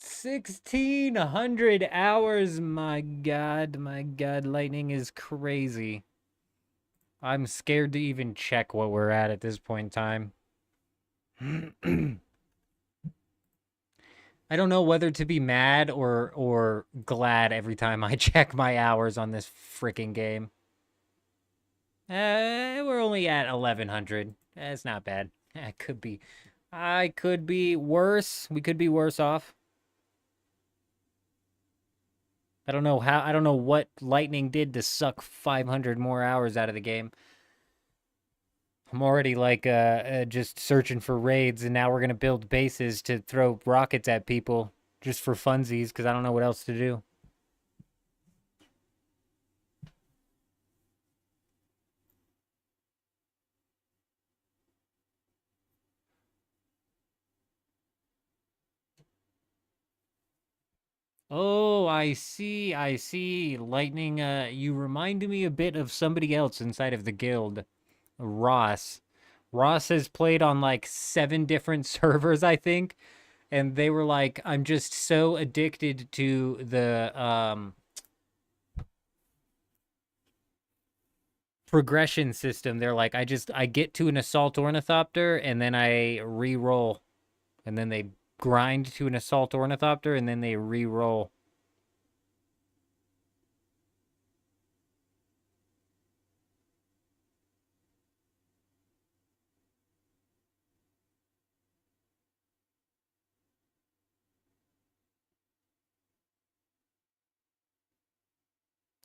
[SPEAKER 1] $1,600 my god, lightning is crazy. I'm scared to even check what we're at this point in time. I don't know whether to be mad or glad every time I check my hours on this freaking game. We're only at 1,100. It's not bad. It could be. I could be worse. We could be worse off. I don't know how. I don't know what lightning did to suck 500 more hours out of the game. I'm already like just searching for raids, and now we're gonna build bases to throw rockets at people just for funsies because I don't know what else to do. Oh, I see. I see. Lightning, you reminded me a bit of somebody else inside of the guild. Ross. Ross has played on like 7 different servers, I think. And they were like, I'm just so addicted to the progression system. They're like, I get to an assault ornithopter and then I re-roll. And then they grind to an assault ornithopter and then they re-roll.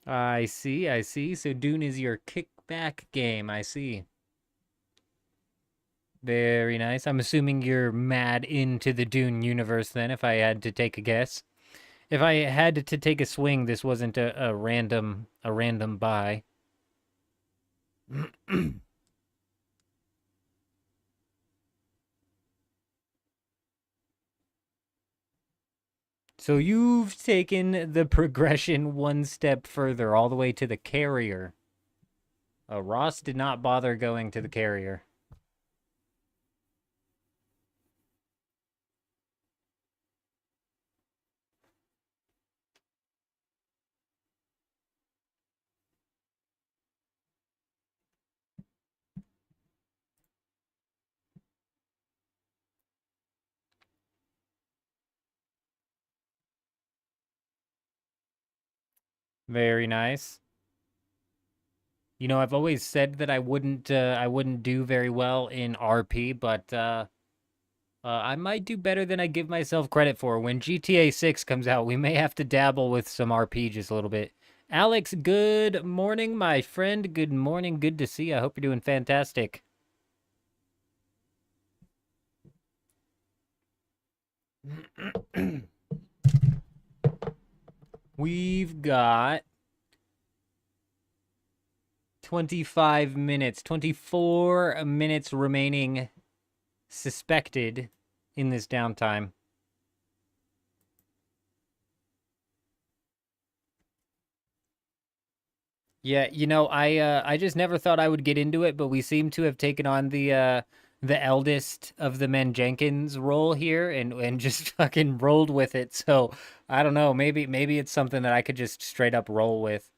[SPEAKER 1] I see, I see. So Dune is your kickback game, I see. Very nice. I'm assuming you're mad into the Dune universe then, if I had to take a guess. If I had to take a swing, this wasn't a random buy. So you've taken the progression one step further, all the way to the carrier. Ross did not bother going to the carrier. Very nice. You know, I've always said that I wouldn't do very well in RP, but I might do better than I give myself credit for. When GTA 6 comes out, we may have to dabble with some RP just a little bit. Alex, good morning, my friend. Good morning. Good to see you. I hope you're doing fantastic. We've got 25 minutes, 24 minutes remaining suspected in this downtime. Yeah, you know, I just never thought I would get into it, but we seem to have taken on the eldest of the men Jenkins role here and just fucking rolled with it. So, I don't know, maybe it's something that I could just straight up roll with.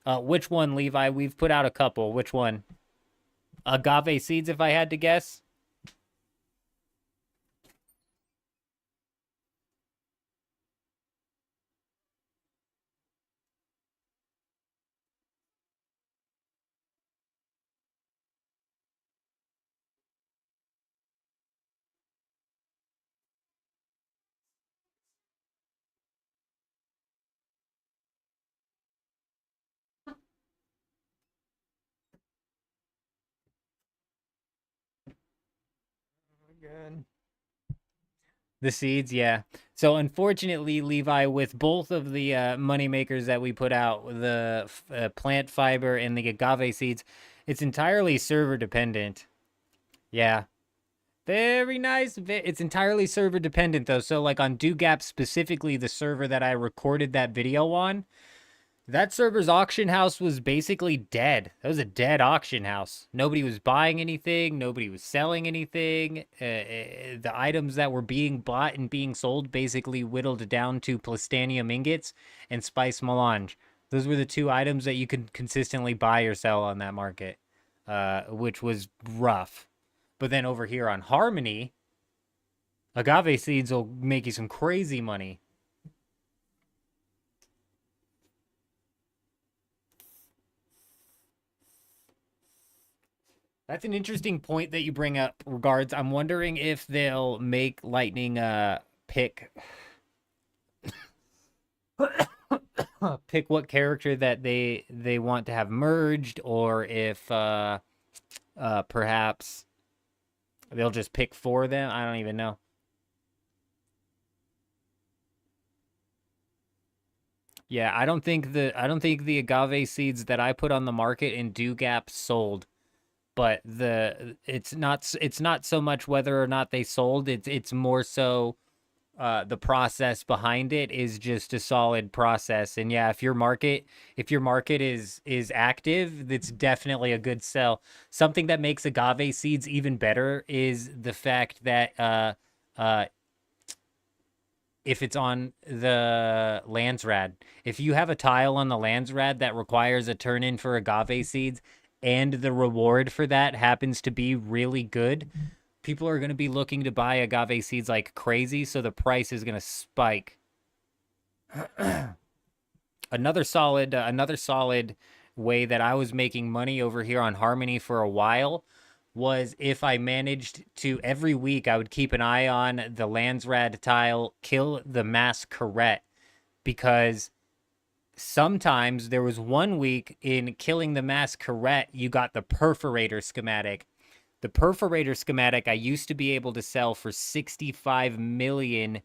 [SPEAKER 1] Which one, Levi? We've put out a couple. Which one? Agave seeds, if I had to guess. Again. The seeds, yeah. So unfortunately, Levi, with both of the money makers that we put out, the plant fiber and the agave seeds, it's entirely server dependent. Yeah. Very nice. It's entirely server dependent though. So like on DoGap specifically, the server that I recorded that video on, that server's auction house was basically dead. That was a dead auction house. Nobody was buying anything. Nobody was selling anything. The items that were being bought and being sold basically whittled down to plastanium ingots and spice melange. Those were the 2 items that you could consistently buy or sell on that market, which was rough. But then over here on Harmony, agave seeds will make you some crazy money. That's an interesting point that you bring up, Regards. I'm wondering if they'll make Lightning pick pick what character that they want to have merged, or if perhaps they'll just pick 4 of them. I don't even know. Yeah, I don't think the agave seeds that I put on the market in DoGap sold. But it's not so much whether or not they sold. It's more so the process behind it is just a solid process. And yeah, if your market is active, it's definitely a good sell. Something that makes agave seeds even better is the fact that uh if it's on the Landsrad. If you have a tile on the Landsrad that requires a turn in for agave seeds and the reward for that happens to be really good, people are going to be looking to buy agave seeds like crazy, so the price is going to spike. Another solid way that I was making money over here on Harmony for a while was if I managed to every week I would keep an eye on the Landsrad tile, kill the Masquerette, because sometimes there was one week in killing the Masquerette, you got the perforator schematic. The perforator schematic I used to be able to sell for 65 million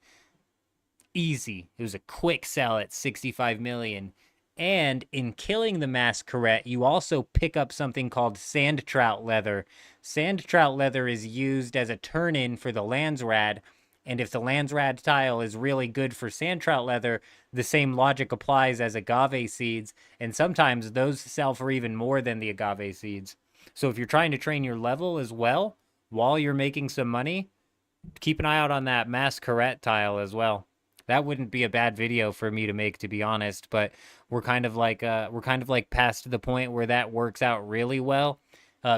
[SPEAKER 1] easy. It was a quick sell at 65 million. And in killing the Masquerette, you also pick up something called sand trout leather. Sand trout leather is used as a turn-in for the Landsrad, and if the Landsrad tile is really good for sand trout leather, the same logic applies as agave seeds, and sometimes those sell for even more than the agave seeds. So if you're trying to train your level as well, while you're making some money, keep an eye out on that Masquerette tile as well. That wouldn't be a bad video for me to make, to be honest, but we're kind of like past the point where that works out really well,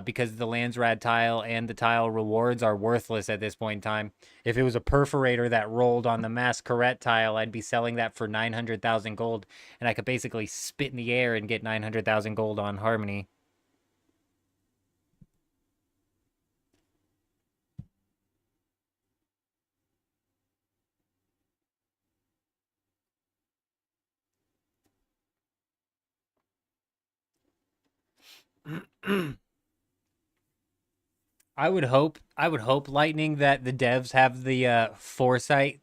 [SPEAKER 1] because the Landsrad tile and the tile rewards are worthless at this point in time. If it was a perforator that rolled on the Masquerette tile, I'd be selling that for 900,000 gold, and I could basically spit in the air and get 900,000 gold on Harmony. I would hope, Lightning, that the devs have the foresight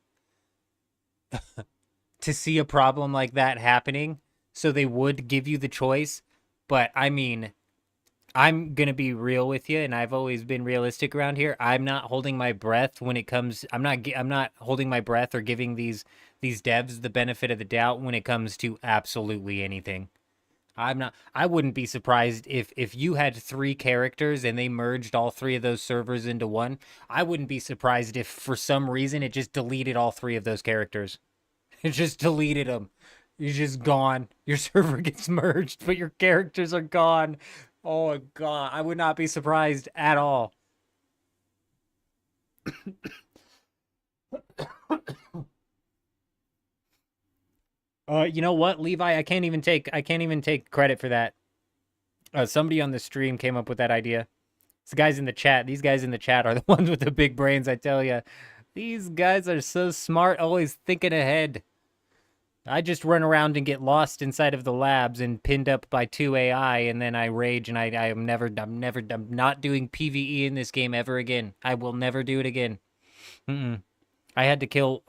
[SPEAKER 1] to see a problem like that happening, so they would give you the choice. But I mean, I'm gonna be real with you, and I've always been realistic around here. I'm not holding my breath when it comes. I'm not holding my breath or giving these devs the benefit of the doubt when it comes to absolutely anything. I wouldn't be surprised if you had three characters and they merged all three of those servers into one. I wouldn't be surprised if for some reason it just deleted all three of those characters. It just deleted them. You're just gone. Your server gets merged, but your characters are gone. Oh my god, I would not be surprised at all. You know what, Levi? I can't even take credit for that. Somebody on the stream came up with that idea. These guys in the chat. These guys in the chat are the ones with the big brains. I tell you, these guys are so smart, always thinking ahead. I just run around and get lost inside of the labs and pinned up by 2 AI, and then I rage, and I'm not doing PvE in this game ever again. I will never do it again. Mm-mm. I had to kill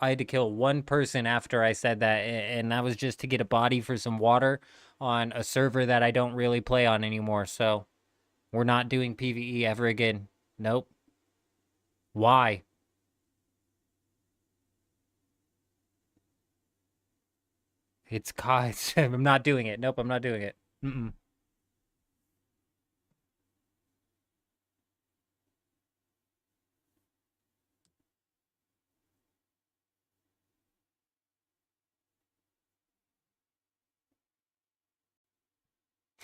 [SPEAKER 1] one person after I said that, and that was just to get a body for some water on a server that I don't really play on anymore. So we're not doing PvE ever again. Nope. Why? It's guys. I'm not doing it. Nope, I'm not doing it. Mm-mm.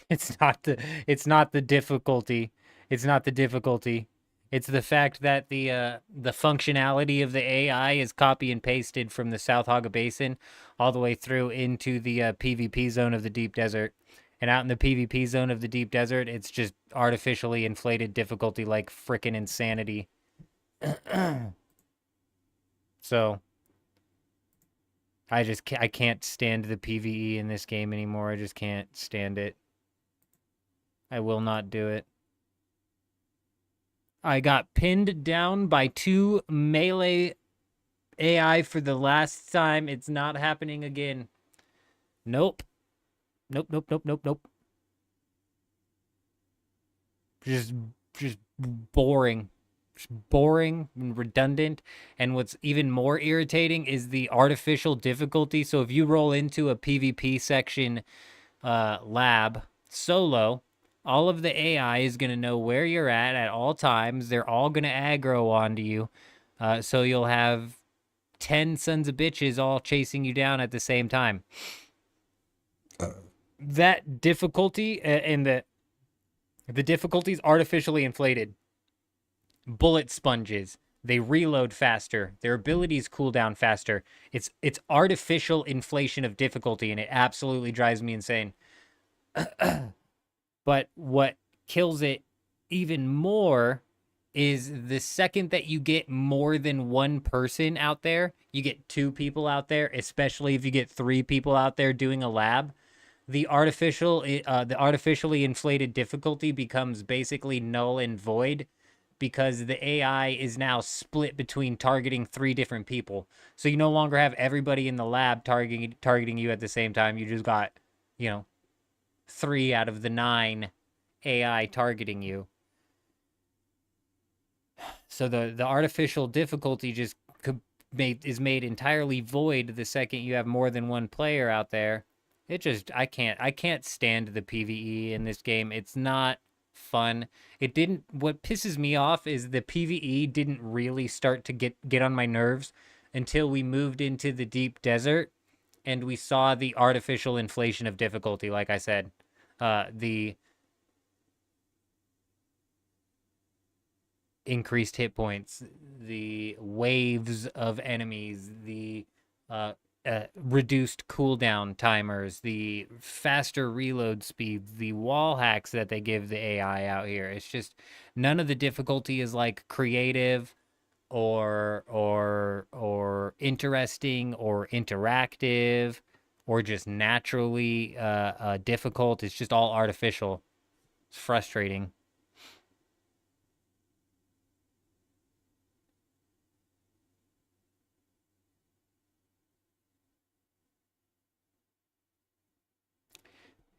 [SPEAKER 1] It's not the difficulty. It's not the difficulty. It's the fact that the functionality of the AI is copy and pasted from the South Haga Basin all the way through into the PvP zone of the deep desert. And out in the PvP zone of the deep desert, it's just artificially inflated difficulty like frickin' insanity. So I can't stand the PvE in this game anymore. I just can't stand it. I will not do it. I got pinned down by 2 melee AI for the last time. It's not happening again. Nope. Nope, nope, nope, nope, nope. Just boring. boring and redundant. And what's even more irritating is the artificial difficulty. So if you roll into a PvP section lab solo, all of the AI is going to know where you're at all times. They're all going to aggro onto you. So you'll have 10 sons of bitches all chasing you down at the same time. That difficulty and the difficulty's artificially inflated. Bullet sponges, they reload faster. Their abilities cool down faster. It's artificial inflation of difficulty, and it absolutely drives me insane. But what kills it even more is the second that you get more than one person out there, you get 2 people out there, especially if you get 3 people out there doing a lab, the artificially inflated difficulty becomes basically null and void, because the AI is now split between targeting 3 different people. So you no longer have everybody in the lab targeting you at the same time. You just got, 3 out of the 9 AI targeting you. So the artificial difficulty just is made entirely void the second you have more than one player out there. I can't stand the PvE in this game. It's not fun. What pisses me off is the PvE didn't really start to get on my nerves until we moved into the deep desert and we saw the artificial inflation of difficulty, like I said. The increased hit points, the waves of enemies, the reduced cooldown timers, the faster reload speeds, the wall hacks that they give the AI out here. It's just none of the difficulty is like creative or interesting or interactive or just naturally difficult. It's just all artificial. It's frustrating.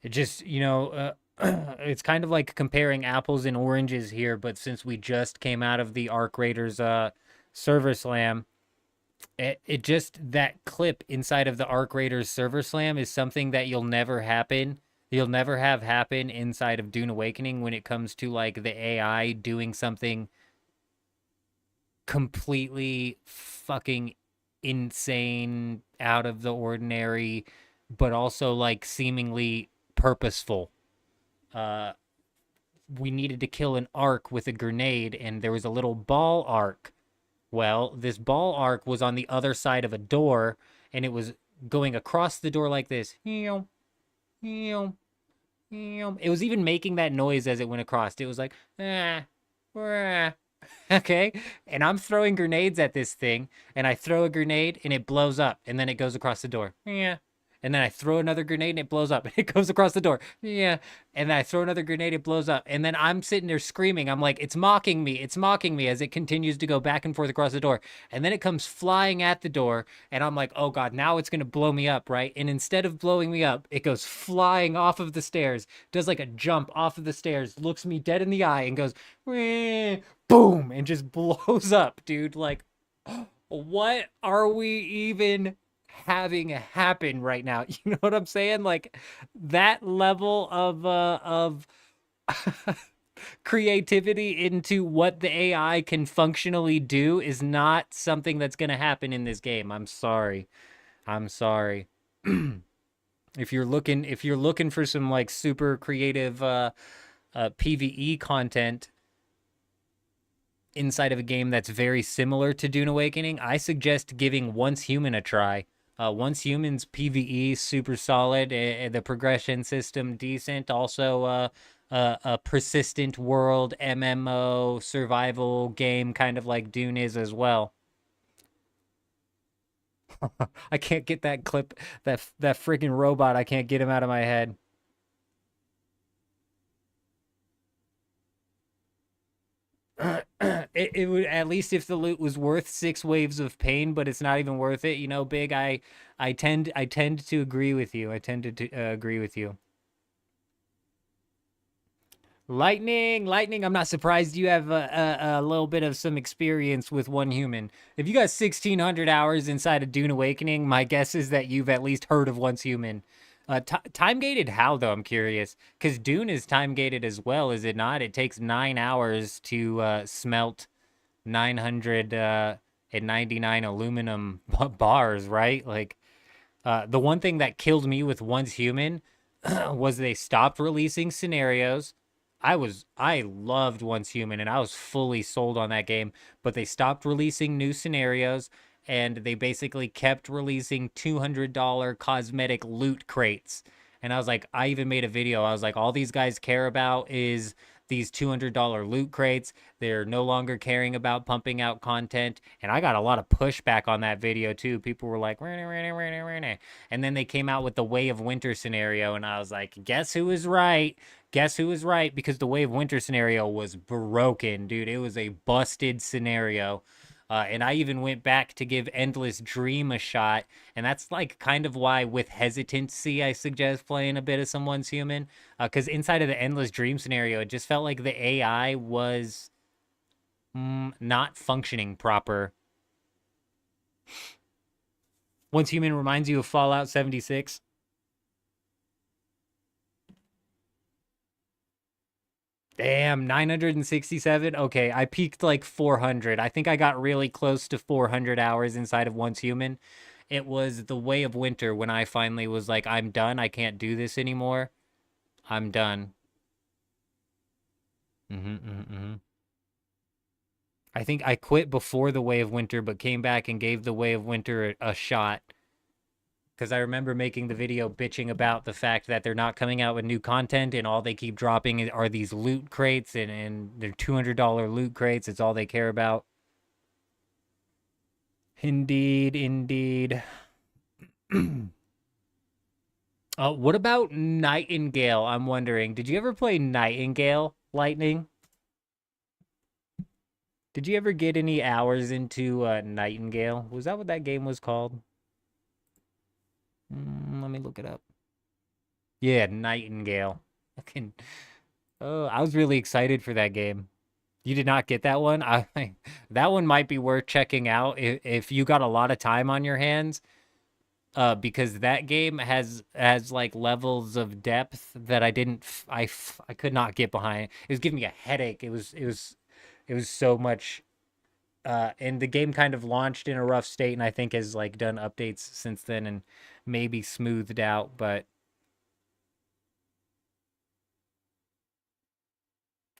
[SPEAKER 1] It just, it's kind of like comparing apples and oranges here, but since we just came out of the Arc Raiders server slam, it just, that clip inside of the Arc Raiders server slam is something that you'll never have happen inside of Dune Awakening when it comes to like the AI doing something completely fucking insane, out of the ordinary, but also like seemingly purposeful. We needed to kill an arc with a grenade, and there was a little ball arc. Well, this ball arc was on the other side of a door, and it was going across the door like this. It was even making that noise as it went across. It was like, okay? And I'm throwing grenades at this thing, and I throw a grenade, and it blows up, and then it goes across the door. And then I throw another grenade and it blows up. And it goes across the door. And then I throw another grenade, it blows up. And then I'm sitting there screaming. I'm like, it's mocking me. It's mocking me as it continues to go back and forth across the door. And then it comes flying at the door. And I'm like, oh God, now it's going to blow me up, right? And instead of blowing me up, it goes flying off of the stairs, does like a jump off of the stairs, looks me dead in the eye and goes, boom, and just blows up, dude. Like, what are we even having happen right now? You know what I'm saying? Like, that level of creativity into what the AI can functionally do is not something that's going to happen in this game. I'm sorry. If you're looking for some like super creative PvE content inside of a game that's very similar to Dune Awakening, I suggest giving Once Human a try. Once Human's PvE super solid, the progression system decent, also a persistent world MMO survival game, kind of like Dune is as well. I can't get that clip, that freaking robot. I can't get him out of my head. It would, at least if the loot was worth 6 waves of pain, but it's not even worth it. Big. I tend to agree with you. I tend to agree with you. Lightning. I'm not surprised you have a little bit of some experience with one human. If you got 1,600 hours inside of Dune Awakening, my guess is that you've at least heard of Once Human. Time gated how though? I'm curious because Dune is time gated as well, is it not? It takes 9 hours to smelt 999 aluminum bars, right? Like the one thing that killed me with Once Human was they stopped releasing scenarios. I loved Once Human and I was fully sold on that game, but they stopped releasing new scenarios and they basically kept releasing $200 cosmetic loot crates. And I was like, I even made a video. I was like, all these guys care about is these $200 loot crates. They're no longer caring about pumping out content. And I got a lot of pushback on that video too. People were like, "Rene, rene, rene, rene." And then they came out with the Way of Winter scenario. And I was like, guess who was right? Guess who was right? Because the Way of Winter scenario was broken, dude. It was a busted scenario. And I even went back to give Endless Dream a shot. And that's like kind of why, with hesitancy, I suggest playing a bit of Someone's Human. Because inside of the Endless Dream scenario, it just felt like the AI was not functioning proper. Once Human reminds you of Fallout 76. Damn, 967. Okay, I peaked like 400. I think I got really close to 400 hours inside of Once Human. It was the Way of Winter when I finally was like, I'm done. I can't do this anymore. I'm done. I think I quit before the Way of Winter, but came back and gave the Way of Winter a shot. Because I remember making the video bitching about the fact that they're not coming out with new content and all they keep dropping are these loot crates and they're $200 loot crates. It's all they care about. Indeed. What about Nightingale? I'm wondering. Did you ever play Nightingale, Lightning? Did you ever get any hours into Nightingale? Was that what that game was called? Let me look it up. Yeah, Nightingale. I was really excited for that game. You did not get that one? That one might be worth checking out if you got a lot of time on your hands. Because that game has like levels of depth that I could not get behind. It was giving me a headache. It was so much. And the game kind of launched in a rough state, and I think has like done updates since then and maybe smoothed out, but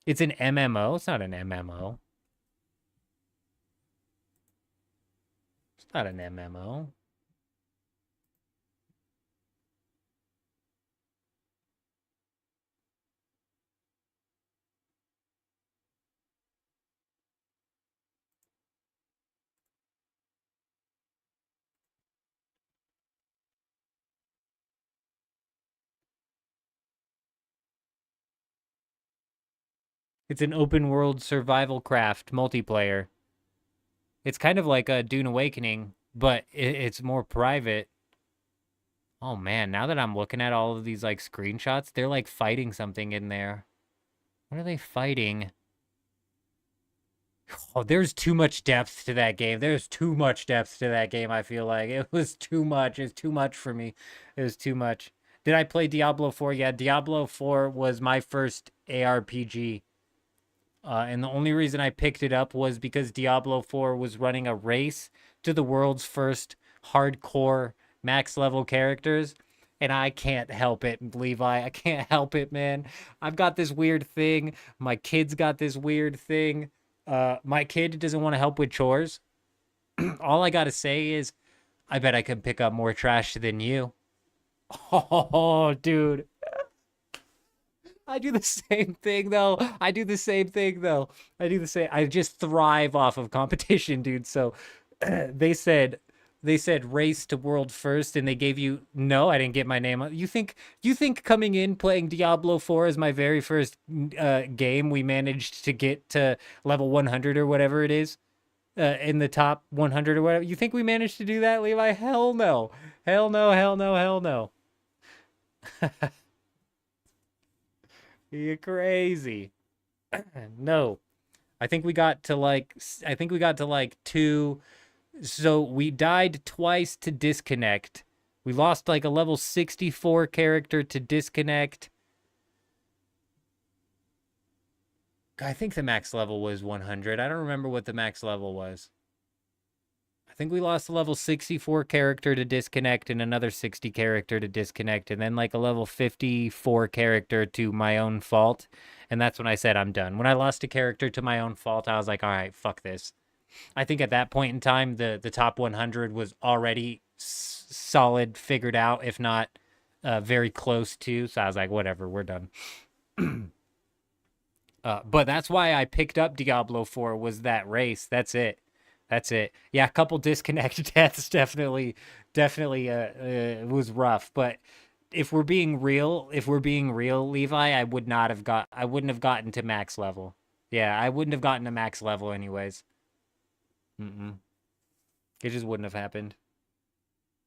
[SPEAKER 1] it's an MMO. It's not an MMO. It's not an MMO. It's an open world survival craft multiplayer. It's kind of like a Dune Awakening, but it's more private. Oh man, now that I'm looking at all of these like screenshots, they're like fighting something in there. What are they fighting? Oh, there's too much depth to that game. There's too much depth to that game, I feel like. It was too much. It's too much for me. It was too much. Did I play Diablo 4? Yeah, Diablo 4 was my first ARPG. And the only reason I picked it up was because Diablo 4 was running a race to the world's first hardcore max level characters. And I can't help it, Levi. I can't help it, man. I've got this weird thing. My kid's got this weird thing. My kid doesn't want to help with chores. All I got to say is, I bet I can pick up more trash than you. Oh, dude. I do the same thing, though. I do the same. I just thrive off of competition, dude. So they said race to world first, and they gave you no. I didn't get my name. You think coming in playing Diablo 4 as my very first game, we managed to get to level 100 or whatever it is, in the top 100 or whatever? You think we managed to do that, Levi? Hell no. Hell no. You're crazy. No. I think we got to like two. So we died twice to disconnect. We lost like a level 64 character to disconnect. I think the max level was 100. I don't remember what the max level was. I think we lost a level 64 character to disconnect and another 60 character to disconnect, and then like a level 54 character to my own fault. And that's when I said I'm done. When I lost a character to my own fault, I was like, all right, fuck this. I think at that point in time, the top 100 was already solid, figured out, if not very close to. So I was like, whatever, we're done. But that's why I picked up Diablo 4 was that race. That's it. That's it. Yeah, a couple disconnect deaths definitely was rough. But if we're being real, Levi, I wouldn't have gotten to max level. Yeah, I wouldn't have gotten to max level anyways. It just wouldn't have happened.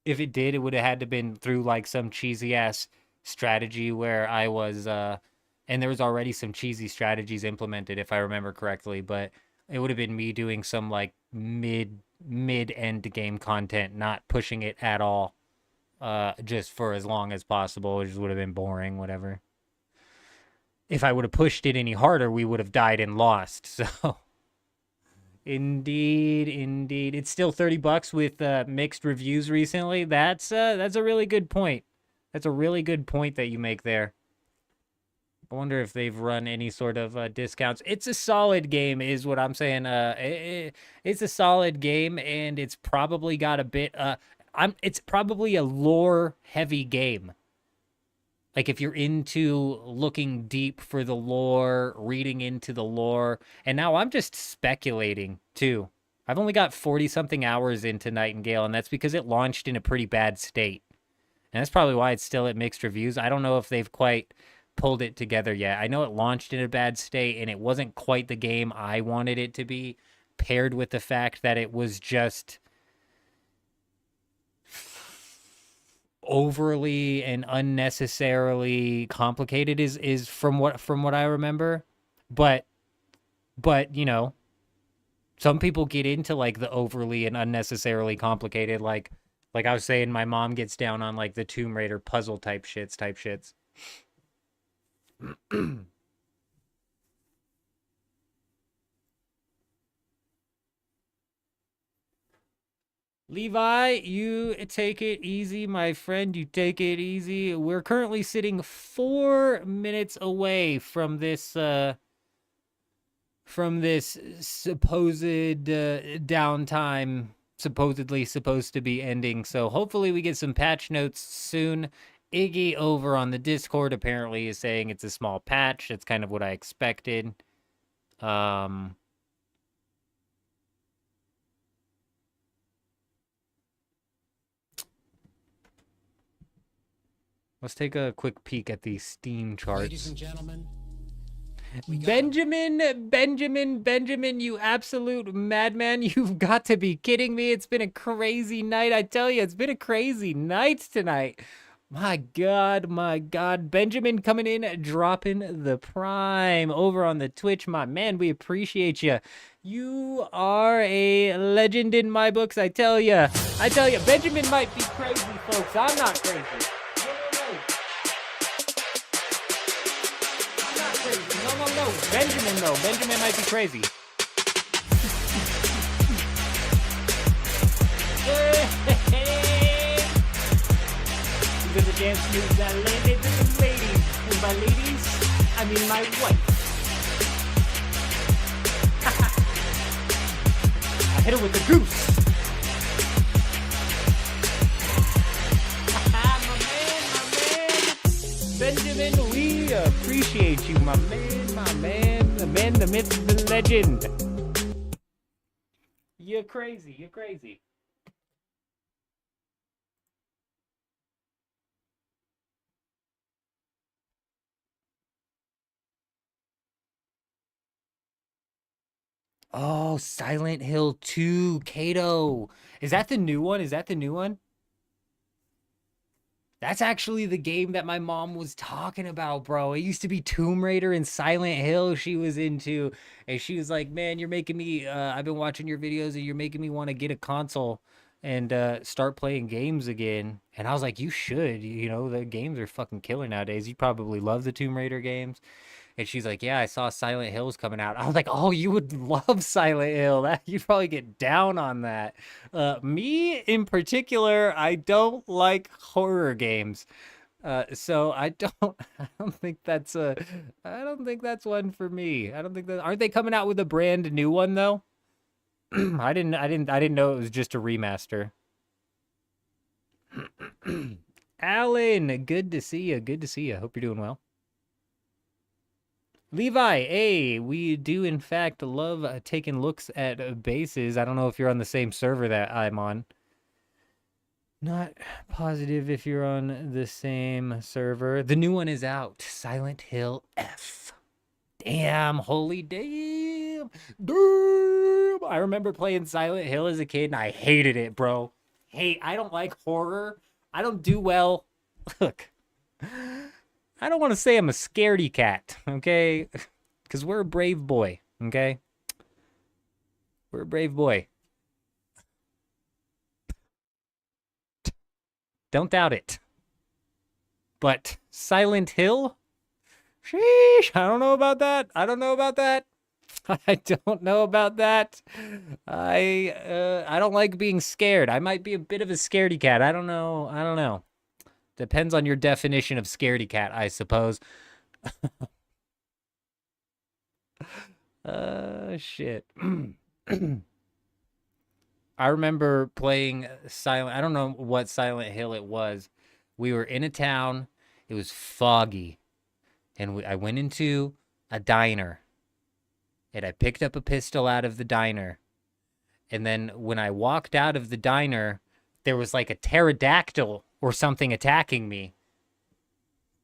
[SPEAKER 1] If it did, it would have had to been through like some cheesy ass strategy where I was and there was already some cheesy strategies implemented if I remember correctly, but it would have been me doing some like mid end game content, not pushing it at all. Just for as long as possible, which would have been boring, whatever. If I would have pushed it any harder, we would have died and lost. So Indeed. It's still $30 with mixed reviews recently. That's a really good point. That's a really good point that you make there. I wonder if they've run any sort of discounts. It's a solid game, is what I'm saying. It's a solid game, and it's probably got a bit. It's probably a lore-heavy game. Like, if you're into looking deep for the lore, reading into the lore, and now I'm just speculating, too. I've only got 40-something hours into Nightingale, and that's because it launched in a pretty bad state. And that's probably why it's still at mixed reviews. I don't know if they've quite pulled it together yet. I know it launched in a bad state, and it wasn't quite the game I wanted it to be, paired with the fact that it was just overly and unnecessarily complicated is from what I remember. But you know, some people get into like the overly and unnecessarily complicated, like I was saying, my mom gets down on like the Tomb Raider puzzle type shits. Levi, you take it easy, my friend. You take it easy. We're currently sitting 4 minutes away from this supposed downtime, supposedly supposed to be ending. So hopefully we get some patch notes soon. Iggy over on the Discord apparently is saying it's a small patch. That's kind of what I expected. Let's take a quick peek at the Steam charts.
[SPEAKER 4] Ladies and gentlemen,
[SPEAKER 1] Benjamin, you absolute madman. You've got to be kidding me. It's been a crazy night. I tell you, it's been a crazy night tonight. My God. Benjamin coming in, dropping the prime over on the Twitch. My man, we appreciate you. You are a legend in my books, I tell you. Benjamin might be crazy, folks. I'm not crazy. No. Benjamin might be crazy. These are the dance moves that landed to the ladies. And by ladies, I mean my wife. I hit her with the goose. Benjamin, we appreciate you, my man, the man, the myth, the legend. You're crazy. Oh, Silent Hill 2, Kato. Is that the new one? That's actually the game that my mom was talking about, bro. It used to be Tomb Raider and Silent Hill she was into. And she was like, man, you're making me, I've been watching your videos and you're making me want to get a console and start playing games again. And I was like, you should. You know, the games are fucking killer nowadays. You probably love the Tomb Raider games. And she's like, yeah, I saw Silent Hill's coming out. I was like, oh, you would love Silent Hill. That you'd probably get down on that. Me in particular, I don't like horror games. So I don't think that's I don't think that's one for me. I don't think that, aren't they coming out with a brand new one though? I didn't know it was just a remaster. Alan, good to see you. Good to see you. Hope you're doing well. Levi, hey, we do in fact love taking looks at bases. I don't know if you're on the same server that I'm on. Not positive if you're on the same server. The new one is out. Silent Hill F. Damn, holy damn. Damn. I remember playing Silent Hill as a kid and I hated it, bro. Hey, I don't like horror. I don't do well. Look. I don't want to say I'm a scaredy cat, okay? Because we're a brave boy, okay? We're a brave boy. Don't doubt it. But Silent Hill? Sheesh, I don't know about that. I don't know about that. I don't know about that. I don't like being scared. I might be a bit of a scaredy cat. I don't know. I don't know. Depends on your definition of scaredy cat, I suppose. Shit. I remember playing Silent... I don't know what Silent Hill it was. We were in a town. It was foggy. And I went into a diner. And I picked up a pistol out of the diner. And then when I walked out of the diner, there was like a pterodactyl or something attacking me.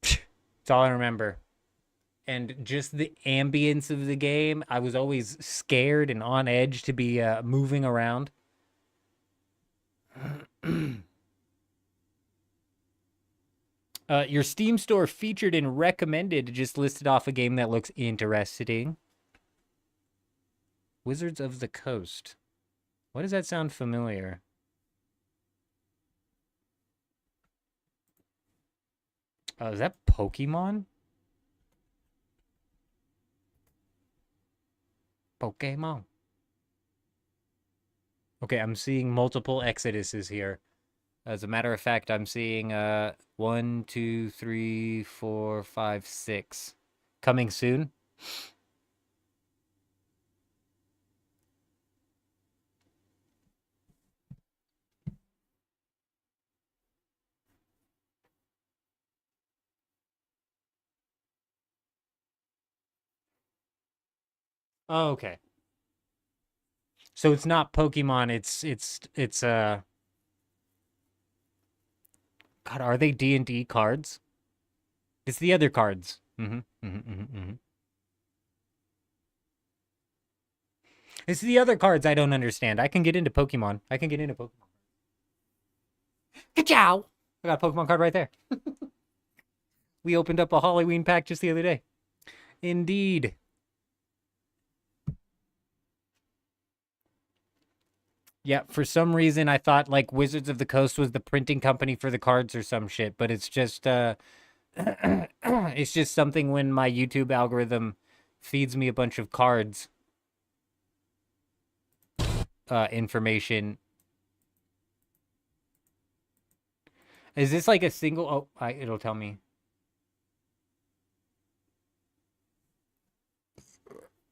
[SPEAKER 1] That's all I remember. And just the ambience of the game, I was always scared and on edge to be moving around. Your Steam store featured and recommended just listed off a game that looks interesting. Wizards of the Coast. Why does that sound familiar? Is that Pokemon? Pokemon. Okay, I'm seeing multiple Exoduses here. As a matter of fact, I'm seeing 1, 2, 3, 4, 5, 6. Coming soon. Oh, okay. So it's not Pokemon, it's God, are they D&D cards? It's the other cards. It's the other cards I don't understand. I can get into Pokemon. I can get into Pokemon. Ka-chow! I got a Pokemon card right there. We opened up a Halloween pack just the other day. Indeed. Yeah, for some reason I thought like Wizards of the Coast was the printing company for the cards or some shit, but it's just it's just something when my YouTube algorithm feeds me a bunch of cards information. Is this like a single it'll tell me.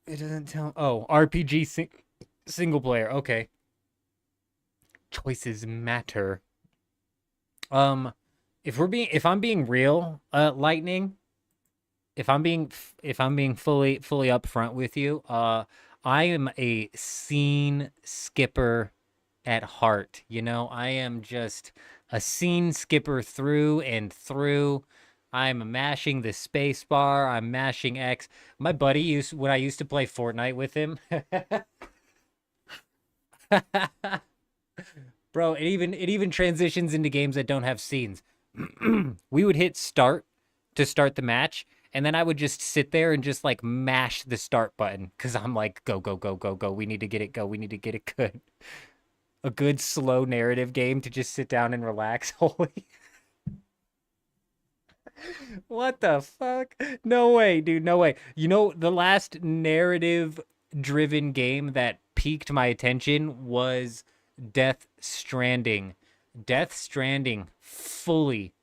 [SPEAKER 1] It doesn't tell. Oh, RPG single player. Okay. Choices matter. If I'm being real, Lightning, if I'm being fully upfront with you, I am a scene skipper at heart. You know, I am just a scene skipper through and through. I'm mashing the space bar. I'm mashing X. My buddy when I used to play Fortnite with him. Bro, it even transitions into games that don't have scenes. we would hit start to start the match, and then I would just sit there and just like mash the start button because I'm like, go, go, go, go, go. We need to get it go. We need to get it good. A good slow narrative game to just sit down and relax. Holy. What the fuck? No way, dude. No way. You know, the last narrative driven game that piqued my attention was Death Stranding. Death Stranding fully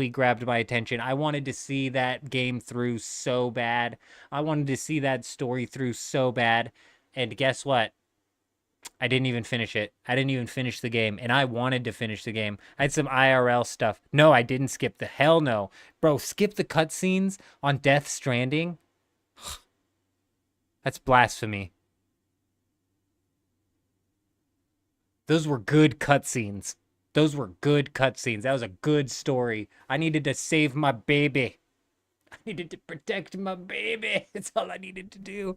[SPEAKER 1] grabbed my attention. I wanted to see that game through so bad. I wanted to see that story through so bad. And guess what? I didn't even finish it. I didn't even finish the game, and I wanted to finish the game. I had some IRL stuff. No, I didn't skip the hell no. Bro, skip the cutscenes on Death Stranding? That's blasphemy. Those were good cutscenes. Those were good cutscenes. That was a good story. I needed to save my baby. I needed to protect my baby. That's all I needed to do.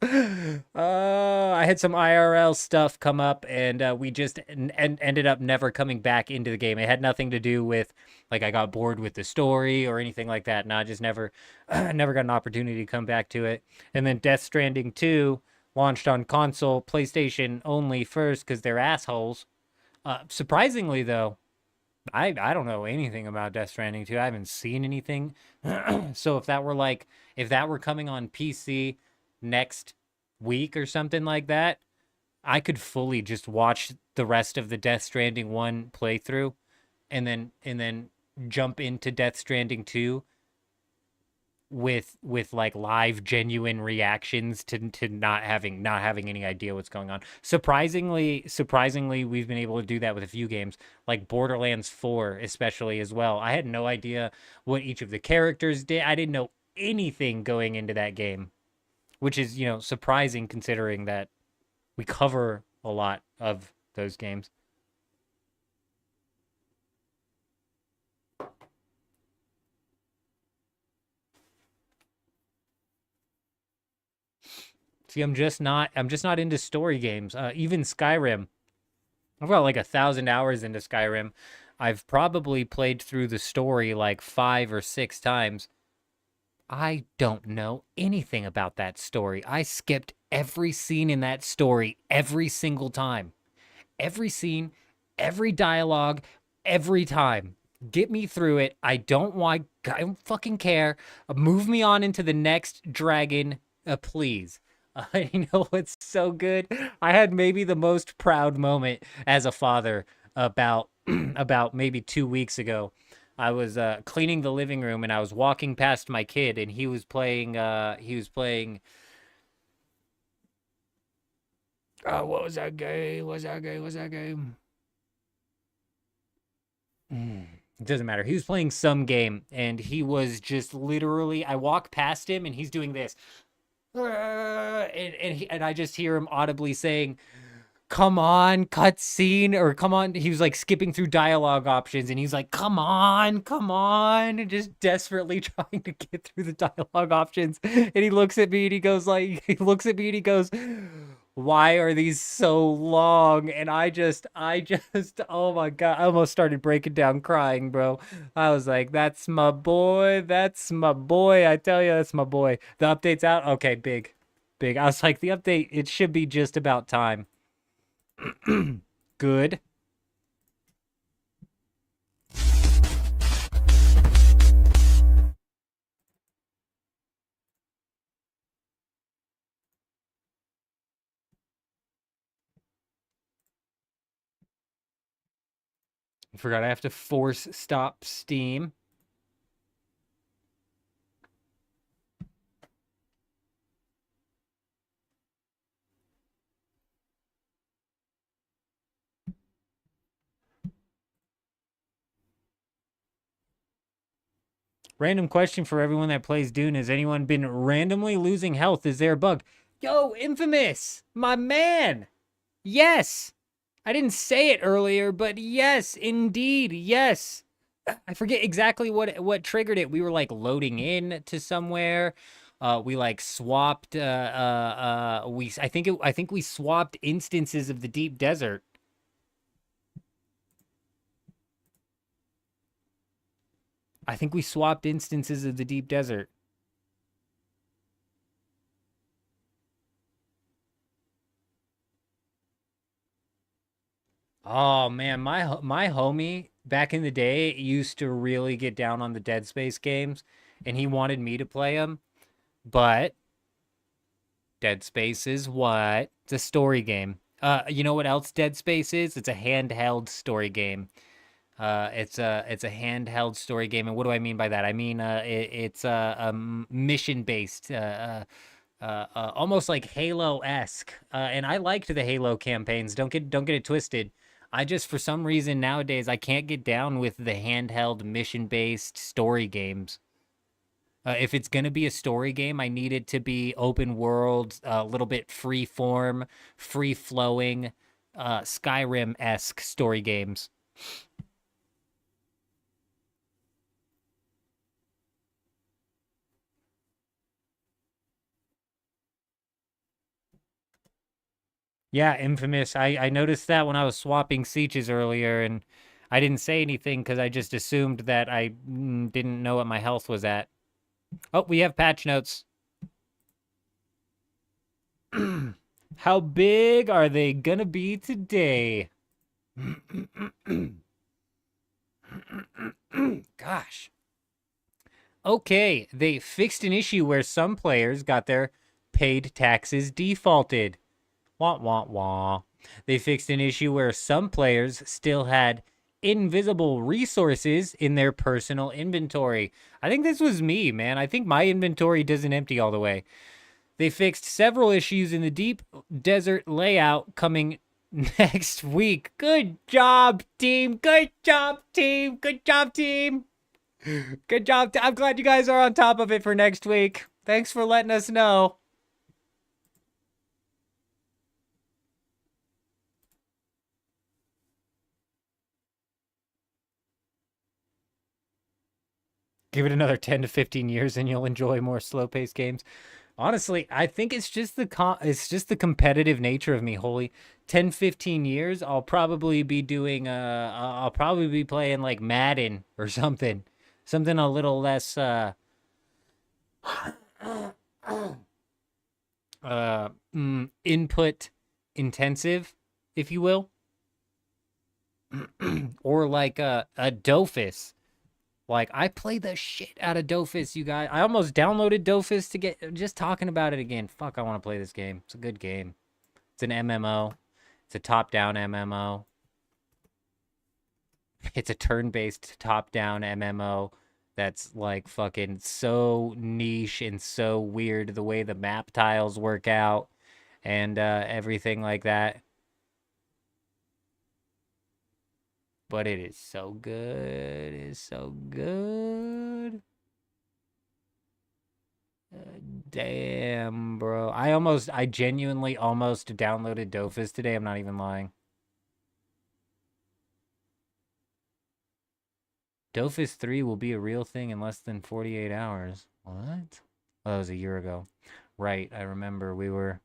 [SPEAKER 1] I had some IRL stuff come up, and we just ended up never coming back into the game. It had nothing to do with, like, I got bored with the story or anything like that. No, I just never got an opportunity to come back to it. And then Death Stranding 2 launched on console, PlayStation only first because they're assholes. Surprisingly, though, I don't know anything about Death Stranding 2. I haven't seen anything. So if that were coming on PC next week or something like that, I could fully just watch the rest of the Death Stranding 1 playthrough and then jump into Death Stranding 2 with like live genuine reactions to not having any idea what's going on. Surprisingly we've been able to do that with a few games, like Borderlands 4 especially as well. I had no idea what each of the characters did. I didn't know anything going into that game, which is, you know, surprising considering that we cover a lot of those games. See, I'm just not into story games. Even Skyrim. I've got like 1,000 hours into Skyrim. I've probably played through the story like 5 or 6 times. I don't know anything about that story. I skipped every scene in that story every single time. Every scene, every dialogue, every time. Get me through it. I don't fucking care. Move me on into the next dragon, please. You know what's so good? I had maybe the most proud moment as a father about about maybe 2 weeks ago. I was cleaning the living room and I was walking past my kid and he was playing what was that game? What's that game? It doesn't matter. He was playing some game and he was just literally, I walk past him and he's doing this. And I just hear him audibly saying, "Come on, cutscene," or "Come on." He was like skipping through dialogue options, and he's like, "Come on," and just desperately trying to get through the dialogue options. And he looks at me and he goes, "Why are these so long?" And I just, oh my God, I almost started breaking down crying, bro. I was like, that's my boy. I tell you, that's my boy. The update's out. Okay, big. I was like, the update, it should be just about time. Good. I forgot I have to force stop Steam. Random question for everyone that plays Dune. Has anyone been randomly losing health? Is there a bug? Yo, Infamous! My man! Yes! I didn't say it earlier, but yes, indeed, yes. I forget exactly what triggered it. We were like loading in to somewhere. We like swapped. I think we swapped instances of the deep desert. I think we swapped instances of the deep desert. Oh man, my homie back in the day used to really get down on the Dead Space games, and he wanted me to play them. But Dead Space is what? It's a story game. You know what else Dead Space is? It's a handheld story game. It's a handheld story game, and what do I mean by that? I mean it's a mission based, almost like Halo-esque. And I liked the Halo campaigns. Don't get it twisted. I just for some reason nowadays I can't get down with the handheld mission based story games. If it's gonna be a story game, I need it to be open world, a little bit free form, free flowing, Skyrim esque story games. Yeah, Infamous. I noticed that when I was swapping sieges earlier, and I didn't say anything because I just assumed that I didn't know what my health was at. Oh, we have patch notes. How big are they gonna be today? Gosh. Okay, they fixed an issue where some players got their paid taxes defaulted. Wah, wah, wah. They fixed an issue where some players still had invisible resources in their personal inventory. I think this was me, man. I think my inventory doesn't empty all the way. They fixed several issues in the deep desert layout coming next week. Good job, team. Good job, team. Good job, team. Good job. I'm glad you guys are on top of it for next week. Thanks for letting us know. Give it another 10 to 15 years and you'll enjoy more slow-paced games. Honestly, I think it's just the competitive nature of me, Holy. 10, 15 years, I'll probably be doing I'll probably be playing like Madden or something. Something a little less input intensive, if you will. Or like a Dofus. Like, I play the shit out of Dofus, you guys. I almost downloaded Dofus to get... Just talking about it again. Fuck, I want to play this game. It's a good game. It's an MMO. It's a top-down MMO. It's a turn-based top-down MMO that's, like, fucking so niche and so weird. The way the map tiles work out and everything like that. But it is so good. It is so good. Damn, bro. I genuinely almost downloaded Dofus today. I'm not even lying. Dofus 3 will be a real thing in less than 48 hours. What? Oh, that was a year ago. Right, I remember we were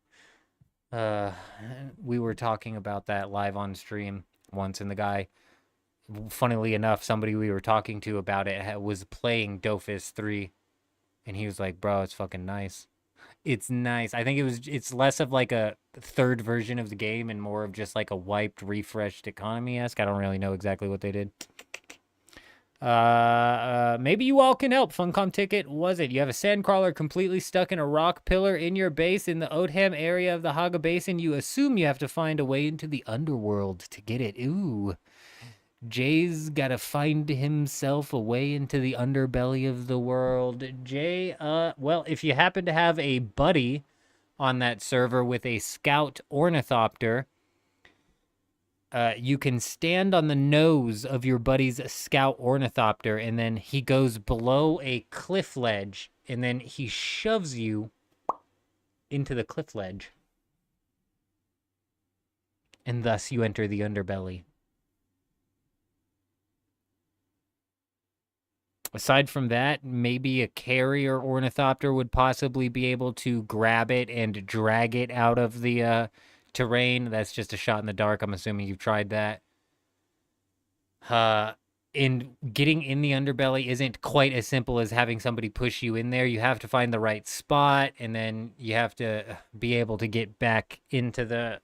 [SPEAKER 1] talking about that live on stream once, and the guy, funnily enough, somebody we were talking to about it was playing Dofus 3, and he was like, bro, it's fucking nice. It's nice. I think it's less of like a third version of the game and more of just like a wiped, refreshed economy-esque. I don't really know exactly what they did. Maybe you all can help. Funcom ticket, was it? You have a sandcrawler completely stuck in a rock pillar in your base in the Oldham area of the Haga Basin. You assume you have to find a way into the underworld to get it. Ooh. Jay's gotta find himself a way into the underbelly of the world. Jay, well, if you happen to have a buddy on that server with a scout ornithopter, you can stand on the nose of your buddy's scout ornithopter, and then he goes below a cliff ledge, and then he shoves you into the cliff ledge. And thus you enter the underbelly. Aside from that, maybe a carrier ornithopter would possibly be able to grab it and drag it out of the terrain. That's just a shot in the dark. I'm assuming you've tried that. getting in the underbelly isn't quite as simple as having somebody push you in there. You have to find the right spot, and then you have to be able to get back into the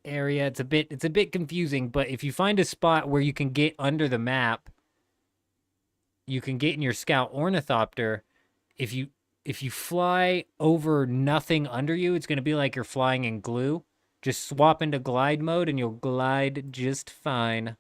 [SPEAKER 1] area. It's a bit confusing, but if you find a spot where you can get under the map, you can get in your scout ornithopter. If you fly over nothing under you, it's going to be like you're flying in glue. Just swap into glide mode and you'll glide just fine.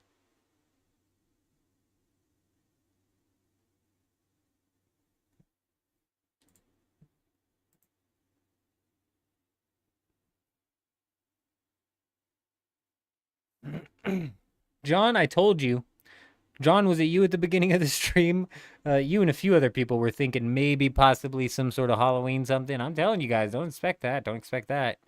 [SPEAKER 1] John, I told you. John, was it you at the beginning of the stream? You and a few other people were thinking maybe possibly some sort of Halloween something. I'm telling you guys, don't expect that. Don't expect that.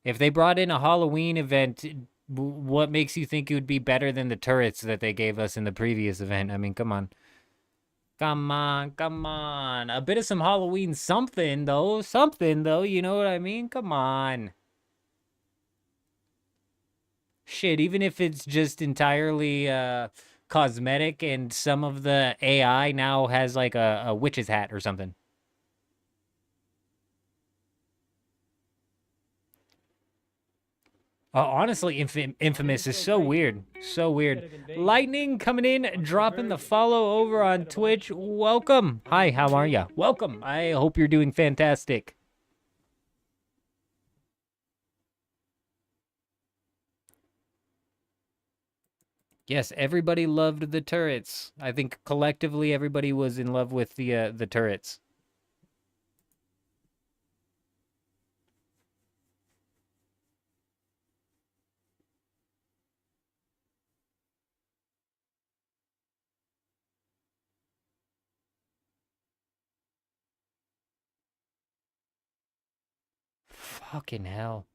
[SPEAKER 1] If they brought in a Halloween event, what makes you think it would be better than the turrets that they gave us in the previous event? I mean, come on. Come on, come on. A bit of some Halloween something, though. Something, though. You know what I mean? Come on. Shit, even if it's just entirely cosmetic and some of the AI now has like a witch's hat or something. Honestly, Infamous is so weird. So weird. Lightning coming in, dropping the follow over on Twitch. Welcome. Hi, how are ya? Welcome. I hope you're doing fantastic. Yes, everybody loved the turrets. I think collectively everybody was in love with the turrets. Fucking hell.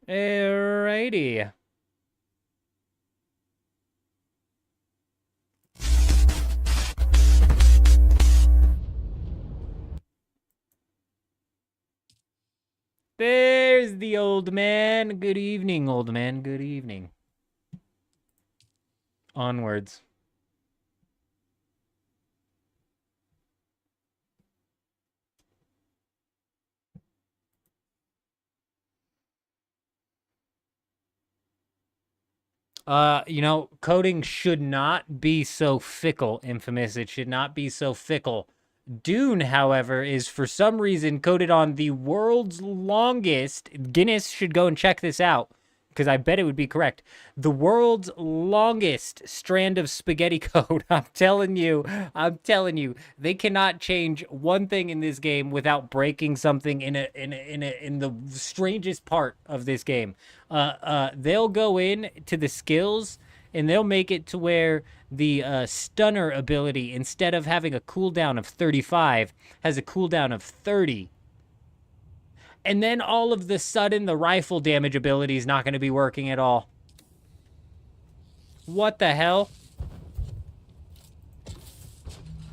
[SPEAKER 1] Alrighty. There's the old man. Good evening, old man. Good evening. Onwards. You know, coding should not be so fickle, Infamous. It should not be so fickle. Dune, however, is for some reason coded on the world's longest. Guinness should go and check this out, because I bet it would be correct. The world's longest strand of spaghetti code. I'm telling you, they cannot change one thing in this game without breaking something in the strangest part of this game. They'll go in to the skills and they'll make it to where the stunner ability, instead of having a cooldown of 35, has a cooldown of 30. And then all of the sudden, the rifle damage ability is not going to be working at all. What the hell?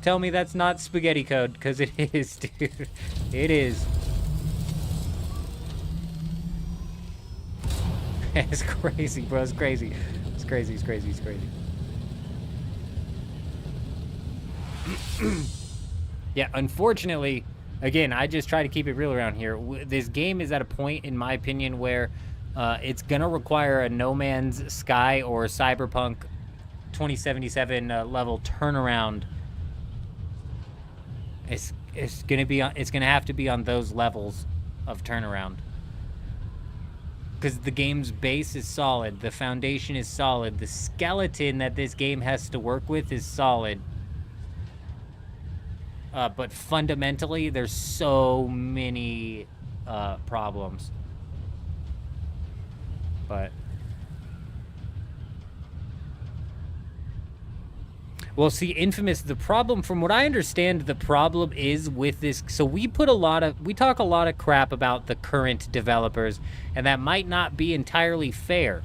[SPEAKER 1] Tell me that's not spaghetti code, because it is, dude. It is. It's crazy, bro. It's crazy. It's crazy. It's crazy. It's crazy. Yeah, unfortunately, again, I just try to keep it real around here. This game is at a point, in my opinion, where it's going to require a No Man's Sky or Cyberpunk 2077 level turnaround. It's going to have to be on those levels of turnaround. Because the game's base is solid, the foundation is solid, the skeleton that this game has to work with is solid. But fundamentally, there's so many problems. But well, see, Infamous, the problem, from what I understand, the problem is with this. So we talk a lot of crap about the current developers, and that might not be entirely fair.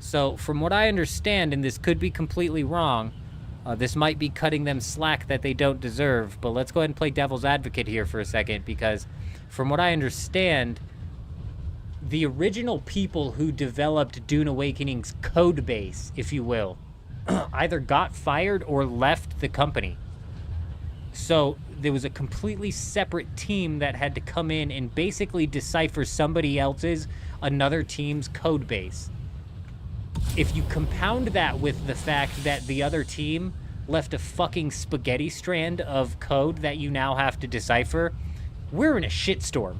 [SPEAKER 1] So from what I understand, and this could be completely wrong, this might be cutting them slack that they don't deserve, but let's go ahead and play devil's advocate here for a second, because from what I understand, the original people who developed Dune Awakening's code base, if you will, either got fired or left the company. So there was a completely separate team that had to come in and basically decipher somebody else's, another team's code base. If you compound that with the fact that the other team left a fucking spaghetti strand of code that you now have to decipher, we're in a shitstorm.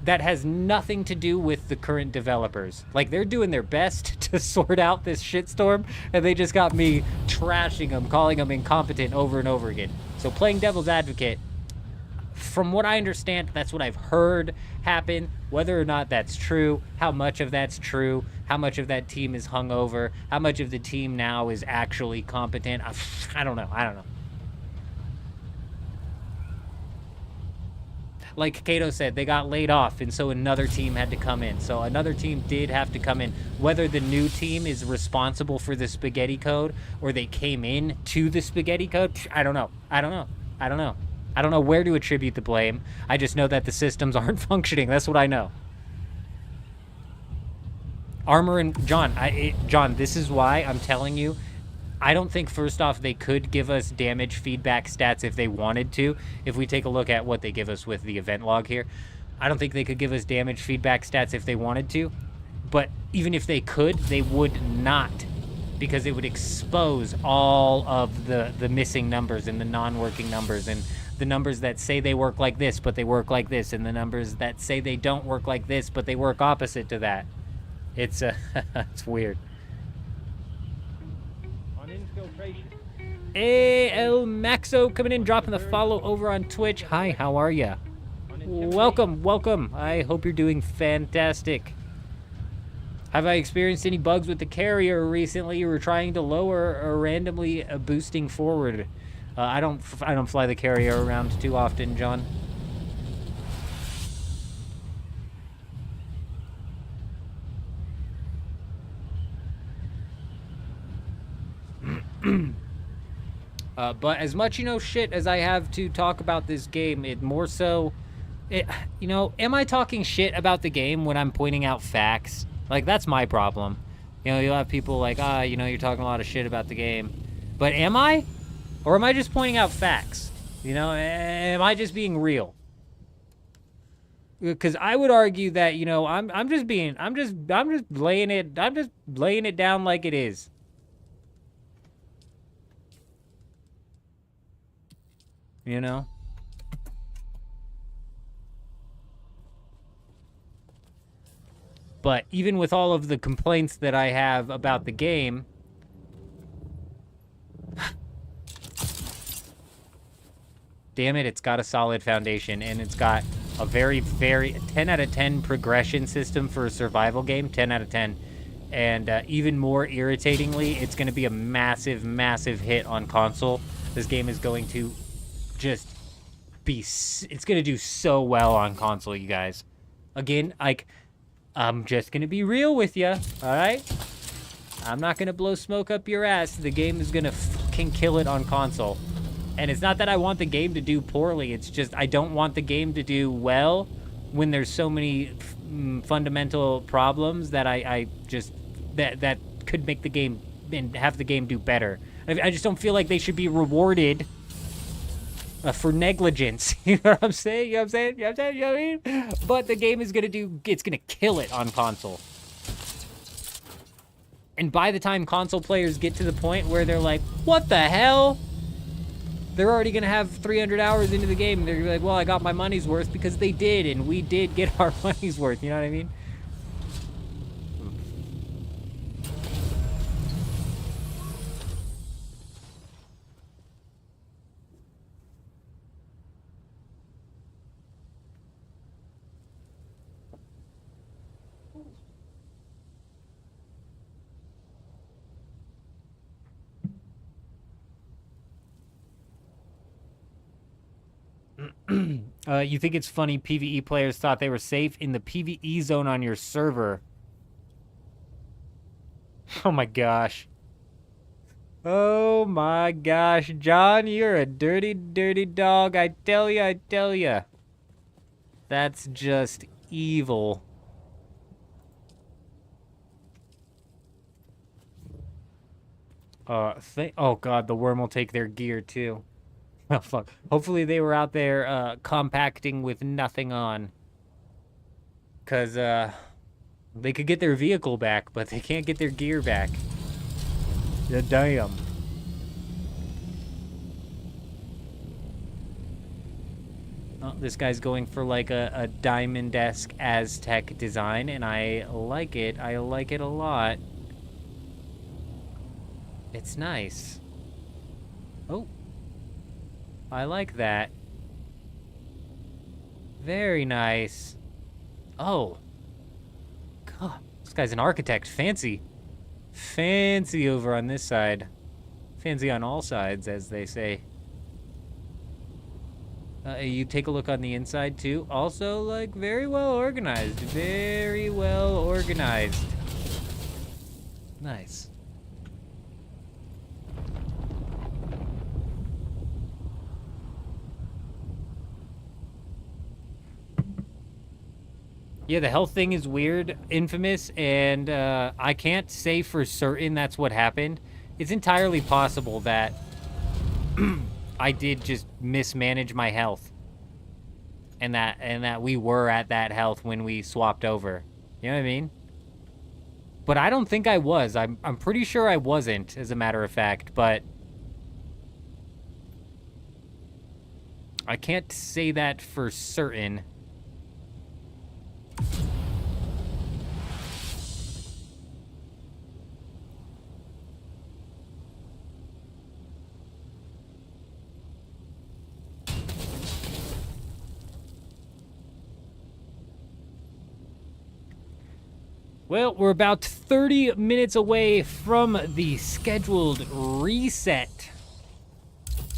[SPEAKER 1] That has nothing to do with the current developers. Like, they're doing their best to sort out this shitstorm, and they just got me trashing them, calling them incompetent over and over again. So playing devil's advocate, from what I understand, that's what I've heard happen. Whether or not that's true, how much of that's true, how much of that team is hungover, how much of the team now is actually competent, I don't know. Like Kato said, they got laid off, and so another team had to come in. So another team did have to come in. Whether the new team is responsible for the spaghetti code or they came in to the spaghetti code, I don't know. I don't know where to attribute the blame. I just know that the systems aren't functioning. That's what I know. Armor and John, John, this is why I'm telling you, I don't think, first off, they could give us damage feedback stats if they wanted to. If we take a look at what they give us with the event log here, I don't think they could give us damage feedback stats if they wanted to. But even if they could, they would not, because it would expose all of the missing numbers and the non-working numbers and the numbers that say they work like this, but they work like this, and the numbers that say they don't work like this, but they work opposite to that. It's it's weird.
[SPEAKER 3] Infiltration.
[SPEAKER 1] Hey, El Maxo coming in, dropping the follow over on Twitch. Hi, how are ya? Welcome. I hope you're doing fantastic. Have I experienced any bugs with the carrier recently? You were trying to lower or randomly boosting forward. I don't fly the carrier around too often, John. But as much, shit as I have to talk about this game, it more so, am I talking shit about the game when I'm pointing out facts? Like, that's my problem. You'll have people like, you're talking a lot of shit about the game. But am I? Or am I just pointing out facts? Am I just being real? Because I would argue that, I'm just laying it down like it is. But even with all of the complaints that I have about the game, damn it, it's got a solid foundation, and it's got a very, very 10 out of 10 progression system for a survival game, 10 out of 10. And even more irritatingly, it's going to be a massive, massive hit on console. This game is going to just it's going to do so well on console, you guys. Again, I'm just going to be real with you, all right? I'm not going to blow smoke up your ass. The game is going to fucking kill it on console. And it's not that I want the game to do poorly. It's just I don't want the game to do well when there's so many fundamental problems that I just that could make the game and have the game do better. I just don't feel like they should be rewarded for negligence. You know what I'm saying? You know what I mean? But the game is it's gonna kill it on console. And by the time console players get to the point where they're like, what the hell? They're already gonna have 300 hours into the game. They're like, well, I got my money's worth, because they did, and we did get our money's worth. You know what I mean? You think it's funny PvE players thought they were safe in the PvE zone on your server? Oh my gosh. Oh my gosh, John, you're a dirty, dirty dog. I tell ya, I tell ya. That's just evil. Oh god, the worm will take their gear too. Oh fuck. Hopefully they were out there compacting with nothing on. 'Cause they could get their vehicle back, but they can't get their gear back. Yeah, damn. Oh, this guy's going for like a diamond-esque Aztec design, and I like it. I like it a lot. It's nice. Oh. I like that. Very nice. Oh. God, this guy's an architect. Fancy. Fancy over on this side. Fancy on all sides, as they say. You take a look on the inside, too. Also, like, very well organized. Very well organized. Nice. Yeah, the health thing is weird, Infamous, and I can't say for certain that's what happened. It's entirely possible that I did just mismanage my health, and that we were at that health when we swapped over. You know what I mean? But I don't think I was. I'm pretty sure I wasn't, as a matter of fact, but I can't say that for certain. Well, we're about 30 minutes away from the scheduled reset.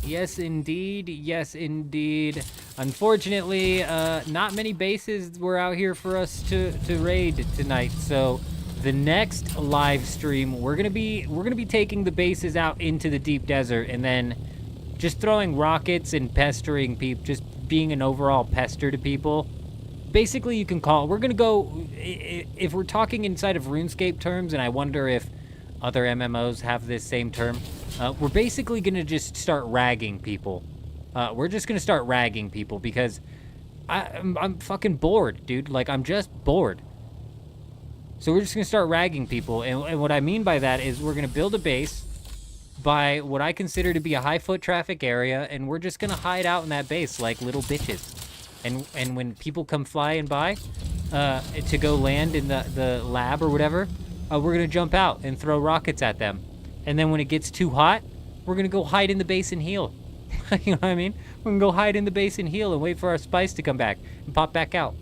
[SPEAKER 1] Yes, indeed. Yes, indeed. Unfortunately, not many bases were out here for us to raid tonight. So, the next live stream, we're gonna be taking the bases out into the deep desert and then just throwing rockets and pestering people, just being an overall pester to people. Basically, you can call. We're gonna go, if we're talking inside of RuneScape terms, and I wonder if other MMOs have this same term. We're basically gonna just start ragging people. We're just gonna start ragging people because I'm fucking bored, dude. Like, I'm just bored. So we're just gonna start ragging people, and what I mean by that is we're gonna build a base by what I consider to be a high foot traffic area, and we're just gonna hide out in that base like little bitches. And when people come flying by to go land in the lab or whatever, we're gonna jump out and throw rockets at them. And then when it gets too hot, we're gonna go hide in the base and heal. You know what I mean? We're gonna go hide in the base and heal and wait for our spice to come back and pop back out.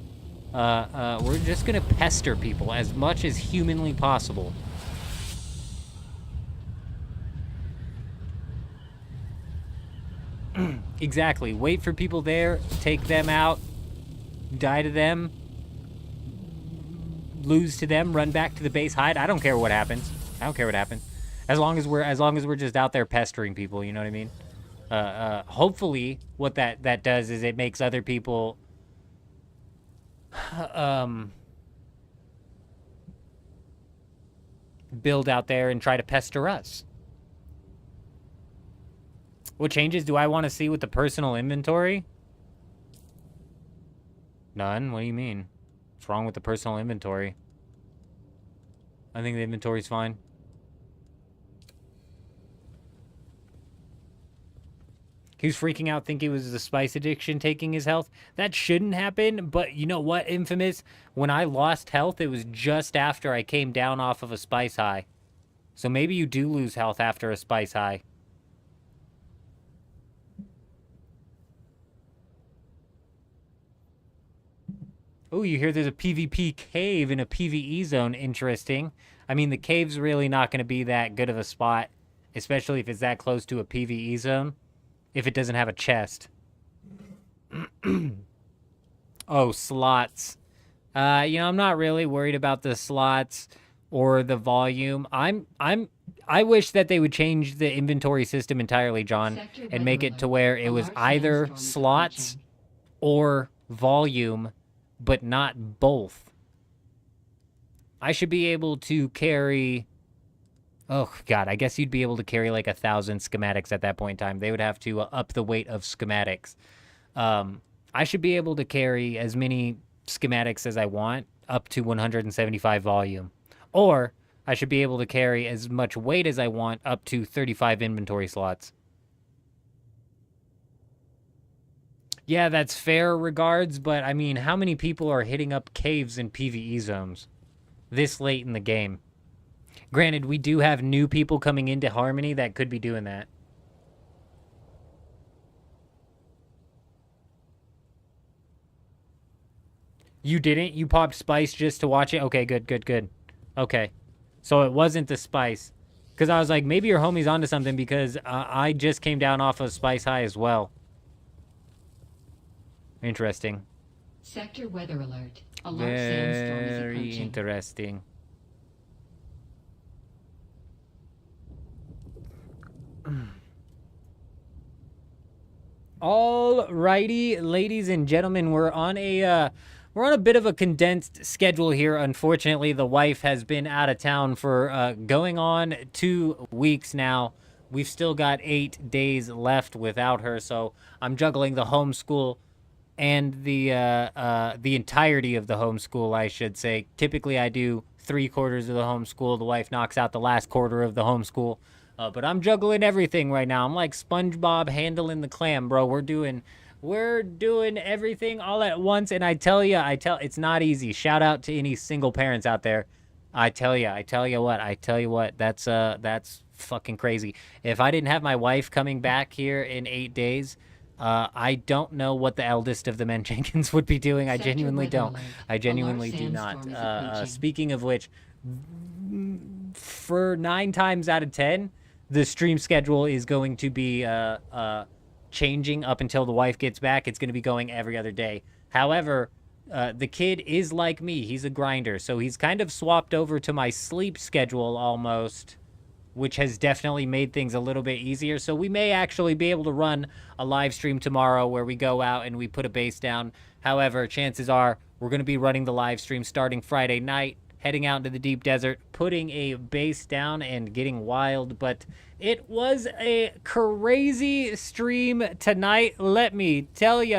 [SPEAKER 1] We're just gonna pester people as much as humanly possible. Exactly. Wait for people there, take them out, die to them, lose to them, run back to the base, hide. I don't care what happens. I don't care what happens. As long as we're just out there pestering people, you know what I mean? Hopefully what that does is it makes other people build out there and try to pester us. What changes do I want to see with the personal inventory? None. What do you mean? What's wrong with the personal inventory? I think the inventory's fine. He was freaking out, thinking it was the spice addiction taking his health. That shouldn't happen, but you know what, Infamous? When I lost health, it was just after I came down off of a spice high. So maybe you do lose health after a spice high. Oh, you hear there's a PvP cave in a PvE zone. Interesting. I mean, the cave's really not going to be that good of a spot, especially if it's that close to a PvE zone, if it doesn't have a chest. Oh, slots. You know, I'm not really worried about the slots. or the volume. I wish that they would change the inventory system entirely, John,
[SPEAKER 2] Sector
[SPEAKER 1] and
[SPEAKER 2] weather
[SPEAKER 1] make it to
[SPEAKER 2] alert.
[SPEAKER 1] where it
[SPEAKER 2] A
[SPEAKER 1] was
[SPEAKER 2] large
[SPEAKER 1] either
[SPEAKER 2] sandstorm is
[SPEAKER 1] slots
[SPEAKER 2] approaching.
[SPEAKER 1] or volume, but not both. I should be able to carry... Oh, God, I guess you'd be able to carry like 1,000 schematics at that point in time. They would have to up the weight of schematics. I should be able to carry as many schematics as I want, up to 175 volume. Or I should be able to carry as much weight as I want, up to 35 inventory slots. Yeah, that's fair regards, but I mean, how many people are hitting up caves in PvE zones this late in the game? Granted, we do have new people coming into Harmony that could be doing that. You didn't? You popped Spice just to watch it? Okay, good, good, good. Okay. So it wasn't the Spice. Because I was like, maybe your homie's onto something because I just came down off of Spice High as well. Interesting.
[SPEAKER 2] Sector weather alert. A large sandstorm is
[SPEAKER 1] Very
[SPEAKER 2] approaching.
[SPEAKER 1] interesting. Alrighty, ladies and gentlemen, we're on a bit of a condensed schedule here. Unfortunately, the wife has been out of town for going on 2 weeks now. We've still got 8 days left without her, so I'm juggling the homeschool and the entirety of the homeschool, I should say. Typically, I do 3/4 of the homeschool. The wife knocks out the last quarter of the homeschool. But I'm juggling everything right now. I'm like SpongeBob handling the clam, bro. We're doing everything all at once, and I tell you, it's not easy. Shout out to any single parents out there. I tell you what, that's fucking crazy. If I didn't have my wife coming back here in 8 days, I don't know what the eldest of the men Jenkins would be doing. I
[SPEAKER 2] Sector
[SPEAKER 1] genuinely
[SPEAKER 2] weather
[SPEAKER 1] don't.
[SPEAKER 2] alert.
[SPEAKER 1] I
[SPEAKER 2] A
[SPEAKER 1] genuinely
[SPEAKER 2] large
[SPEAKER 1] do not.
[SPEAKER 2] sandstorm is approaching.
[SPEAKER 1] Speaking of which, for 9 times out of 10, the stream schedule is going to be changing up until the wife gets back. It's going to be going every other day. However, the kid is like me. He's a grinder, so he's kind of swapped over to my sleep schedule almost, which has definitely made things a little bit easier. So we may actually be able to run a live stream tomorrow where we go out and we put a base down. However, chances are we're going to be running the live stream starting Friday night, heading out into the deep desert, putting a base down and getting wild. But it was a crazy stream tonight. Let me tell you.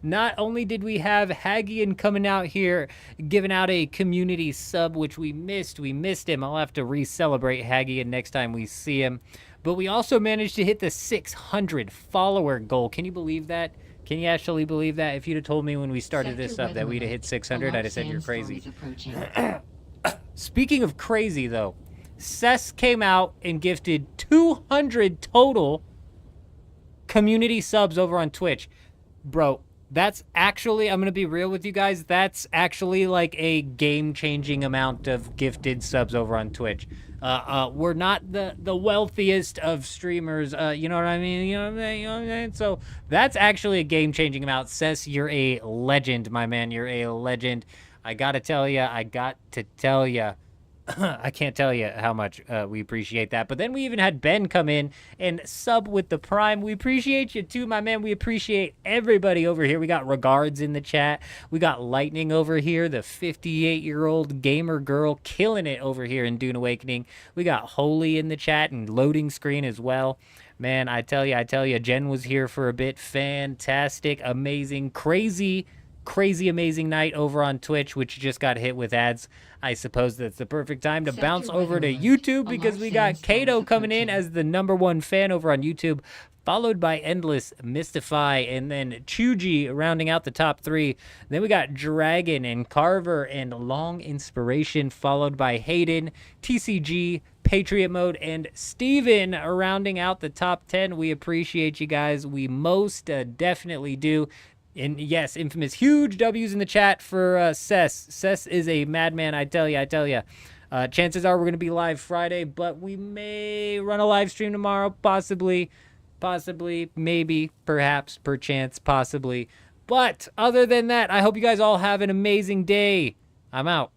[SPEAKER 1] Not only did we have Hagian coming out here, giving out a community sub, which we missed him. I'll have to re-celebrate Hagian next time we see him. But we also managed to hit the 600 follower goal. Can you believe that? Can you actually believe that? If you'd have told me when we started this up that we'd have hit 600, I'd have said you're crazy. Speaking of crazy, though, Cess came out and gifted 200 total community subs over on Twitch. Bro, that's actually, I'm going to be real with you guys, that's actually like a game-changing amount of gifted subs over on Twitch. We're not the wealthiest of streamers, you know what I mean? You know what I'm saying? So that's actually a game-changing amount. Cess, you're a legend, my man. You're a legend. I got to tell you, I can't tell you how much we appreciate that. But then we even had Ben come in and sub with the Prime. We appreciate you too, my man. We appreciate everybody over here. We got Regards in the chat. We got Lightning over here, the 58-year-old gamer girl killing it over here in Dune Awakening. We got Holy in the chat and Loading Screen as well. Man, I tell you, Jen was here for a bit. Fantastic, amazing, crazy amazing night over on Twitch, which just got hit with ads. I suppose that's the perfect time to bounce over to YouTube because we got Kato coming in as the #1 fan over on YouTube, followed by Endless, Mystify, and then Chuji rounding out the top 3. Then we got Dragon and Carver and Long Inspiration, followed by Hayden, TCG, Patriot Mode, and Steven rounding out the top 10. We appreciate you guys. We most definitely do. And yes, infamous huge W's in the chat for Cess. Cess is a madman, I tell you. Chances are we're going to be live Friday, but we may run a live stream tomorrow, possibly, maybe, perhaps, perchance, possibly. But other than that, I hope you guys all have an amazing day. I'm out.